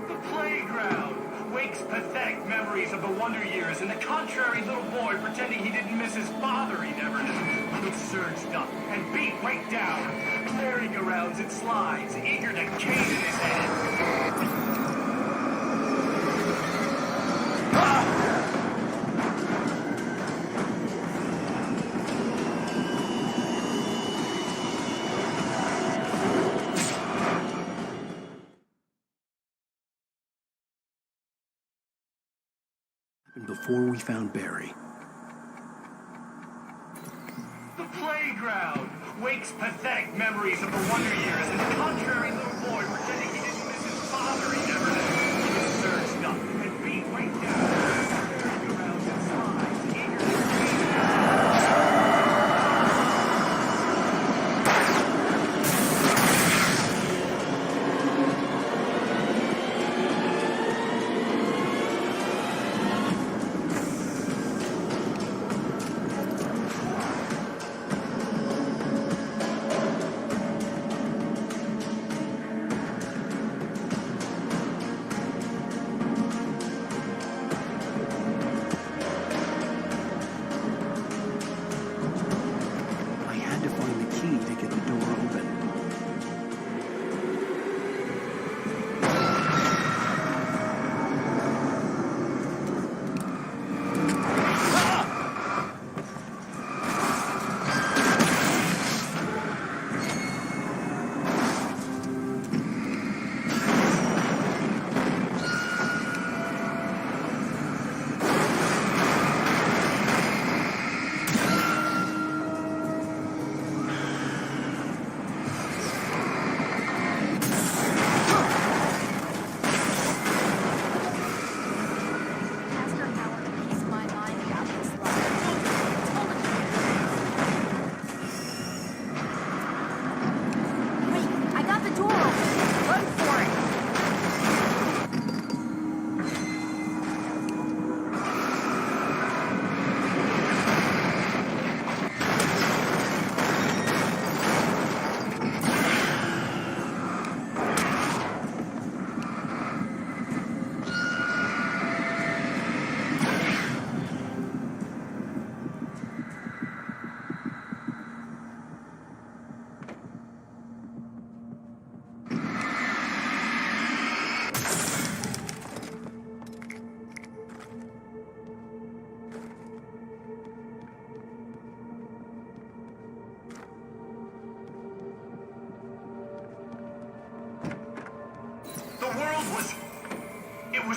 The playground! Wake's pathetic memories of the Wonder Years and the contrary little boy pretending he didn't miss his father he never knew. He surged up and beat Wake down. Merry-go-rounds and slides, eager to cane in his head. Before we found Barry. The playground! Wake's pathetic memories of the Wonder Years and the contrary little boy pretending he didn't miss his father he never knew. He surged up and beat Wake down. Merry-go-rounds and slides, eager to cane in his head.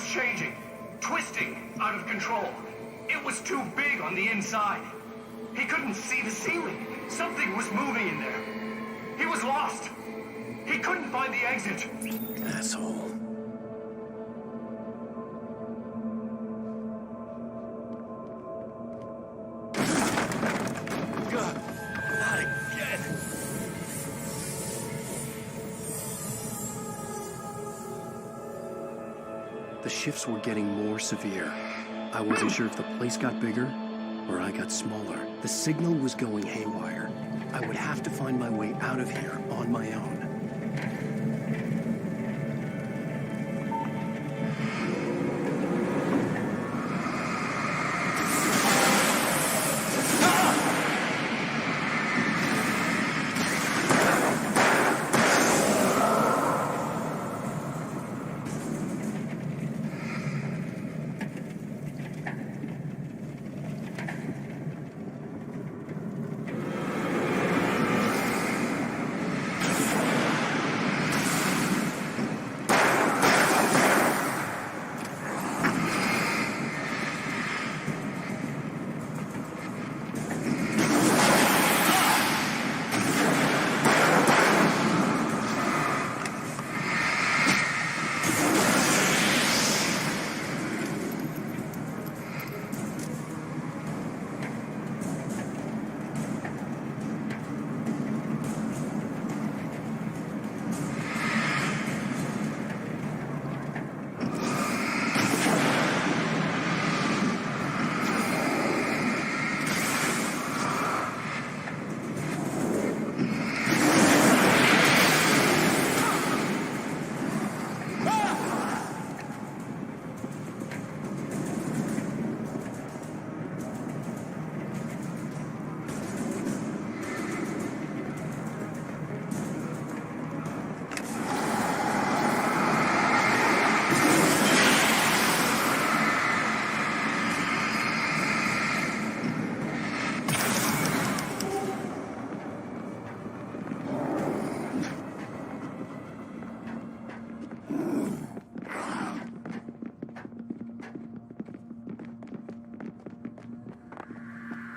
was changing, twisting, out of control. It was too big on the inside. He couldn't see the ceiling. Something was moving in there. He was lost. He couldn't find the exit. Asshole. God, not again. The shifts were getting more severe. I wasn't sure if the place got bigger or I got smaller. The signal was going haywire. I would have to find my way out of here on my own.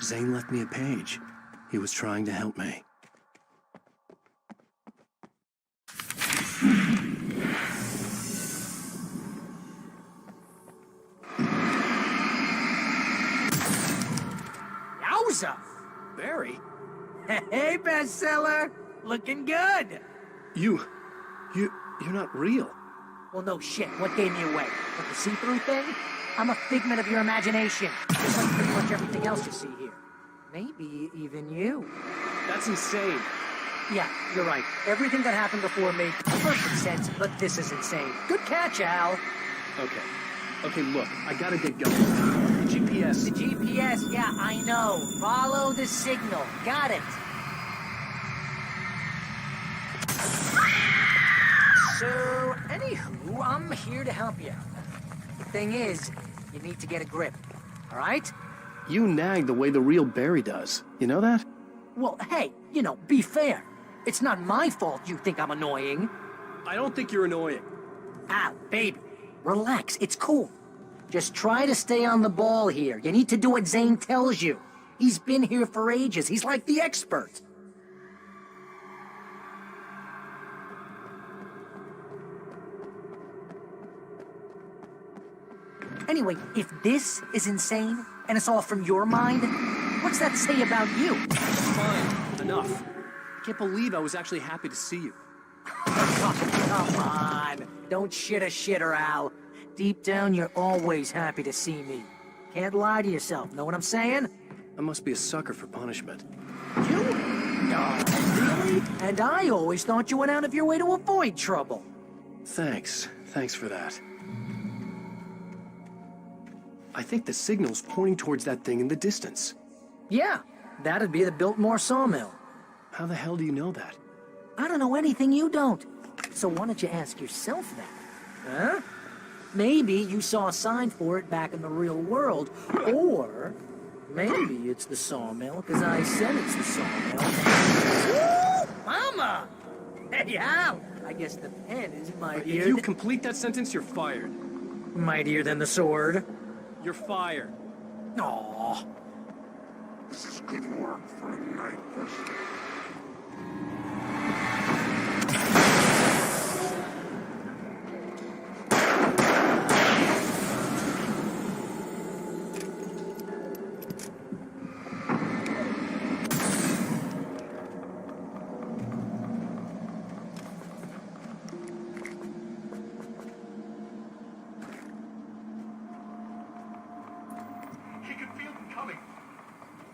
Zane left me a page. He was trying to help me. Yowza! Barry? Hey, bestseller! Looking good! You're not real. Well, no shit. What gave me away? Like the see-through thing? I'm a figment of your imagination, just like pretty much everything else you see here. Maybe even you. That's insane. Yeah, you're right. Everything that happened before made perfect sense, but this is insane. Good catch, Al. Okay, look, I gotta get going. The GPS. The GPS, yeah, I know. Follow the signal. Got it. So, anywho, I'm here to help you. The thing is, you need to get a grip, all right? You nag the way the real Barry does. You know that? Well, hey, be fair. It's not my fault you think I'm annoying. I don't think you're annoying. Al, baby, relax, it's cool. Just try to stay on the ball here. You need to do what Zane tells you. He's been here for ages. He's like the expert. Anyway, if this is insane, and it's all from your mind, what's that say about you? Fine, enough. I can't believe I was actually happy to see you. Come on. Don't shit a shitter, Al. Deep down, you're always happy to see me. Can't lie to yourself, know what I'm saying? I must be a sucker for punishment. You? No, really? And I always thought you went out of your way to avoid trouble. Thanks for that. I think the signal's pointing towards that thing in the distance. Yeah, that'd be the Biltmore sawmill. How the hell do you know that? I don't know anything you don't. So why don't you ask yourself that? Huh? Maybe you saw a sign for it back in the real world, or maybe it's the sawmill because I said it's the sawmill. Woo! Mama! Hey, Al! I guess the pen is my dear. If you complete that sentence, you're fired. Mightier than the sword. You're fired. Aww. This is good work for a night vision. He could feel them coming.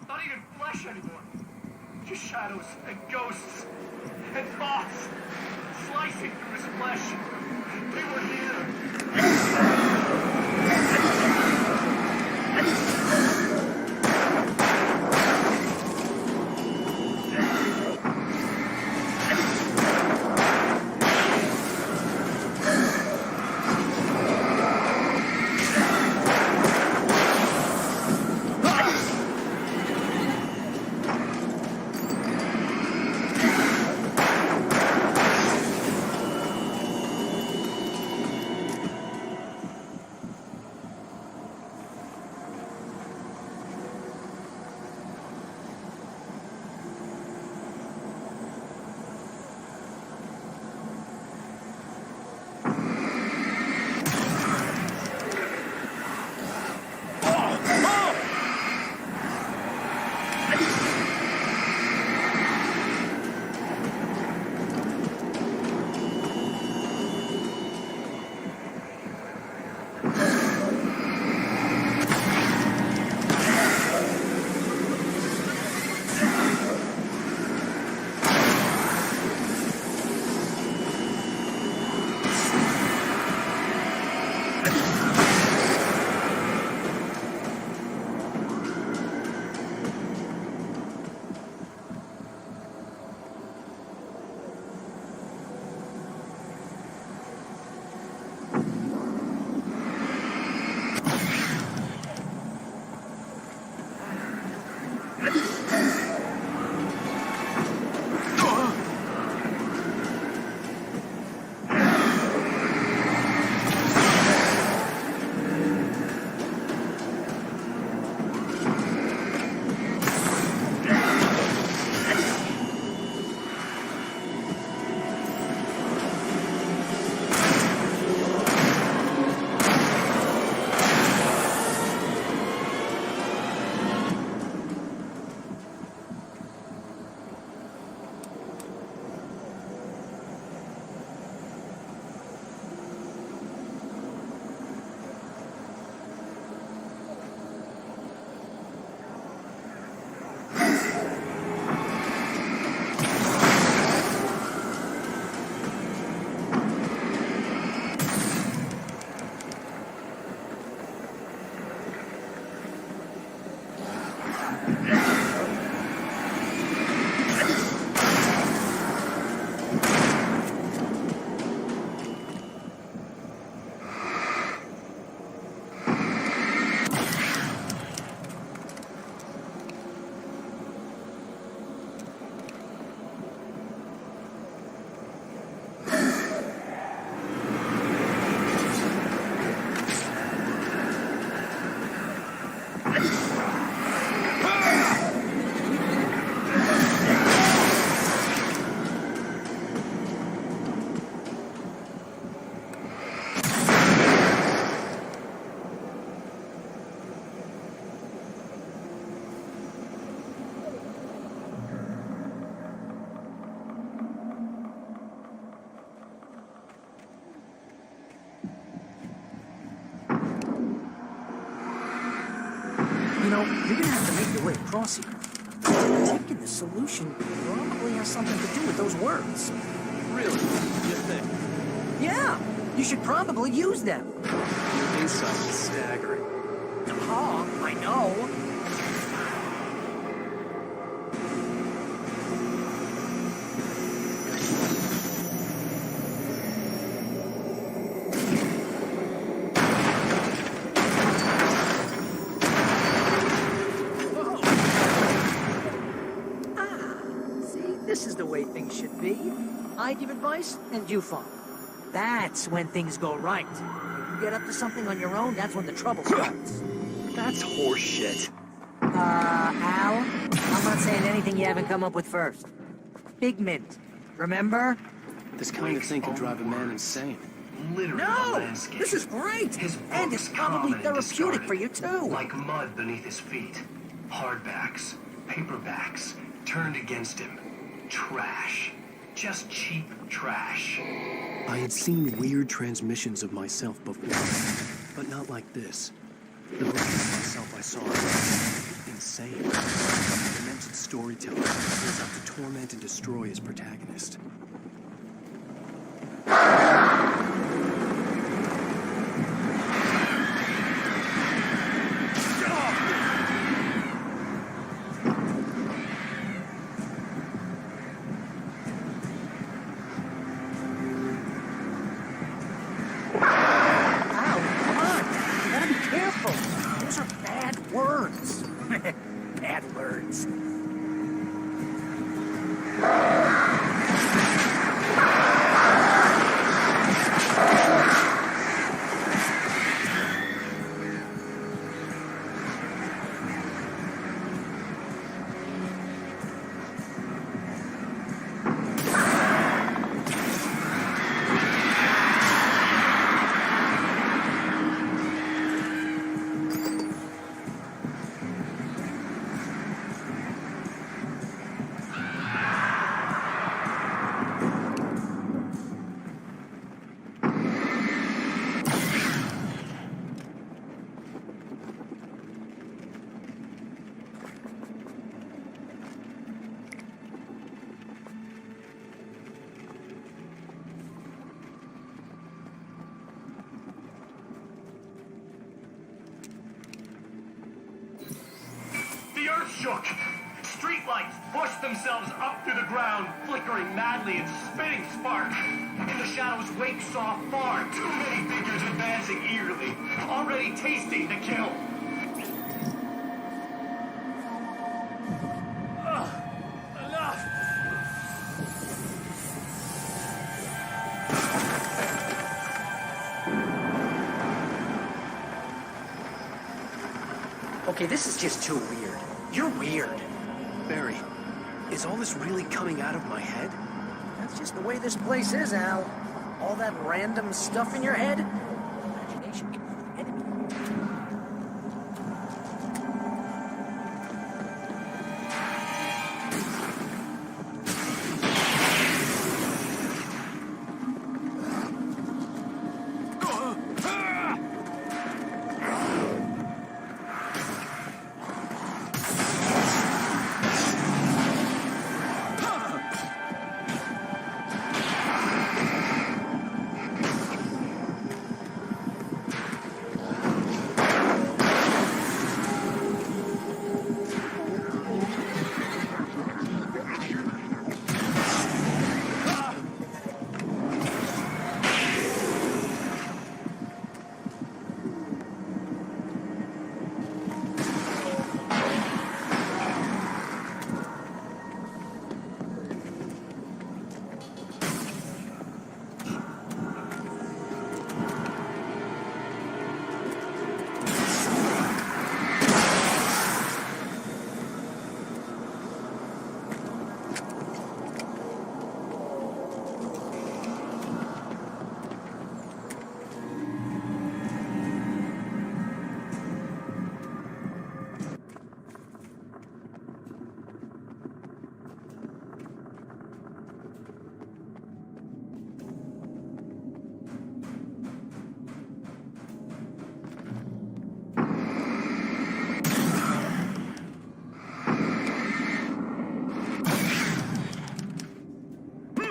Not even flesh anymore. Just shadows and ghosts and thoughts slicing through his flesh. They were here. You know, you're gonna have to make your way across here. I'm thinking the solution probably has something to do with those words. Really? You think? Yeah, you should probably use them. Your insight is staggering. I know. This is the way things should be. I give advice, and you follow. That's when things go right. get up to something on your own, that's when the trouble starts. That's horseshit. Al, I'm not saying anything you haven't come up with first. Figment, remember? This kind of thing could drive a man insane. Literally No! the landscape. This is great! His And books it's probably calm and therapeutic discarded, for you, too. Like mud beneath his feet. Hardbacks, paperbacks, turned against him. Trash. Just cheap trash. I had seen weird transmissions of myself before, but not like this. The version of myself I saw was insane. A demented storyteller who was out to torment and destroy his protagonist. Bad words. The earth shook. Streetlights pushed themselves up through the ground, flickering madly and spitting sparks. In the shadows, Wake saw far too many figures advancing eagerly, already tasting the kill. Enough! Okay, this is just too weird. You're weird. Barry, is all this really coming out of my head? That's just the way this place is, Al. All that random stuff in your head. Imagination can be the enemy.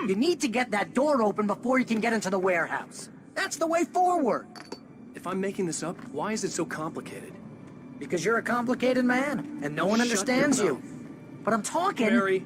You need to get that door open before you can get into the warehouse. That's the way forward. If I'm making this up, why is it so complicated? Because you're a complicated man, and no one Shut understands your you. mouth. But I'm talking... Barry.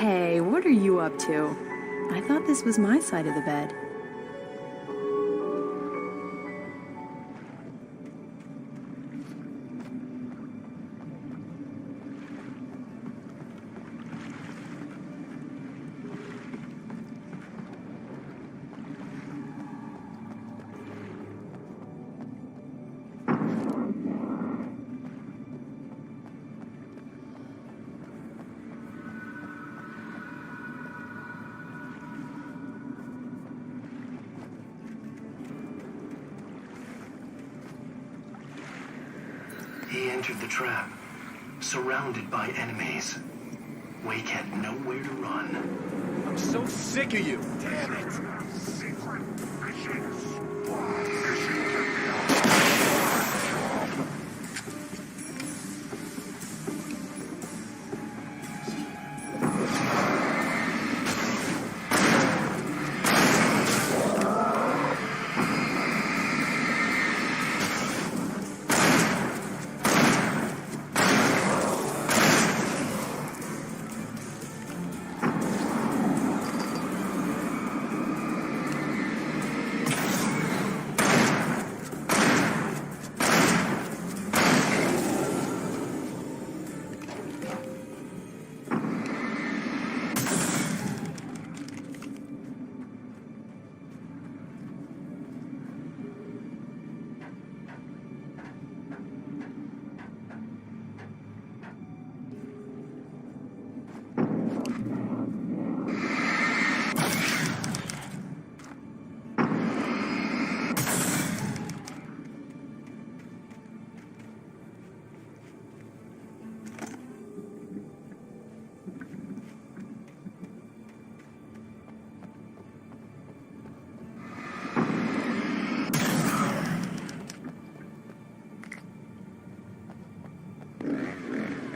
Hey, what are you up to? I thought this was my side of the bed. He entered the trap, surrounded by enemies. Wake had nowhere to run. I'm so sick of you. Damn it! Secret missions.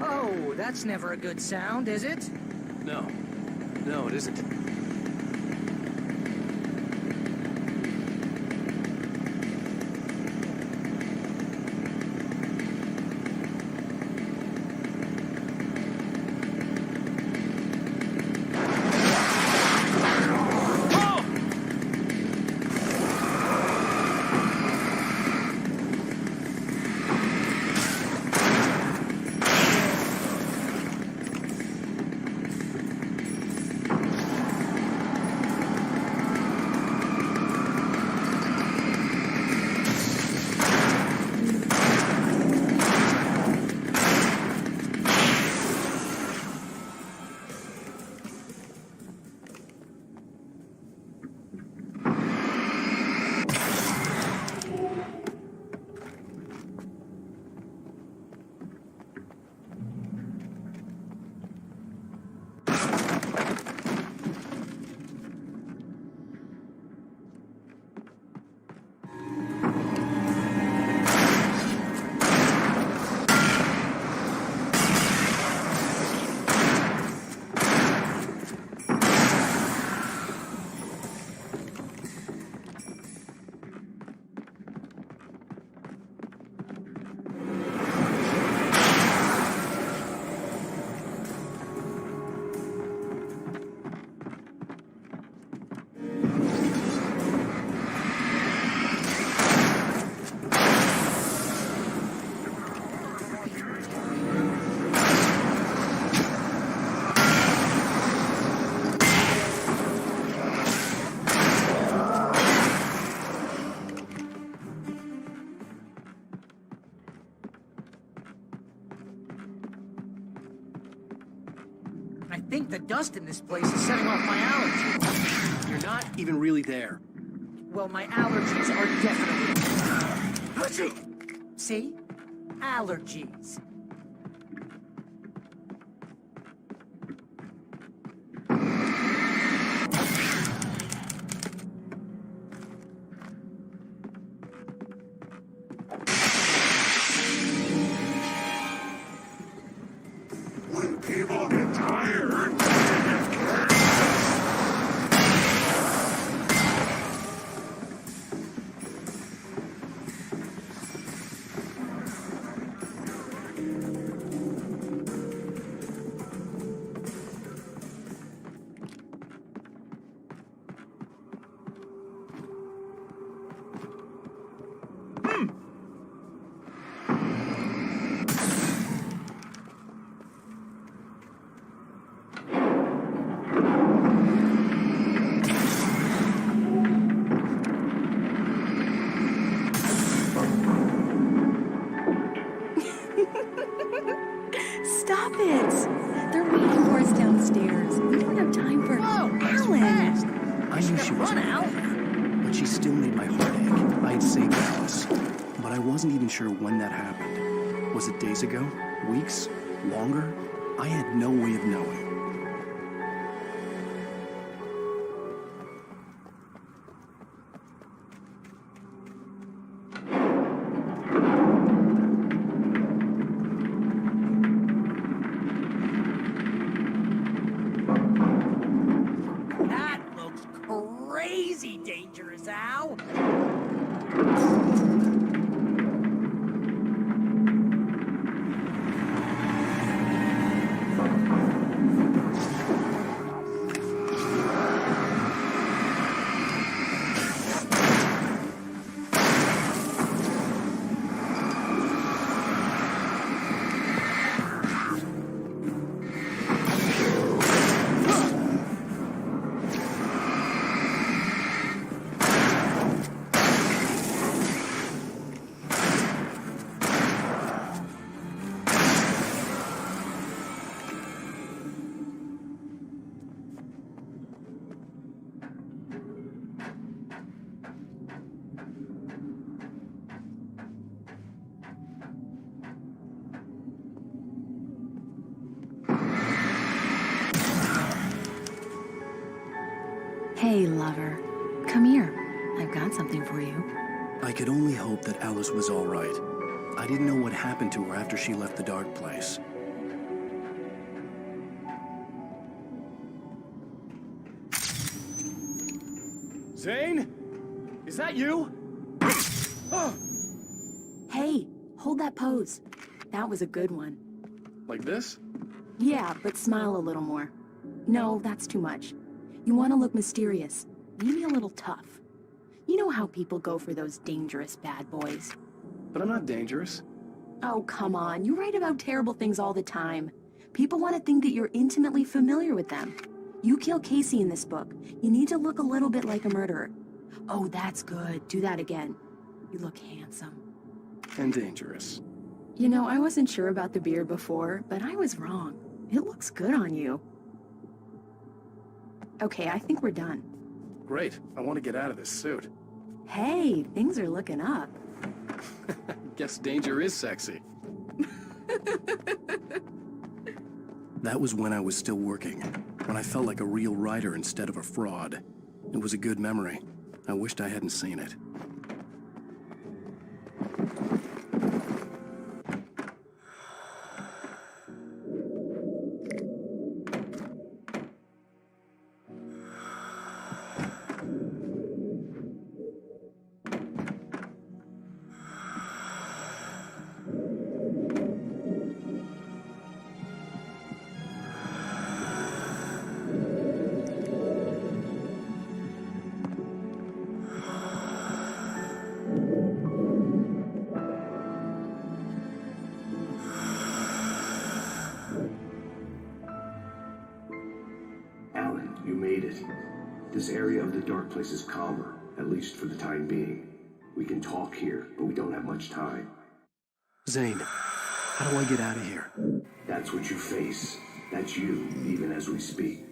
Oh, that's never a good sound, is it? No. No, it isn't. I think the dust in this place is setting off my allergies. You're not even really there. Well, my allergies are definitely... See? Allergies. When people get tired, Stop it! They're waiting for us downstairs. We don't have time for... Alan! I knew she wasn't there, but she still made my heart ache. I had saved Alice, but I wasn't even sure when that happened. Was it days ago? Weeks? Longer? I had no way of knowing. That looks crazy dangerous, Al. Hey, lover. Come here. I've got something for you. I could only hope that Alice was all right. I didn't know what happened to her after she left the dark place. Zane? Is that you? Hey, hold that pose. That was a good one. Like this? Yeah, but smile a little more. No, that's too much. You want to look mysterious, maybe a little tough. You know how people go for those dangerous bad boys. But I'm not dangerous. Oh, come on. You write about terrible things all the time. People want to think that you're intimately familiar with them. You kill Casey in this book. You need to look a little bit like a murderer. Oh, that's good. Do that again. You look handsome. And dangerous. You know, I wasn't sure about the beard before, but I was wrong. It looks good on you. Okay, I think we're done. Great. I want to get out of this suit. Hey, things are looking up. Guess danger is sexy. That was when I was still working, when I felt like a real writer instead of a fraud. It was a good memory. I wished I hadn't seen it. You made it. This area of the dark place is calmer, at least for the time being. We can talk here, but we don't have much time. Zane, how do I get out of here? That's what you face. That's you, even as we speak.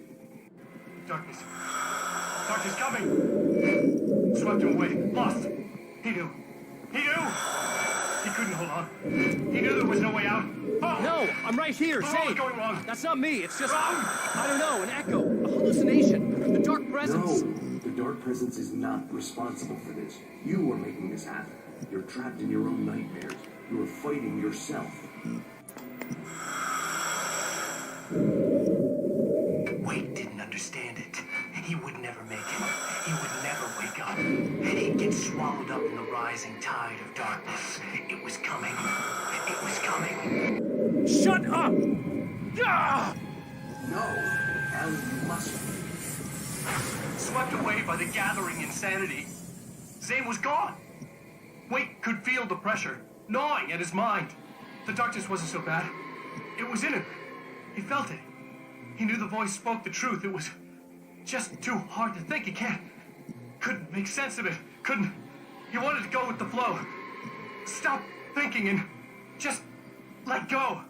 Darkness. Darkness coming! Swept him away. Lost. He knew. He knew! He couldn't hold on. He knew there was no way out. Oh! No, I'm right here, What Zane! was going wrong? That's not me, it's just... Wrong! I don't know, an echo, a hallucination, the dark presence. No, the dark presence is not responsible for this. You are making this happen. You're trapped in your own nightmares. You are fighting yourself. Wade didn't understand it. He would never make it. He would never wake up. He'd get swallowed up in the rising tide of darkness. It was coming. It was coming. Shut up! Ah! No, Alan, you must. Swept away by the gathering insanity, Zane was gone. Wade could feel the pressure gnawing at his mind. The darkness wasn't so bad. It was in him. He felt it. He knew the voice spoke the truth. It was just too hard to think. He couldn't make sense of it. He wanted to go with the flow. Stop thinking and just let go.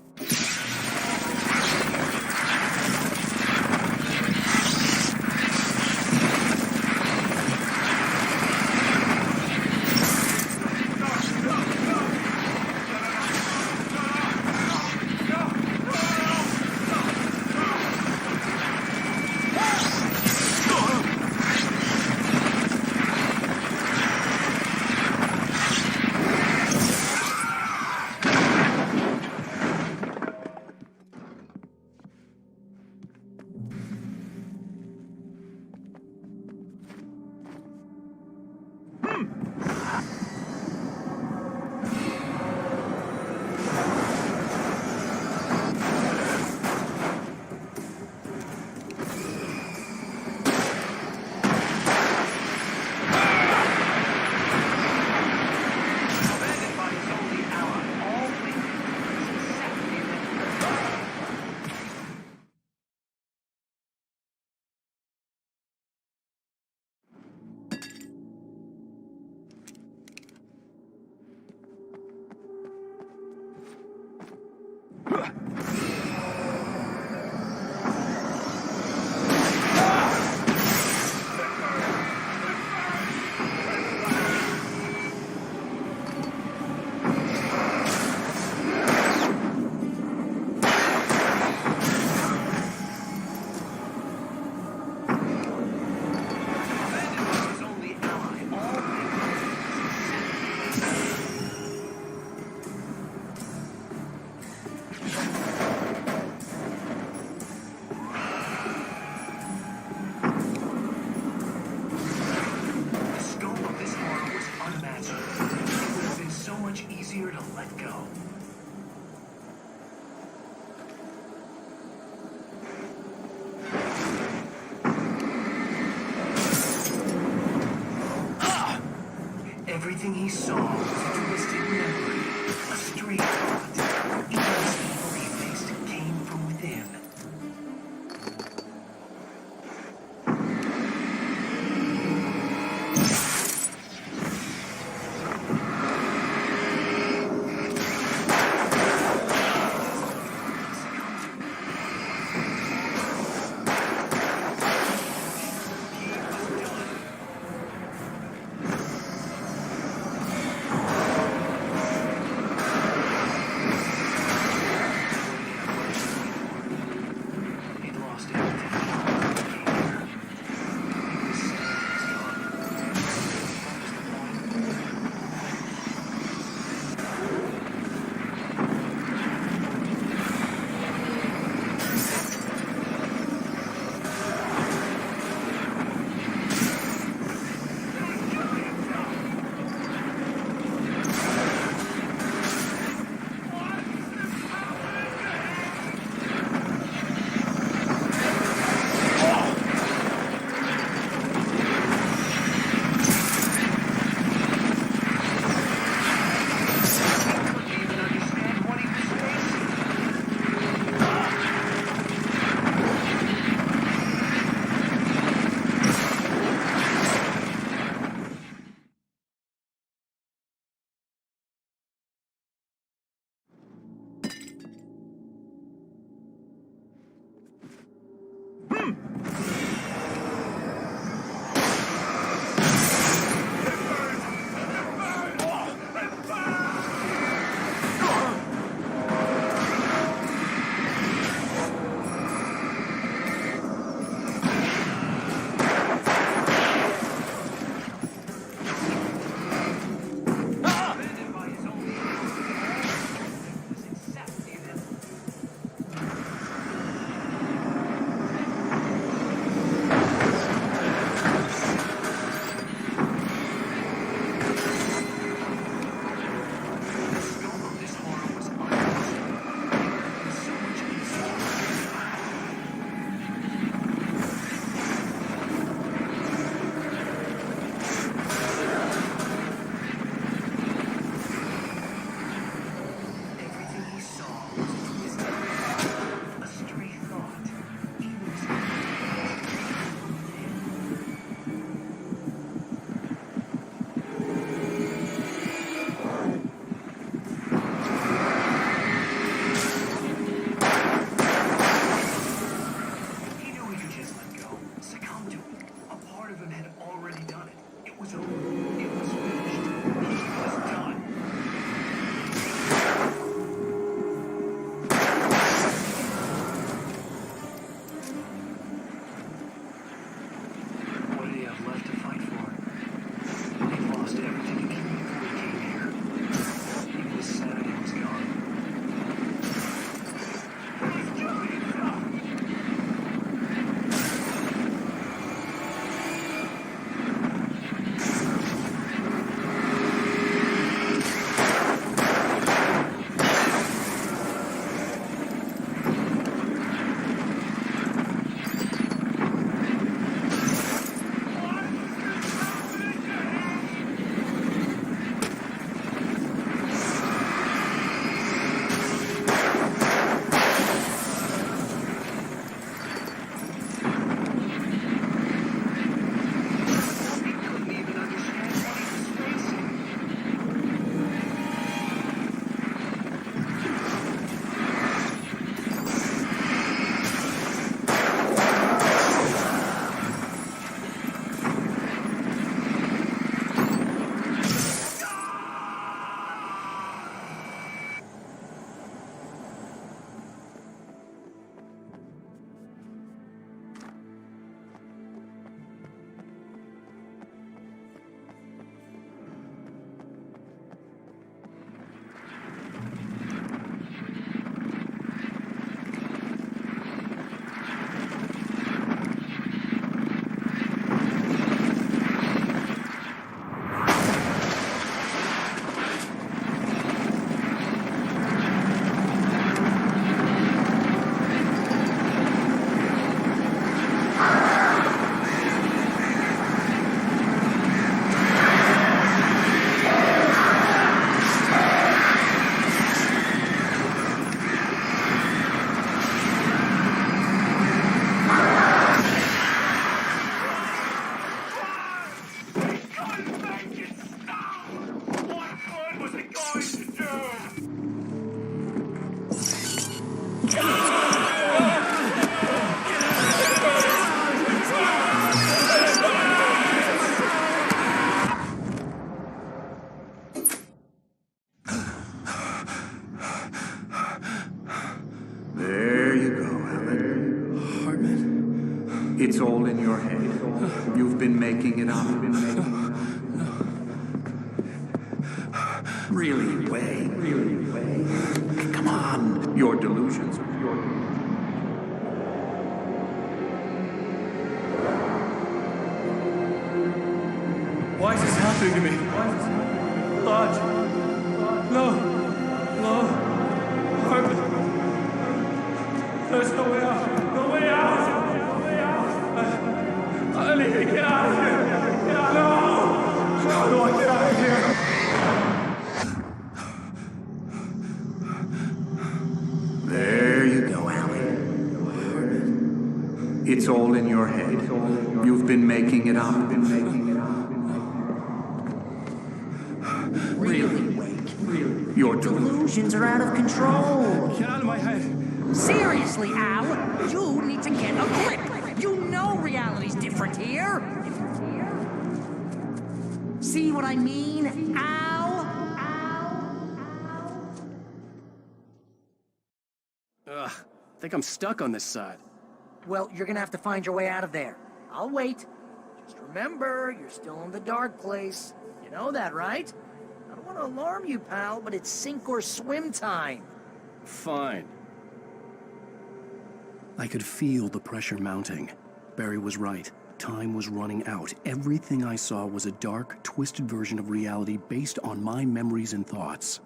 Everything he saw was a twisted memory, a strange thought. Even as the evil he faced came from within. There you go, Alan. Hartman? It's all in your head. You've been making it up. Really, Wayne. Come on. Your delusions. Why is this happening to me? Lodge. No. Hartman. There's no way out. No way out. I need to get out of here. Get out. No. How do I get out of here? There you go, Alan. It's all in your head. You've been making it up. Really, Wake? Your delusions are out of control. Get out of my head. Seriously, Al, you need to get a grip. You know reality's different here. See what I mean, Al? Ugh, I think I'm stuck on this side. Well, you're gonna have to find your way out of there. I'll wait. Just remember, you're still in the dark place. You know that, right? I don't want to alarm you, pal, but it's sink or swim time. Fine. I could feel the pressure mounting. Barry was right. Time was running out. Everything I saw was a dark, twisted version of reality based on my memories and thoughts.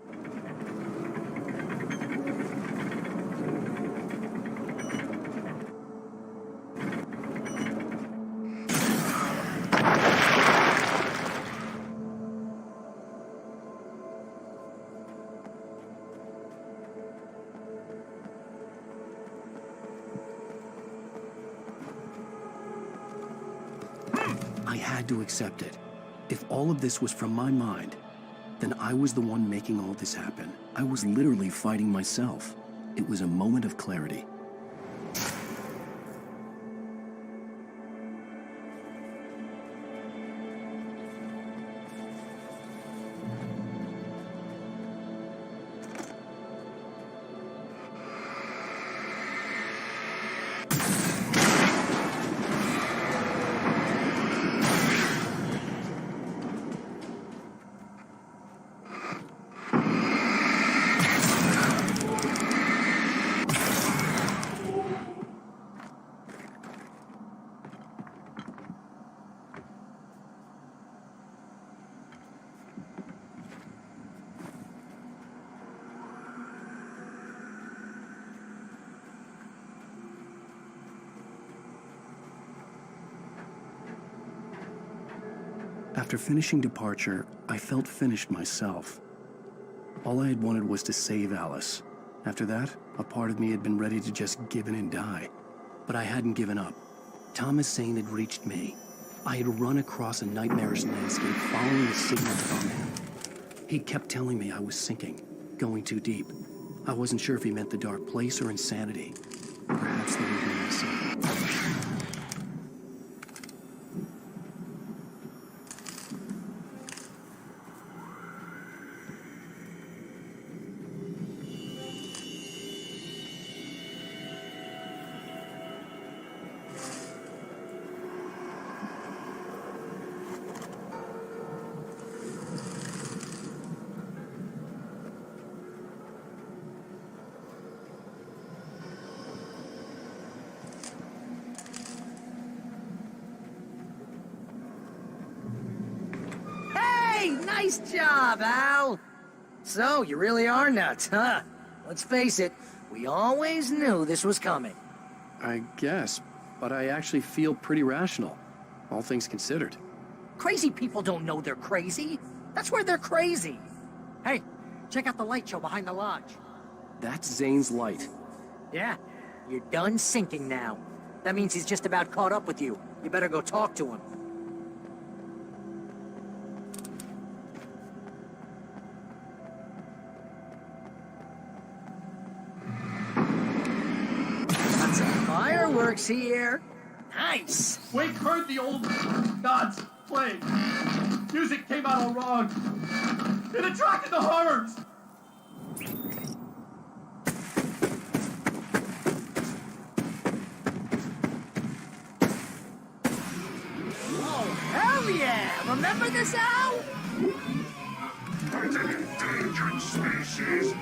I had to accept it. If all of this was from my mind, then I was the one making all this happen. I was literally fighting myself. It was a moment of clarity. After finishing Departure, I felt finished myself. All I had wanted was to save Alice. After that, a part of me had been ready to just give in and die. But I hadn't given up. Thomas Zane had reached me. I had run across a nightmarish landscape following the signal from him. He kept telling me I was sinking, going too deep. I wasn't sure if he meant the dark place or insanity. Perhaps they were going to see. Nice job, Al! So, you really are nuts, huh? Let's face it, we always knew this was coming. I guess, but I actually feel pretty rational, all things considered. Crazy people don't know they're crazy. That's where they're crazy. Hey, check out the light show behind the lodge. That's Zane's light. Yeah, you're done sinking now. That means he's just about caught up with you. You better go talk to him. Fireworks here. Nice. Wake heard the old gods playing. Music came out all wrong. It attracted the horrors. figure this out? It's an endangered species.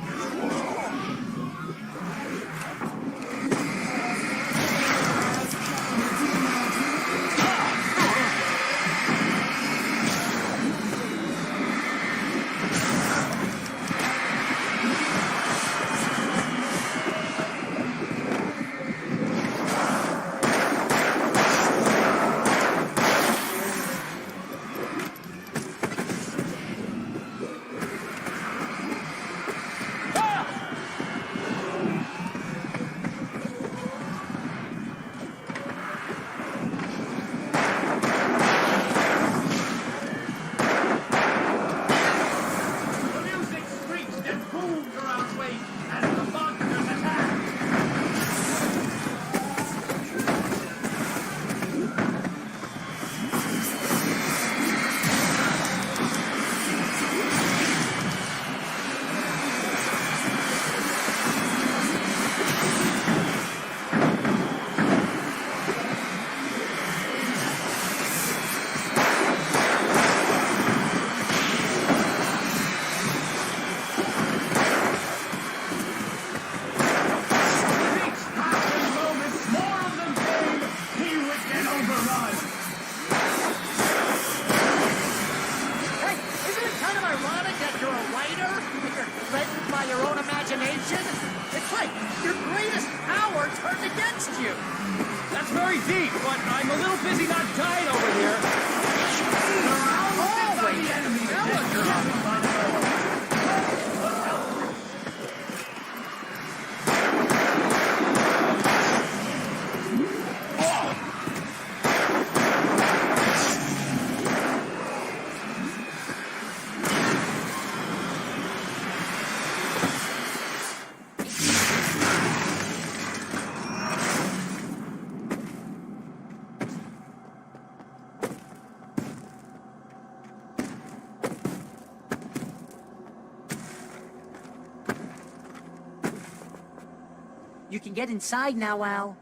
You can get inside now, Al.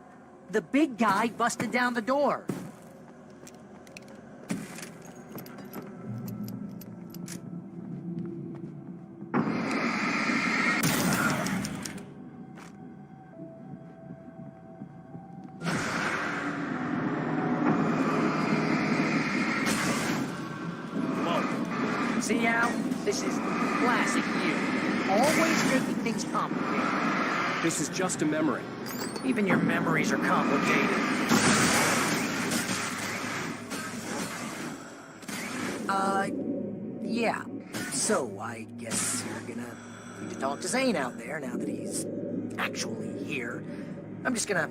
The big guy busted down the door. Whoa. See, Al? This is classic you. Always making things complicated. This is just a memory. Even your memories are complicated. Yeah. So, I guess you're gonna need to talk to Zane out there now that he's actually here. I'm just gonna,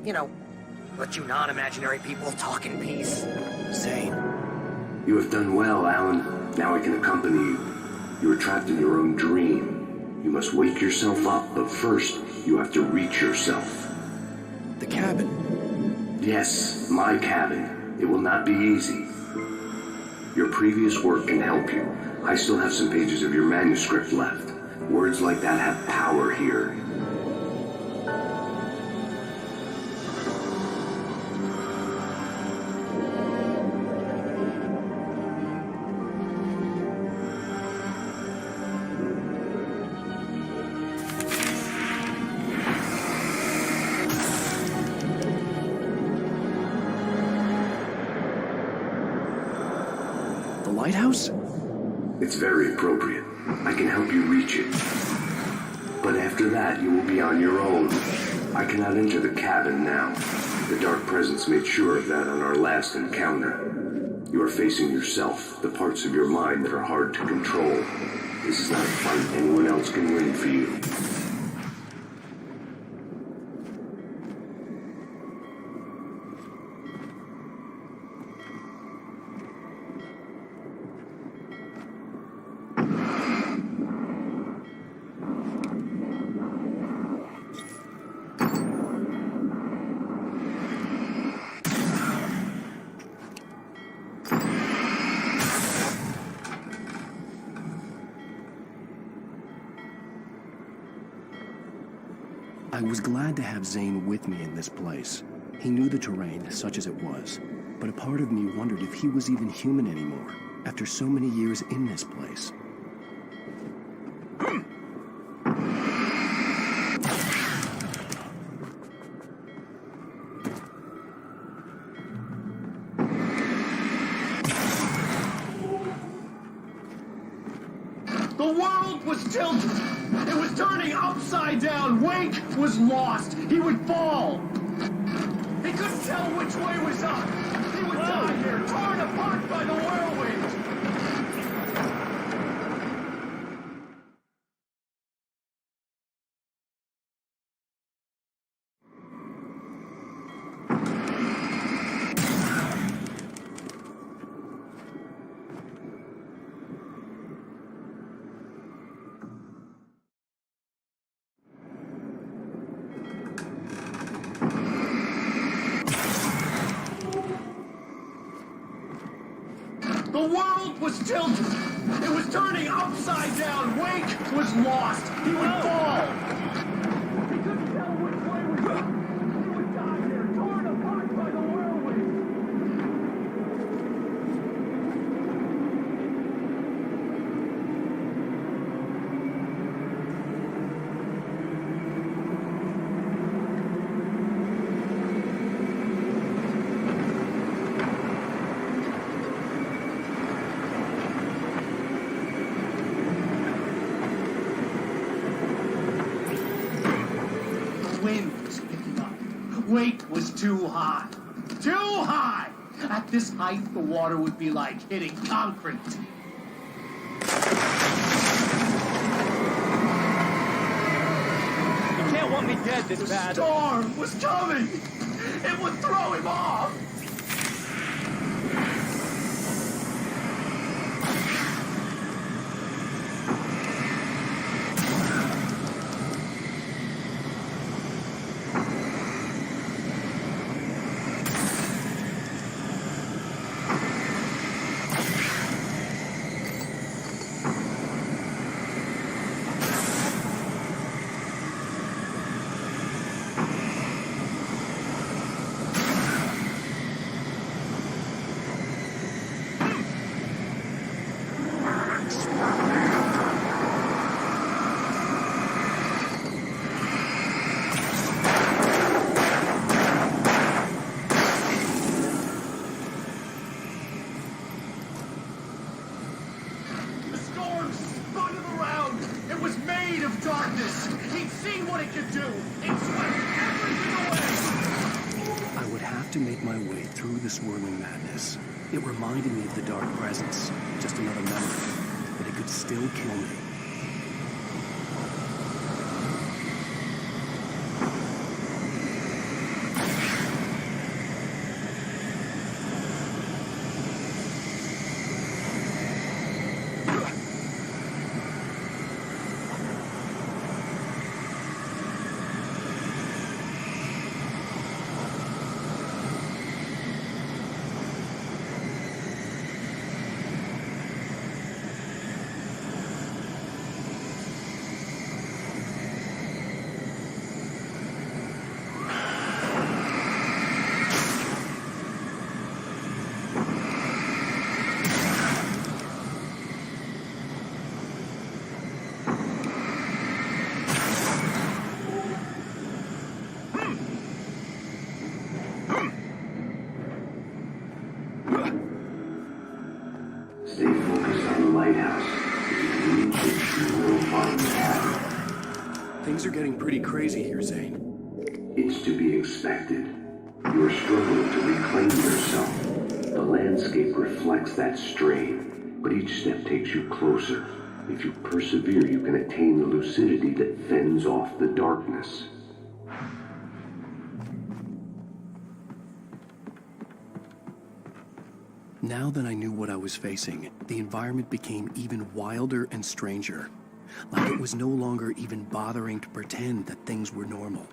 let you non-imaginary people talk in peace. Zane. You have done well, Alan. Now I can accompany you. You are trapped in your own dream. You must wake yourself up, but first, you have to reach yourself. The cabin. Yes, my cabin. It will not be easy. Your previous work can help you. I still have some pages of your manuscript left. Words like that have power here. Lighthouse? It's very appropriate. I can help you reach it. But after that, you will be on your own. I cannot enter the cabin now. The Dark Presence made sure of that on our last encounter. You are facing yourself, the parts of your mind that are hard to control. This is not a fight anyone else can win for you. I was glad to have Zane with me in this place. He knew the terrain, such as it was, but a part of me wondered if he was even human anymore. after so many years in this place. The world was tilted. It was turning upside down. Wake was lost. He would fall. He couldn't tell which way was up. He would die here, torn apart by the whirlwind. The world was tilted. It was turning upside down. Wake was lost. He would fall. He couldn't tell which way was up. He would die here, torn apart by the whirlwind. Wind was picking up. Wake was too high. Too high! At this height, the water would be like hitting concrete. You can't want me dead this bad. The storm was coming! It would throw him off! Darkness! He'd seen what it could do! It swept everything away! I would have to make my way through the swirling madness. It reminded me of the dark presence, just another memory, but it could still kill me. Stay focused on the lighthouse. You will find the path. Things are getting pretty crazy here, Zane. It's to be expected. You are struggling to reclaim yourself. The landscape reflects that strain, but each step takes you closer. If you persevere, you can attain the lucidity that fends off the darkness. Now that I knew what I was facing, the environment became even wilder and stranger. Like it was no longer even bothering to pretend that things were normal.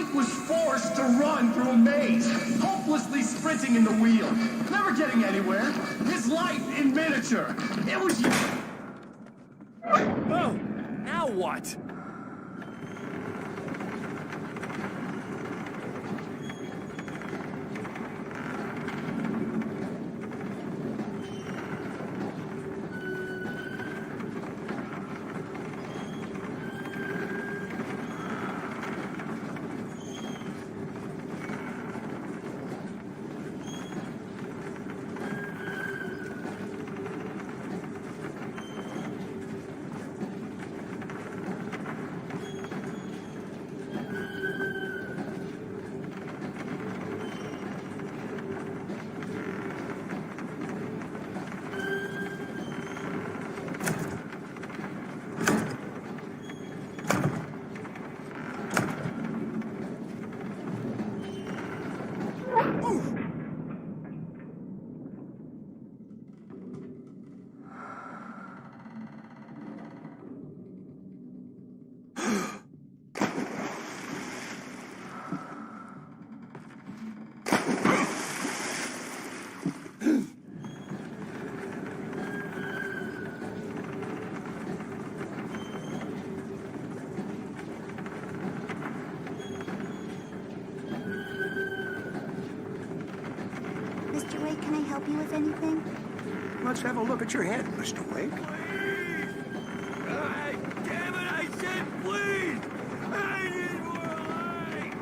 Mike was forced to run through a maze, hopelessly sprinting in the wheel, never getting anywhere. His life in miniature. It was... Oh, now what? Mr. Wake, can I help you with anything? Let's have a look at your head, Mr. Wake. Damn it, I said please! I need more light!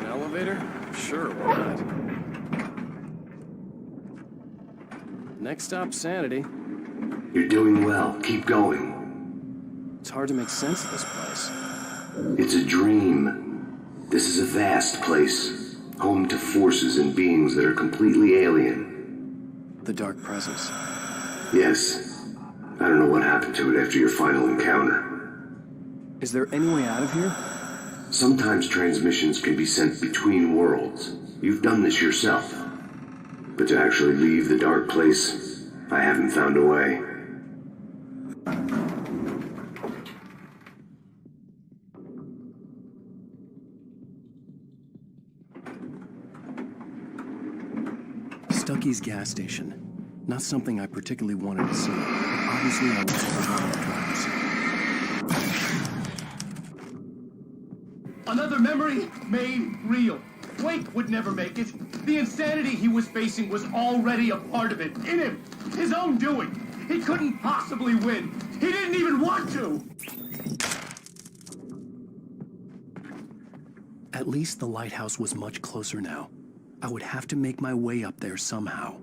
Elevator? Sure, why not? Next stop, Sanity. You're doing well. Keep going. It's hard to make sense of this place. It's a dream. This is a vast place, home to forces and beings that are completely alien. The Dark Presence. Yes. I don't know what happened to it after your final encounter. Is there any way out of here? Sometimes transmissions can be sent between worlds. You've done this yourself. But to actually leave the dark place, I haven't found a way. Stucky's gas station. Not something I particularly wanted to see, but obviously I was on the tracks. Another memory made real. Wake would never make it. The insanity he was facing was already a part of it, in him, his own doing. He couldn't possibly win. He didn't even want to. At least the lighthouse was much closer now. I would have to make my way up there somehow.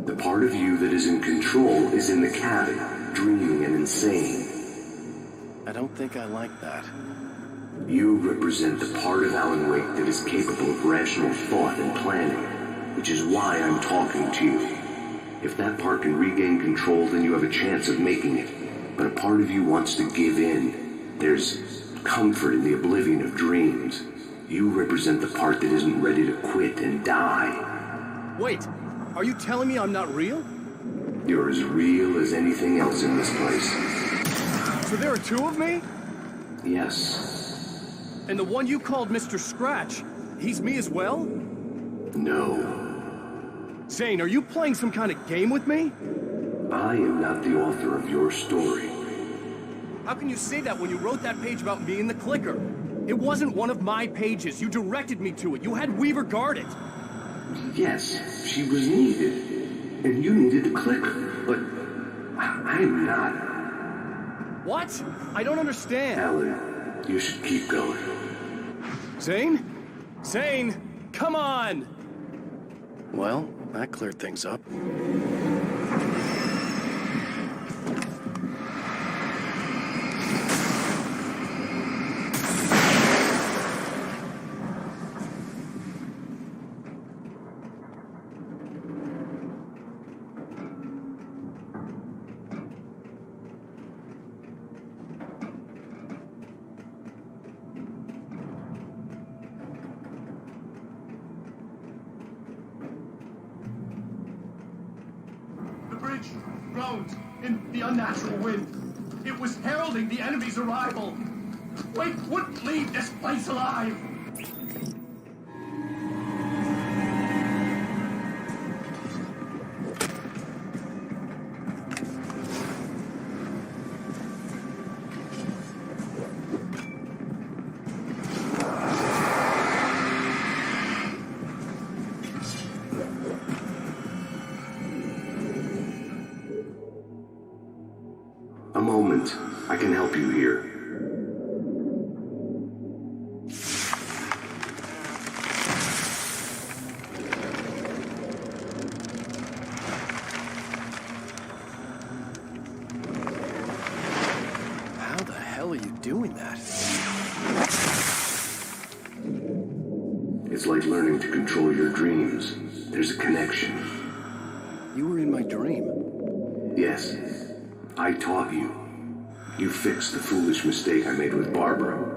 The part of you that is in control is in the cabin, dreaming and insane. I don't think I like that. You represent the part of Alan Wake that is capable of rational thought and planning, which is why I'm talking to you. If that part can regain control, then you have a chance of making it. But a part of you wants to give in. There's comfort in the oblivion of dreams. You represent the part that isn't ready to quit and die. Wait, are you telling me I'm not real? You're as real as anything else in this place. So there are two of me? Yes. And the one you called Mr. Scratch, he's me as well? No. Zane, are you playing some kind of game with me? I am not the author of your story. How can you say that when you wrote that page about me in the clicker? It wasn't one of my pages. You directed me to it. You had Weaver guard it. Yes, she was needed. And you needed the clicker. But I'm not. What? I don't understand. Alan, you should keep going. Zane? Zane, come on! Well, that cleared things up. Groaned in the unnatural wind. It was heralding the enemy's arrival. Wake wouldn't leave this place alive. A moment. I can help you here. How the hell are you doing that? It's like learning to control your dreams. There's a connection. You were in my dream. Yes. I taught you. You fixed the foolish mistake I made with Barbara.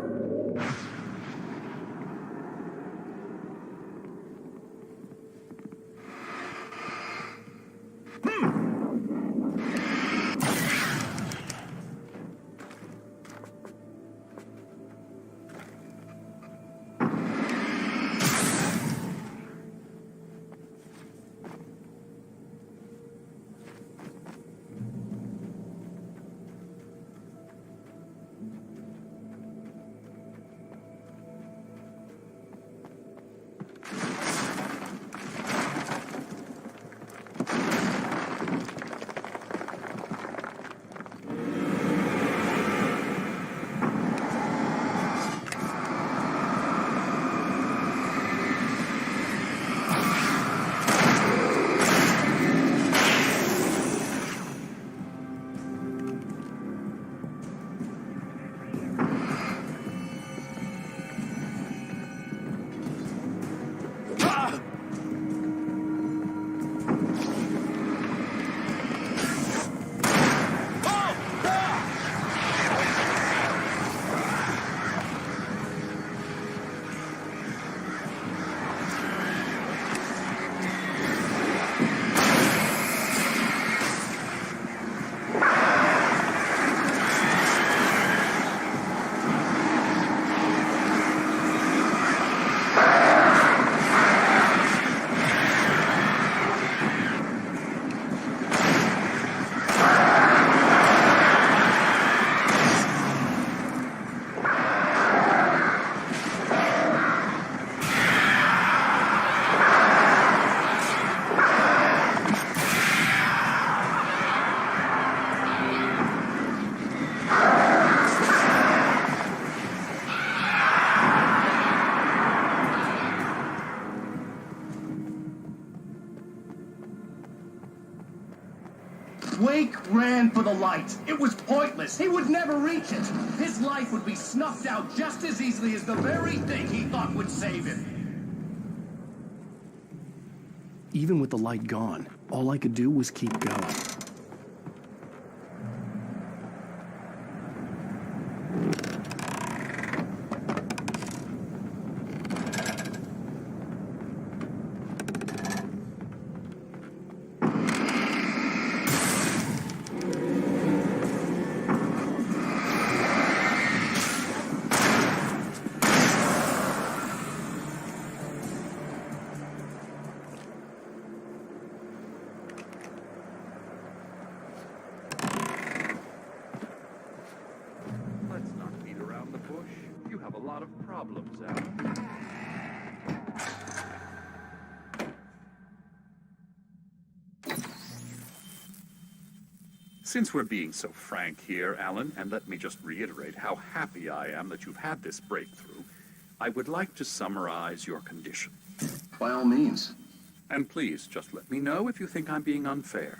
Wake ran for the light. It was pointless. He would never reach it. His life would be snuffed out just as easily as the very thing he thought would save him. Even with the light gone, all I could do was keep going. Since we're being so frank here, Alan, and let me just reiterate how happy I am that you've had this breakthrough, I would like to summarize your condition. By all means. And please, just let me know if you think I'm being unfair.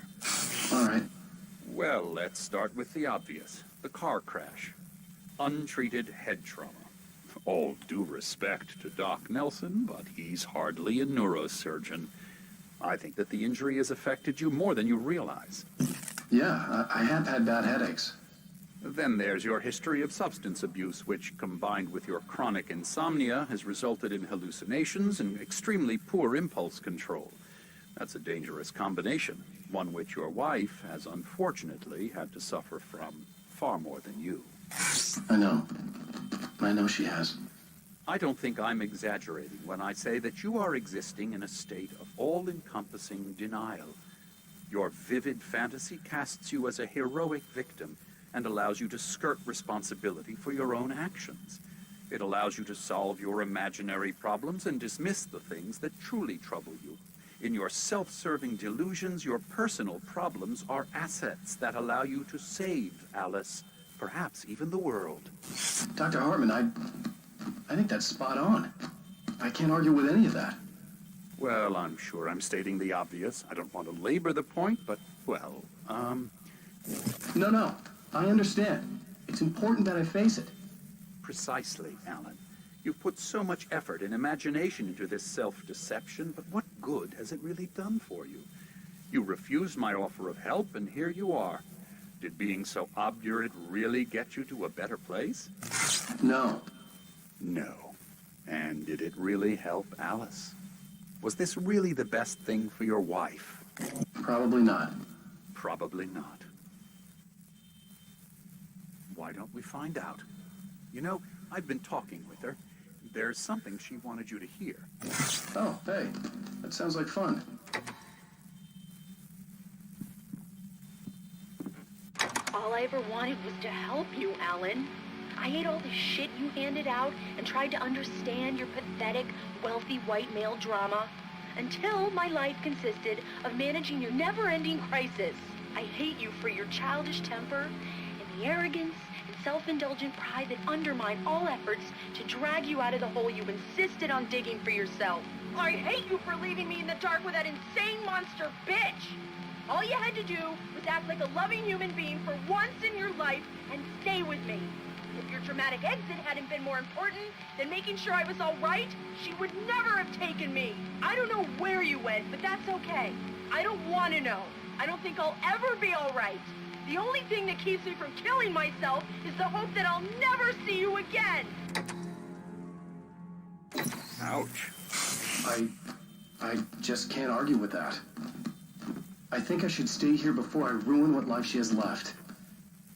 All right. Well, let's start with the obvious. The car crash. Untreated head trauma. All due respect to Doc Nelson, but he's hardly a neurosurgeon. I think that the injury has affected you more than you realize. Yeah, I have had bad headaches. Then there's your history of substance abuse, which, combined with your chronic insomnia, has resulted in hallucinations and extremely poor impulse control. That's a dangerous combination, one which your wife has unfortunately had to suffer from far more than you. I know she has. I don't think I'm exaggerating when I say that you are existing in a state of all-encompassing denial. Your vivid fantasy casts you as a heroic victim and allows you to skirt responsibility for your own actions. It allows you to solve your imaginary problems and dismiss the things that truly trouble you. In your self-serving delusions, your personal problems are assets that allow you to save Alice, perhaps even the world. Dr. Hartman, I think that's spot on. I can't argue with any of that. Well, I'm sure I'm stating the obvious. I don't want to labor the point, but, well, No, I understand. It's important that I face it. Precisely, Alan. You've put so much effort and imagination into this self-deception, but what good has it really done for you? You refused my offer of help, and here you are. Did being so obdurate really get you to a better place? No. No. And did it really help Alice? Was this really the best thing for your wife? Probably not. Probably not. Why don't we find out? You know, I've been talking with her. There's something she wanted you to hear. Oh, hey. That sounds like fun. All I ever wanted was to help you, Alan. I ate all the shit you handed out and tried to understand your pathetic, wealthy white male drama until my life consisted of managing your never-ending crisis. I hate you for your childish temper and the arrogance and self-indulgent pride that undermine all efforts to drag you out of the hole you insisted on digging for yourself. I hate you for leaving me in the dark with that insane monster bitch! All you had to do was act like a loving human being for once in your life and stay with me. If your dramatic exit hadn't been more important than making sure I was all right, she would never have taken me. I don't know where you went, but that's okay. I don't want to know. I don't think I'll ever be all right. The only thing that keeps me from killing myself is the hope that I'll never see you again. Ouch. I just can't argue with that. I think I should stay here before I ruin what life she has left.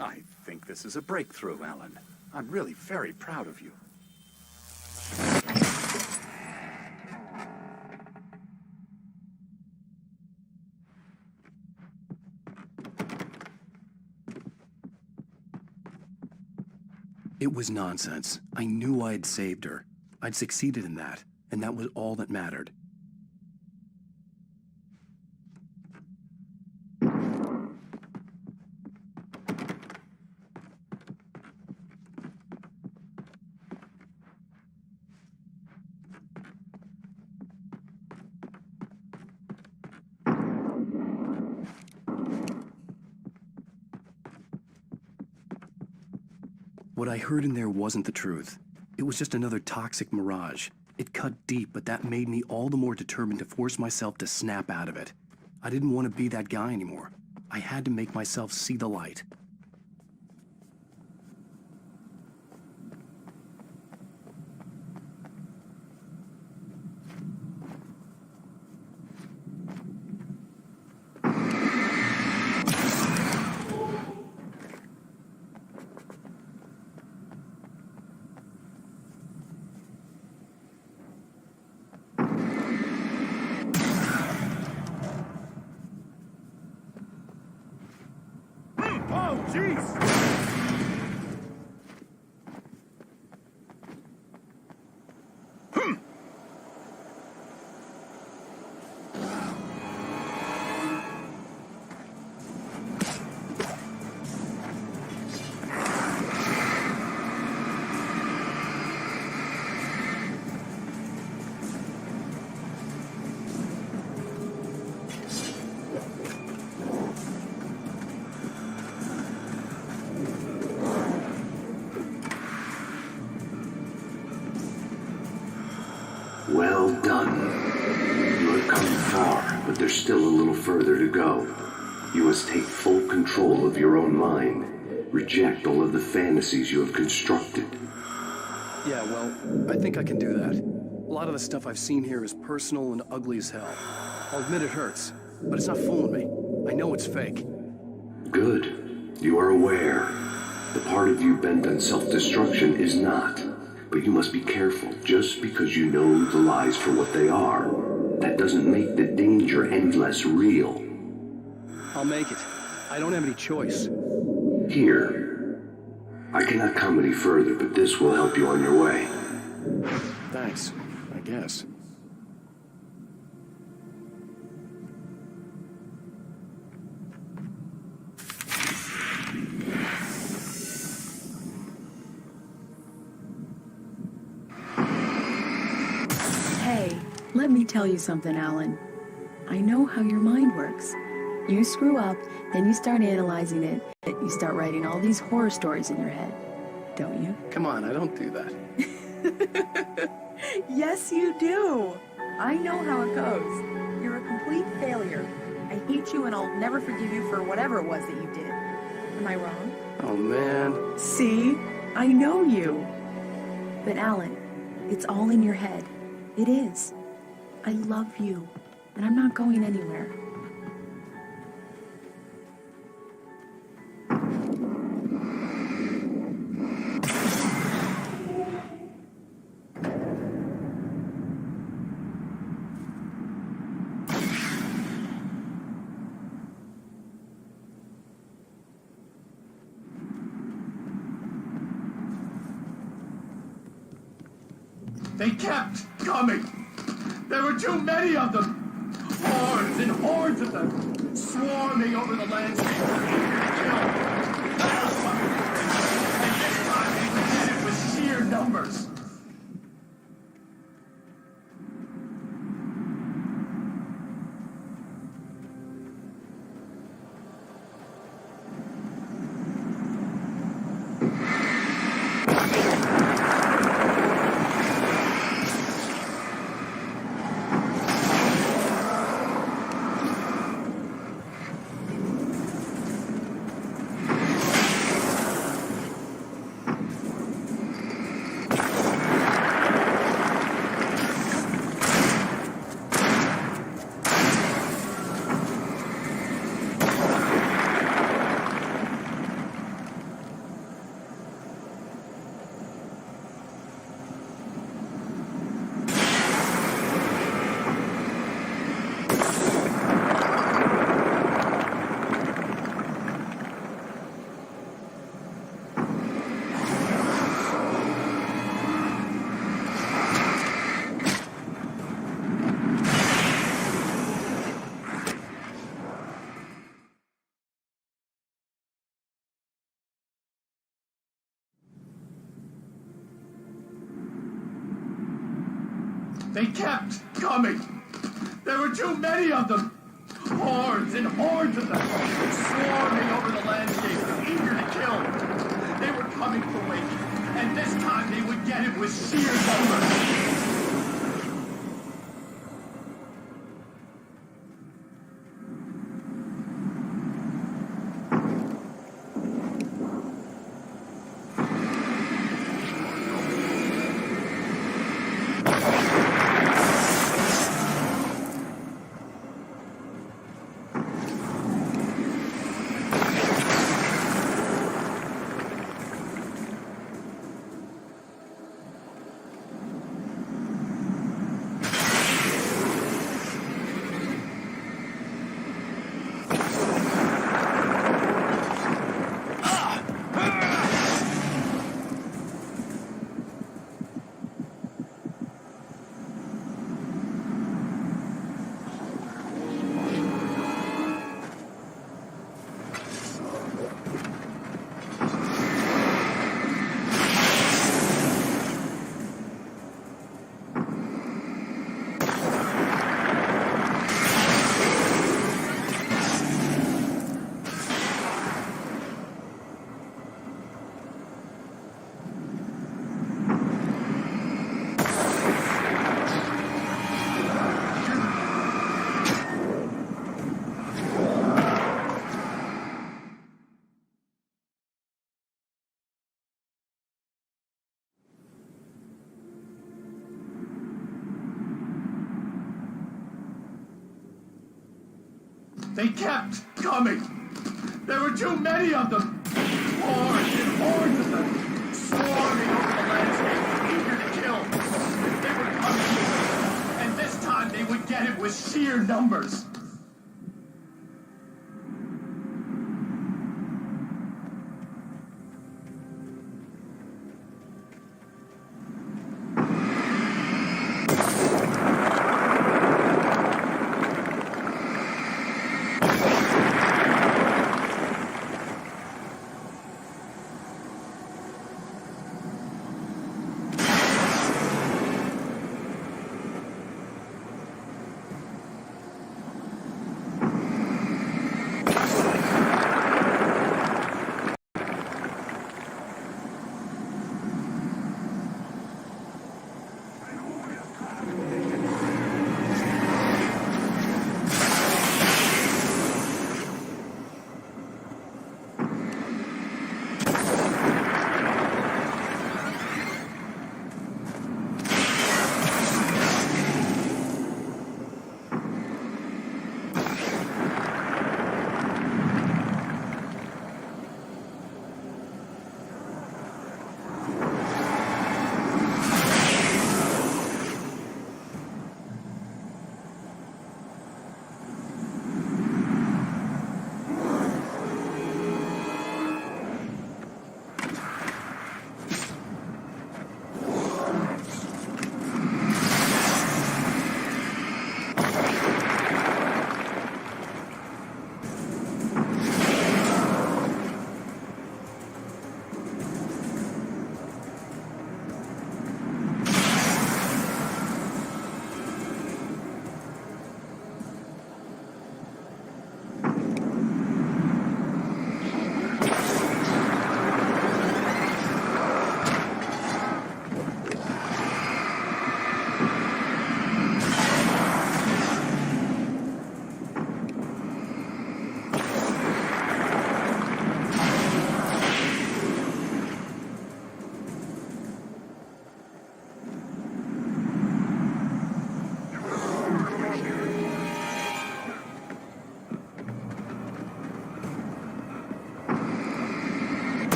I think this is a breakthrough, Alan. I'm really very proud of you. It was nonsense. I knew I had saved her. I'd succeeded in that, and that was all that mattered. What I heard in there wasn't the truth. It was just another toxic mirage. It cut deep, but that made me all the more determined to force myself to snap out of it. I didn't want to be that guy anymore. I had to make myself see the light. Oh, jeez! Well done. You have come far, but there's still a little further to go. You must take full control of your own mind. Reject all of the fantasies you have constructed. Yeah, well, I think I can do that. A lot of the stuff I've seen here is personal and ugly as hell. I'll admit it hurts, but it's not fooling me. I know it's fake. Good. You are aware. The part of you bent on self-destruction is not. But you must be careful. Just because you know the lies for what they are, that doesn't make the danger any less real. I'll make it. I don't have any choice. Here. I cannot come any further, but this will help you on your way. Thanks, I guess. Hey, let me tell you something, Alan. I know how your mind works. You screw up, then you start analyzing it. You start writing all these horror stories in your head, don't you? Come on, I don't do that. Yes, you do. I know how it goes. You're a complete failure. I hate you and I'll never forgive you for whatever it was that you did. Am I wrong? Oh, man. See? I know you. But Alan, it's all in your head. It is. I love you, and I'm not going anywhere. They kept coming. There were too many of them. Hordes and hordes of them, swarming over the landscape, eager to kill. And this time they did it with sheer numbers. They kept coming. There were too many of them. Hordes and hordes of them, swarming over the landscape, eager to kill. They were coming for Wake, and this time they would get it with sheer numbers. They kept coming. There were too many of them. Hordes and hordes of them, swarming over the landscape, eager to kill. They were coming, and this time they would get it with sheer numbers.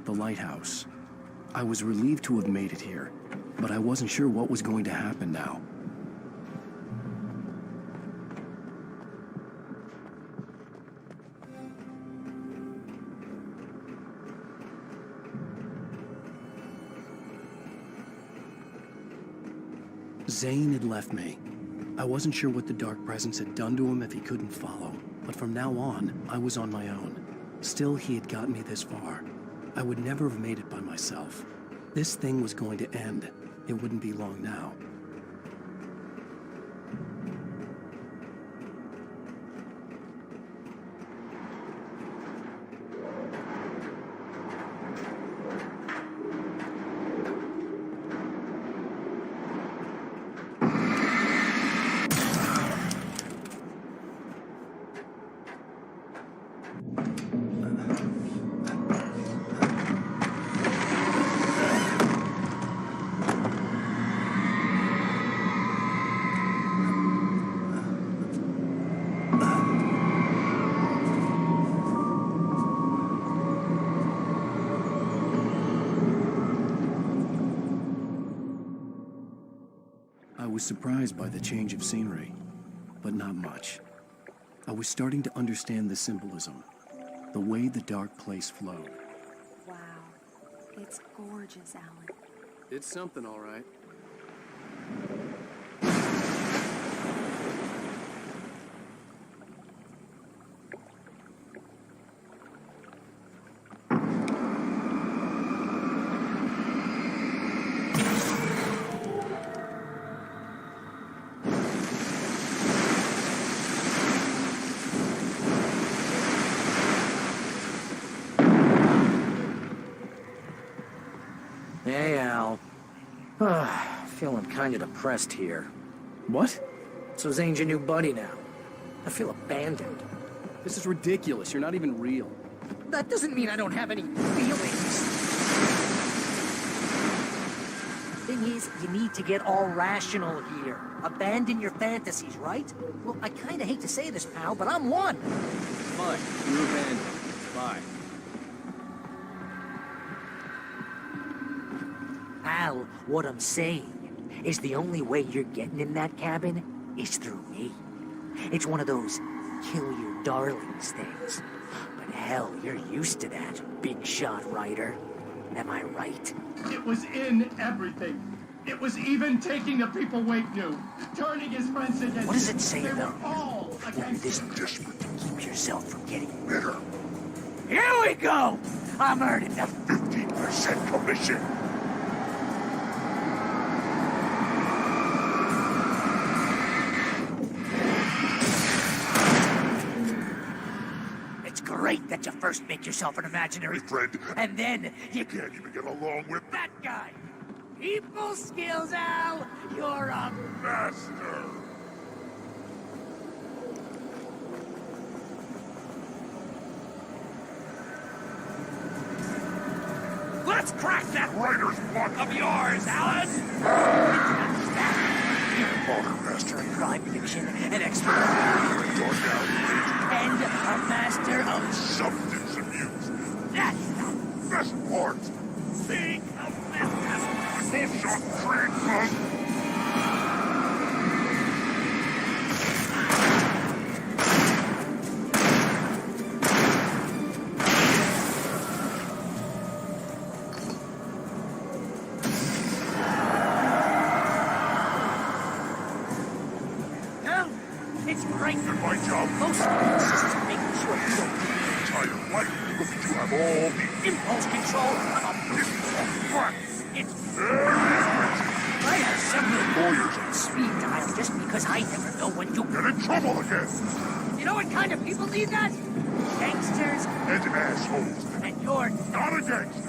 The lighthouse. I was relieved to have made it here, but I wasn't sure what was going to happen now. Zane had left me. I wasn't sure what the dark presence had done to him if he couldn't follow, but from now on, I was on my own. Still, he had gotten me this far. I would never have made it by myself. This thing was going to end. It wouldn't be long now. was surprised by the change of scenery, but not much. I was starting to understand the symbolism, the way the dark place flowed. Wow. It's gorgeous, Alan. It's something, all right. Hey, Al. Feeling kind of depressed here. What? So Zane's your new buddy now. I feel abandoned. This is ridiculous. You're not even real. That doesn't mean I don't have any feelings. Thing is, you need to get all rational here. Abandon your fantasies, right? Well, I kind of hate to say this, pal, but I'm one. Fine. You're abandoned. Bye. Al, what I'm saying is the only way you're getting in that cabin is through me. It's one of those kill your darlings things. But hell, you're used to that, big shot writer. Am I right? It was in everything. It was even taking the people Wake knew, turning his friends against him. What does it say They about were all when against this him. desperate to keep yourself from getting bitter? Here we go! I'm earning the 15% commission. It's great that you first make yourself an imaginary friend, and then you can't even get along with that guy. People skills, Al. You're a master. Let's crack that writer's block of yours, Alan! You're a master of crime fiction, an expert and a master of substance abuse. That's the best part. Think of business. Bullshot treatment. It's great. And my job Most of this is to make sure you don't entire life. Look at you have all the impulse control of a It's I have several lawyers on speed dial just because I never know when you get in trouble again. You know what kind of people need that? Gangsters and assholes. And you're not a gangster.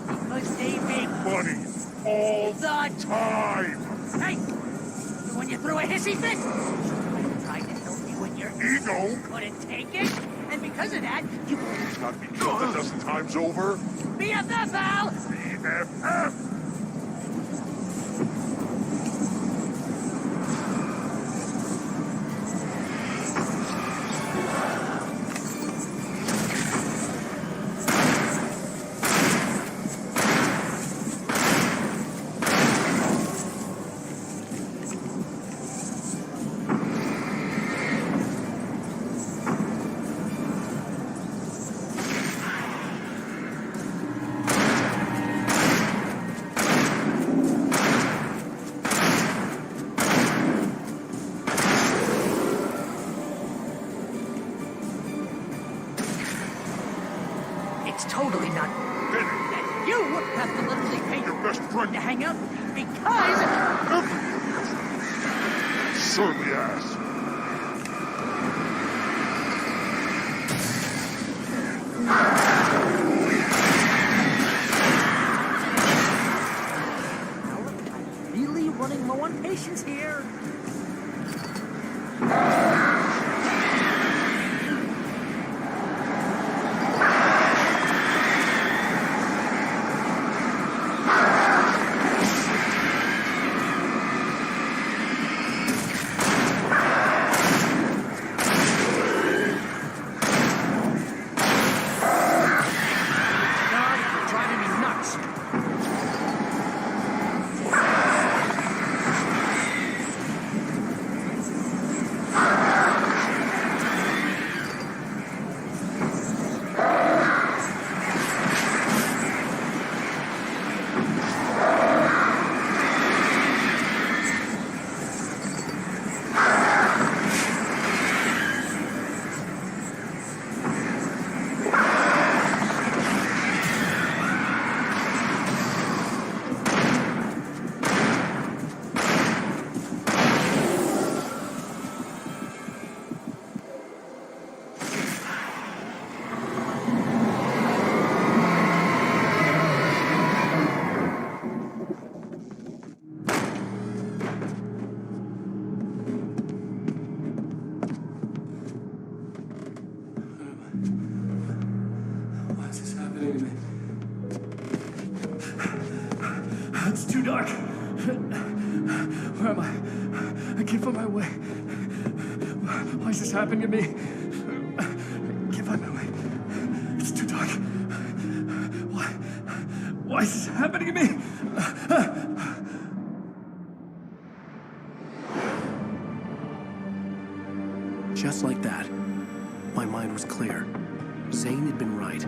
Because they make money all the time. Hey, when you threw a hissy fit, tried to help you when your ego couldn't take it, and because of that, you got me killed a dozen times over. BFF, Al! BFF! It's totally not that you have to literally pay your best friend to hang out with me because surly ass. I'm really running low on patience here. Why is this happening to me? It's too dark. Where am I? I can't find my way. Why is this happening to me? I can't find my way. It's too dark. Why is this happening to me? Just like that, my mind was clear. Zane had been right.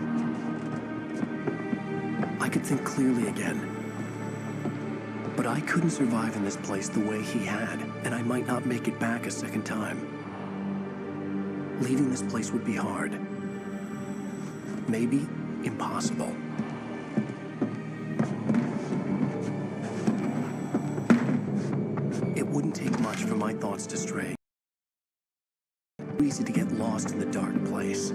I could think clearly again. But I couldn't survive in this place the way he had, and I might not make it back a second time. Leaving this place would be hard. Maybe impossible. It wouldn't take much for my thoughts to stray. Easy to get lost in the dark place.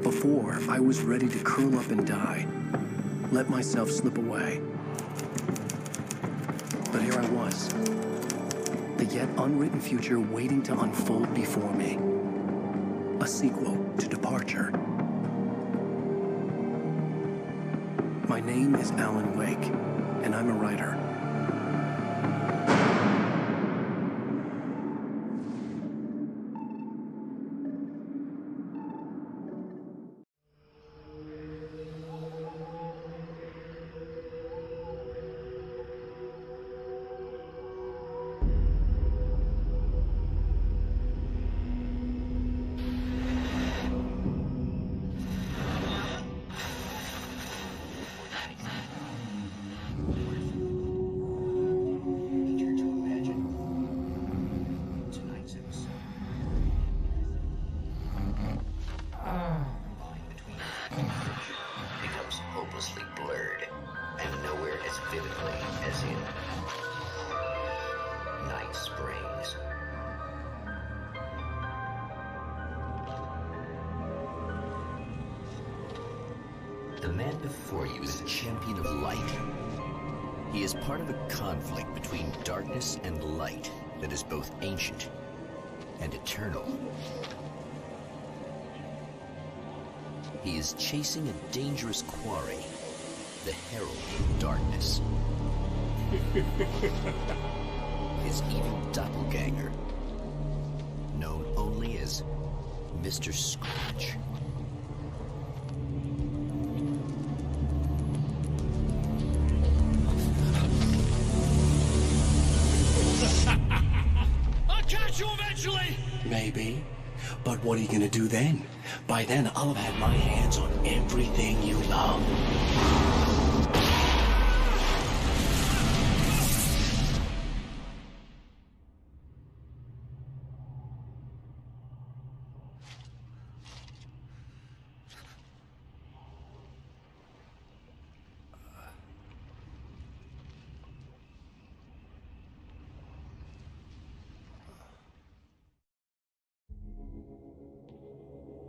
Before, I was ready to curl up and die. Let myself slip away. But here I was. The yet unwritten future waiting to unfold before me. A sequel to Departure. My name is Alan Wake, and I'm a writer. The man before you is a champion of light. He is part of a conflict between darkness and light that is both ancient and eternal. He is chasing a dangerous quarry, the Herald of Darkness. His evil doppelganger, known only as Mr. Scratch. I'll catch you eventually! Maybe. But what are you gonna do then? By then, I'll have had my hands on everything you love.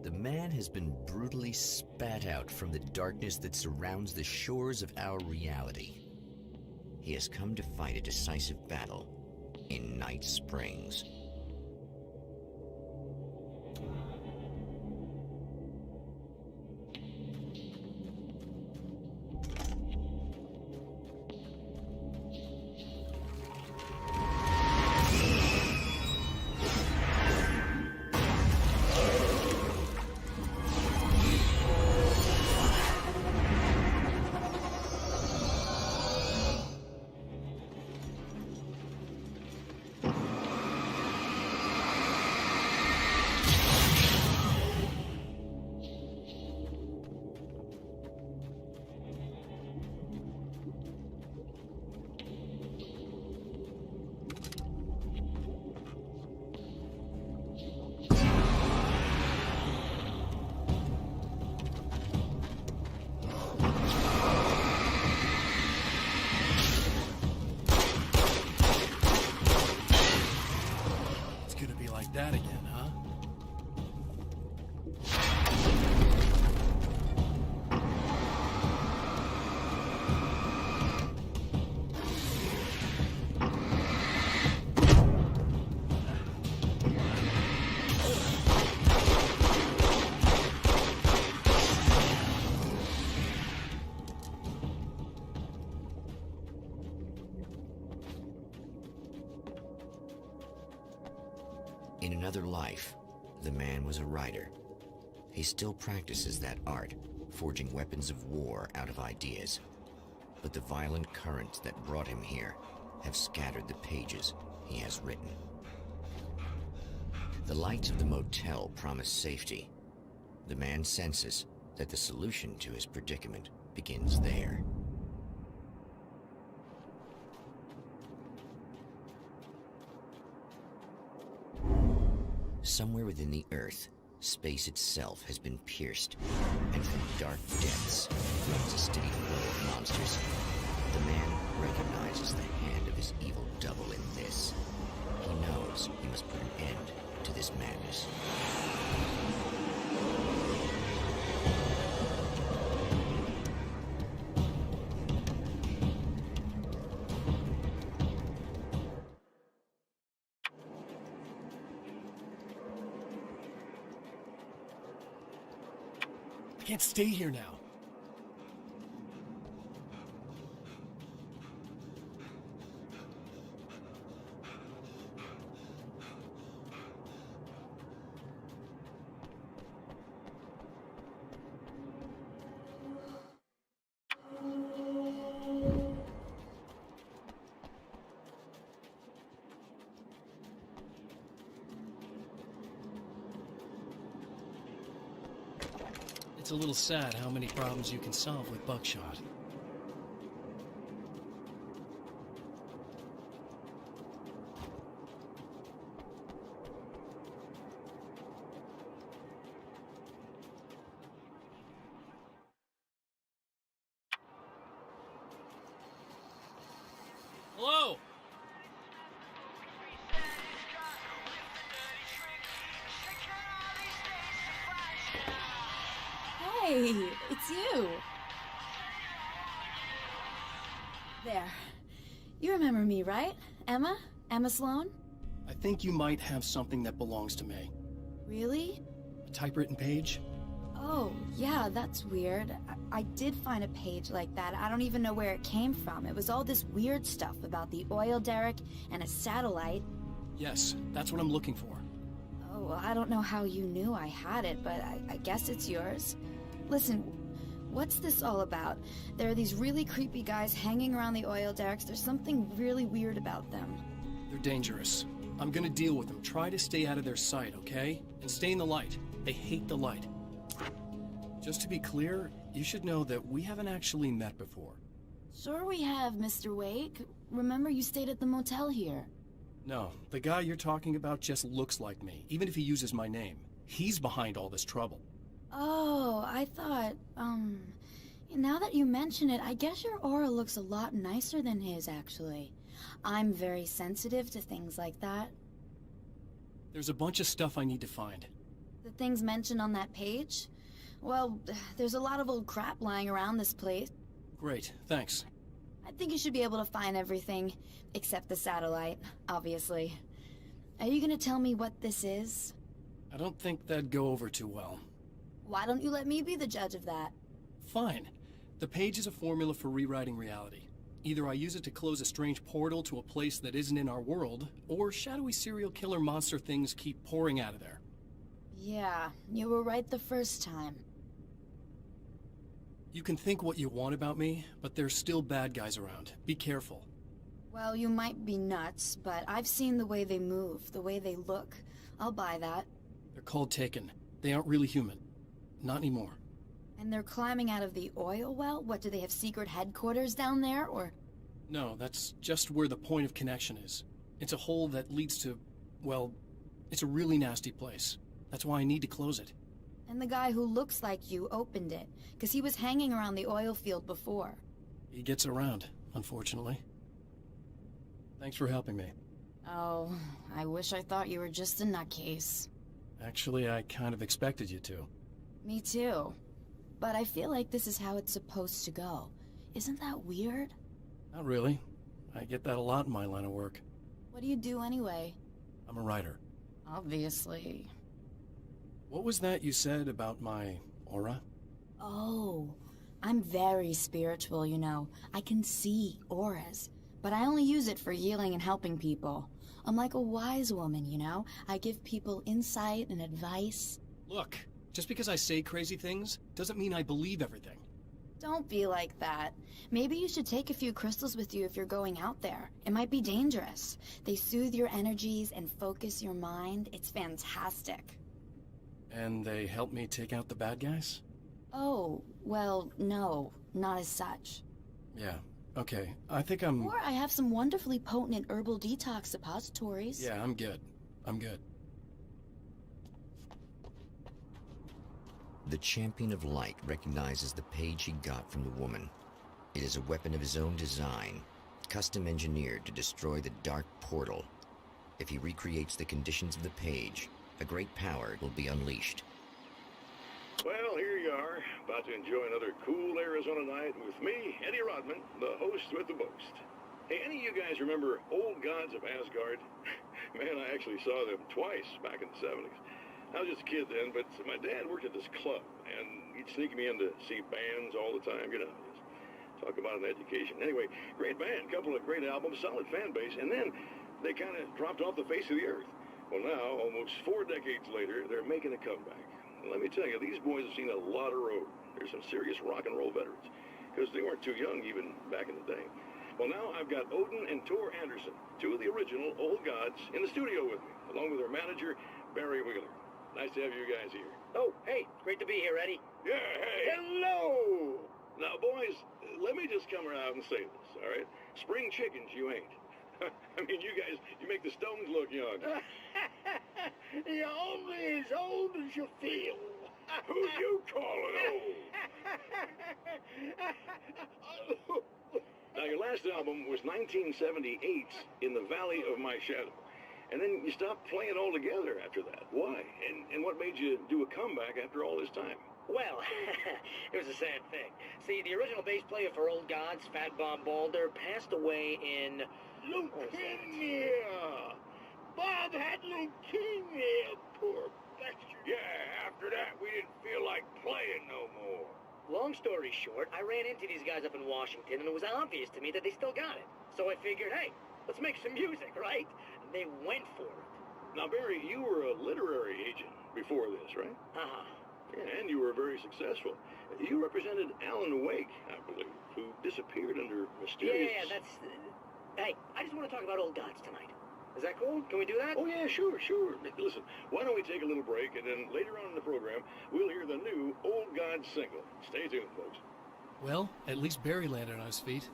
The man has been brutally spat out from the darkness that surrounds the shores of our reality. He has come to fight a decisive battle in Night Springs. another life, the man was a writer. He still practices that art, forging weapons of war out of ideas. But the violent currents that brought him here have scattered the pages he has written. The lights of the motel promise safety. The man senses that the solution to his predicament begins there. Somewhere within the Earth, space itself has been pierced, and from dark depths flows a steady flow of monsters. The man recognizes the hand of his evil double in this. He knows he must put an end to this madness. I can't stay here now. It's a little sad how many problems you can solve with buckshot. Hello? Hey, it's you. There. You remember me, right? Emma? Emma Sloan? I think you might have something that belongs to me. Really? A typewritten page? Oh, yeah, that's weird. I did find a page like that. I don't even know where it came from. It was all this weird stuff about the oil derrick and a satellite. Yes, that's what I'm looking for. Oh, well, I don't know how you knew I had it, but I guess it's yours. Listen, what's this all about? There are these really creepy guys hanging around the oil derricks. There's something really weird about them. They're dangerous. I'm gonna deal with them. Try to stay out of their sight, okay? And stay in the light. They hate the light. Just to be clear, you should know that we haven't actually met before. Sure we have, Mr. Wake. Remember you stayed at the motel here. No, the guy you're talking about just looks like me, even if he uses my name. He's behind all this trouble. Oh, I thought, now that you mention it, I guess your aura looks a lot nicer than his, actually. I'm very sensitive to things like that. There's a bunch of stuff I need to find. The things mentioned on that page? Well, there's a lot of old crap lying around this place. Great, thanks. I think you should be able to find everything, except the satellite, obviously. Are you gonna tell me what this is? I don't think that'd go over too well. Why don't you let me be the judge of that? Fine. The page is a formula for rewriting reality. Either I use it to close a strange portal to a place that isn't in our world, or shadowy serial killer monster things keep pouring out of there. Yeah, you were right the first time. You can think what you want about me, but there's still bad guys around. Be careful. Well, you might be nuts, but I've seen the way they move, the way they look. I'll buy that. They're called Taken. They aren't really human. Not anymore. And they're climbing out of the oil well? What, do they have secret headquarters down there, or...? No, that's just where the point of connection is. It's a hole that leads to, well, it's a really nasty place. That's why I need to close it. And the guy who looks like you opened it, because he was hanging around the oil field before. He gets around, unfortunately. Thanks for helping me. Oh, I wish I thought you were just a nutcase. Actually, I kind of expected you to. Me too. But I feel like this is how it's supposed to go. Isn't that weird? Not really. I get that a lot in my line of work. What do you do anyway? I'm a writer. Obviously. What was that you said about my aura? Oh, I'm very spiritual, you know. I can see auras, but I only use it for healing and helping people. I'm like a wise woman, you know? I give people insight and advice. Look, just because I say crazy things doesn't mean I believe everything. Don't be like that. Maybe you should take a few crystals with you if you're going out there. It might be dangerous. They soothe your energies and focus your mind. It's fantastic. And they help me take out the bad guys? Oh, well, no, not as such. Yeah, okay. I think I'm... Or I have some wonderfully potent herbal detox suppositories. Yeah, I'm good. I'm good. The Champion of Light recognizes the page he got from the woman. It is a weapon of his own design, custom engineered to destroy the dark portal. If he recreates the conditions of the page, a great power will be unleashed. Well, here you are, about to enjoy another cool Arizona night with me, Eddie Rodman, the host with the boast. Hey, any of you guys remember Old Gods of Asgard? Man, I actually saw them twice back in the 70s. I was just a kid then, but my dad worked at this club, and he'd sneak me in to see bands all the time, you know, just talk about an education. Anyway, great band, couple of great albums, solid fan base, and then they kind of dropped off the face of the earth. Well, now, almost 4 decades later, they're making a comeback. And let me tell you, these boys have seen a lot of road. There's some serious rock and roll veterans, because they weren't too young even back in the day. Well, now I've got Odin and Tor Anderson, 2 of the original Old Gods, in the studio with me, along with their manager, Barry Wheeler. Nice to have you guys here. Oh, hey, great to be here, Eddie. Yeah, hey. Hello! Now, boys, let me just come around and say this, all right? Spring chickens, you ain't. I mean, you guys, you make the Stones look young. You're only as old as you feel. Who you calling old? Now, your last album was 1978's In the Valley of My Shadow. And then you stopped playing altogether after that. Why? And what made you do a comeback after all this time? Well, it was a sad thing. See, the original bass player for Old Gods, Fat Bob Balder, passed away in... Leukemia! Bob had leukemia, poor bastard. Yeah, after that, we didn't feel like playing no more. Long story short, I ran into these guys up in Washington, and it was obvious to me that they still got it. So I figured, hey, let's make some music, right? And they went for it. Now, Barry, you were a literary agent before this, right? Uh-huh. Yeah, and you were very successful. You represented Alan Wake, I believe, who disappeared under mysterious... Yeah, that's... Hey, I just want to talk about Old Gods tonight. Is that cool? Can we do that? Oh, yeah, sure. Listen, why don't we take a little break, and then later on in the program, we'll hear the new Old Gods single. Stay tuned, folks. Well, at least Barry landed on his feet.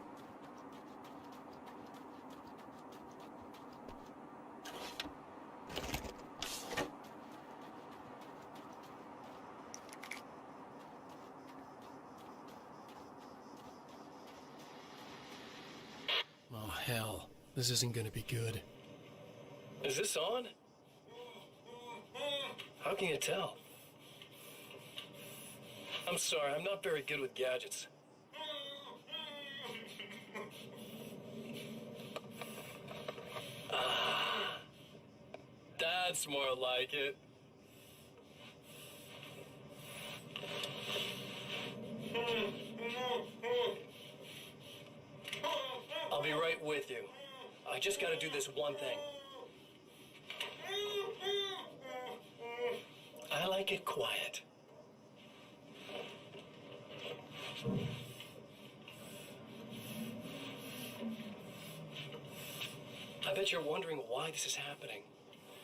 Oh, hell. This isn't gonna be good. Is this on? How can you tell? I'm sorry, I'm not very good with gadgets. That's more like it. I'll be right with you. I just gotta do this one thing. I like it quiet. I bet you're wondering why this is happening.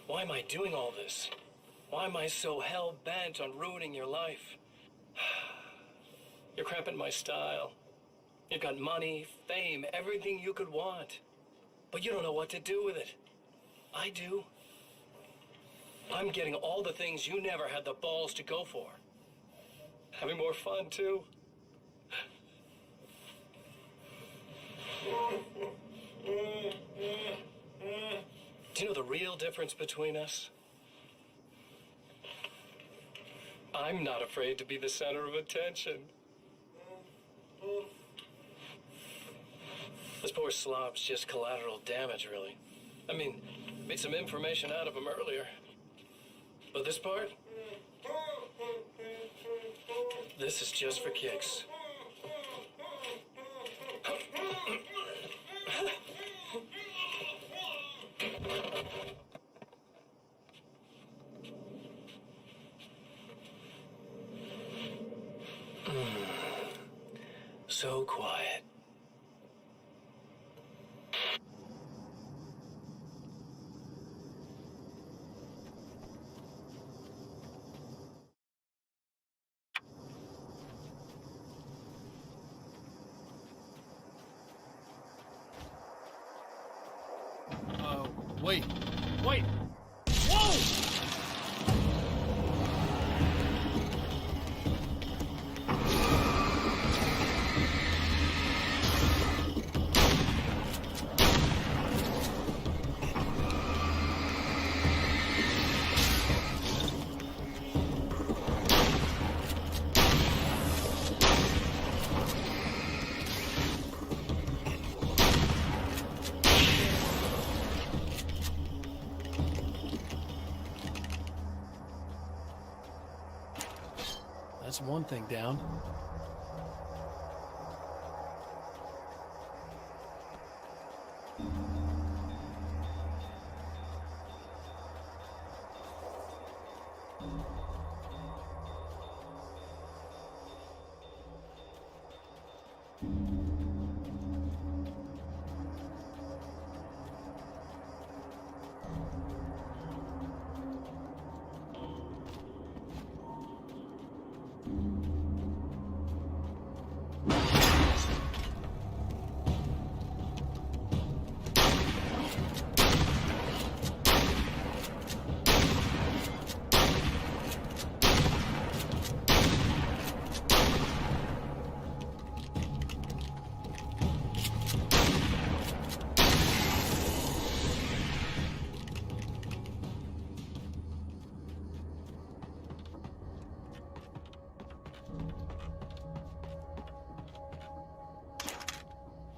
Why am I doing all this? Why am I so hell-bent on ruining your life? You're cramping my style. You've got money, fame, everything you could want. But you don't know what to do with it. I do. I'm getting all the things you never had the balls to go for. Having more fun, too. Do you know the real difference between us? I'm not afraid to be the center of attention. This poor slob's just collateral damage, really. I mean, made some information out of him earlier. But this part? This is just for kicks. so quiet. Wait. Wait! Whoa! That's one thing down.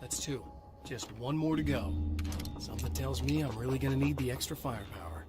That's two. Just one more to go. Something tells me I'm really gonna need the extra firepower.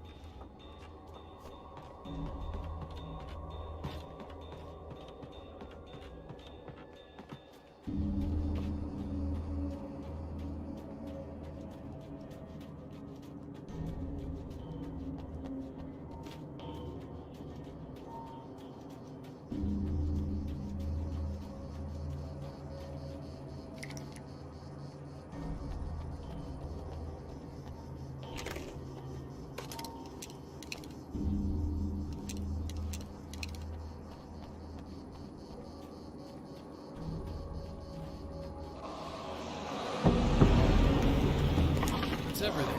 It's everything.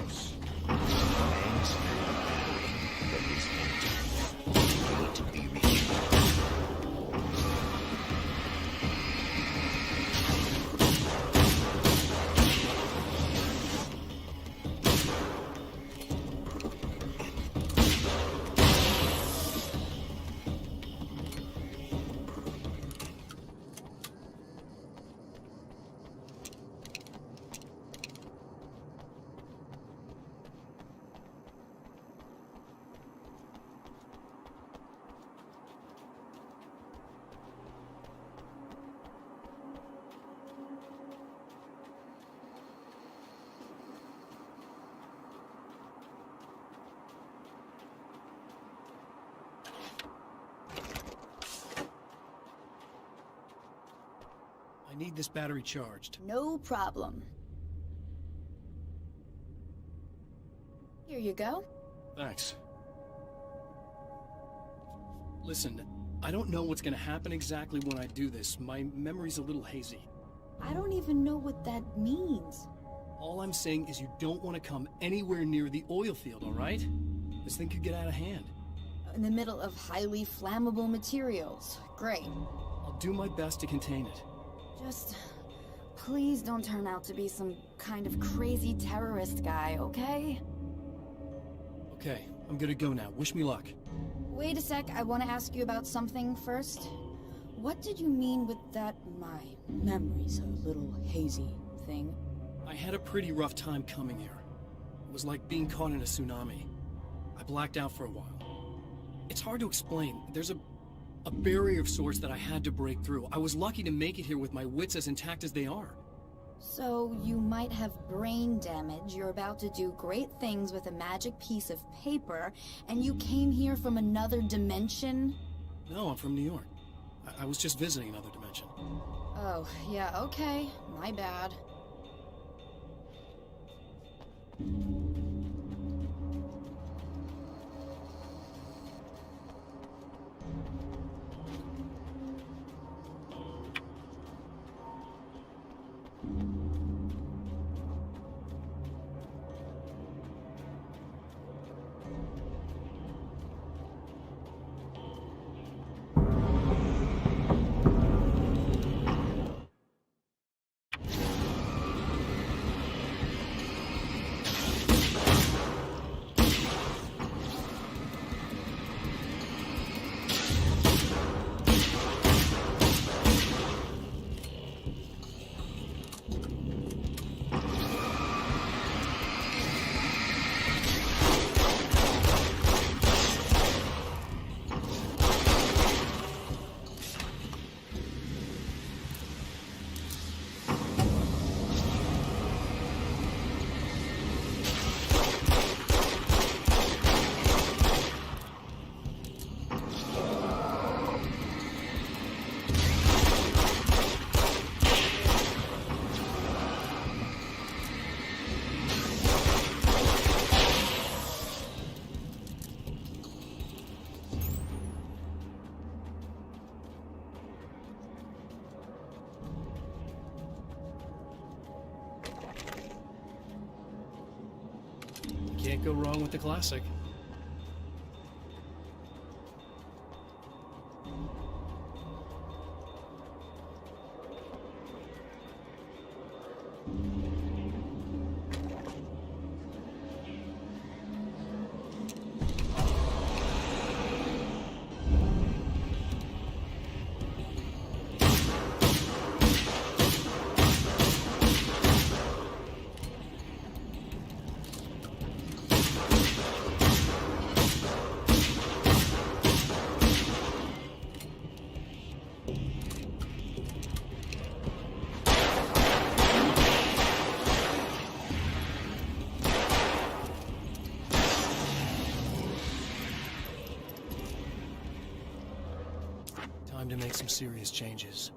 I need this battery charged. No problem. Here you go. Thanks. Listen, I don't know what's gonna happen exactly when I do this. My memory's a little hazy. I don't even know what that means. All I'm saying is you don't want to come anywhere near the oil field, all right? This thing could get out of hand. In the middle of highly flammable materials. Great. I'll do my best to contain it. Just... please don't turn out to be some kind of crazy terrorist guy, okay? Okay, I'm gonna go now. Wish me luck. Wait a sec, I want to ask you about something first. What did you mean with that, my memory's a little hazy thing? I had a pretty rough time coming here. It was like being caught in a tsunami. I blacked out for a while. It's hard to explain. There's a barrier of sorts that I had to break through. I was lucky to make it here with my wits as intact as they are. So, you might have brain damage, you're about to do great things with a magic piece of paper, and you came here from another dimension? No, I'm from New York. I was just visiting another dimension. Oh, yeah, okay. My bad. Can't go wrong with the classic. Time to make some serious changes.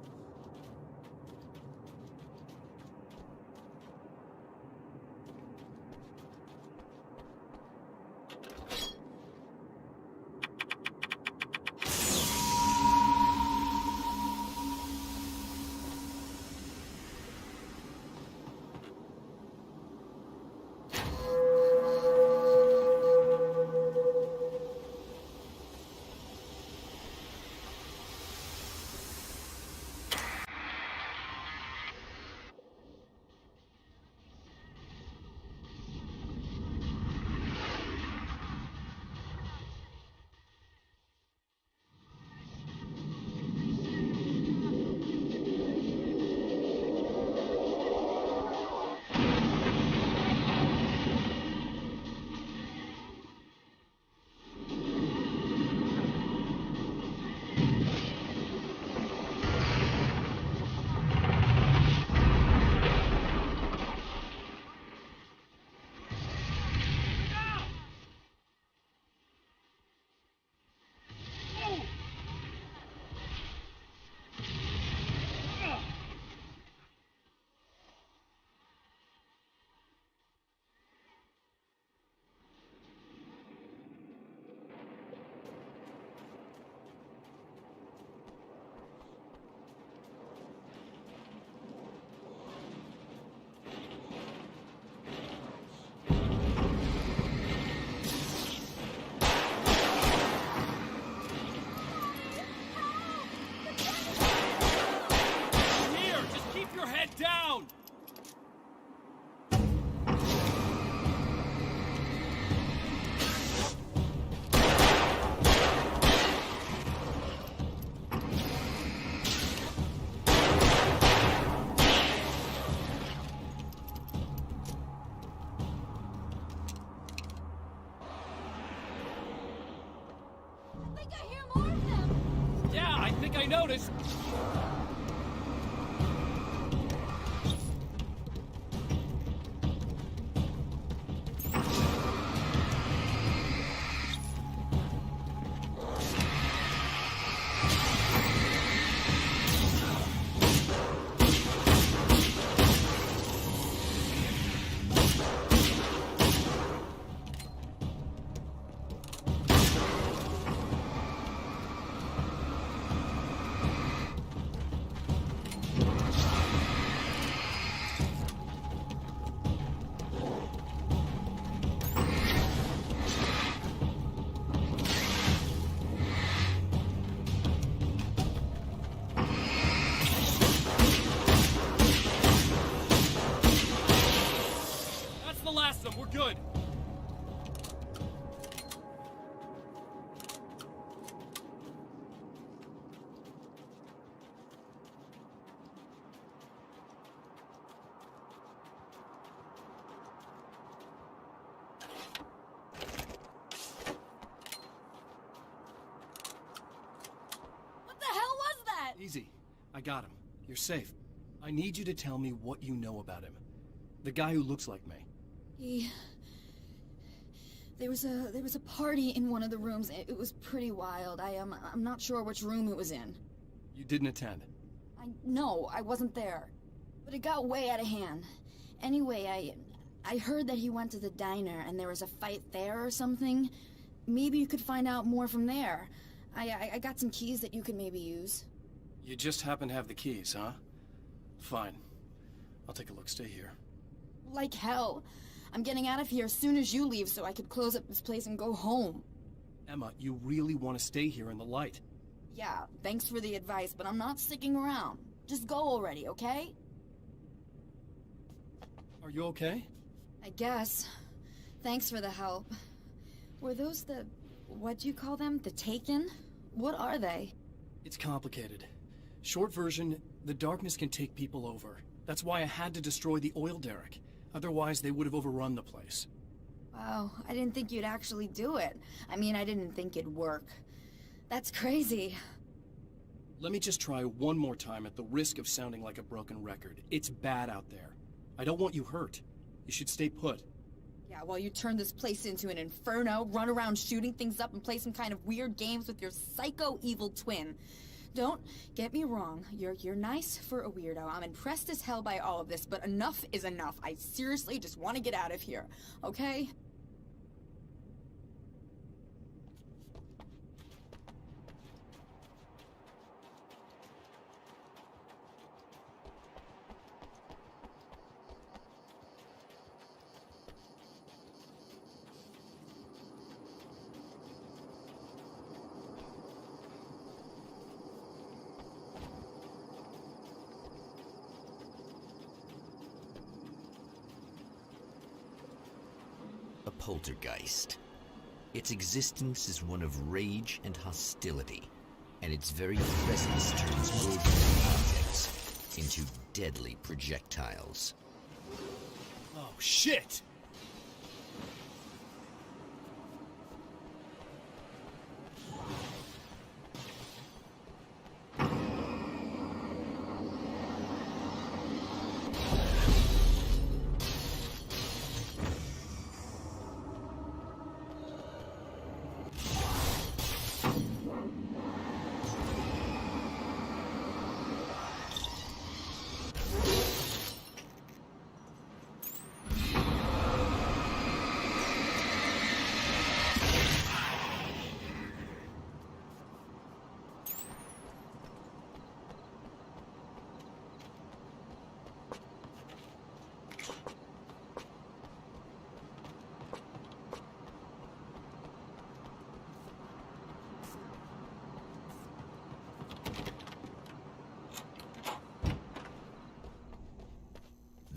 Down! I think I hear more of them! Yeah, I think I noticed. Easy. I got him. You're safe. I need you to tell me what you know about him. The guy who looks like me. There was a party in one of the rooms. It was pretty wild. I'm not sure which room it was in. You didn't attend? No, I wasn't there. But it got way out of hand. Anyway, I heard that he went to the diner and there was a fight there or something. Maybe you could find out more from there. I got some keys that you could maybe use. You just happen to have the keys, huh? Fine. I'll take a look. Stay here. Like hell. I'm getting out of here as soon as you leave so I could close up this place and go home. Emma, you really want to stay here in the light? Yeah, thanks for the advice, but I'm not sticking around. Just go already, okay? Are you okay? I guess. Thanks for the help. Were those what do you call them? The Taken? What are they? It's complicated. Short version, the darkness can take people over. That's why I had to destroy the oil derrick. Otherwise, they would have overrun the place. Wow, I didn't think you'd actually do it. I mean, I didn't think it'd work. That's crazy. Let me just try one more time at the risk of sounding like a broken record. It's bad out there. I don't want you hurt. You should stay put. Yeah, while you turn this place into an inferno, run around shooting things up and play some kind of weird games with your psycho evil twin. Don't get me wrong, you're nice for a weirdo. I'm impressed as hell by all of this, but enough is enough. I seriously just want to get out of here, okay? A poltergeist. Its existence is one of rage and hostility, and its very presence turns ordinary objects into deadly projectiles. Oh, shit!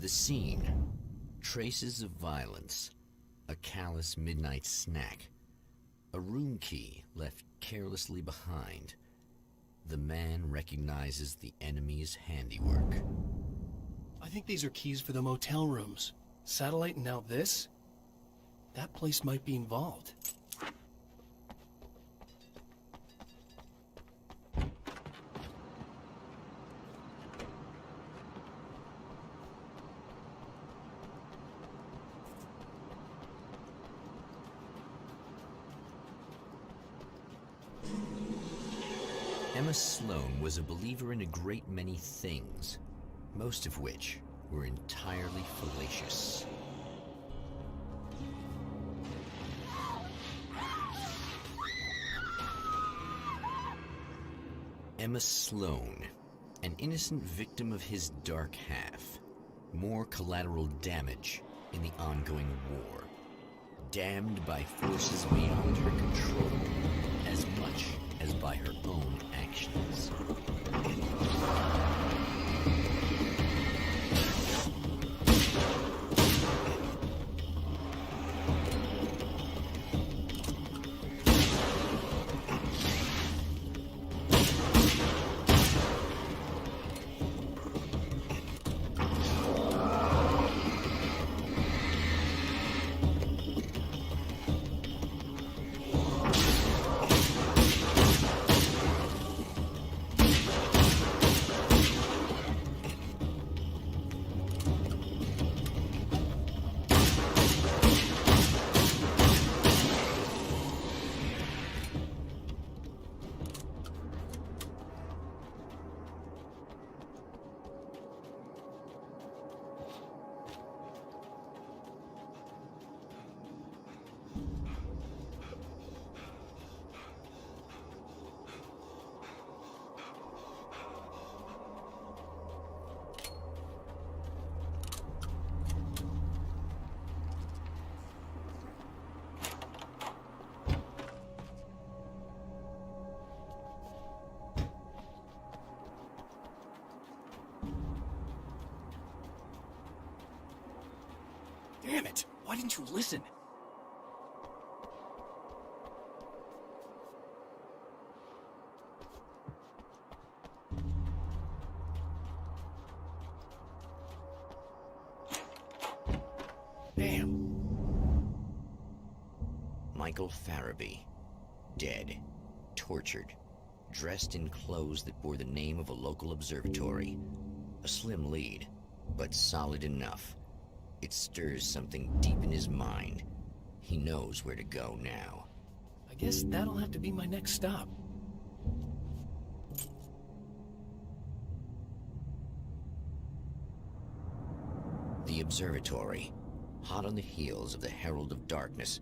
The scene. Traces of violence. A callous midnight snack. A room key left carelessly behind. The man recognizes the enemy's handiwork. I think these are keys for the motel rooms. Satellite and now this? That place might be involved. Emma Sloan was a believer in a great many things, most of which were entirely fallacious. Emma Sloan, an innocent victim of his dark half. More collateral damage in the ongoing war. Damned by forces beyond her control, as much as by her own actions. Damn it! Why didn't you listen? Damn. Michael Farabee, dead, tortured, dressed in clothes that bore the name of a local observatory. A slim lead, but solid enough. It stirs something deep in his mind. He knows where to go now. I guess that'll have to be my next stop. The observatory. Hot on the heels of the Herald of Darkness,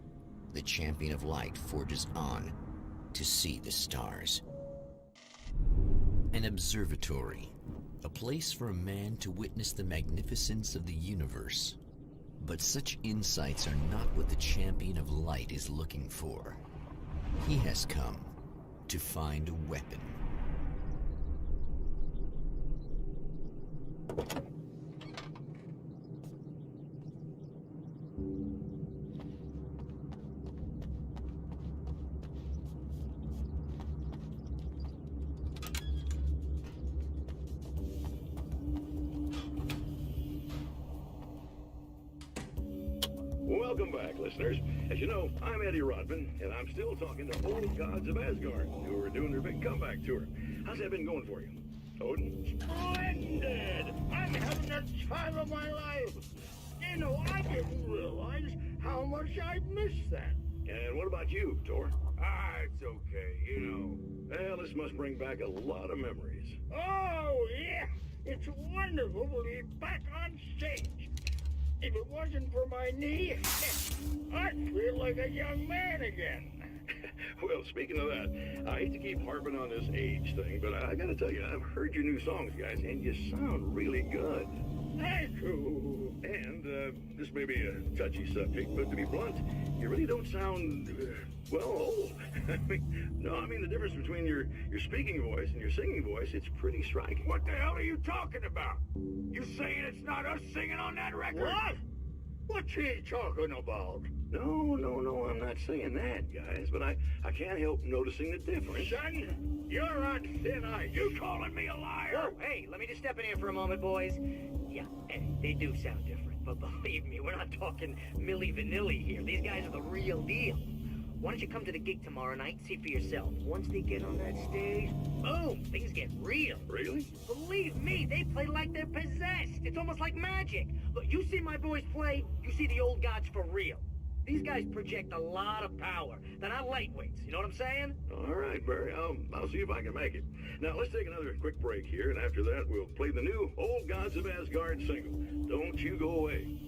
the Champion of Light forges on to see the stars. An observatory. A place for a man to witness the magnificence of the universe. But such insights are not what the Champion of Light is looking for. He has come to find a weapon. Welcome back, listeners. As you know, I'm Eddie Rodman, and I'm still talking to old gods of Asgard, who are doing their big comeback tour. How's that been going for you? Odin? Splendid! I'm having the time of my life. You know, I didn't realize how much I missed that. And what about you, Thor? It's okay, you know. Well, this must bring back a lot of memories. Oh, yeah. It's wonderful to be back on stage. If it wasn't for my knee, I'd feel like a young man again. Well, speaking of that, I hate to keep harping on this age thing, but I gotta tell you, I've heard your new songs, guys, and you sound really good. Thank you. And this may be a touchy subject, but to be blunt, you really don't sound, old. I mean the difference between your speaking voice and your singing voice, it's pretty striking. What the hell are you talking about? You saying it's not us singing on that record? What? What's he talking about? No, I'm not saying that, guys, but I can't help noticing the difference. Son, you're on thin ice. You calling me a liar? Whoa, hey, let me just step in here for a moment, boys. Yeah, they do sound different, but believe me, we're not talking Milli Vanilli here. These guys are the real deal. Why don't you come to the gig tomorrow night and see for yourself? Once they get on that stage, boom, things get real. Really? Believe me, they play like they're possessed. It's almost like magic. Look, you see my boys play, you see the old gods for real. These guys project a lot of power. They're not lightweights, you know what I'm saying? All right, Barry, I'll see if I can make it. Now, let's take another quick break here, and after that, we'll play the new Old Gods of Asgard single. Don't you go away.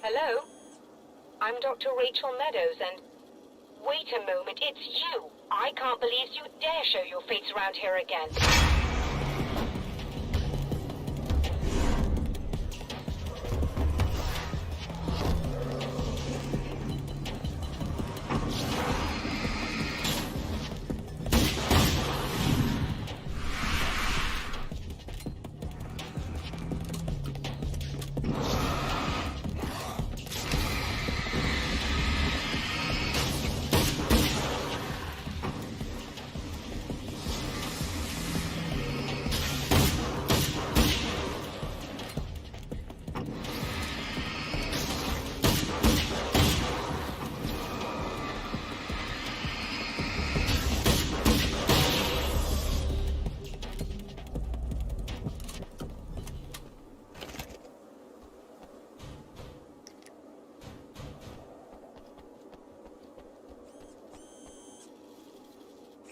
Hello? I'm Dr. Rachel Meadows, and... Wait a moment, it's you! I can't believe you dare show your face around here again.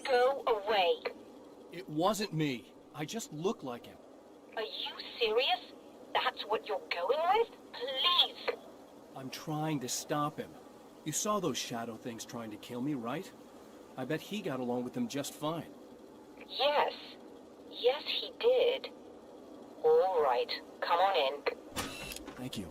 Go away. It wasn't me. I just look like him. Are you serious? That's what you're going with? Please! I'm trying to stop him. You saw those shadow things trying to kill me, right? I bet he got along with them just fine. Yes. Yes, he did. All right. Come on in. Thank you.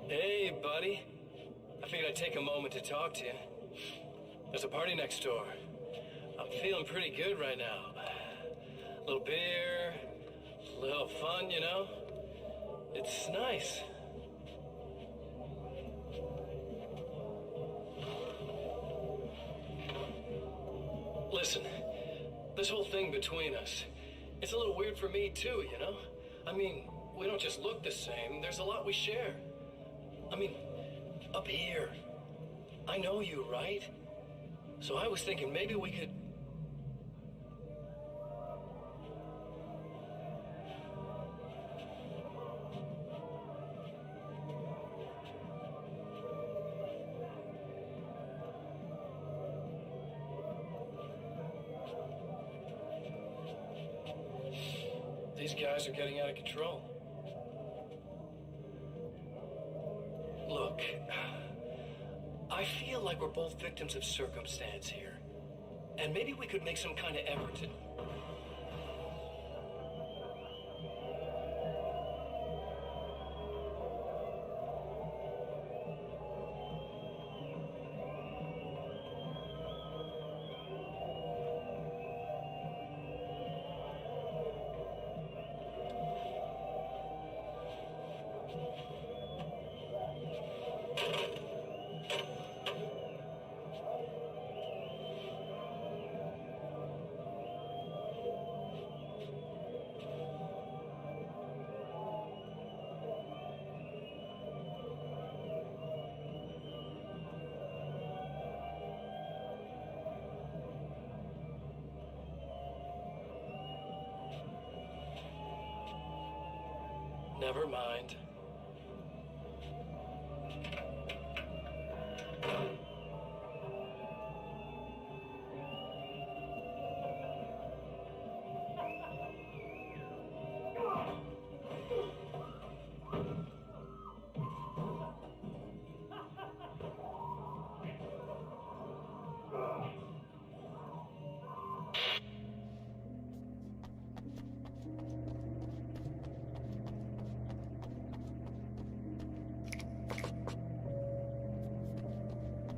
Hey, buddy. I figured I'd take a moment to talk to you. There's a party next door. I'm feeling pretty good right now. A little beer, a little fun, you know? It's nice. Listen, this whole thing between us, it's a little weird for me too, you know? I mean, we don't just look the same, there's a lot we share. I mean, up here, I know you, right? So I was thinking maybe we could... These guys are getting out of control. Look, I feel like we're both victims of circumstance here. And maybe we could make some kind of effort to... Never mind.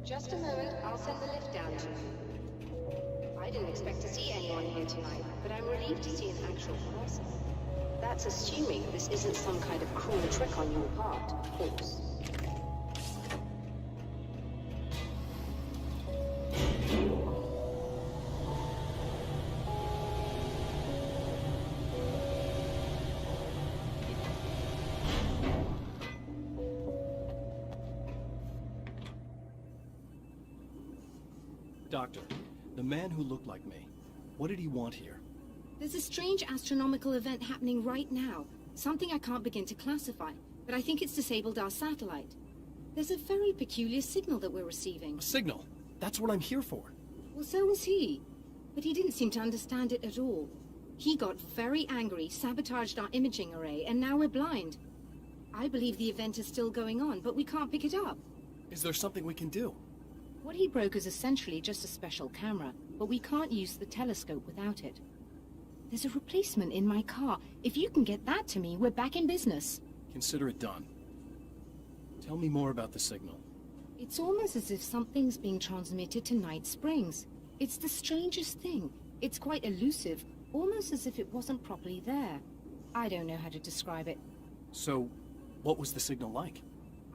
Just a moment, I'll send the lift down to you. I didn't expect to see anyone here tonight, but I'm relieved to see an actual person. That's assuming this isn't some kind of cruel trick on your part, of course. Doctor, the man who looked like me, what did he want here? There's a strange astronomical event happening right now. Something I can't begin to classify, but I think it's disabled our satellite. There's a very peculiar signal that we're receiving. A signal? That's what I'm here for. Well, so was he. But he didn't seem to understand it at all. He got very angry, sabotaged our imaging array, and now we're blind. I believe the event is still going on, but we can't pick it up. Is there something we can do? What he broke is essentially just a special camera, but we can't use the telescope without it. There's a replacement in my car. If you can get that to me, we're back in business. Consider it done. Tell me more about the signal. It's almost as if something's being transmitted to Night Springs. It's the strangest thing. It's quite elusive, almost as if it wasn't properly there. I don't know how to describe it. So, what was the signal like?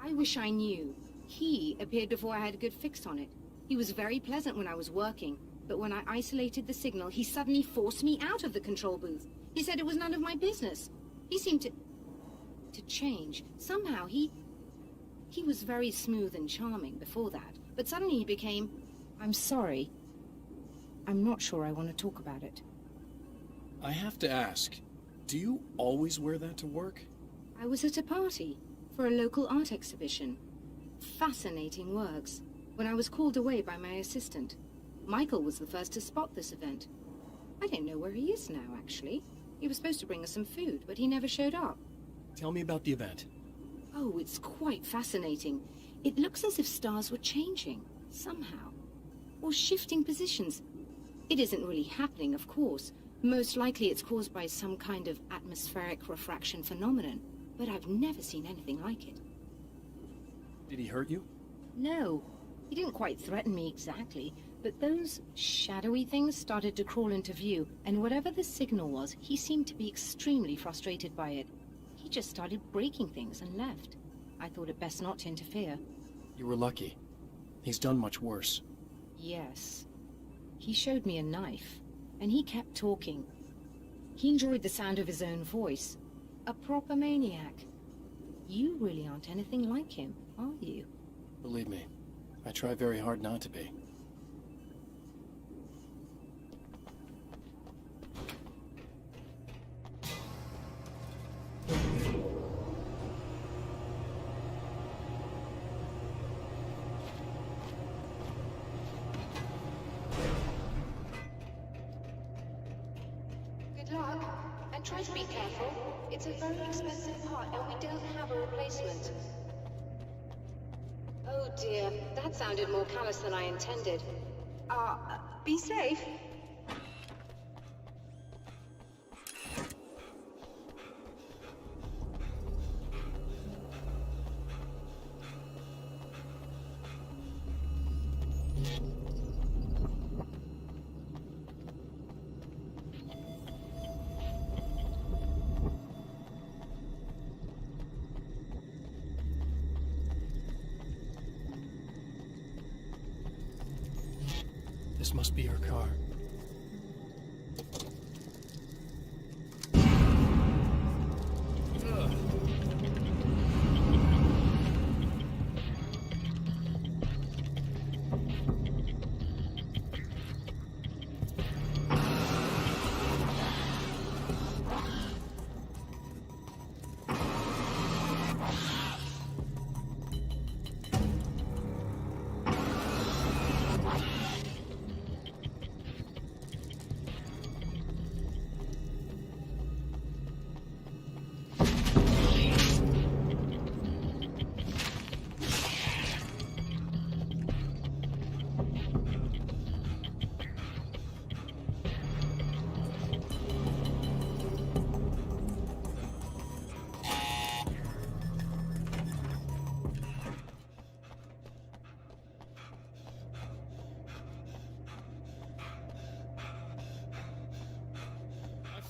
I wish I knew. He appeared before I had a good fix on it. He was very pleasant when I was working, but when I isolated the signal, he suddenly forced me out of the control booth. He said it was none of my business. He seemed to change. Somehow he was very smooth and charming before that, but suddenly he became, I'm sorry. I'm not sure I want to talk about it. I have to ask, do you always wear that to work? I was at a party for a local art exhibition. Fascinating works. When I was called away by my assistant, Michael was the first to spot this event. I don't know where he is now, actually. He was supposed to bring us some food, but he never showed up. Tell me about the event. Oh, it's quite fascinating. It looks as if stars were changing, somehow. Or shifting positions. It isn't really happening, of course. Most likely it's caused by some kind of atmospheric refraction phenomenon. But I've never seen anything like it. Did he hurt you? No. He didn't quite threaten me exactly, but those shadowy things started to crawl into view, and whatever the signal was, he seemed to be extremely frustrated by it. He just started breaking things and left. I thought it best not to interfere. You were lucky. He's done much worse. Yes. He showed me a knife, and he kept talking. He enjoyed the sound of his own voice. A proper maniac. You really aren't anything like him, are you? Believe me, I try very hard not to be. Good luck, and try to be careful. It's a very expensive part, and we don't have a replacement. Oh dear, that sounded more callous than I intended. Be safe. This must be her car.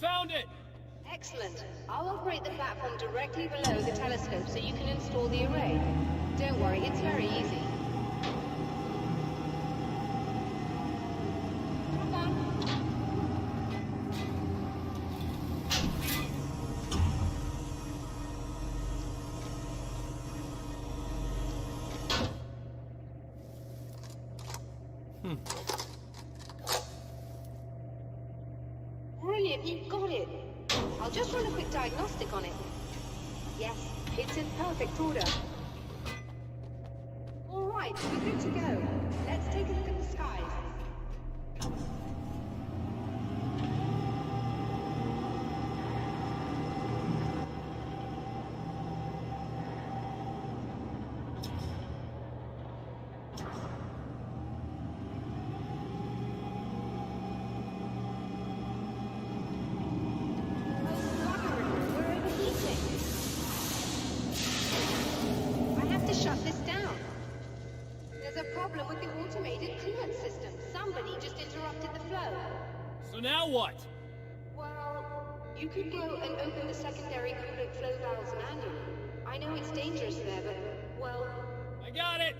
Found it! Excellent. I'll operate the platform directly below the telescope so you can install the array. Don't worry, it's very easy. Come on. Brilliant, you got it. I'll just run a quick diagnostic on it. Yes, it's in perfect order. All right, we're good to go. Let's take a look at the skies. with the automated coolant system. Somebody just interrupted the flow. So now what? Well, you could go and open the secondary coolant flow valves manually. I know it's dangerous there, but, well... I got it!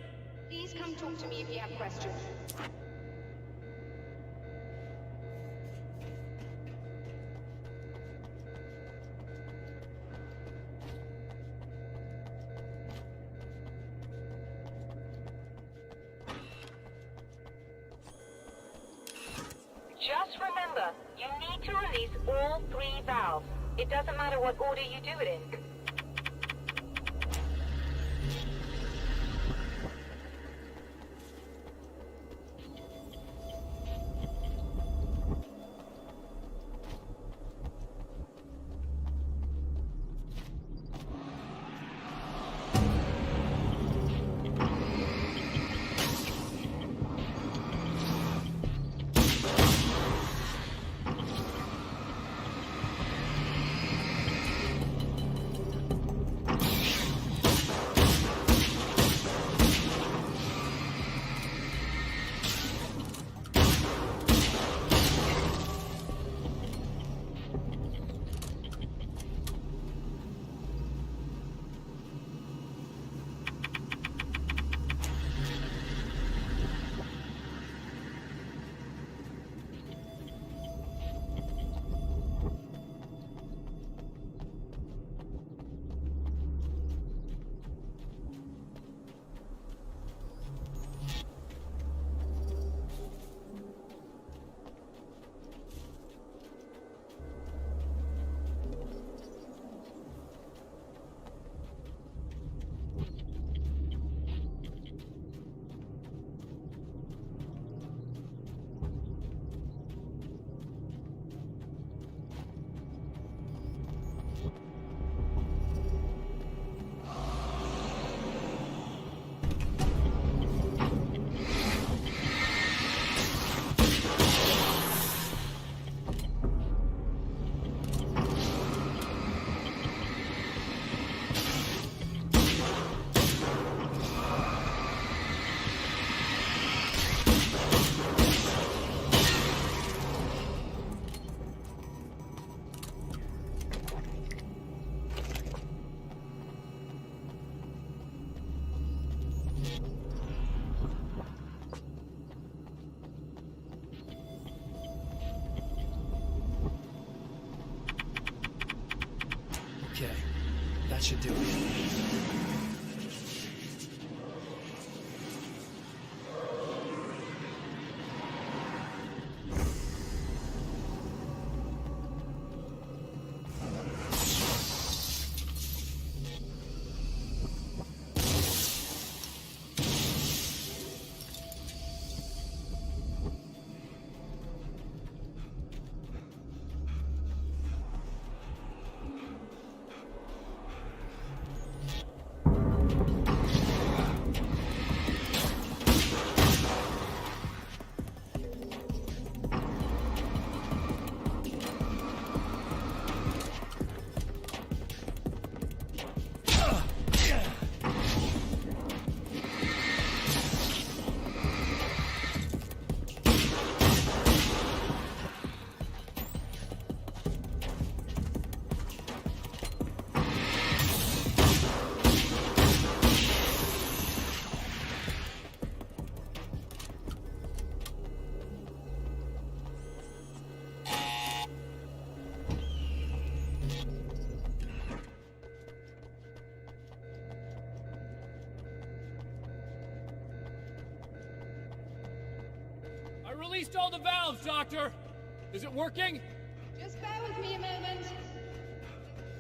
Please come talk to me if you have questions. Just remember, you need to release all 3 valves. It doesn't matter what order you do it in. Okay, that should do it. Released all the valves, Doctor! Is it working? Just bear with me a moment.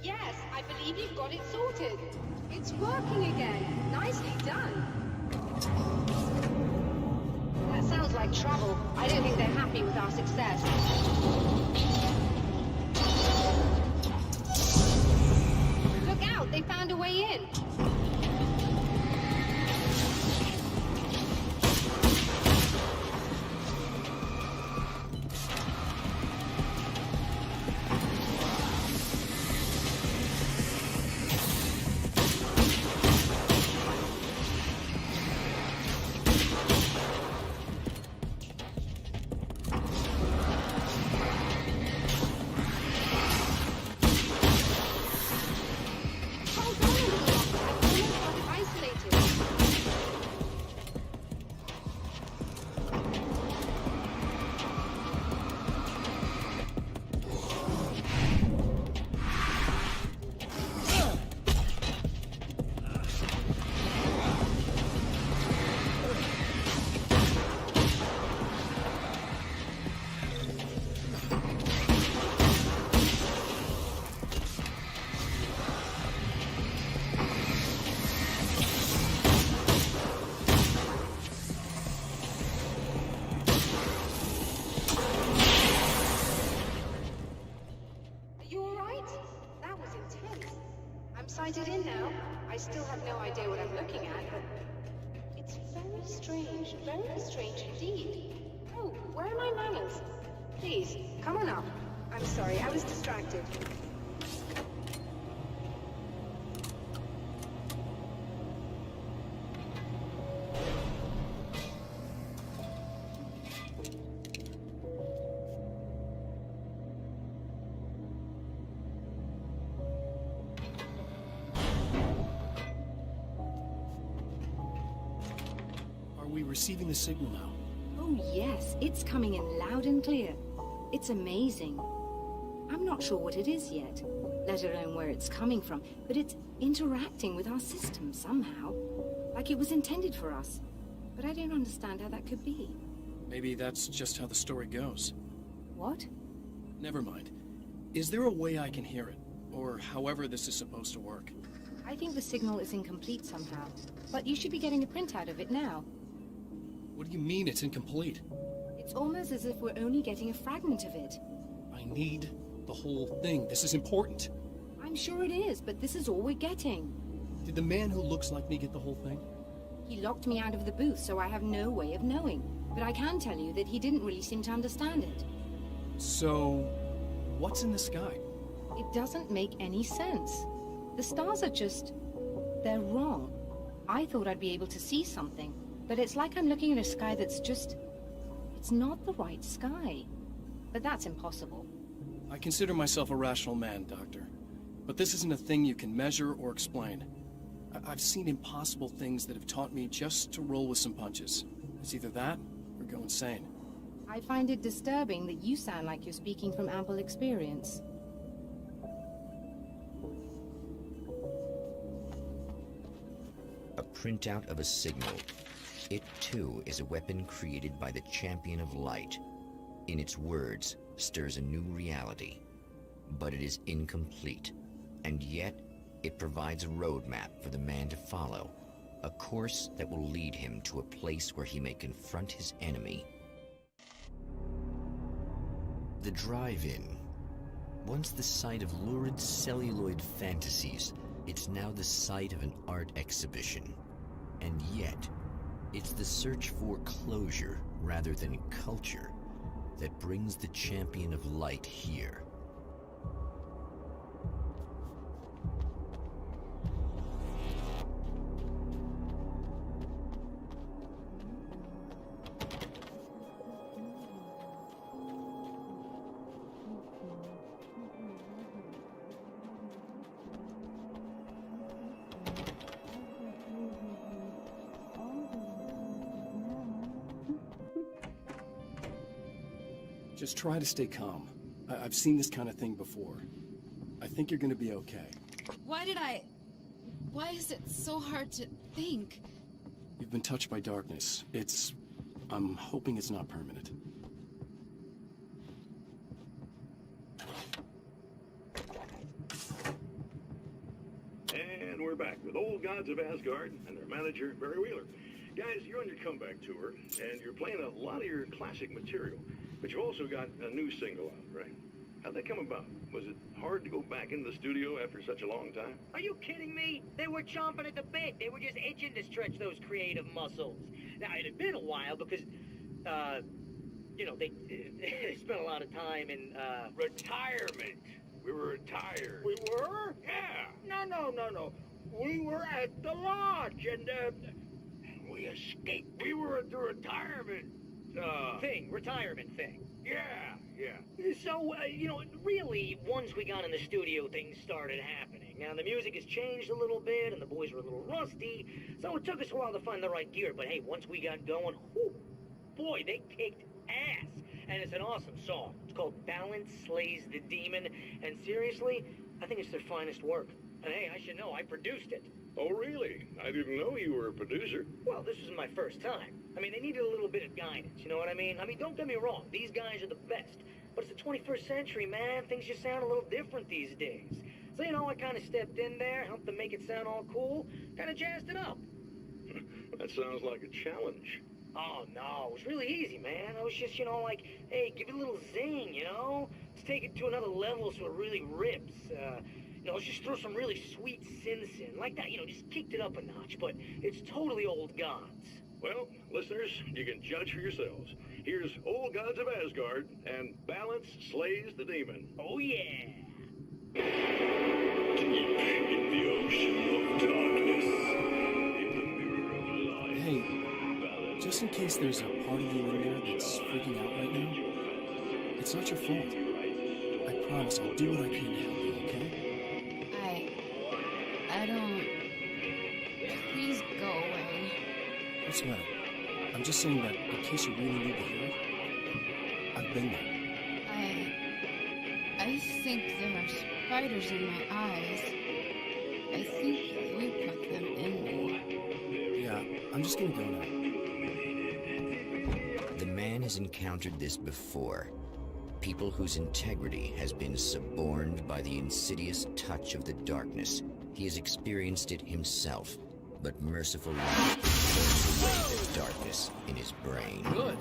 Yes, I believe you've got it sorted. It's working again. Nicely done. That sounds like trouble. I don't think they're happy with our success. Look out, they found a way in. still have no idea what I'm looking at, but it's very strange indeed. Oh, where are my manners? Please, come on up. I'm sorry, I was distracted. Are we receiving the signal now? Oh yes, it's coming in loud and clear. It's amazing. I'm not sure what it is yet, let alone where it's coming from, but it's interacting with our system somehow. Like it was intended for us. But I don't understand how that could be. Maybe that's just how the story goes. What? Never mind. Is there a way I can hear it? Or however this is supposed to work? I think the signal is incomplete somehow. But you should be getting a printout of it now. What do you mean it's incomplete? It's almost as if we're only getting a fragment of it. I need the whole thing. This is important. I'm sure it is, but this is all we're getting. Did the man who looks like me get the whole thing? He locked me out of the booth, so I have no way of knowing. But I can tell you that he didn't really seem to understand it. So, what's in the sky? It doesn't make any sense. The stars are just... they're wrong. I thought I'd be able to see something, but it's like I'm looking at a sky that's just... it's not the right sky. But that's impossible. I consider myself a rational man, Doctor. But this isn't a thing you can measure or explain. I've seen impossible things that have taught me just to roll with some punches. It's either that, or go insane. I find it disturbing that you sound like you're speaking from ample experience. A printout of a signal. It too is a weapon created by the Champion of Light. In its words, stirs a new reality. But it is incomplete. And yet, it provides a roadmap for the man to follow. A course that will lead him to a place where he may confront his enemy. The drive-in. Once the site of lurid celluloid fantasies, it's now the site of an art exhibition. And yet, it's the search for closure rather than culture that brings the Champion of Light here. Just try to stay calm. I've seen this kind of thing before. I think you're gonna be okay. Why is it so hard to think? You've been touched by darkness. I'm hoping it's not permanent. And we're back with Old Gods of Asgard and their manager, Barry Wheeler. Guys, you're on your comeback tour, and you're playing a lot of your classic material, but you also got a new single out, right? How'd that come about? Was it hard to go back into the studio after such a long time? Are you kidding me? They were chomping at the bit. They were just itching to stretch those creative muscles. Now, it had been a while because, you know, they spent a lot of time in, retirement. We were retired. We were? Yeah. No. We were at the lodge, and, we escaped. We were at the retirement, retirement thing. Yeah. So, you know, really, once we got in the studio, things started happening. Now, the music has changed a little bit, and the boys were a little rusty, so it took us a while to find the right gear. But hey, once we got going, whew, boy, they kicked ass. And it's an awesome song. It's called Balance Slays the Demon, and seriously, I think it's their finest work. And hey, I should know, I produced it. Oh, really? I didn't know you were a producer. Well, this was my first time. I mean, they needed a little bit of guidance, you know what I mean? I mean, don't get me wrong, these guys are the best. But it's the 21st century, man. Things just sound a little different these days. So, you know, I kind of stepped in there, helped them make it sound all cool, kind of jazzed it up. That sounds like a challenge. Oh, no, it was really easy, man. I was just, you know, like, hey, give it a little zing, you know? Let's take it to another level so it really rips. No, just throw some really sweet sin in. Like that, just kicked it up a notch, but it's totally old gods. Well, listeners, you can judge for yourselves. Here's Old Gods of Asgard, and balance slays the demon. Oh, yeah. Deep in the ocean of darkness, in the mirror of life. Hey, just in case there's a part of you in there that's freaking out right now, it's not your fault. I promise I'll do what I can to help you, okay? I don't... Please go away. What's the matter? I'm just saying that in case you really need to hear it, I've been there. I think there are spiders in my eyes. I think you put them in me. Yeah, I'm just gonna go now. The man has encountered this before. People whose integrity has been suborned by the insidious touch of the darkness. He has experienced it himself, but merciful light burns away the darkness in his brain. Good.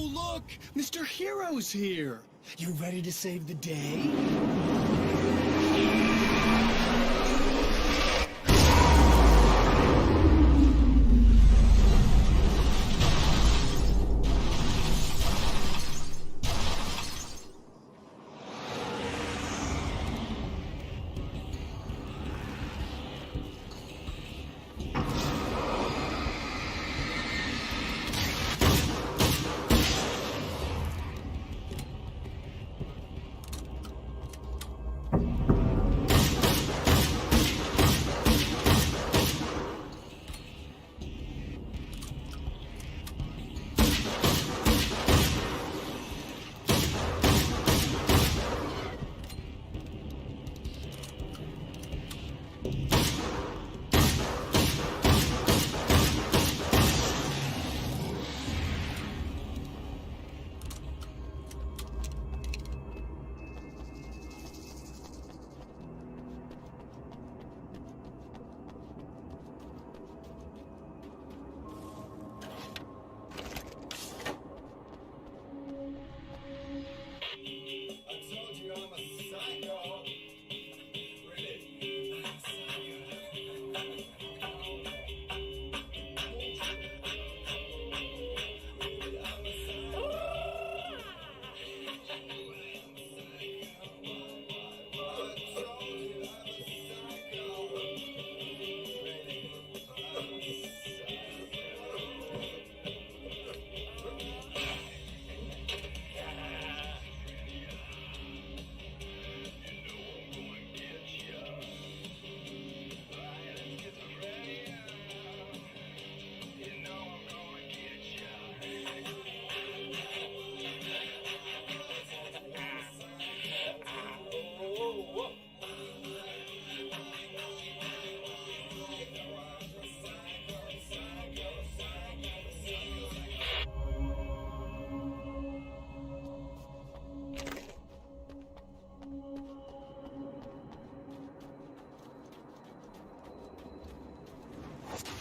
Look! Mr. Hero's here! You ready to save the day?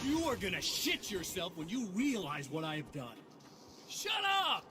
You are gonna shit yourself when you realize what I have done. Shut up!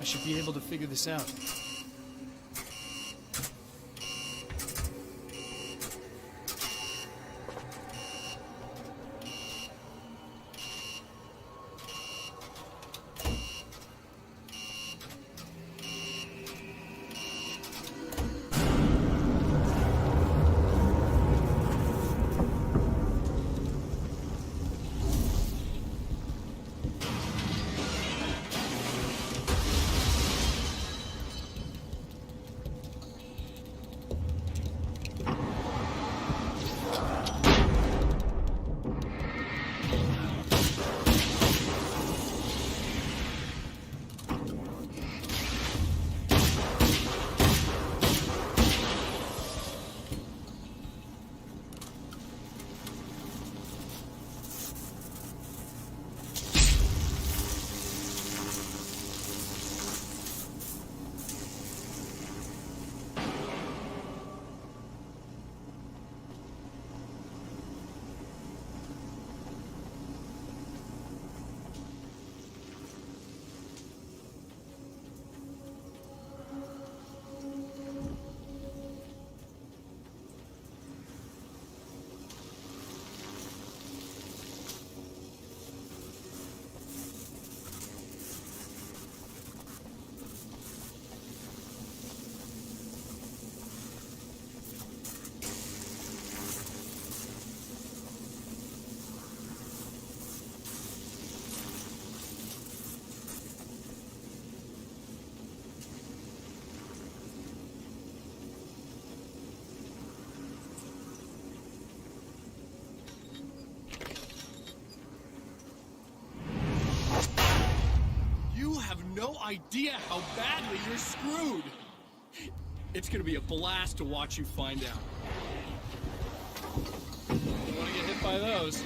should be able to figure this out. No idea how badly you're screwed. It's gonna be a blast to watch you find out. Don't want to get hit by those.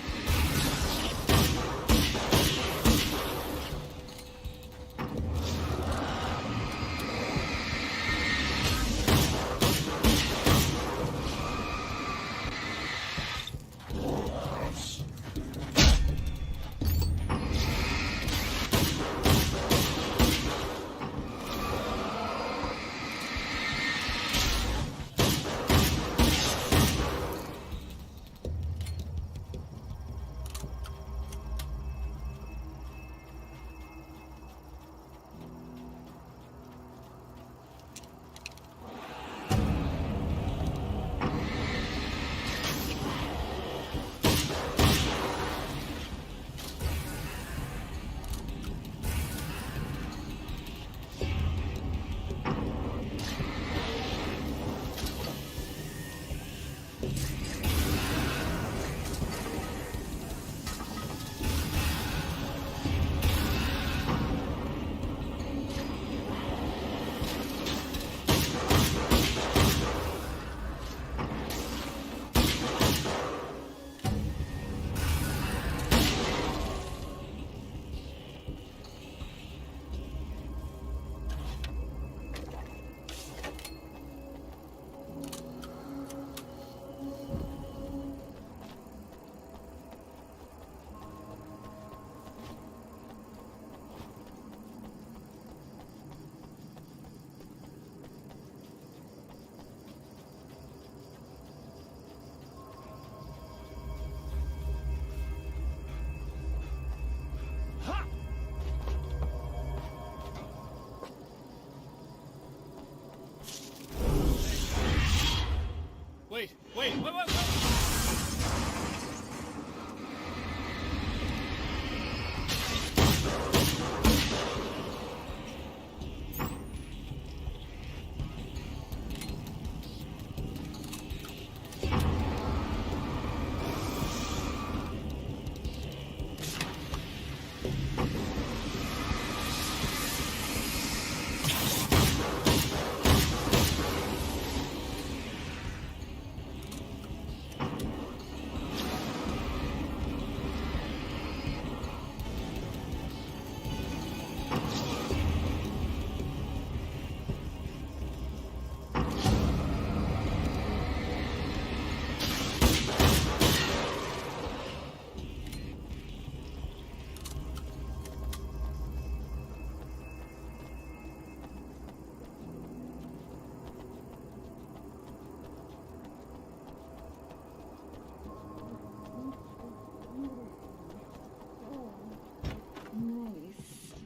Wait.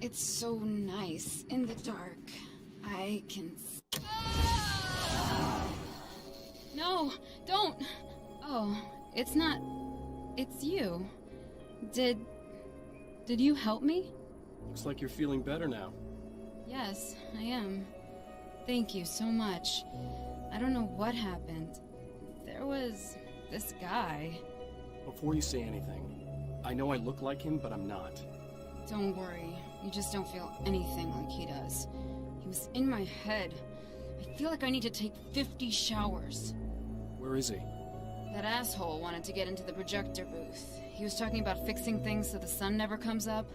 It's so nice in the dark. I can... No, don't! Oh, it's not... It's you. Did you help me? Looks like you're feeling better now. Yes, I am. Thank you so much. I don't know what happened. There was this guy. Before you say anything, I know I look like him, but I'm not. Don't worry. You just don't feel anything like he does. He was in my head. I feel like I need to take 50 showers. Where is he? That asshole wanted to get into the projector booth. He was talking about fixing things so the sun never comes up.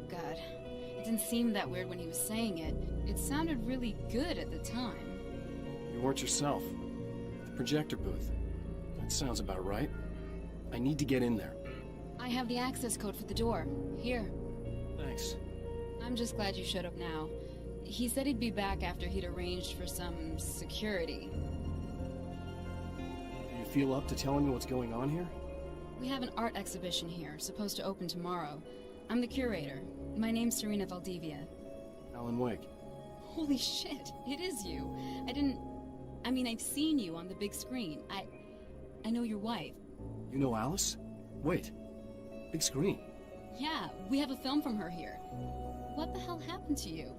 God, it didn't seem that weird when he was saying it. It sounded really good at the time. You weren't yourself. The projector booth. That sounds about right. I need to get in there. I have the access code for the door. Here. Thanks. I'm just glad you showed up now. He said he'd be back after he'd arranged for some security. Do you feel up to telling me what's going on here? We have an art exhibition here, supposed to open tomorrow. I'm the curator. My name's Serena Valdivia. Alan Wake. Holy shit, it is you. I've seen you on the big screen. I know your wife. You know Alice? Wait. Big screen. Yeah, we have a film from her here. What the hell happened to you?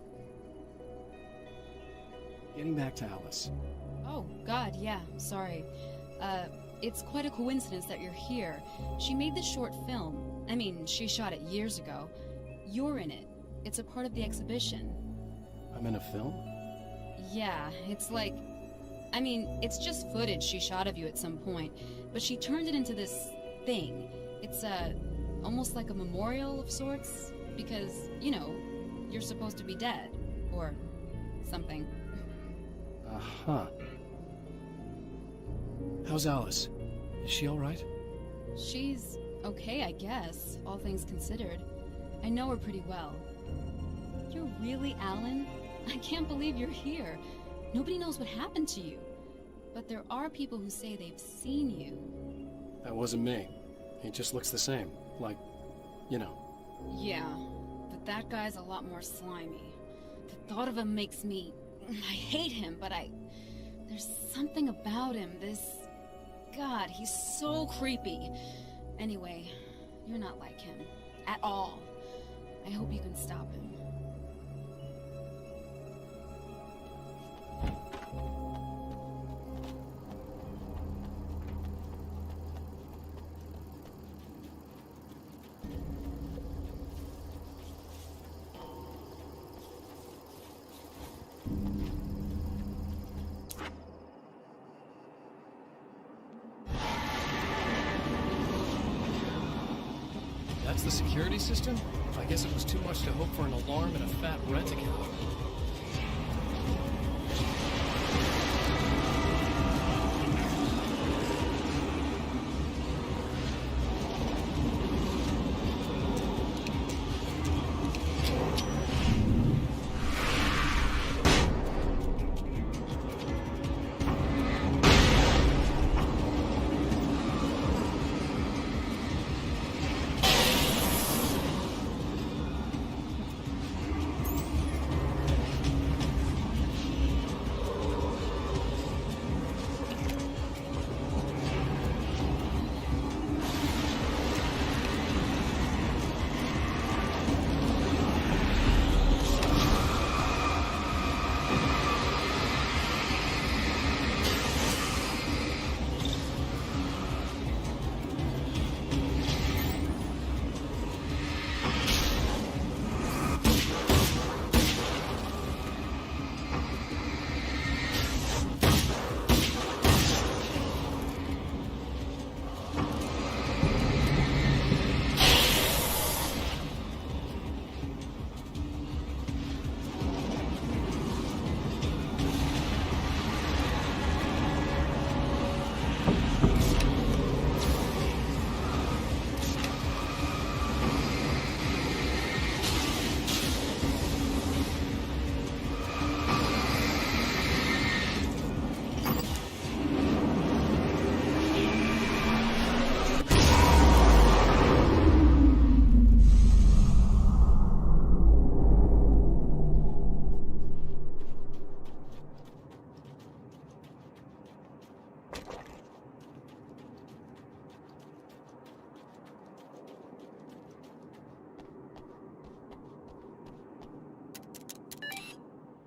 Getting back to Alice. Oh, God, yeah, sorry. It's quite a coincidence that you're here. She made this short film. She shot it years ago. You're in it. It's a part of the exhibition. I'm in a film? Yeah, it's like... it's just footage she shot of you at some point, but she turned it into this thing. It's, almost like a memorial of sorts, because, you're supposed to be dead, or something. Uh-huh. How's Alice? Is she alright? She's okay, I guess, all things considered. I know her pretty well. You're really Alan? I can't believe you're here. Nobody knows what happened to you. But there are people who say they've seen you. That wasn't me. He just looks the same. Like, Yeah, but that guy's a lot more slimy. The thought of him makes me... I hate him, but there's something about him, God, he's so creepy. Anyway, you're not like him. At all. I hope you can stop him. That's the security system? I guess it was too much to hope for an alarm and a fat rent account.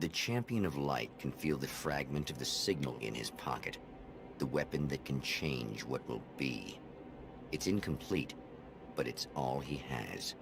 The Champion of Light can feel the fragment of the signal in his pocket, the weapon that can change what will be. It's incomplete, but it's all he has.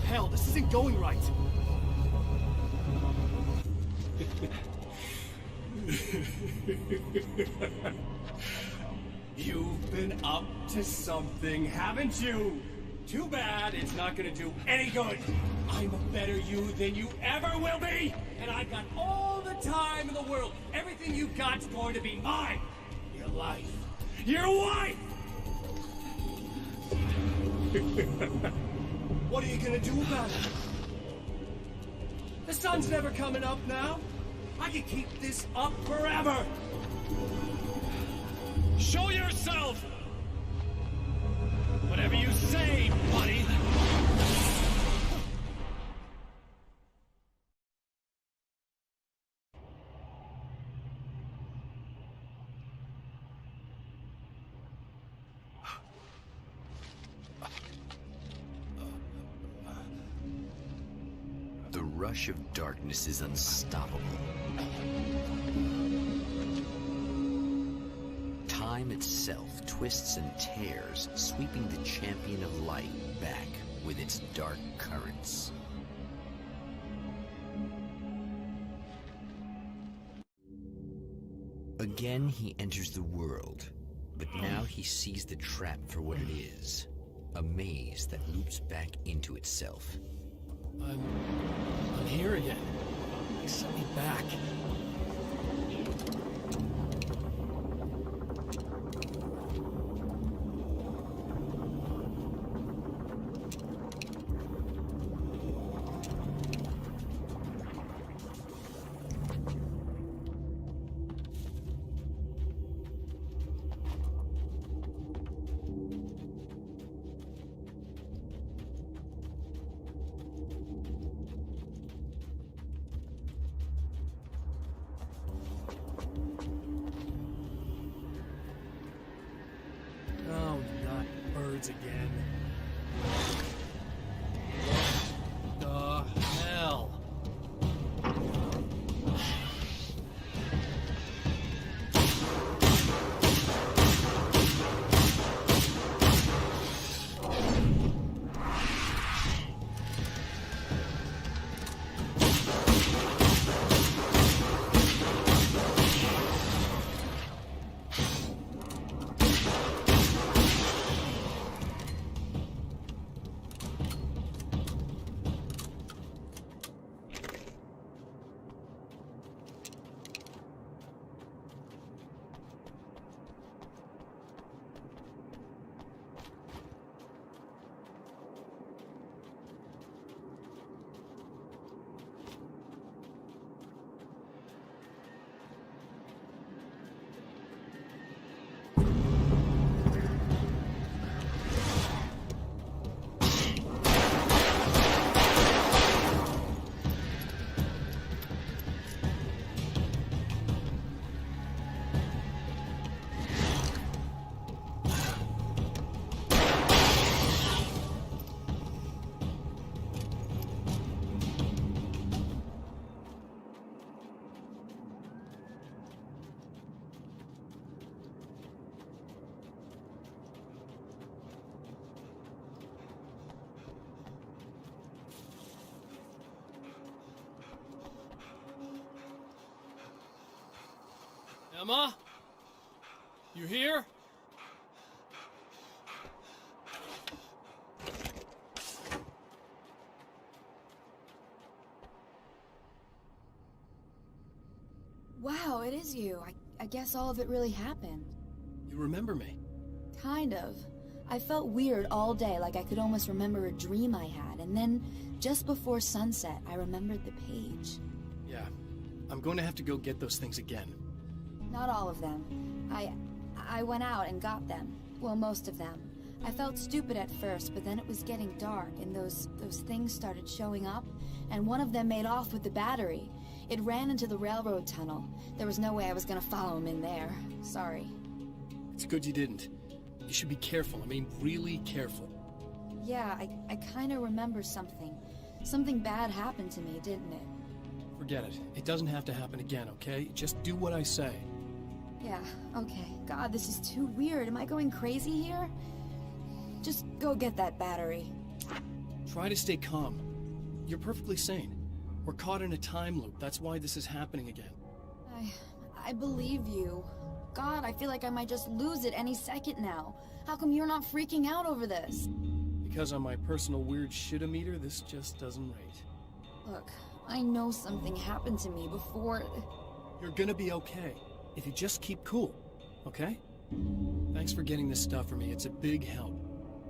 Hell, this isn't going right. You've been up to something, haven't you? Too bad it's not gonna do any good. I'm a better you than you ever will be, and I've got all the time in the world. Everything you got's going to be mine. Your life. Your wife! What are you gonna do about it? The sun's never coming up now. I can keep this up forever. Show yourself! Whatever you say, buddy. The rush of darkness is unstoppable. Time itself twists and tears, sweeping the Champion of Light back with its dark currents. Again, he enters the world, but now he sees the trap for what it is. A maze that loops back into itself. I'm here again. Send me back. Oh, not birds again. What the hell? Emma? You here? Wow, it is you. I guess all of it really happened. You remember me? Kind of. I felt weird all day, like I could almost remember a dream I had, and then, just before sunset, I remembered the page. Yeah, I'm going to have to go get those things again. Not all of them. I went out and got them. Well, most of them. I felt stupid at first, but then it was getting dark, and those things started showing up, and one of them made off with the battery. It ran into the railroad tunnel. There was no way I was gonna follow him in there. Sorry. It's good you didn't. You should be careful. I mean, really careful. Yeah, I kinda remember something. Something bad happened to me, didn't it? Forget it. It doesn't have to happen again, okay? Just do what I say. Yeah, okay. God, this is too weird. Am I going crazy here? Just go get that battery. Try to stay calm. You're perfectly sane. We're caught in a time loop. That's why this is happening again. I believe you. God, I feel like I might just lose it any second now. How come you're not freaking out over this? Because on my personal weird shit-o-meter, this just doesn't rate. Look, I know something happened to me before... You're gonna be okay, if you just keep cool, okay? Thanks for getting this stuff for me. It's a big help.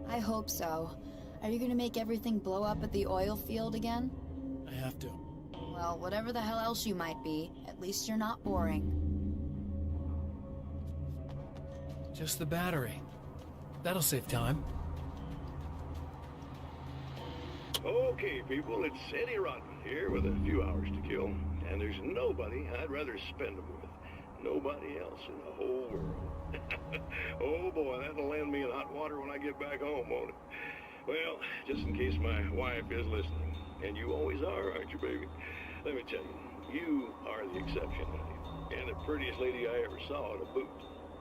I hope so. Are you gonna make everything blow up at the oil field again? I have to. Well, whatever the hell else you might be, at least you're not boring. Just the battery. That'll save time. Okay, people, it's Eddie Rodman here with a few hours to kill, and there's nobody I'd rather spend them with. Nobody else in the whole world. Oh boy, that'll land me in hot water when I get back home, won't it? Well, just in case my wife is listening, and you always are, aren't you, baby? Let me tell you, you are the exception, honey, and the prettiest lady I ever saw at a boot.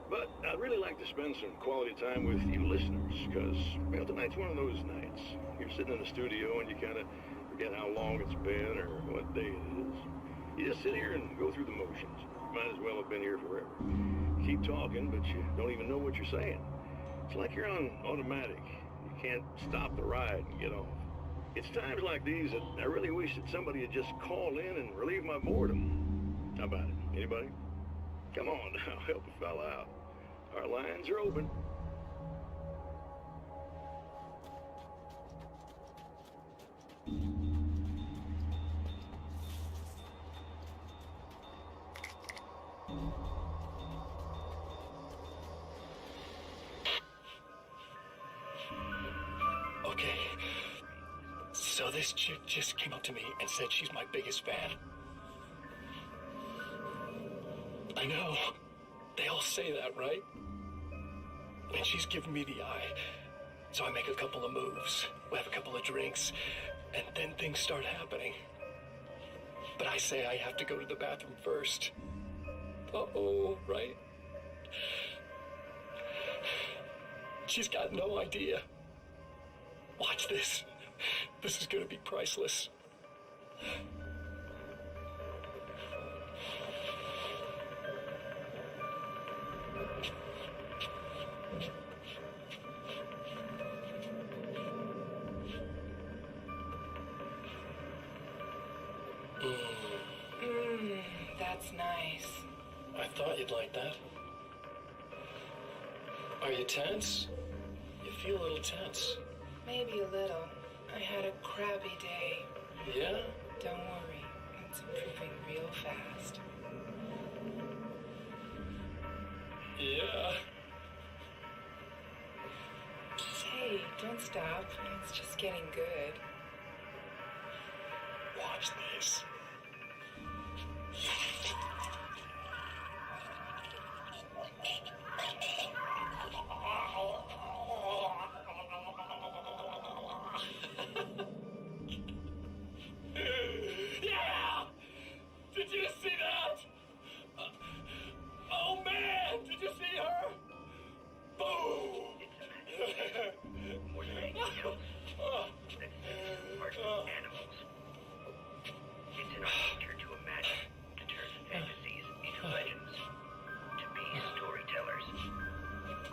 But I'd really like to spend some quality time with you listeners, because, well, tonight's one of those nights. You're sitting in the studio and you kind of forget how long it's been or what day it is. You just sit here and go through the motions. You might as well have been here forever. Keep talking, but you don't even know what you're saying. It's like you're on automatic. You can't stop the ride and get off. It's times like these that I really wish that somebody would just call in and relieve my boredom. How about it? Anybody? Come on now, help a fella out. Our lines are open. Okay. So this chick just came up to me and said she's my biggest fan. I know. They all say that, right? And she's giving me the eye. So I make a couple of moves. We have a couple of drinks. And then things start happening. But I say I have to go to the bathroom first. Uh-oh, right? She's got no idea. Watch this. This is gonna be priceless. That's nice. I thought you'd like that. Are you tense? You feel a little tense. Maybe a little. I had a crabby day. Yeah? Don't worry. It's improving real fast. Yeah. Hey, don't stop. It's just getting good. Watch this. Yeah! Did you see that? Oh man, did you see her? Boom! Animals. It's in our nature to imagine, to turn fantasies into legends, to be storytellers.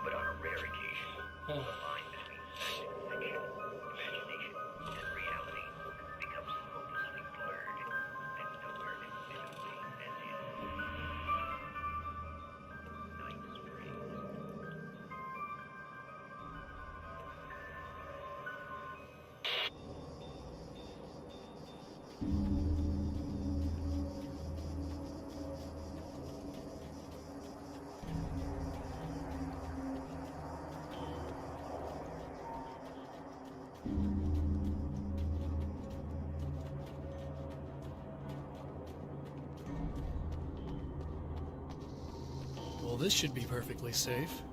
But on a rare occasion, the line between fact and fiction, imagination and reality becomes hopelessly blurred, and nowhere invisibly as in Night Springs. Well, this should be perfectly safe.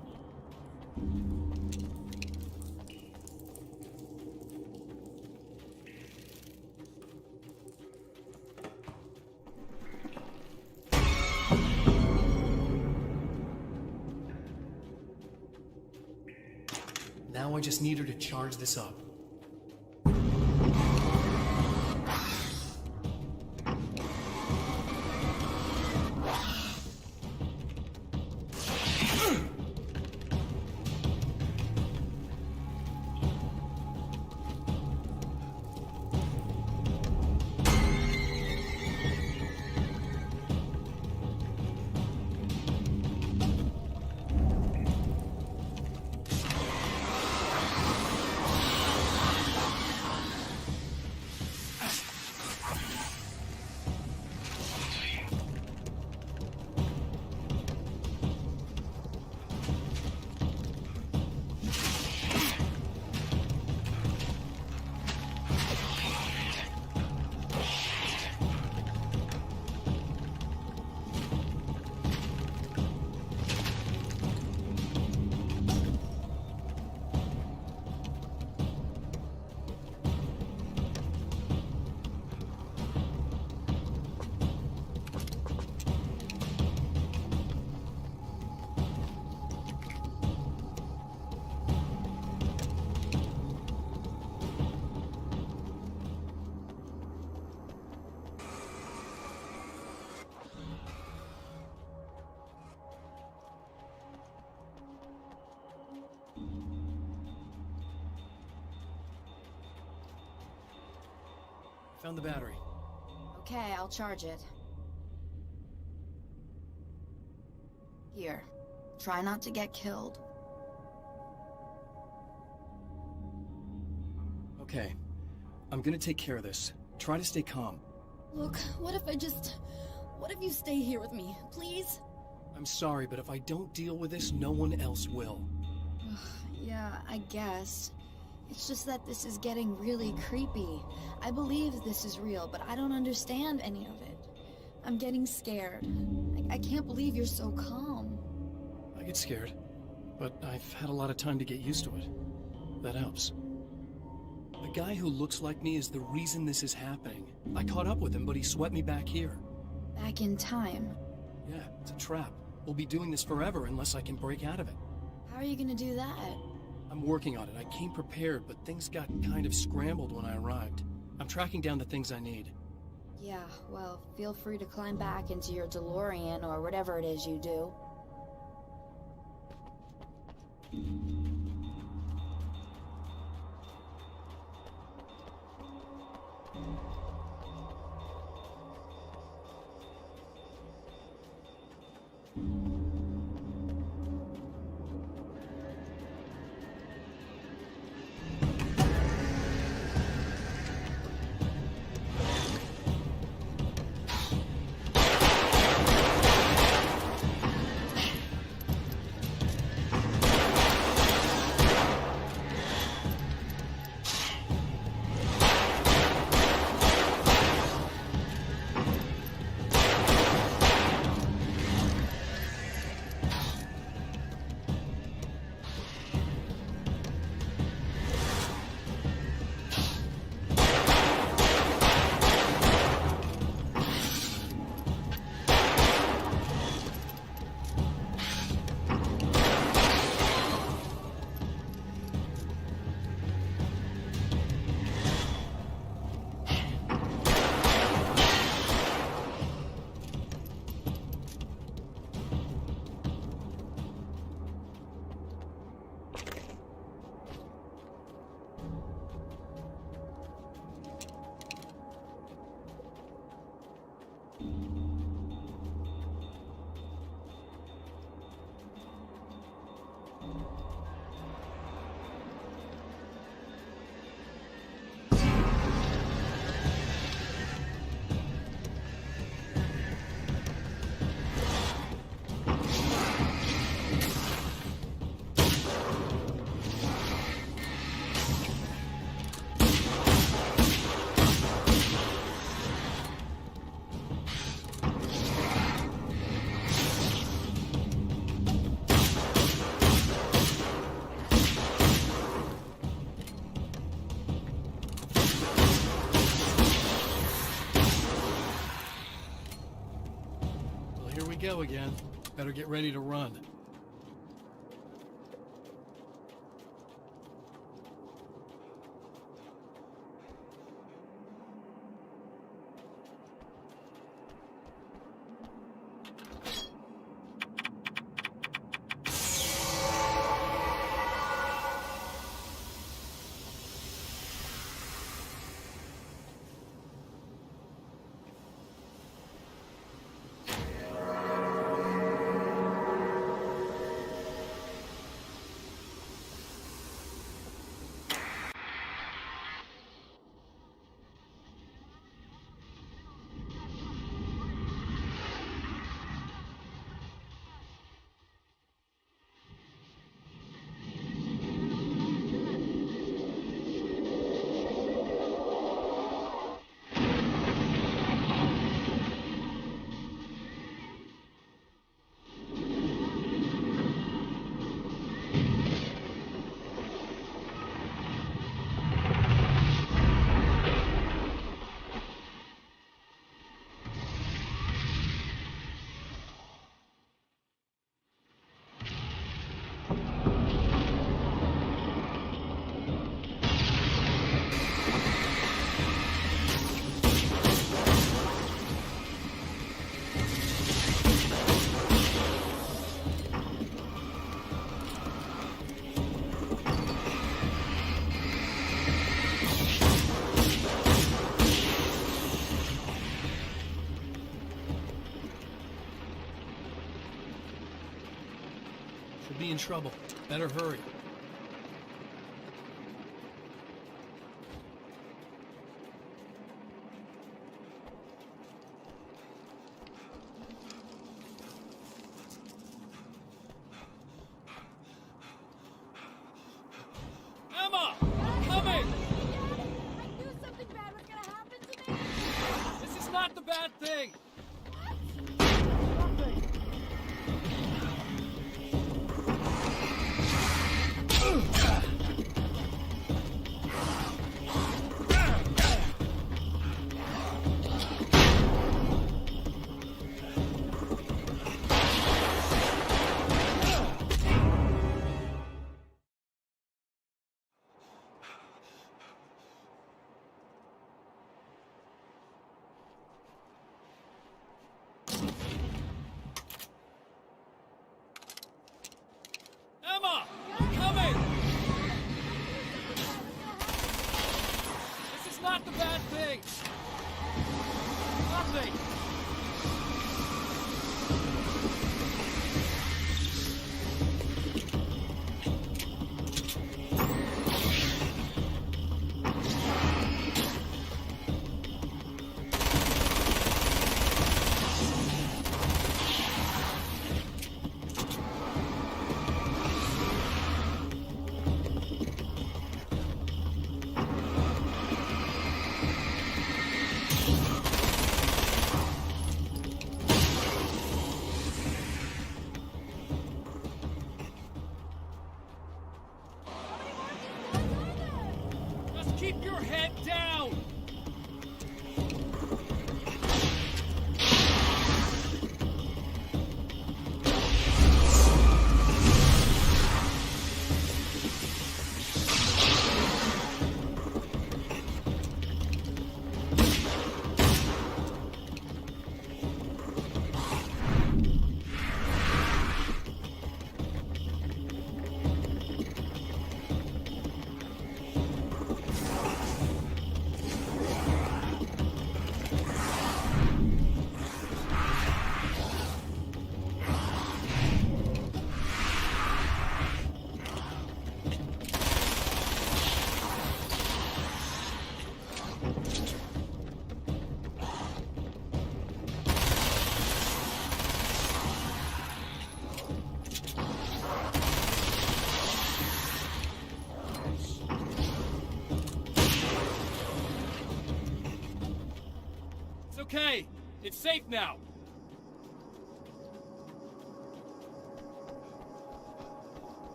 Now I just need her to charge this up. Found the battery. Okay, I'll charge it. Here, try not to get killed. Okay, I'm gonna take care of this. Try to stay calm. Look, what if you stay here with me, please? I'm sorry, but if I don't deal with this, no one else will. Yeah, I guess. It's just that this is getting really creepy. I believe this is real, but I don't understand any of it. I'm getting scared. I can't believe you're so calm. I get scared, but I've had a lot of time to get used to it. That helps. The guy who looks like me is the reason this is happening. I caught up with him, but he swept me back here. Back in time. Yeah, it's a trap. We'll be doing this forever unless I can break out of it. How are you gonna do that? I'm working on it. I came prepared, but things got kind of scrambled when I arrived. I'm tracking down the things I need. Yeah, well, feel free to climb back into your DeLorean or whatever it is you do. here we go again. Better get ready to run. Be in trouble. Better hurry. Emma! Coming! I knew something bad was gonna happen to me! This is not the bad thing! Emma! Coming! This is not the bad thing! Nothing! Just keep your head down! Okay, it's safe now.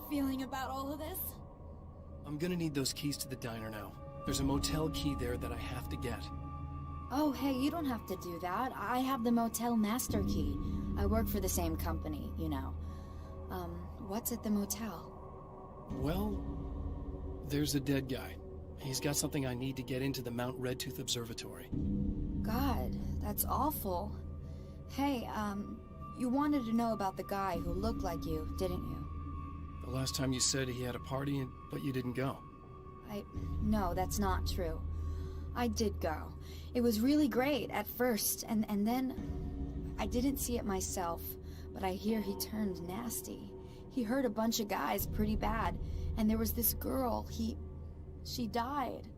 feeling about all of this? I'm gonna need those keys to the diner now. There's a motel key there that I have to get. Oh, hey, you don't have to do that. I have the motel master key. I work for the same company, you know. What's at the motel? Well, there's a dead guy. He's got something I need to get into the Mount Redtooth Observatory. God, that's awful. Hey, you wanted to know about the guy who looked like you, didn't you? The last time you said he had a party, but you didn't go. No, that's not true. I did go. It was really great at first, and then I didn't see it myself, but I hear he turned nasty. He hurt a bunch of guys pretty bad, and there was this girl, she died.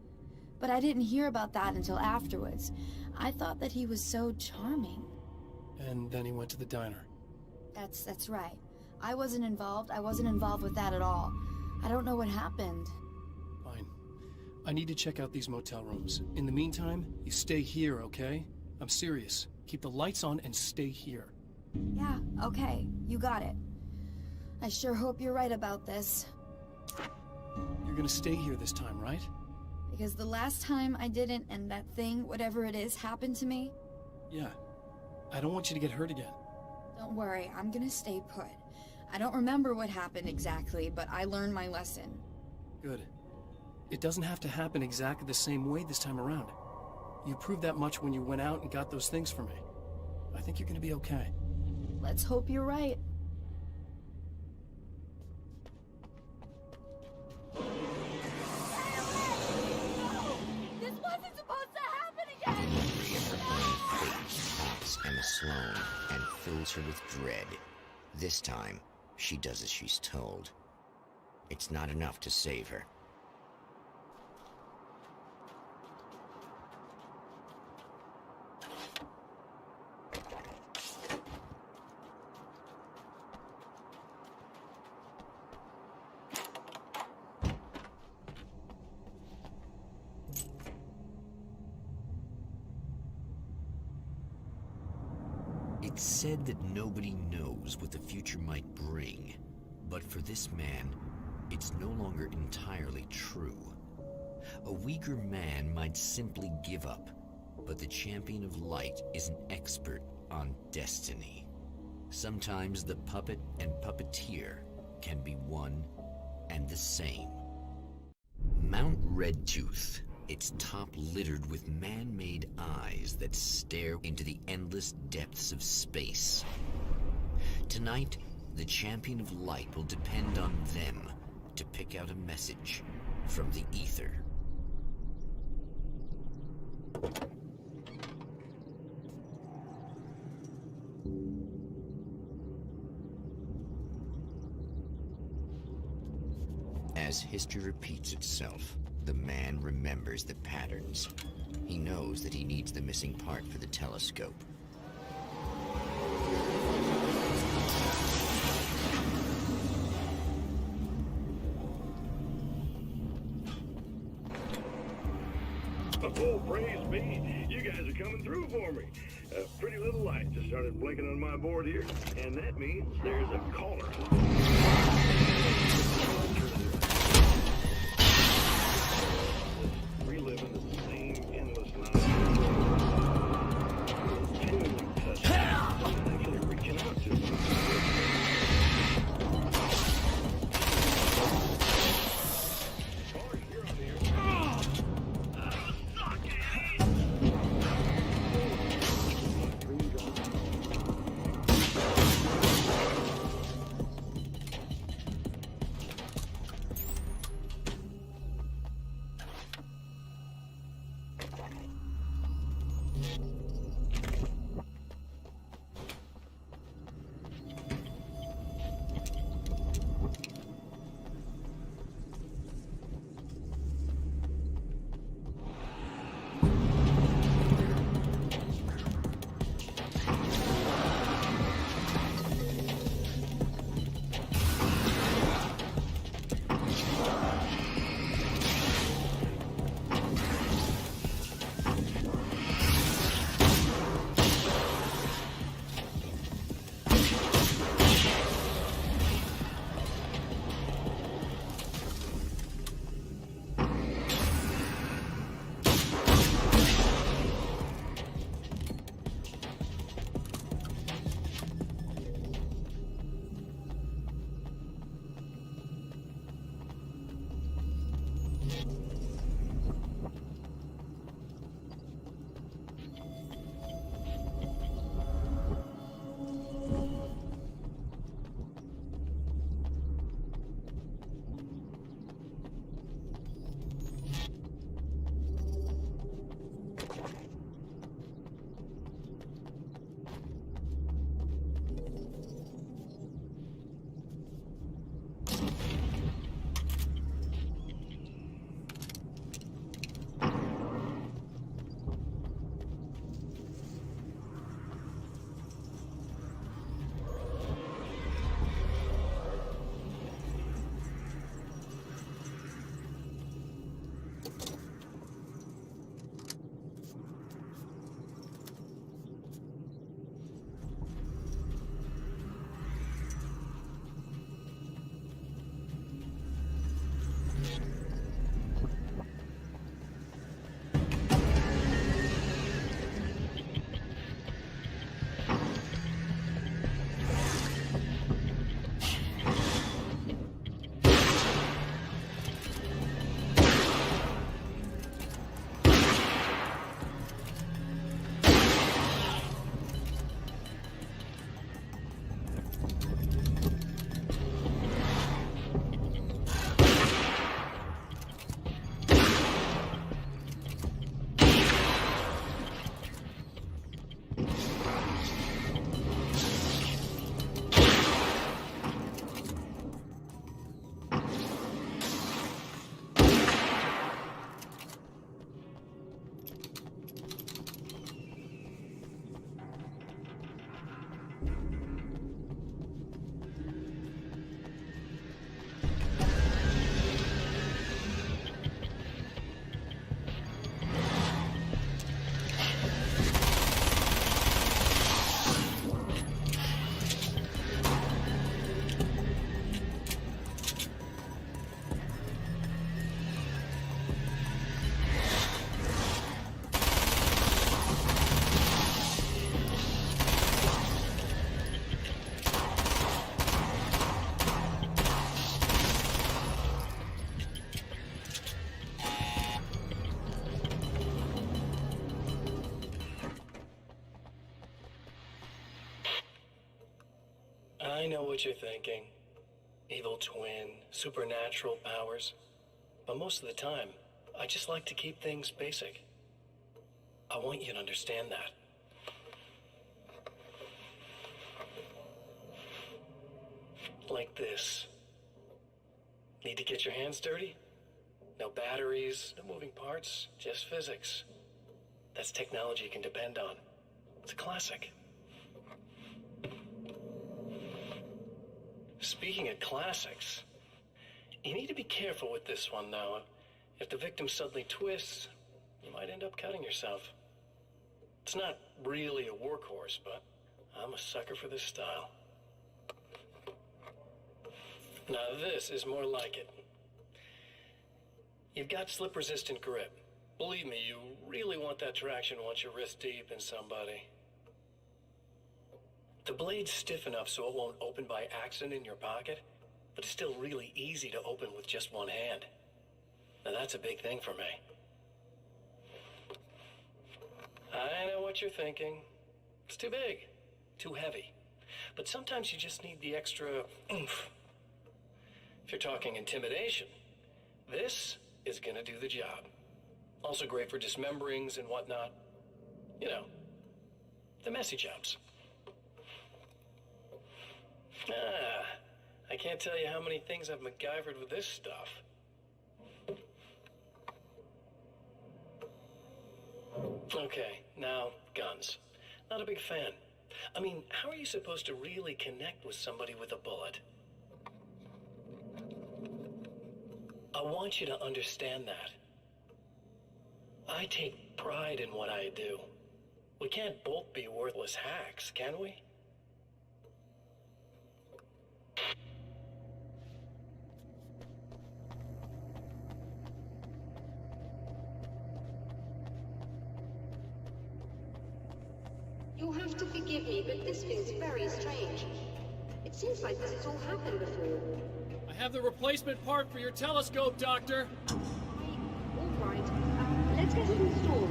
But I didn't hear about that until afterwards. I thought that he was so charming. And then he went to the diner. That's right. I wasn't involved with that at all. I don't know what happened. Fine. I need to check out these motel rooms. In the meantime, you stay here, okay? I'm serious. Keep the lights on and stay here. Yeah, okay. You got it. I sure hope you're right about this. You're gonna stay here this time, right? Because the last time I didn't, and that thing, whatever it is, happened to me. Yeah. I don't want you to get hurt again. Don't worry, I'm gonna stay put. I don't remember what happened exactly, but I learned my lesson. Good. It doesn't have to happen exactly the same way this time around. You proved that much when you went out and got those things for me. I think you're gonna be okay. Let's hope you're right. This wasn't supposed to happen again! Pops Emma Sloan and fills her with dread. This time, she does as she's told. It's not enough to save her. It's said that nobody knows what the future might bring, but for this man, it's no longer entirely true. A weaker man might simply give up, but the champion of light is an expert on destiny. Sometimes the puppet and puppeteer can be one and the same. Mount Redtooth, its top littered with man-made eyes that stare into the endless depths of space. Tonight, the champion of light will depend on them to pick out a message from the ether. As history repeats itself, the man remembers the patterns. He knows that he needs the missing part for the telescope. Oh, praise be. You guys are coming through for me. A pretty little light just started blinking on my board here, and that means there's a caller. Reliving the same endless night. Genuinely touching. Actually reaching out to me. I know what you're thinking. Evil twin, supernatural powers. But most of the time, I just like to keep things basic. I want you to understand that. Like this. Need to get your hands dirty? No batteries, no moving parts, just physics. That's technology you can depend on. It's a classic. Speaking of classics, you need to be careful with this one, though. If the victim suddenly twists, you might end up cutting yourself. It's not really a workhorse, but I'm a sucker for this style. Now this is more like it. You've got slip-resistant grip. Believe me, you really want that traction once you're wrist deep in somebody. The blade's stiff enough so it won't open by accident in your pocket, but it's still really easy to open with just one hand. Now that's a big thing for me. I know what you're thinking. It's too big, too heavy. But sometimes you just need the extra oomph. If you're talking intimidation, this is gonna do the job. Also great for dismemberings and whatnot. You know, the messy jobs. I can't tell you how many things I've MacGyvered with this stuff. Okay, now, guns. Not a big fan. I mean, how are you supposed to really connect with somebody with a bullet? I want you to understand that. I take pride in what I do. We can't both be worthless hacks, can we? You'll have to forgive me, but this feels very strange. It seems like this has all happened before. I have the replacement part for your telescope, Doctor. All right. Let's get it installed.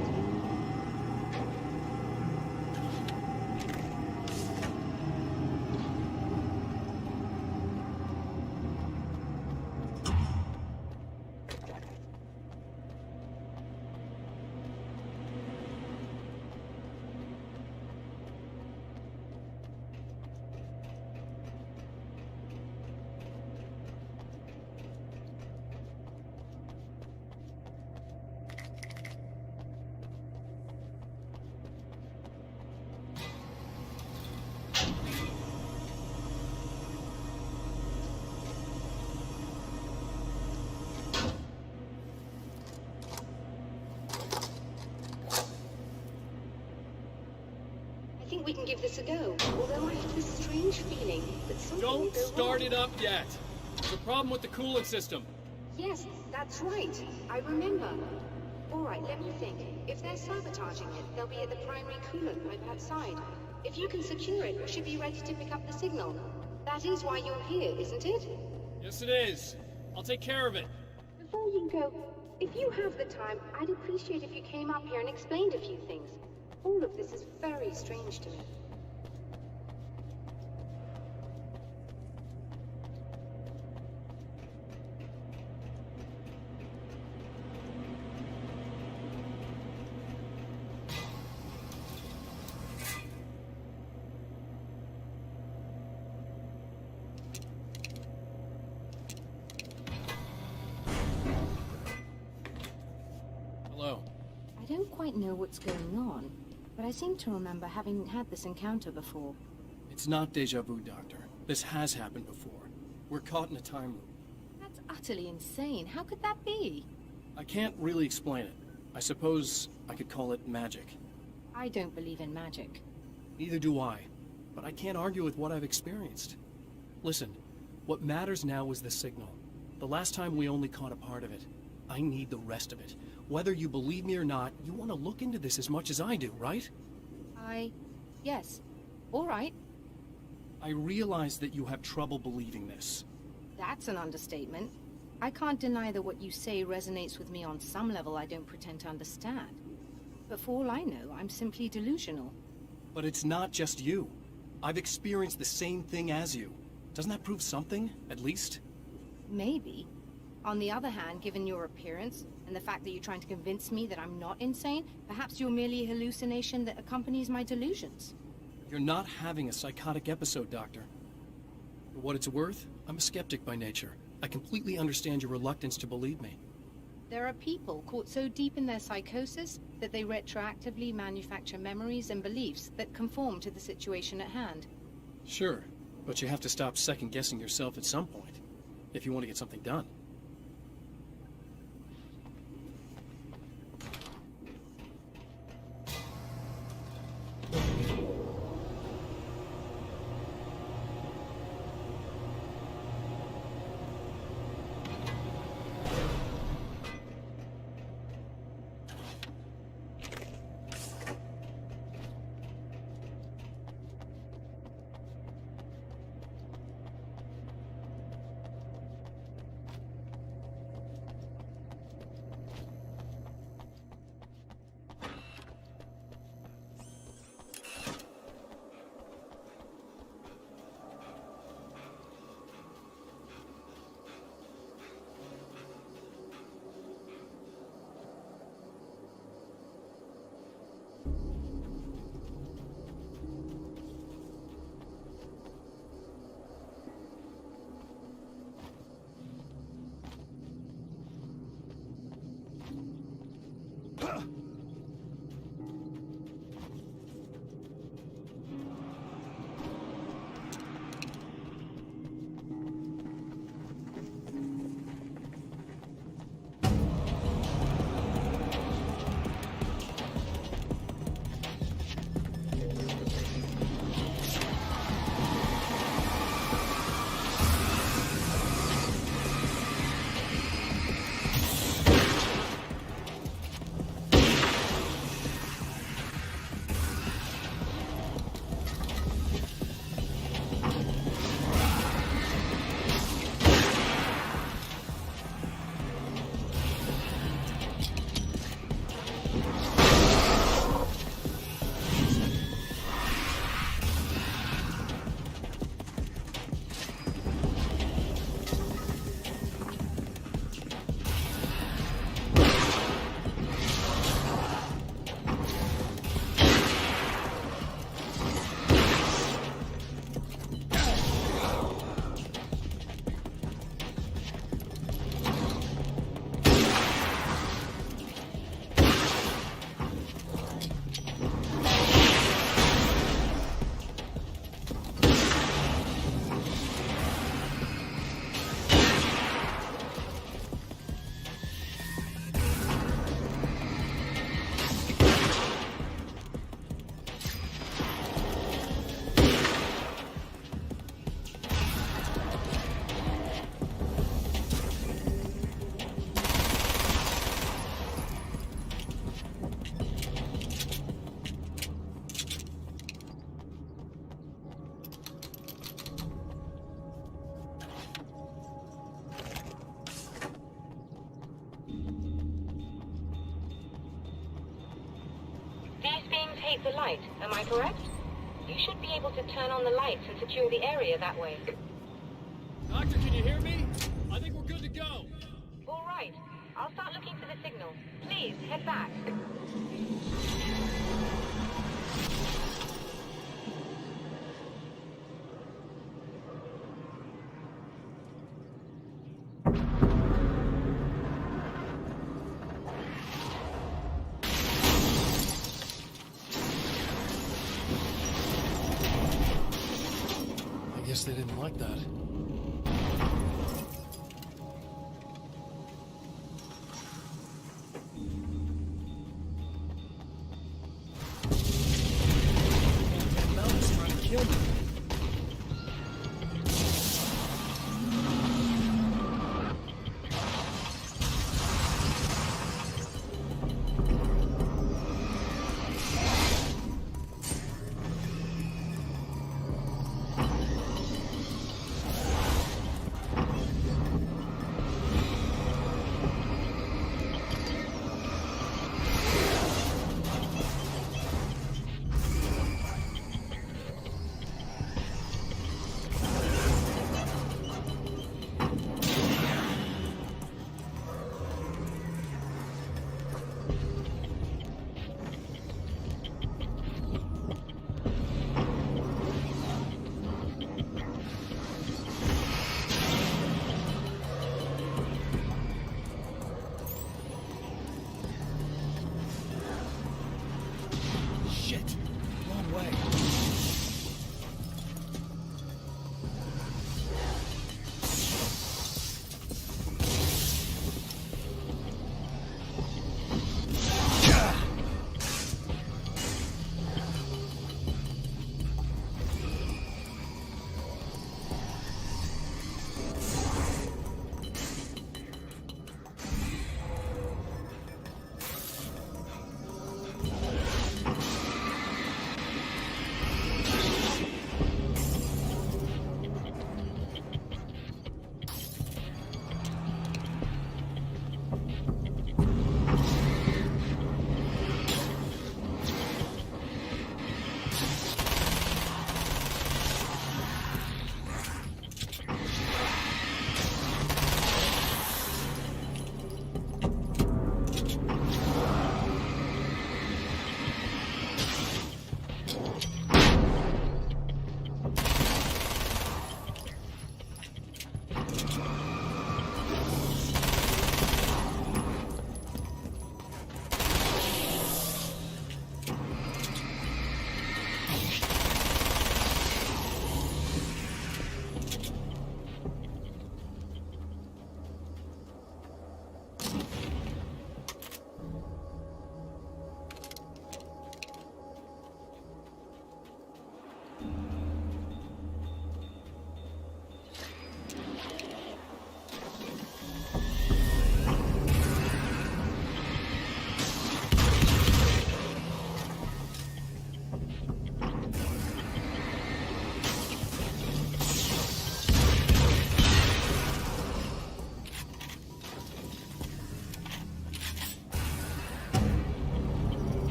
I think we can give this a go, although I have this strange feeling that something will Don't go start wrong. it up yet. There's a problem with the coolant system. Yes, that's right. I remember. All right, let me think. If they're sabotaging it, they'll be at the primary coolant right outside. If you can secure it, we should be ready to pick up the signal. That is why you're here, isn't it? Yes, it is. I'll take care of it. Before you go, if you have the time, I'd appreciate if you came up here and explained a few things. All of this is very strange to me. Hello. I don't quite know what's going on, but I seem to remember having had this encounter before. It's not deja vu, Doctor. This has happened before. We're caught in a time loop. That's utterly insane. How could that be? I can't really explain it. I suppose I could call it magic. I don't believe in magic. Neither do I, but I can't argue with what I've experienced. Listen, what matters now is the signal. The last time we only caught a part of it. I need the rest of it. Whether you believe me or not, you want to look into this as much as I do, right? Yes. All right. I realize that you have trouble believing this. That's an understatement. I can't deny that what you say resonates with me on some level I don't pretend to understand. But for all I know, I'm simply delusional. But it's not just you. I've experienced the same thing as you. Doesn't that prove something, at least? Maybe. On the other hand, given your appearance, and the fact that you're trying to convince me that I'm not insane, perhaps you're merely a hallucination that accompanies my delusions. You're not having a psychotic episode, Doctor. For what it's worth, I'm a skeptic by nature. I completely understand your reluctance to believe me. There are people caught so deep in their psychosis that they retroactively manufacture memories and beliefs that conform to the situation at hand. Sure, but you have to stop second-guessing yourself at some point, if you want to get something done. hate the light, am I correct? You should be able to turn on the lights and secure the area that way. Doctor, can you hear me? I think we're good to go. All right. I'll start looking for the signal. Please, head back. I guess they didn't like that.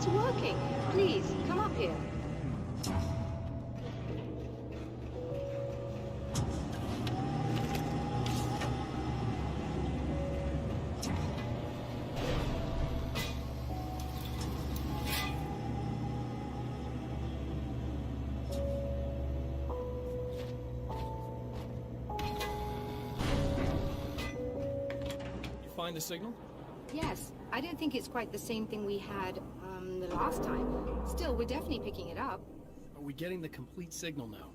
It's working. Please, come up here. Find the signal? Yes. I don't think it's quite the same thing we had, the last time. Still, we're definitely picking it up. Are we getting the complete signal now?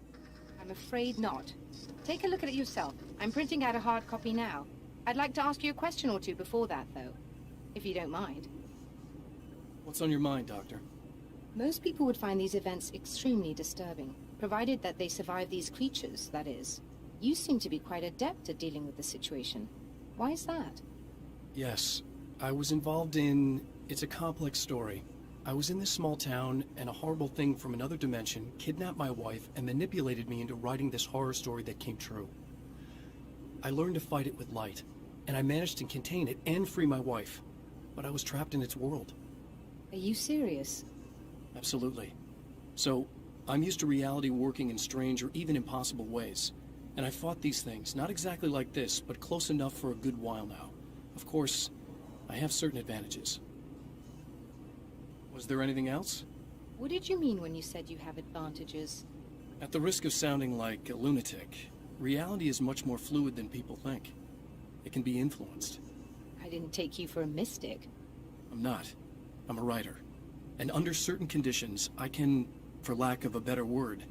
I'm afraid not. Take a look at it yourself. I'm printing out a hard copy now. I'd like to ask you a question or two before that, though. If you don't mind. What's on your mind, Doctor? Most people would find these events extremely disturbing, provided that they survive these creatures, that is. You seem to be quite adept at dealing with the situation. Why is that? Yes, I was involved in... It's a complex story. I was in this small town, and a horrible thing from another dimension kidnapped my wife and manipulated me into writing this horror story that came true. I learned to fight it with light, and I managed to contain it and free my wife. But I was trapped in its world. Are you serious? Absolutely. So, I'm used to reality working in strange or even impossible ways. And I fought these things, not exactly like this, but close enough for a good while now. Of course, I have certain advantages. Was there anything else? What did you mean when you said you have advantages? At the risk of sounding like a lunatic, reality is much more fluid than people think. It can be influenced. I didn't take you for a mystic. I'm not. I'm a writer. And under certain conditions, I can, for lack of a better word,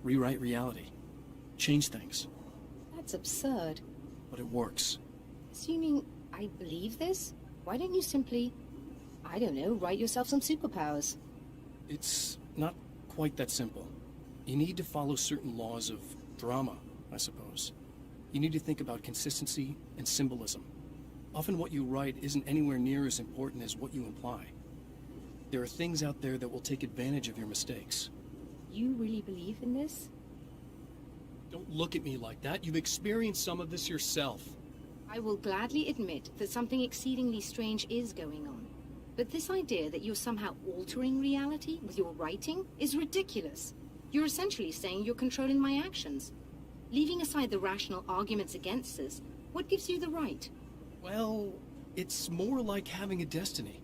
rewrite reality. Change things. That's absurd. But it works. Assuming I believe this, why don't you simply, I don't know, write yourself some superpowers? It's not quite that simple. You need to follow certain laws of drama, I suppose. You need to think about consistency and symbolism. Often what you write isn't anywhere near as important as what you imply. There are things out there that will take advantage of your mistakes. You really believe in this? Don't look at me like that. You've experienced some of this yourself. I will gladly admit that something exceedingly strange is going on. But this idea that you're somehow altering reality with your writing is ridiculous. You're essentially saying you're controlling my actions. Leaving aside the rational arguments against this, what gives you the right? Well, it's more like having a destiny.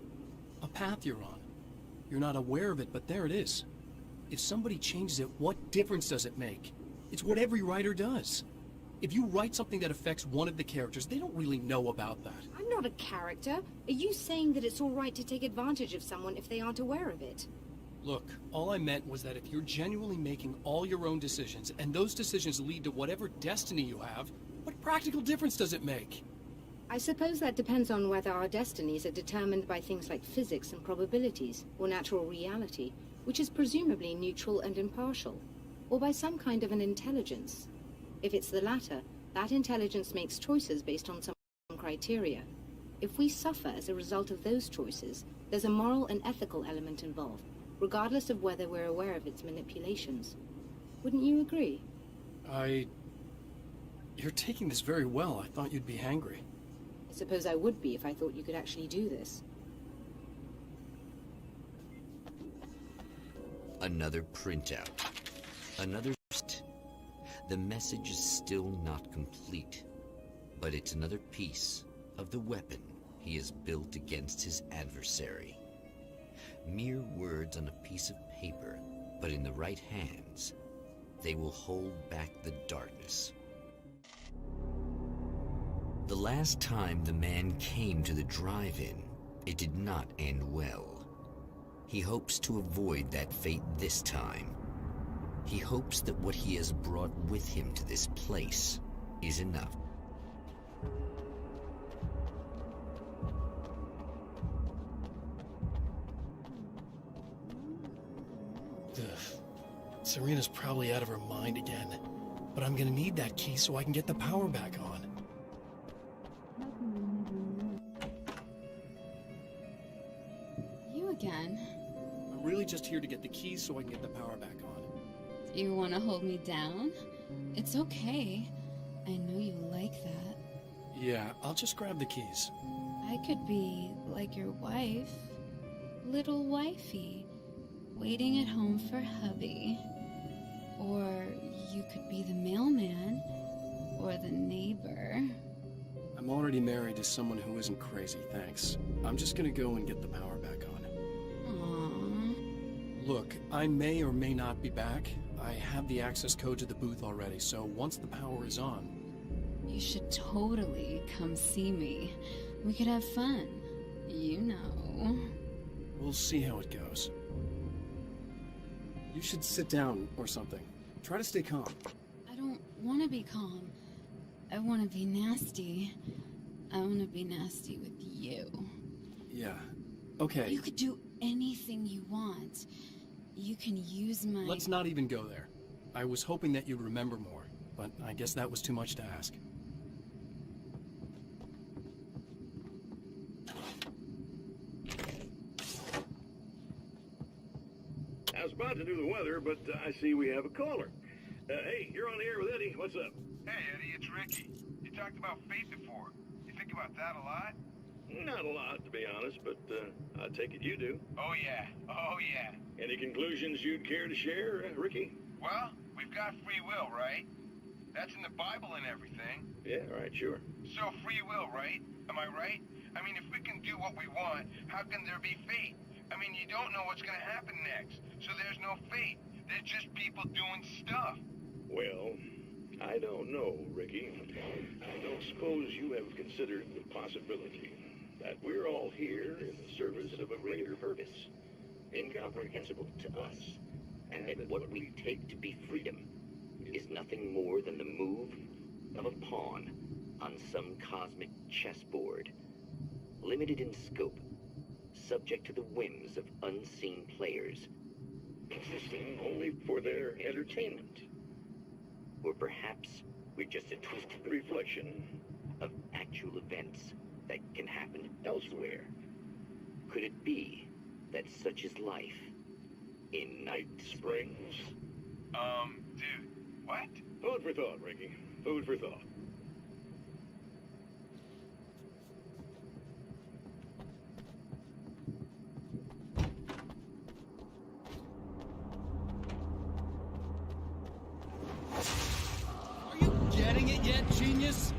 A path you're on. You're not aware of it, but there it is. If somebody changes it, what difference does it make? It's what every writer does. If you write something that affects one of the characters, they don't really know about that. I'm not a character. Are you saying that it's all right to take advantage of someone if they aren't aware of it? Look, all I meant was that if you're genuinely making all your own decisions, and those decisions lead to whatever destiny you have, what practical difference does it make? I suppose that depends on whether our destinies are determined by things like physics and probabilities, or natural reality, which is presumably neutral and impartial, or by some kind of an intelligence. If it's the latter, that intelligence makes choices based on some criteria. If we suffer as a result of those choices, there's a moral and ethical element involved, regardless of whether we're aware of its manipulations. Wouldn't you agree? You're taking this very well. I thought you'd be angry. I suppose I would be if I thought you could actually do this. Another printout. Another... The message is still not complete, but it's another piece of the weapon he has built against his adversary. Mere words on a piece of paper, but in the right hands, they will hold back the darkness. The last time the man came to the drive-in, it did not end well. He hopes to avoid that fate this time. He hopes that what he has brought with him to this place is enough. Serena's probably out of her mind again, but I'm gonna need that key so I can get the power back on. You again? I'm really just here to get the keys so I can get the power back on. You want to hold me down? It's okay. I know you like that. Yeah, I'll just grab the keys. I could be like your wife. little wifey, waiting at home for hubby. Or you could be the mailman, or the neighbor. I'm already married to someone who isn't crazy, thanks. I'm just gonna go and get the power back on. Aww. Look, I may or may not be back. I have the access code to the booth already, so once the power is on... You should totally come see me. We could have fun. You know. We'll see how it goes. You should sit down or something. Try to stay calm. I don't want to be calm. I want to be nasty. I want to be nasty with you. Yeah, okay. You could do anything you want. You can use my... Let's not even go there. I was hoping that you'd remember more, but I guess that was too much to ask. I was about to do the weather, but I see we have a caller. Hey, you're on the air with Eddie. What's up? Hey, Eddie, it's Ricky. You talked about fate before. You think about that a lot? Not a lot, to be honest, but I take it you do. Oh, yeah. Oh, yeah. Any conclusions you'd care to share, Ricky? Well, we've got free will, right? That's in the Bible and everything. Yeah, all right, sure. So free will, right? Am I right? I mean, if we can do what we want, how can there be fate? I mean, you don't know what's going to happen next, so there's no fate. There's just people doing stuff. Well, I don't know, Ricky. I don't suppose you have considered the possibility that we're all here in the service of a greater purpose, incomprehensible to us, And that what we take to be freedom is nothing more than the move of a pawn on some cosmic chessboard, limited in scope, subject to the whims of unseen players, existing only for their entertainment. Or perhaps we're just a twisted reflection of actual events that can happen elsewhere. Could it be that such is life in Night Springs? Dude, what? Food for thought, Ricky. Food for thought. Are you getting it yet, genius?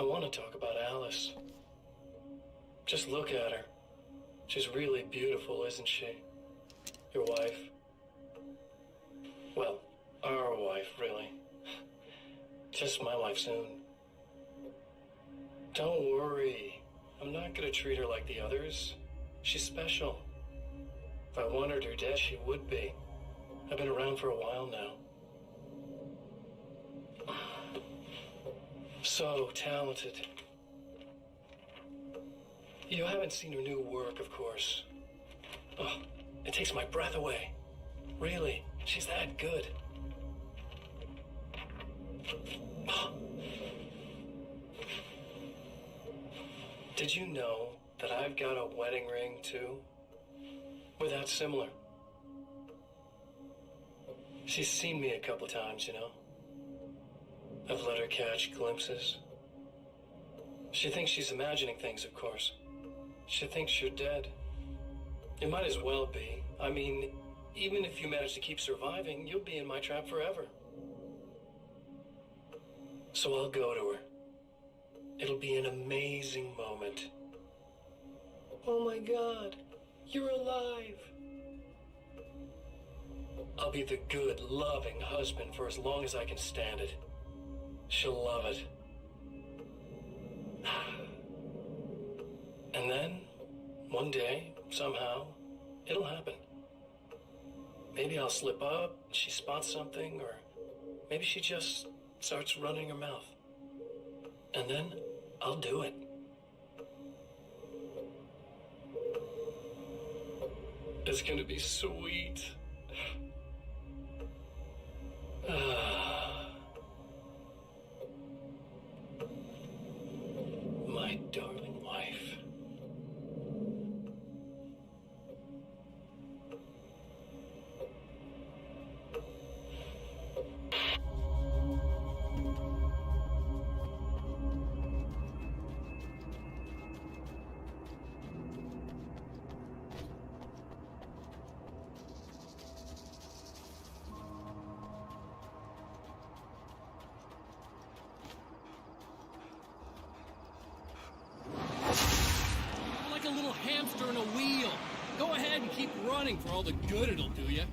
want to talk about Alice. Just look at her. She's really beautiful, isn't she? Your wife. Well, our wife, really. Just my wife soon. Don't worry. I'm not gonna treat her like the others. She's special. If I wanted her dead, she would be. I've been around for a while now. So talented. You haven't seen her new work, of course. Oh, it takes my breath away. Really, she's that good. Did you know that I've got a wedding ring, too? We're that similar. She's seen me a couple times, you know. I've let her catch glimpses. She thinks she's imagining things, of course. She thinks you're dead. You might as well be. I mean, even if you manage to keep surviving, you'll be in my trap forever. So I'll go to her. It'll be an amazing moment. Oh my God, you're alive. I'll be the good, loving husband for as long as I can stand it. She'll love it. And then, one day, somehow, it'll happen. Maybe I'll slip up, she spots something, or maybe she just starts running her mouth. And then, I'll do it. It's gonna be sweet. My darling wife. Like a little hamster in a wheel. Go ahead and keep running for all the good it'll do you.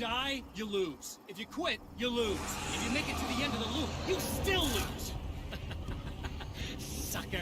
die, you lose. If you quit, you lose. If you make it to the end of the loop, you still lose. Sucker.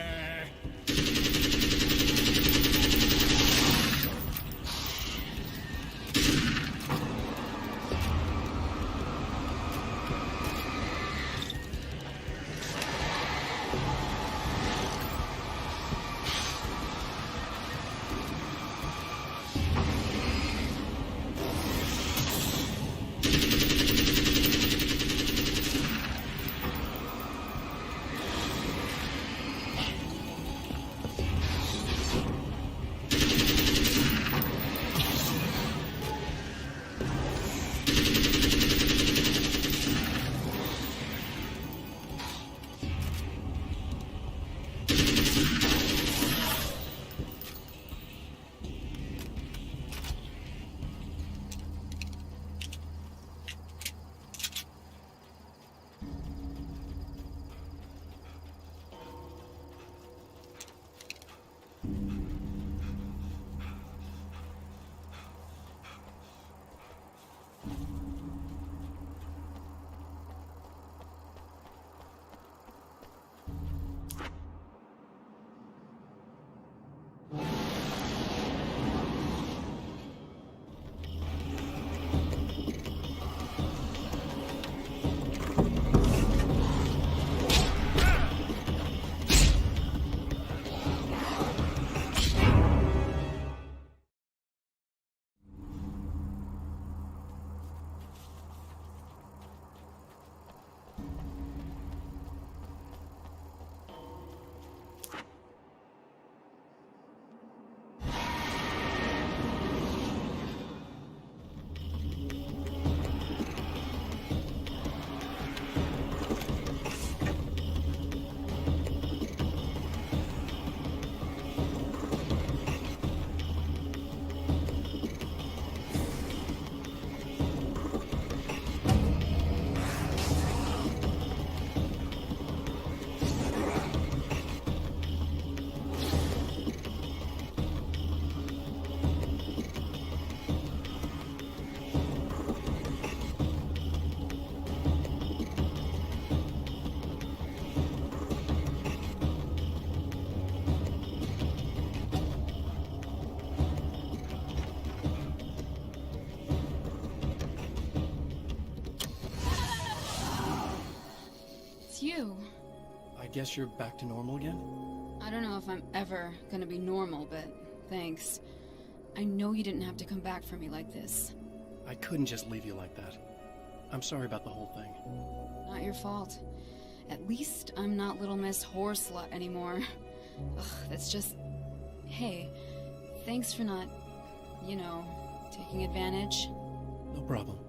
You. I guess you're back to normal again? I don't know if I'm ever gonna be normal, but thanks. I know you didn't have to come back for me like this. I couldn't just leave you like that. I'm sorry about the whole thing. Not your fault. At least I'm not Little Miss Whoreslut anymore. Ugh, that's just... Hey, thanks for not, you know, taking advantage. No problem.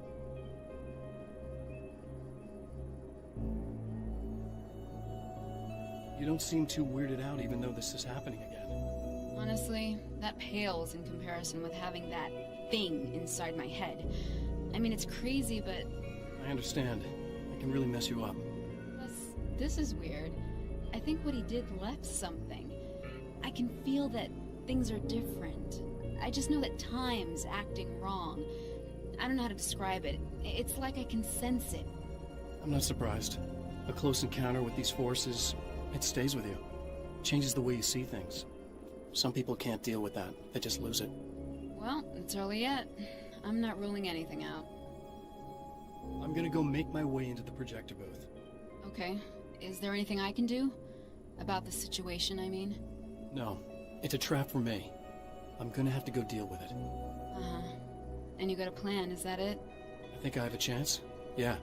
You don't seem too weirded out even though this is happening again. Honestly, that pales in comparison with having that thing inside my head. I mean, it's crazy, but... I understand. It can really mess you up. Plus, this is weird. I think what he did left something. I can feel that things are different. I just know that time's acting wrong. I don't know how to describe it. It's like I can sense it. I'm not surprised. A close encounter with these forces, it stays with you. Changes the way you see things. Some people can't deal with that. They just lose it. Well, it's early yet. I'm not ruling anything out. I'm gonna go make my way into the projector booth. Okay. Is there anything I can do? About the situation, I mean? No. It's a trap for me. I'm gonna have to go deal with it. Uh-huh. And you got a plan, is that it? I think I have a chance? Yeah.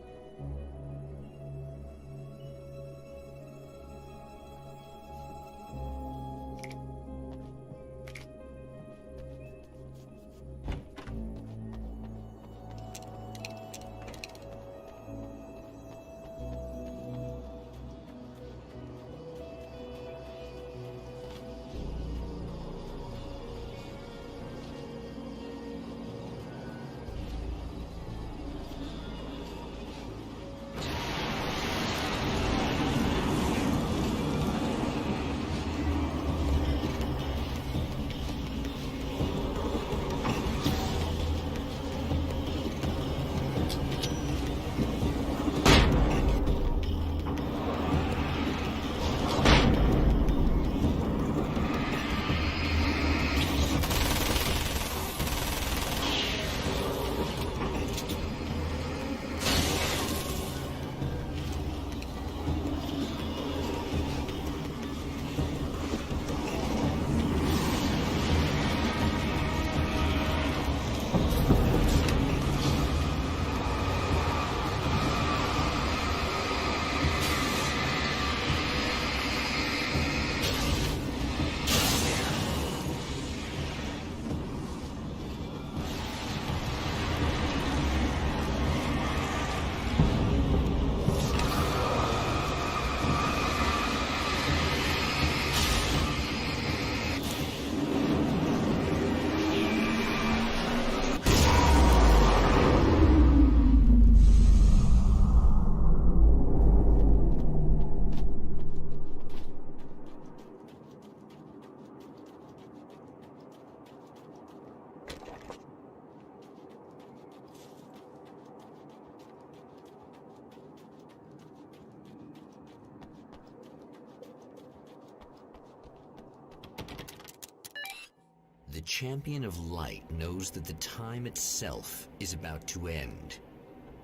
champion of light knows that the time itself is about to end.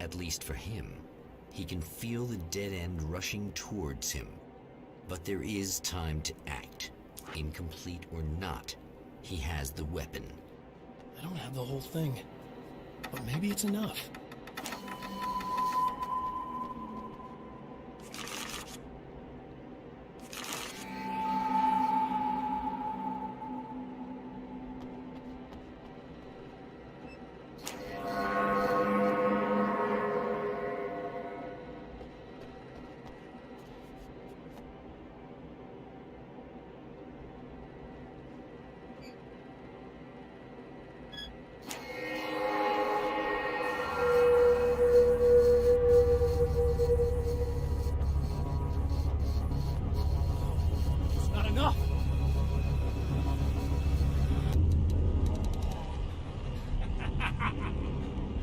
At least for him. He can feel the dead end rushing towards him. But there is time to act. Incomplete or not, he has the weapon. I don't have the whole thing, but maybe it's enough.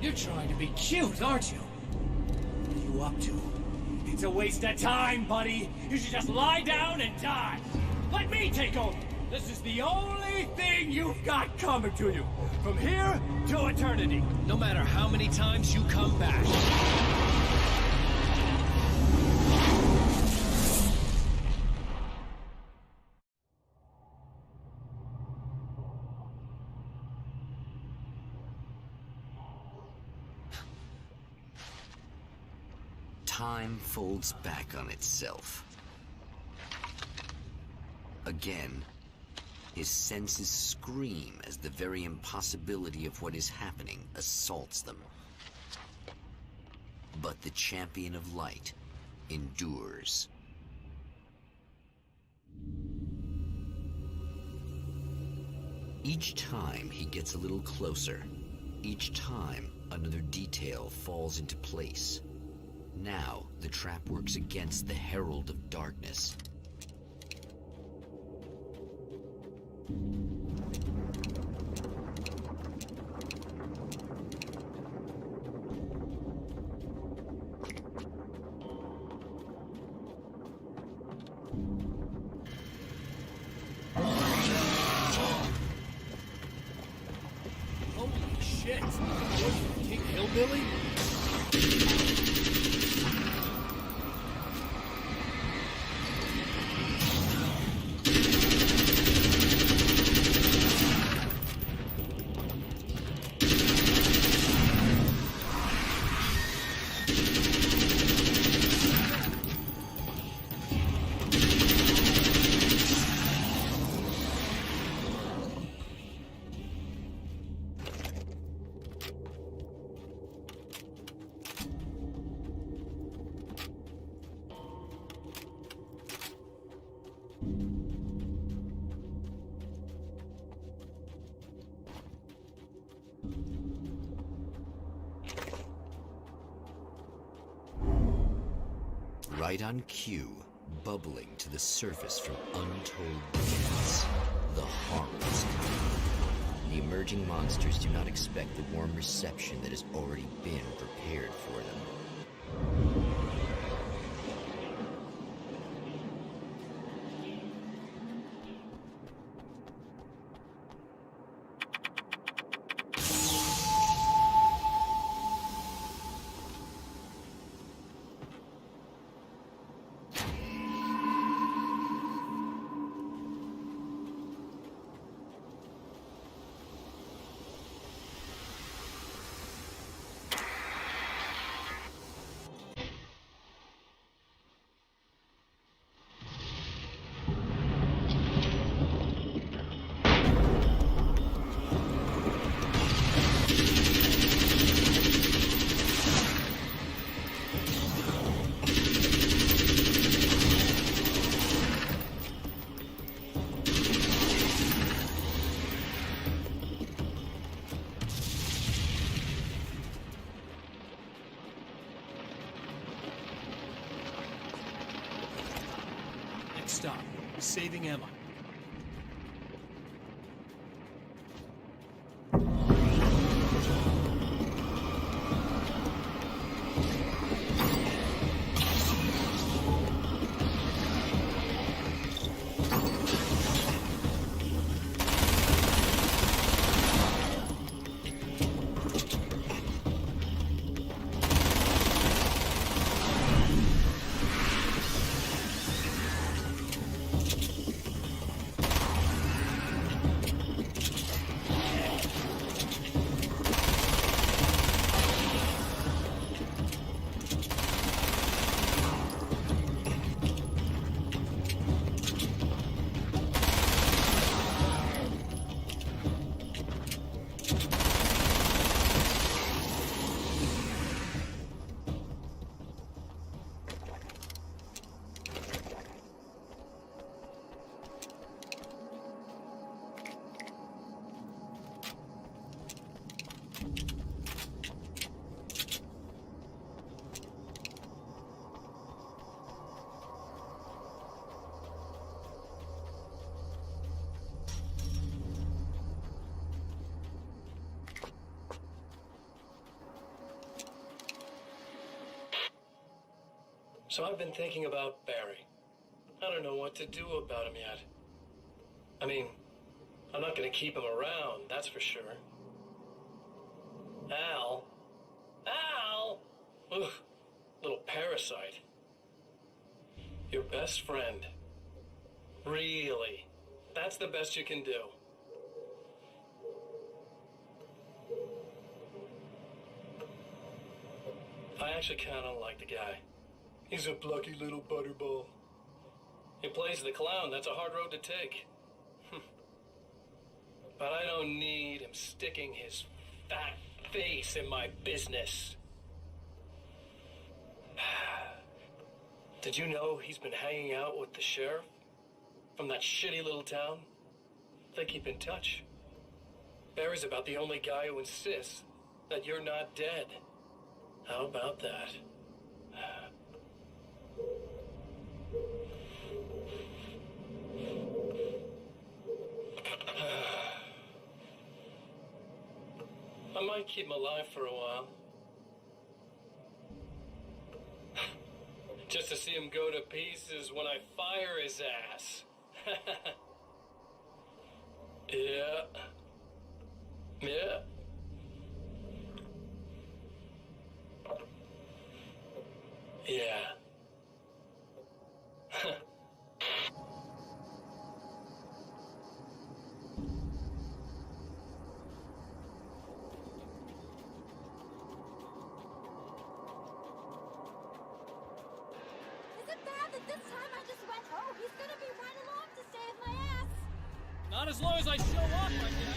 You're trying to be cute, aren't you? What are you up to? It's a waste of time, buddy. You should just lie down and die. Let me take over. This is the only thing you've got coming to you. From here to eternity. No matter how many times you come back. Time folds back on itself. Again, his senses scream as the very impossibility of what is happening assaults them. But the champion of light endures. Each time he gets a little closer. Each time another detail falls into place. Now, the trap works against the Herald of Darkness. Holy shit! What, King Hillbilly? Right on cue, bubbling to the surface from untold depths, the horrors come. The emerging monsters do not expect the warm reception that has already been prepared for them. Stop. Saving Emma. So I've been thinking about Barry. I don't know what to do about him yet. I mean, I'm not gonna keep him around, that's for sure. Al? Ugh, little parasite. Your best friend. Really? That's the best you can do? I actually kinda like the guy. He's a plucky little butterball. He plays the clown, that's a hard road to take. But I don't need him sticking his fat face in my business. Did you know he's been hanging out with the sheriff from that shitty little town? They keep in touch. Barry's about the only guy who insists that you're not dead. How about that? I might keep him alive for a while. Just to see him go to pieces when I fire his ass. Yeah. Yeah. Not as long as I show up, I guess.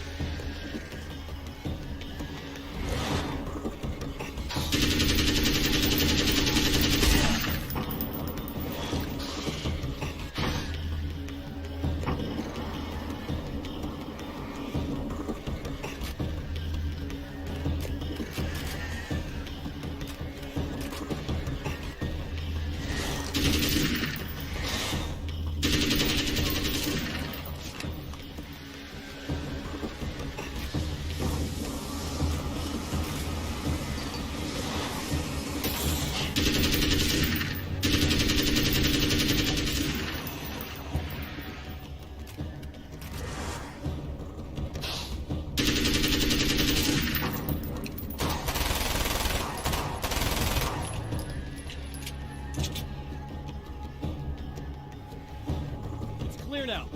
Clear now.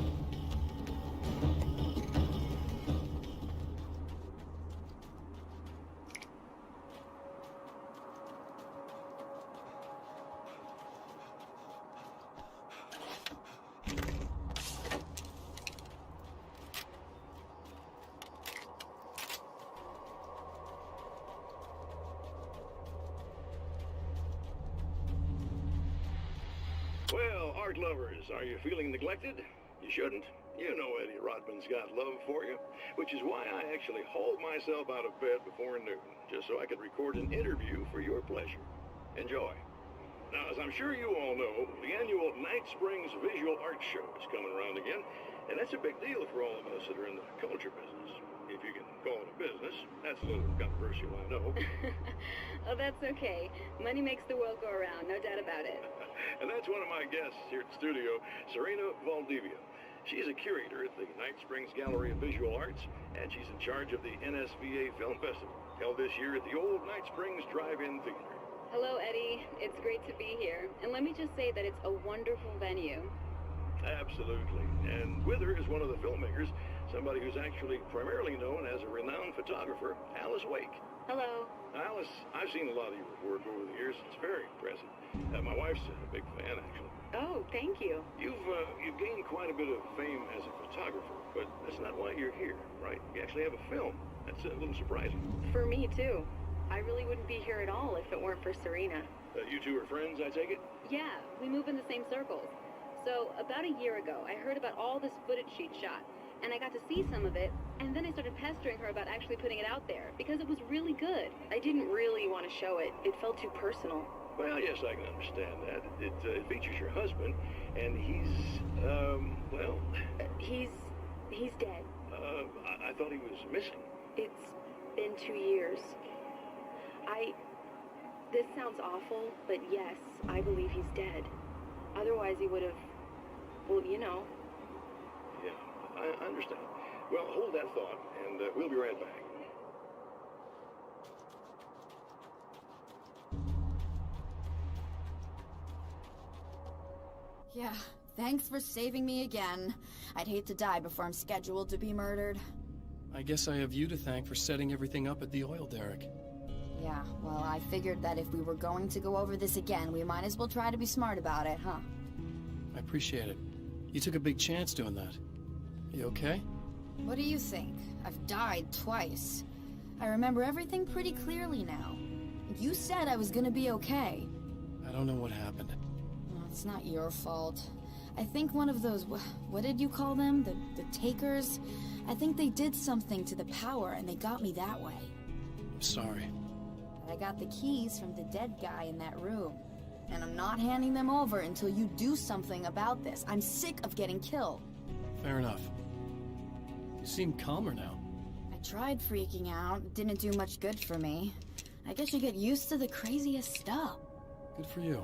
Well, art lovers, are you feeling neglected? You shouldn't. You know Eddie Rodman's got love for you, which is why I actually hauled myself out of bed before noon, just so I could record an interview for your pleasure. Enjoy. Now, as I'm sure you all know, the annual Night Springs Visual Arts Show is coming around again, and that's a big deal for all of us that are in the culture business. If you can call it a business. That's a little controversial, I know. Oh, that's okay. Money makes the world go around, no doubt about it. And that's one of my guests here at the studio, Serena Valdivia. She's a curator at the Night Springs Gallery of Visual Arts, and she's in charge of the NSVA Film Festival, held this year at the old Night Springs Drive-In Theater. Hello, Eddie. It's great to be here. And let me just say that it's a wonderful venue. Absolutely. And with her is one of the filmmakers, somebody who's actually primarily known as a renowned photographer, Alice Wake. Hello. Alice, I've seen a lot of your work over the years. It's very impressive. My wife's a big fan, actually. Oh, thank you. You've gained quite a bit of fame as a photographer, but that's not why you're here, right? You actually have a film. That's a little surprising. For me, too. I really wouldn't be here at all if it weren't for Serena. You two are friends, I take it? Yeah, we move in the same circles. So, about a year ago, I heard about all this footage she'd shot, and I got to see some of it, and then I started pestering her about actually putting it out there, because it was really good. I didn't really want to show it. It felt too personal. Well, yes, I can understand that. It features your husband, and he's, well... He's dead. I thought he was missing. It's been 2 years. This sounds awful, but yes, I believe he's dead. Otherwise he would have, well, you know. Yeah, I understand. Well, hold that thought, and we'll be right back. Yeah, thanks for saving me again. I'd hate to die before I'm scheduled to be murdered. I guess I have you to thank for setting everything up at the oil derrick. Yeah, well, I figured that if we were going to go over this again, we might as well try to be smart about it, huh? I appreciate it. You took a big chance doing that. You okay? What do you think? I've died twice. I remember everything pretty clearly now. You said I was gonna be okay. I don't know what happened. Well, it's not your fault. I think one of those, what did you call them? The takers? I think they did something to the power and they got me that way. I'm sorry. I got the keys from the dead guy in that room. And I'm not handing them over until you do something about this. I'm sick of getting killed. Fair enough. You seem calmer now. I tried freaking out. It didn't do much good for me. I guess you get used to the craziest stuff. Good for you.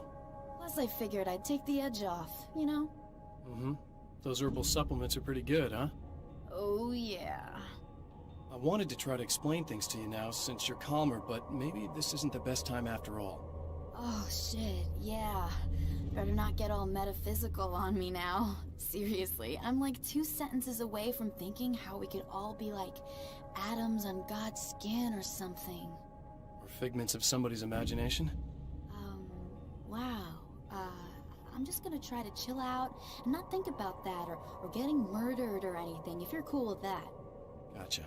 Plus I figured I'd take the edge off, you know? Mm-hmm. Those herbal supplements are pretty good, huh? Oh, yeah. I wanted to try to explain things to you now since you're calmer, but maybe this isn't the best time after all. Oh, shit, yeah. Better not get all metaphysical on me now. Seriously, I'm like 2 sentences away from thinking how we could all be like atoms on God's skin or something. Or figments of somebody's imagination? Wow. I'm just gonna try to chill out and not think about that or getting murdered or anything, if you're cool with that. Gotcha.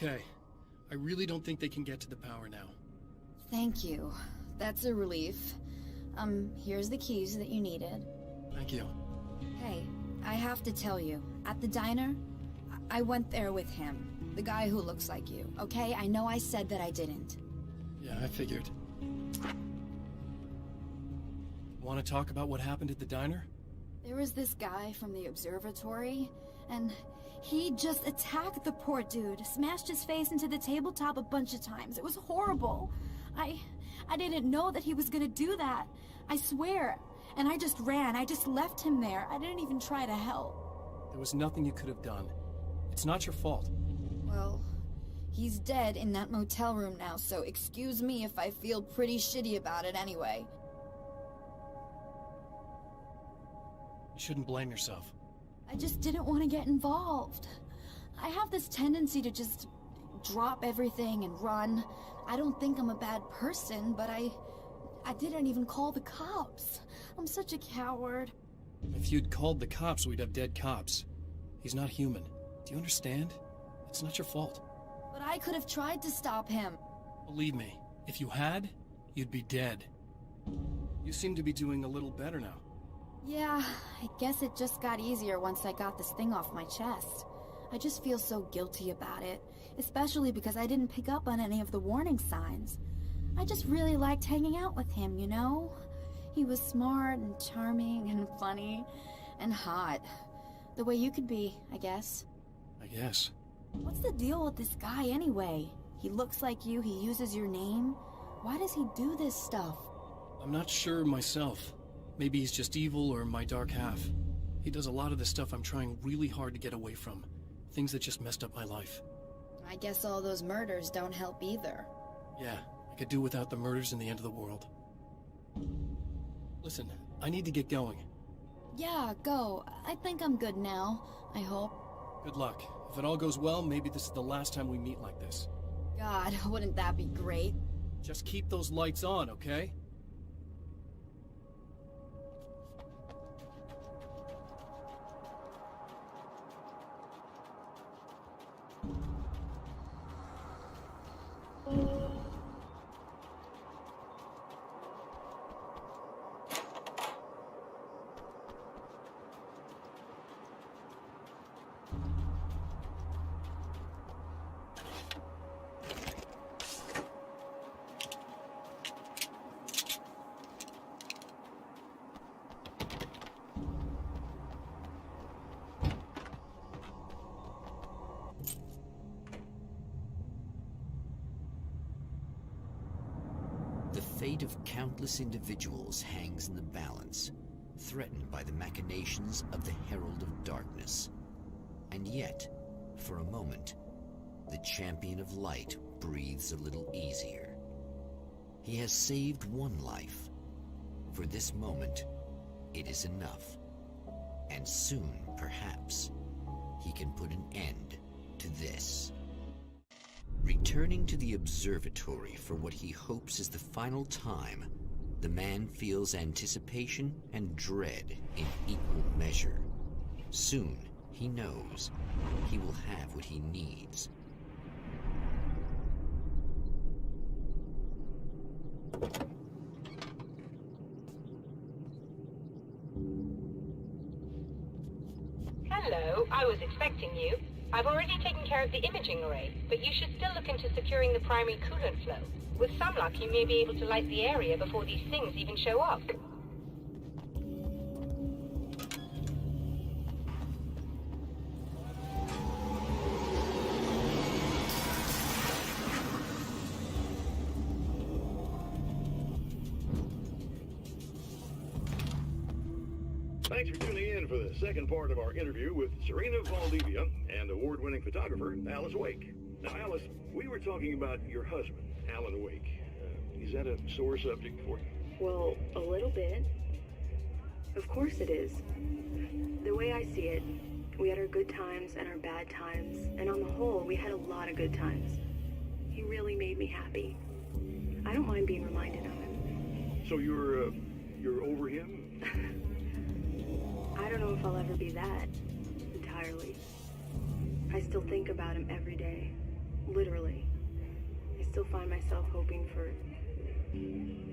Okay. I really don't think they can get to the power now. Thank you. That's a relief. Here's the keys that you needed. Thank you. Hey, I have to tell you, at the diner, I went there with him. The guy who looks like you, okay? I know I said that I didn't. Yeah, I figured. Want to talk about what happened at the diner? There was this guy from the observatory, and he just attacked the poor dude, smashed his face into the tabletop a bunch of times. It was horrible. I didn't know that he was gonna do that. I swear. And I just ran. I just left him there. I didn't even try to help. There was nothing you could have done. It's not your fault. Well, he's dead in that motel room now, so excuse me if I feel pretty shitty about it anyway. You shouldn't blame yourself. I just didn't want to get involved. I have this tendency to just drop everything and run. I don't think I'm a bad person, but I didn't even call the cops. I'm such a coward. If you'd called the cops, we'd have dead cops. He's not human. Do you understand? It's not your fault. But I could have tried to stop him. Believe me, if you had, you'd be dead. You seem to be doing a little better now. Yeah, I guess it just got easier once I got this thing off my chest. I just feel so guilty about it, especially because I didn't pick up on any of the warning signs. I just really liked hanging out with him, you know? He was smart and charming and funny and hot. The way you could be, I guess. I guess. What's the deal with this guy anyway? He looks like you, he uses your name. Why does he do this stuff? I'm not sure myself. Maybe he's just evil or my dark half. He does a lot of the stuff I'm trying really hard to get away from. Things that just messed up my life. I guess all those murders don't help either. Yeah, I could do without the murders and the end of the world. Listen, I need to get going. Yeah, go. I think I'm good now. I hope. Good luck. If it all goes well, maybe this is the last time we meet like this. God, wouldn't that be great? Just keep those lights on, okay? The fate of countless individuals hangs in the balance, threatened by the machinations of the Herald of Darkness. And yet, for a moment, the Champion of Light breathes a little easier. He has saved one life. For this moment, it is enough. And soon, perhaps, he can put an end to this. Returning to the observatory for what he hopes is the final time, the man feels anticipation and dread in equal measure. Soon, he knows, he will have what he needs. Hello, I was expecting you. I've already taken care of the imaging array, but you should still look into securing the primary coolant flow. With some luck, you may be able to light the area before these things even show up. Thanks for tuning in for the second part of our interview with Serena Valdivia and award-winning photographer Alice Wake. Now, Alice, we were talking about your husband, Alan Wake. Is that a sore subject for you? Well, a little bit. Of course it is. The way I see it, we had our good times and our bad times, and on the whole, we had a lot of good times. He really made me happy. I don't mind being reminded of him. So you're over him? I don't know if I'll ever be that, entirely. I still think about him every day, literally. I still find myself hoping for...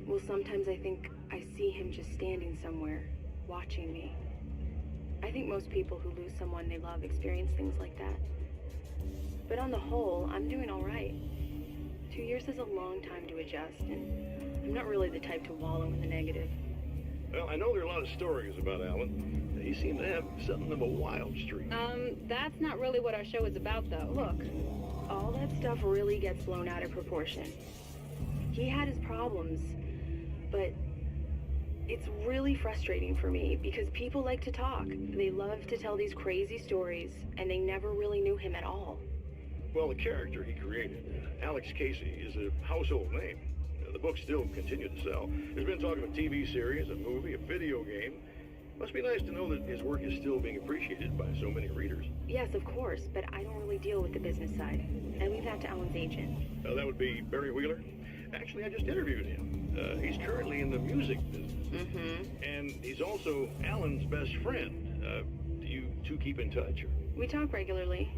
Well, sometimes I think I see him just standing somewhere, watching me. I think most people who lose someone they love experience things like that. But on the whole, I'm doing all right. 2 years is a long time to adjust, and I'm not really the type to wallow in the negative. Well, I know there are a lot of stories about Alan. He seemed to have something of a wild streak. That's not really what our show is about, though. Look, all that stuff really gets blown out of proportion. He had his problems, but it's really frustrating for me because people like to talk. They love to tell these crazy stories, and they never really knew him at all. Well, the character he created, Alex Casey, is a household name. The books still continue to sell. There's been talk of a TV series, a movie, a video game. Must be nice to know that his work is still being appreciated by so many readers. Yes, of course, but I don't really deal with the business side. I leave that to Alan's agent. That would be Barry Wheeler. Actually, I just interviewed him. He's currently in the music business. Mm-hmm. And he's also Alan's best friend. Do you two keep in touch? Or? We talk regularly.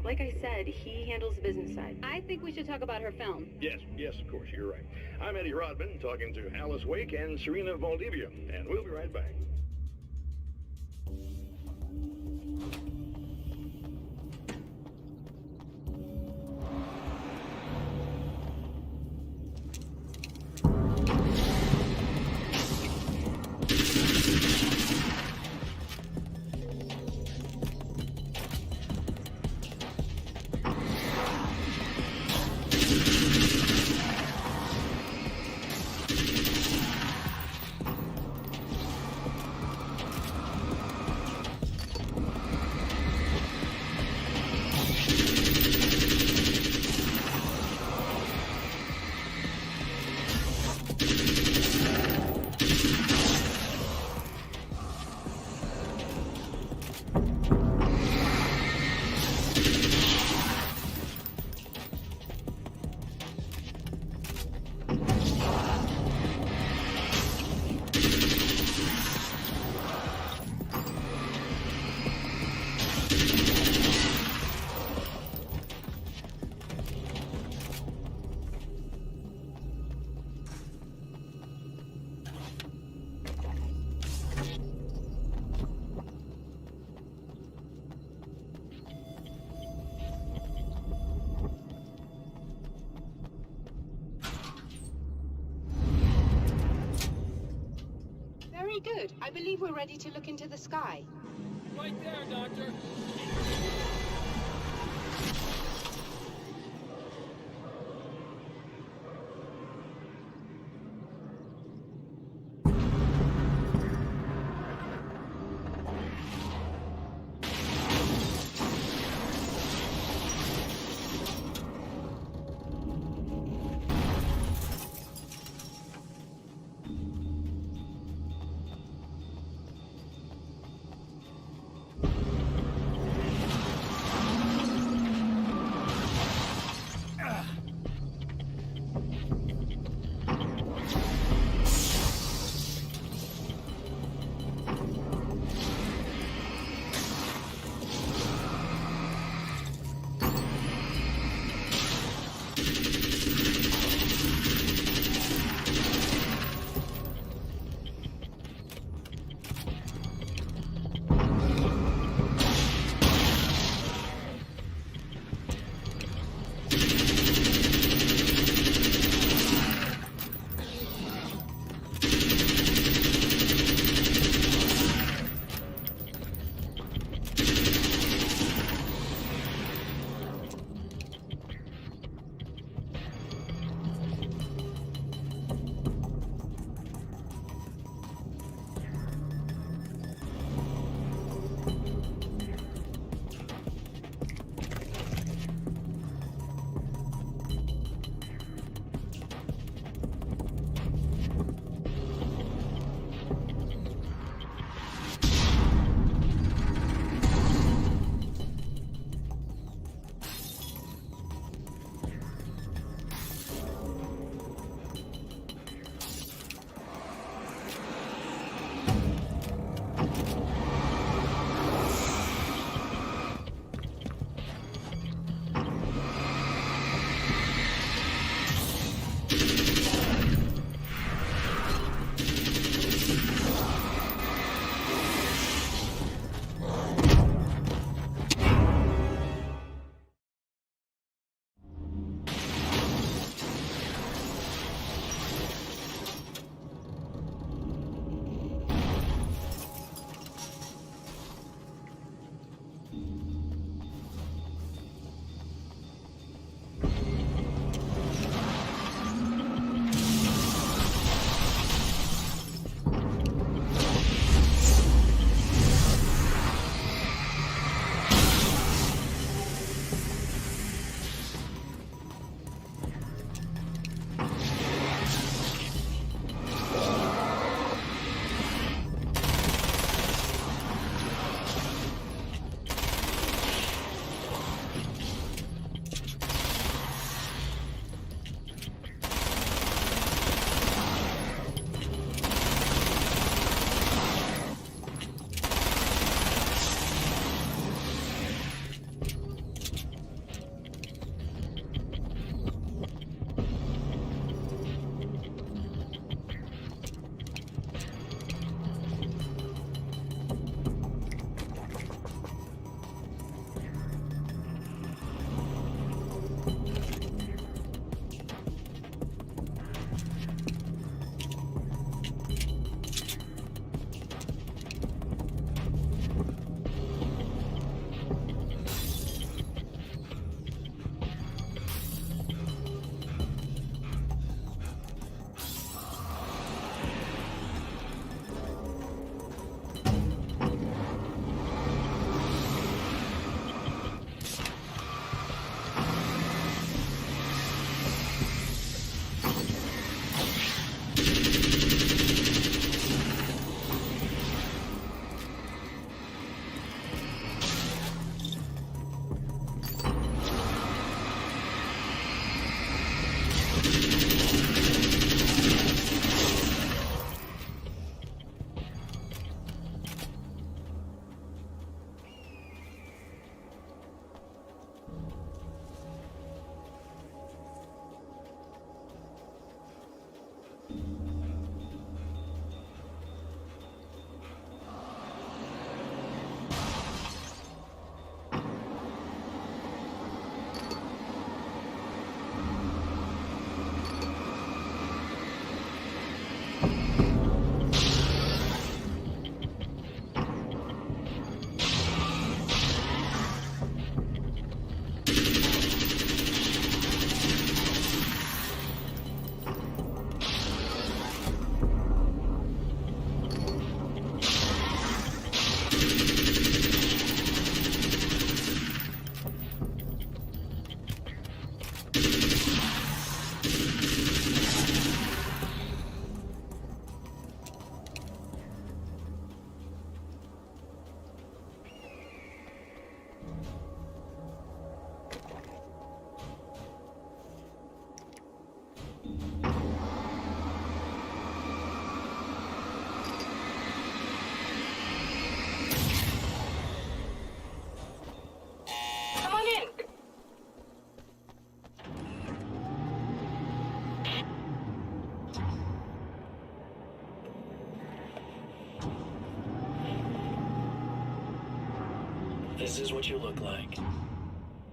Like I said, he handles the business side. I think we should talk about her film. Yes, of course, you're right. I'm Eddie Rodman, talking to Alice Wake and Serena Valdivia, and we'll be right back. Good. I believe we're ready to look into the sky. Right there, Doctor. this is what you look like.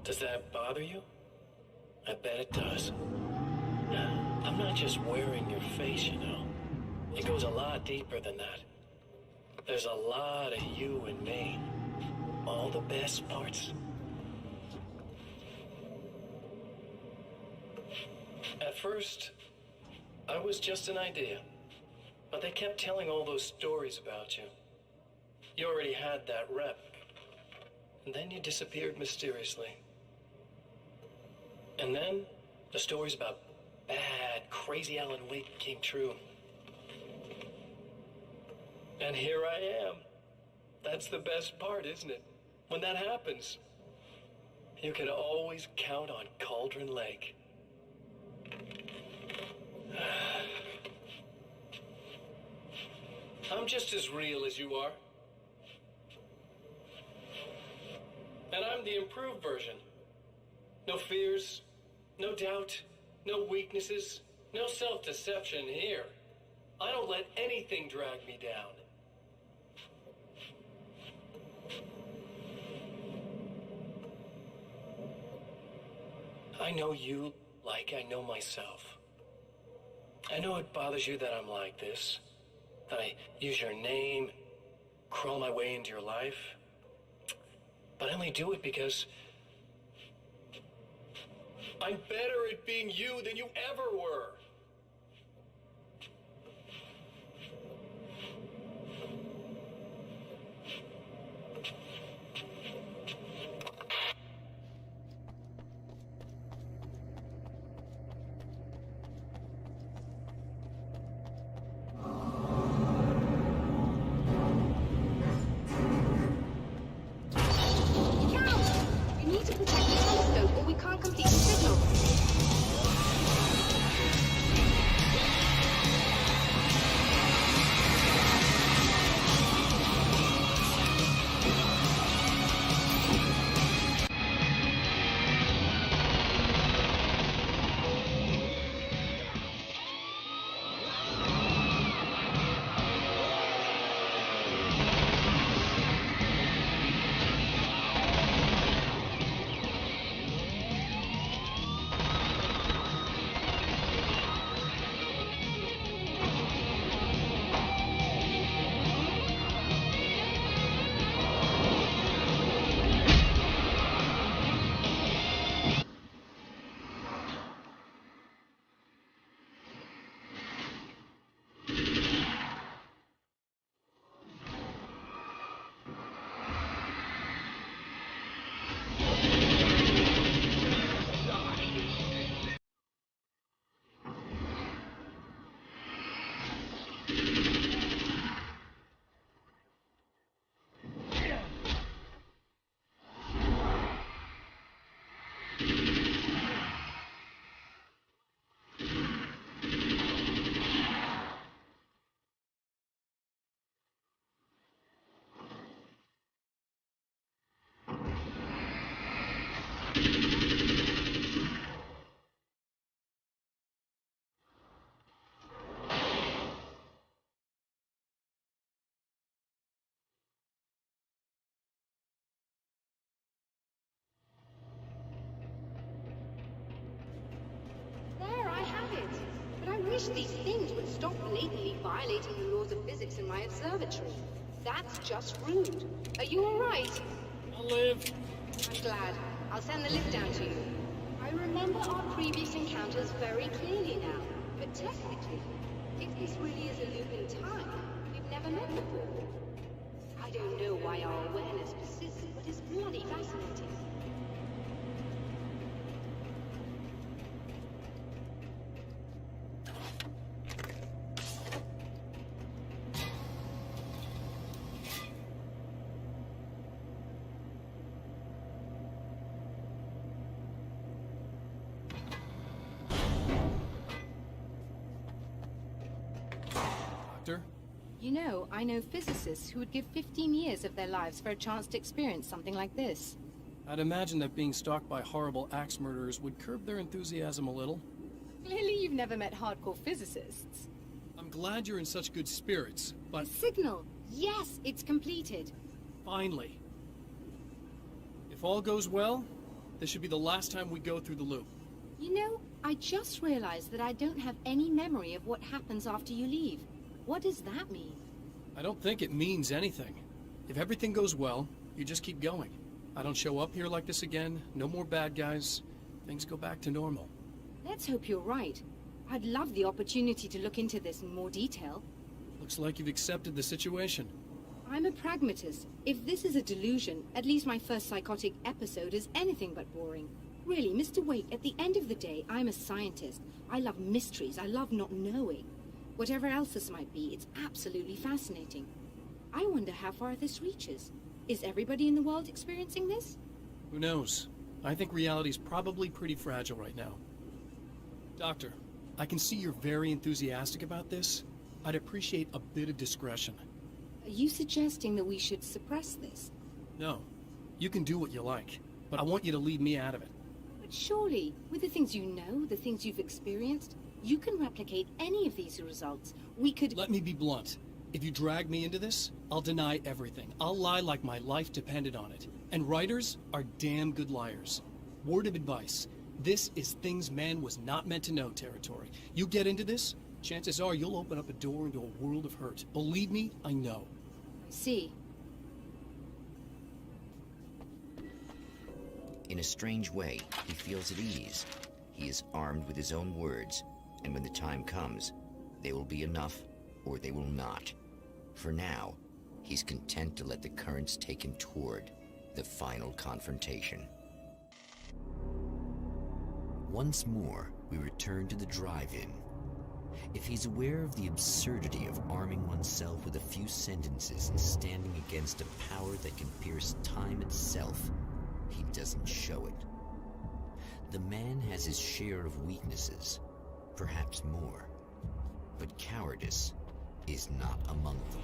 Does that bother you? I bet it does. I'm not just wearing your face, you know. It goes a lot deeper than that. There's a lot of you and me. All the best parts. At first, I was just an idea. But they kept telling all those stories about you. You already had that rep. And then you disappeared mysteriously. And then, the stories about bad, crazy Alan Wake came true. And here I am. That's the best part, isn't it? When that happens, you can always count on Cauldron Lake. I'm just as real as you are. And I'm the improved version. No fears, no doubt, no weaknesses, no self-deception here. I don't let anything drag me down. I know you like I know myself. I know it bothers you that I'm like this. That I use your name, crawl my way into your life. But I only do it because I'm better at being you than you ever were. I wish these things would stop blatantly violating the laws of physics in my observatory. That's just rude. Are you alright? I'll live. I'm glad. I'll send the lift down to you. I remember our previous encounters very clearly now. But technically, if this really is a loop in time, we've never met before. I don't know why our awareness persists, but it's bloody fascinating. You know, I know physicists who would give 15 years of their lives for a chance to experience something like this. I'd imagine that being stalked by horrible axe murderers would curb their enthusiasm a little. Clearly you've never met hardcore physicists. I'm glad you're in such good spirits, but... The signal! Yes, it's completed. Finally. If all goes well, this should be the last time we go through the loop. You know, I just realized that I don't have any memory of what happens after you leave. What does that mean? I don't think it means anything. If everything goes well, you just keep going. I don't show up here like this again, no more bad guys. Things go back to normal. Let's hope you're right. I'd love the opportunity to look into this in more detail. Looks like you've accepted the situation. I'm a pragmatist. If this is a delusion, at least my first psychotic episode is anything but boring. Really, Mr. Wake, at the end of the day, I'm a scientist. I love mysteries. I love not knowing. Whatever else this might be, it's absolutely fascinating. I wonder how far this reaches. Is everybody in the world experiencing this? Who knows? I think reality's probably pretty fragile right now. Doctor, I can see you're very enthusiastic about this. I'd appreciate a bit of discretion. Are you suggesting that we should suppress this? No. You can do what you like, but I want you to leave me out of it. But surely, with the things you know, the things you've experienced, you can replicate any of these results. We could— Let me be blunt. If you drag me into this, I'll deny everything. I'll lie like my life depended on it. And writers are damn good liars. Word of advice. This is things man was not meant to know territory. You get into this, chances are you'll open up a door into a world of hurt. Believe me, I know. I see. In a strange way, he feels at ease. He is armed with his own words, and when the time comes, they will be enough or they will not. For now, he's content to let the currents take him toward the final confrontation. Once more, we return to the drive-in. If he's aware of the absurdity of arming oneself with a few sentences and standing against a power that can pierce time itself, he doesn't show it. The man has his share of weaknesses, perhaps more, but cowardice is not among them.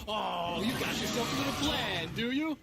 Oh, you got yourself a little plan, do you?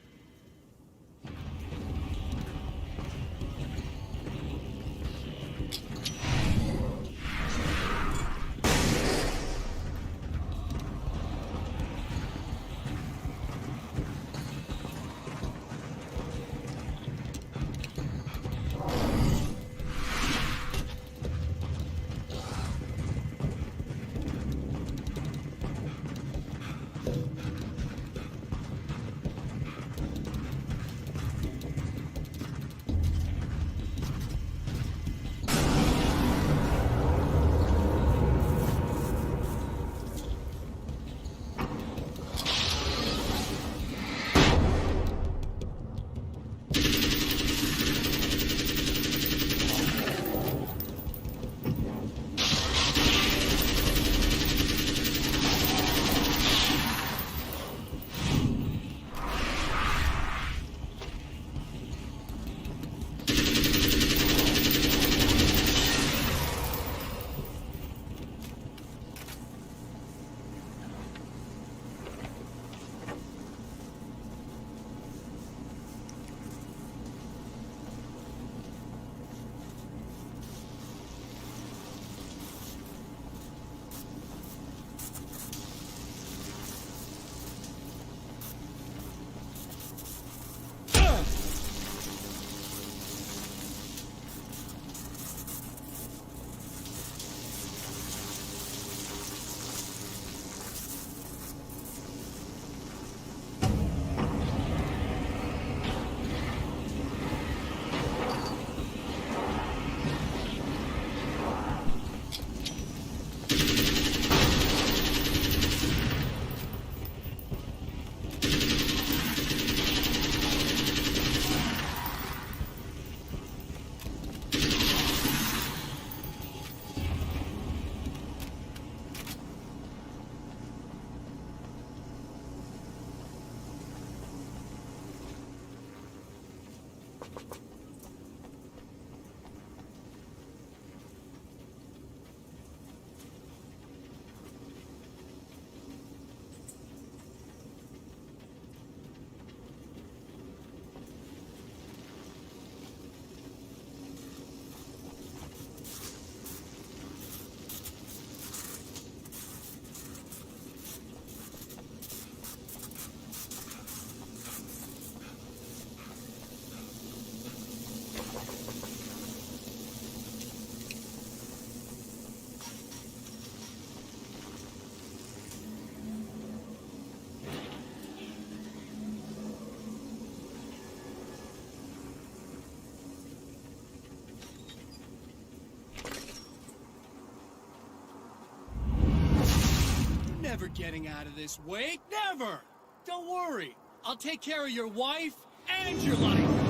getting out of this. Wait, never! Don't worry. I'll take care of your wife and your life.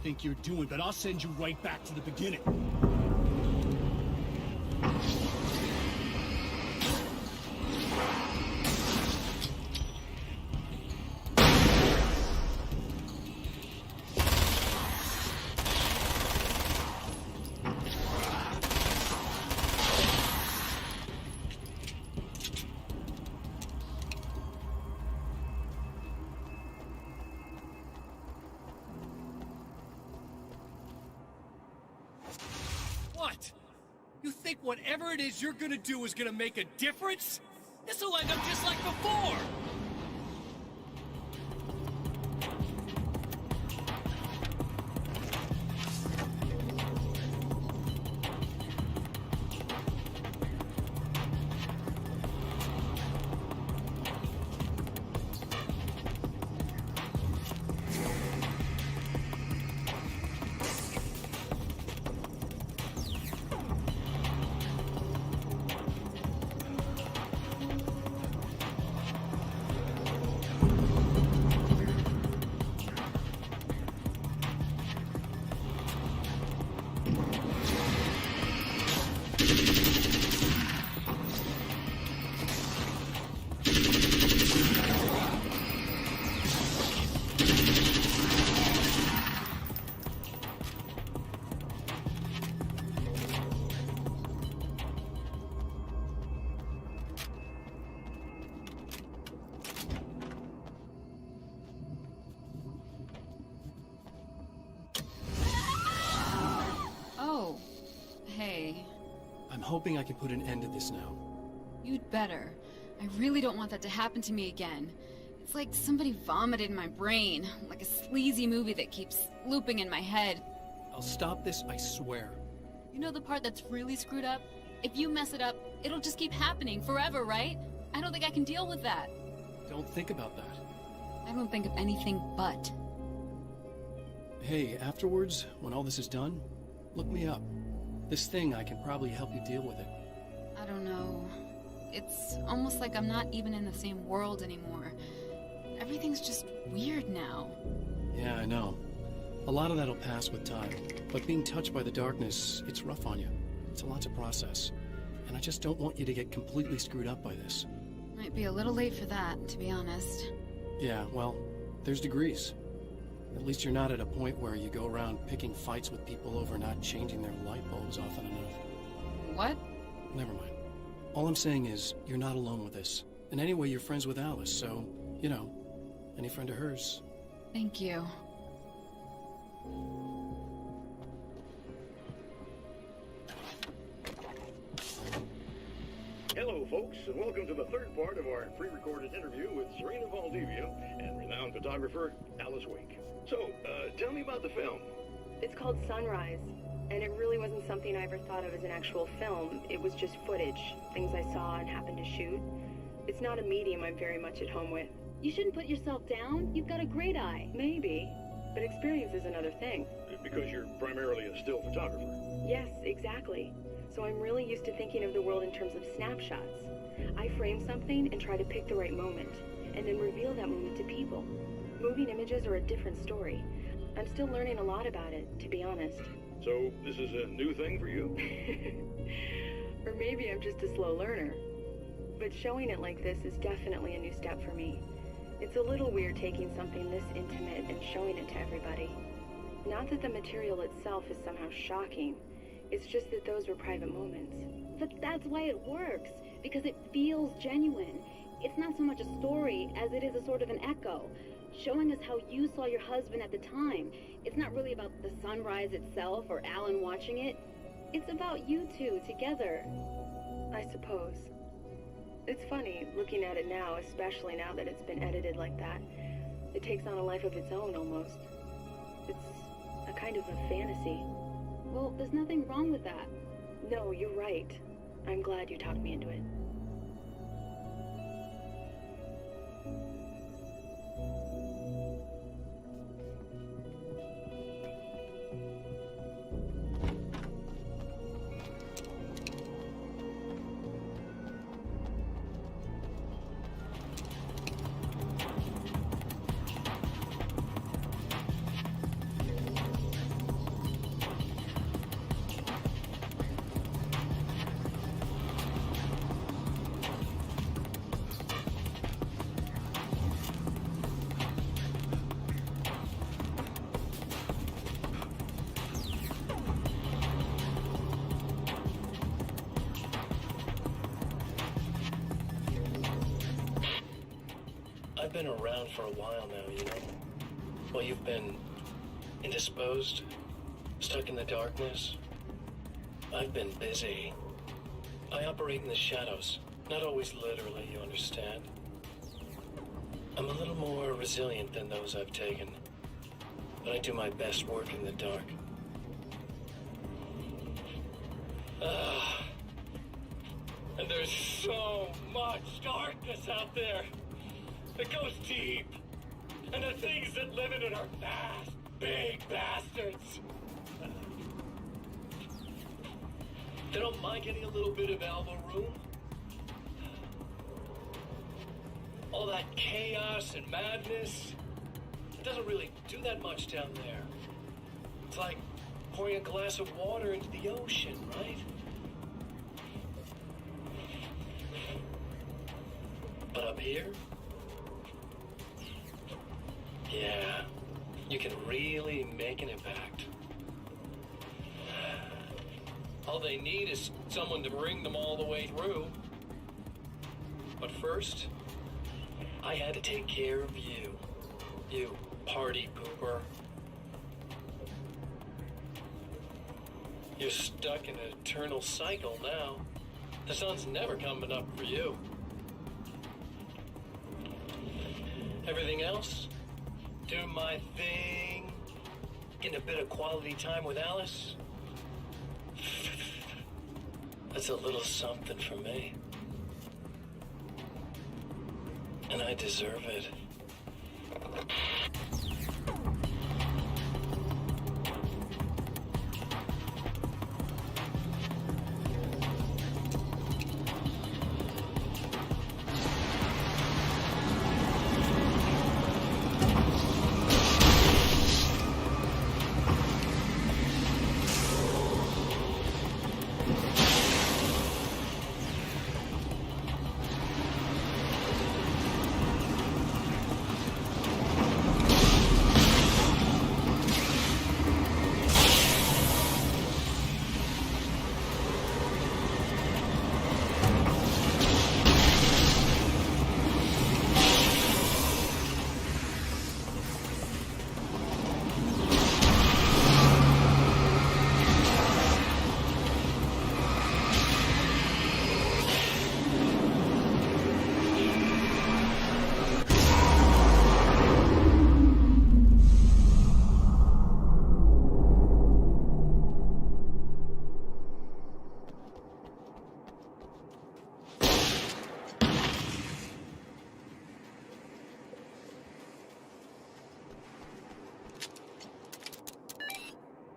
Think you're doing, but I'll send you right back to the beginning. What? You think whatever it is you're gonna do is gonna make a difference? This'll end up just like before! I'm hoping I can put an end to this now. You'd better. I really don't want that to happen to me again. It's like somebody vomited in my brain, like a sleazy movie that keeps looping in my head. I'll stop this, I swear. You know the part that's really screwed up? If you mess it up, it'll just keep happening forever, right? I don't think I can deal with that. Don't think about that. I don't think of anything but. Hey, afterwards, when all this is done, look me up. This thing, I can probably help you deal with it. I don't know. It's almost like I'm not even in the same world anymore. Everything's just weird now. Yeah, I know. A lot of that'll pass with time. But being touched by the darkness, it's rough on you. It's a lot to process. And I just don't want you to get completely screwed up by this. Might be a little late for that, to be honest. Yeah, well, there's degrees. At least you're not at a point where you go around picking fights with people over not changing their light bulbs often enough. What? Never mind. All I'm saying is, you're not alone with this. And anyway, you're friends with Alice, so, you know, any friend of hers Thank you. Hello, folks, and welcome to the third part of our pre-recorded interview with Serena Valdivia and renowned photographer Alice Wake. So, tell me about the film. It's called Sunrise, and it really wasn't something I ever thought of as an actual film. It was just footage, things I saw and happened to shoot. It's not a medium I'm very much at home with. You shouldn't put yourself down. You've got a great eye. Maybe, but experience is another thing. Because you're primarily a still photographer. Yes, exactly. So I'm really used to thinking of the world in terms of snapshots. I frame something and try to pick the right moment, and then reveal that moment to people. Moving images are a different story. I'm still learning a lot about it, to be honest. So, this is a new thing for you? Or maybe I'm just a slow learner. But showing it like this is definitely a new step for me. It's a little weird taking something this intimate and showing it to everybody. Not that the material itself is somehow shocking. It's just that those were private moments. But that's why it works, because it feels genuine. It's not so much a story as it is a sort of an echo, showing us how you saw your husband at the time. It's not really about the sunrise itself or Alan watching it. It's about you two together. I suppose. It's funny, looking at it now, especially now that it's been edited like that. It takes on a life of its own, almost. It's a kind of a fantasy. Well, there's nothing wrong with that. No, you're right. I'm glad you talked me into it. I've been around for a while now, you know? Well, you've been indisposed, stuck in the darkness. I've been busy. I operate in the shadows, not always literally, you understand? I'm a little more resilient than those I've taken, but I do my best work in the dark. And there's so much darkness out there. It goes deep. And the things that live in it are vast, big bastards. They don't mind getting a little bit of elbow room. All that chaos and madness, it doesn't really do that much down there. It's like pouring a glass of water into the ocean, right? But up here, yeah, you can really make an impact. All they need is someone to bring them all the way through. But first, I had to take care of you. You party pooper. You're stuck in an eternal cycle now. The sun's never coming up for you. Everything else? Do my thing. Getting a bit of quality time with Alice. That's a little something for me. And I deserve it.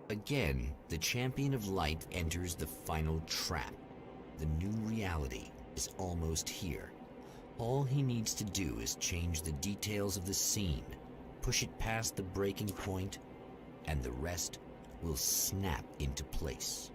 Again, the champion of light enters the final trap. The new reality is almost here. All he needs to do is change the details of the scene, push it past the breaking point, and the rest will snap into place.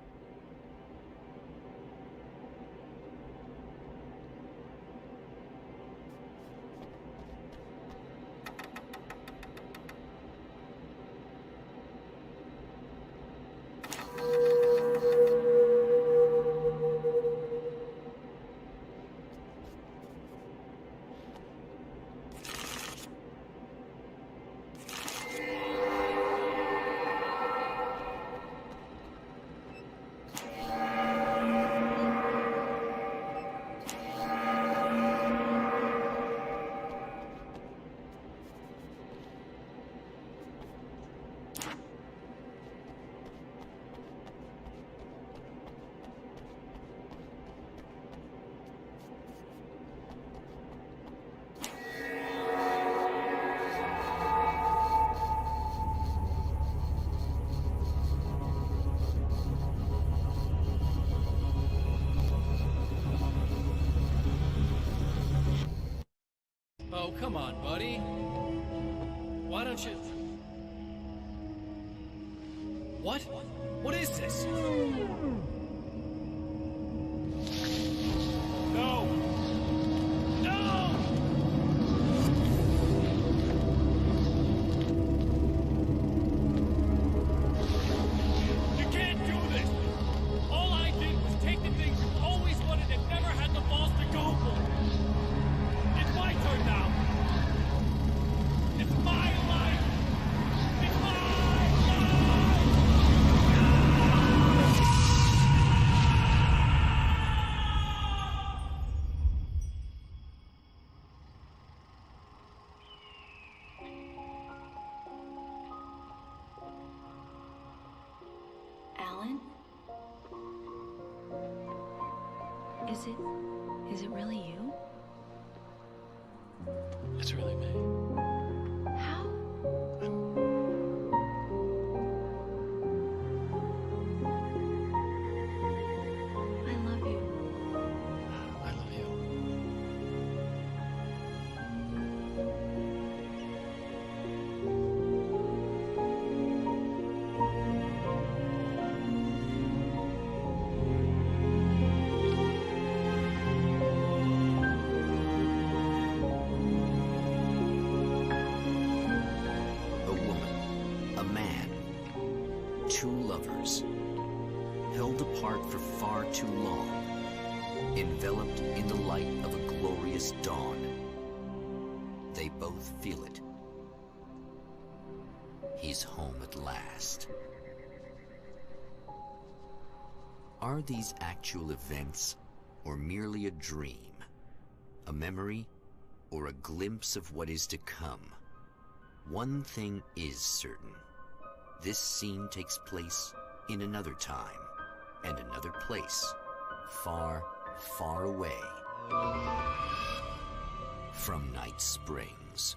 Oh, come on, buddy. Why don't you... What? What is this? No! No! You can't do this! All I did was take the things you always wanted and never had the balls to go for. It's my turn now. It's my life. It's my life. Alan? Is it really you? It's really me. How? I love you. I love you. Two lovers, held apart for far too long, enveloped in the light of a glorious dawn. They both feel it. He's home at last. Are these actual events, or merely a dream? A memory, or a glimpse of what is to come? One thing is certain. This scene takes place in another time and another place, far, far away from Night Springs.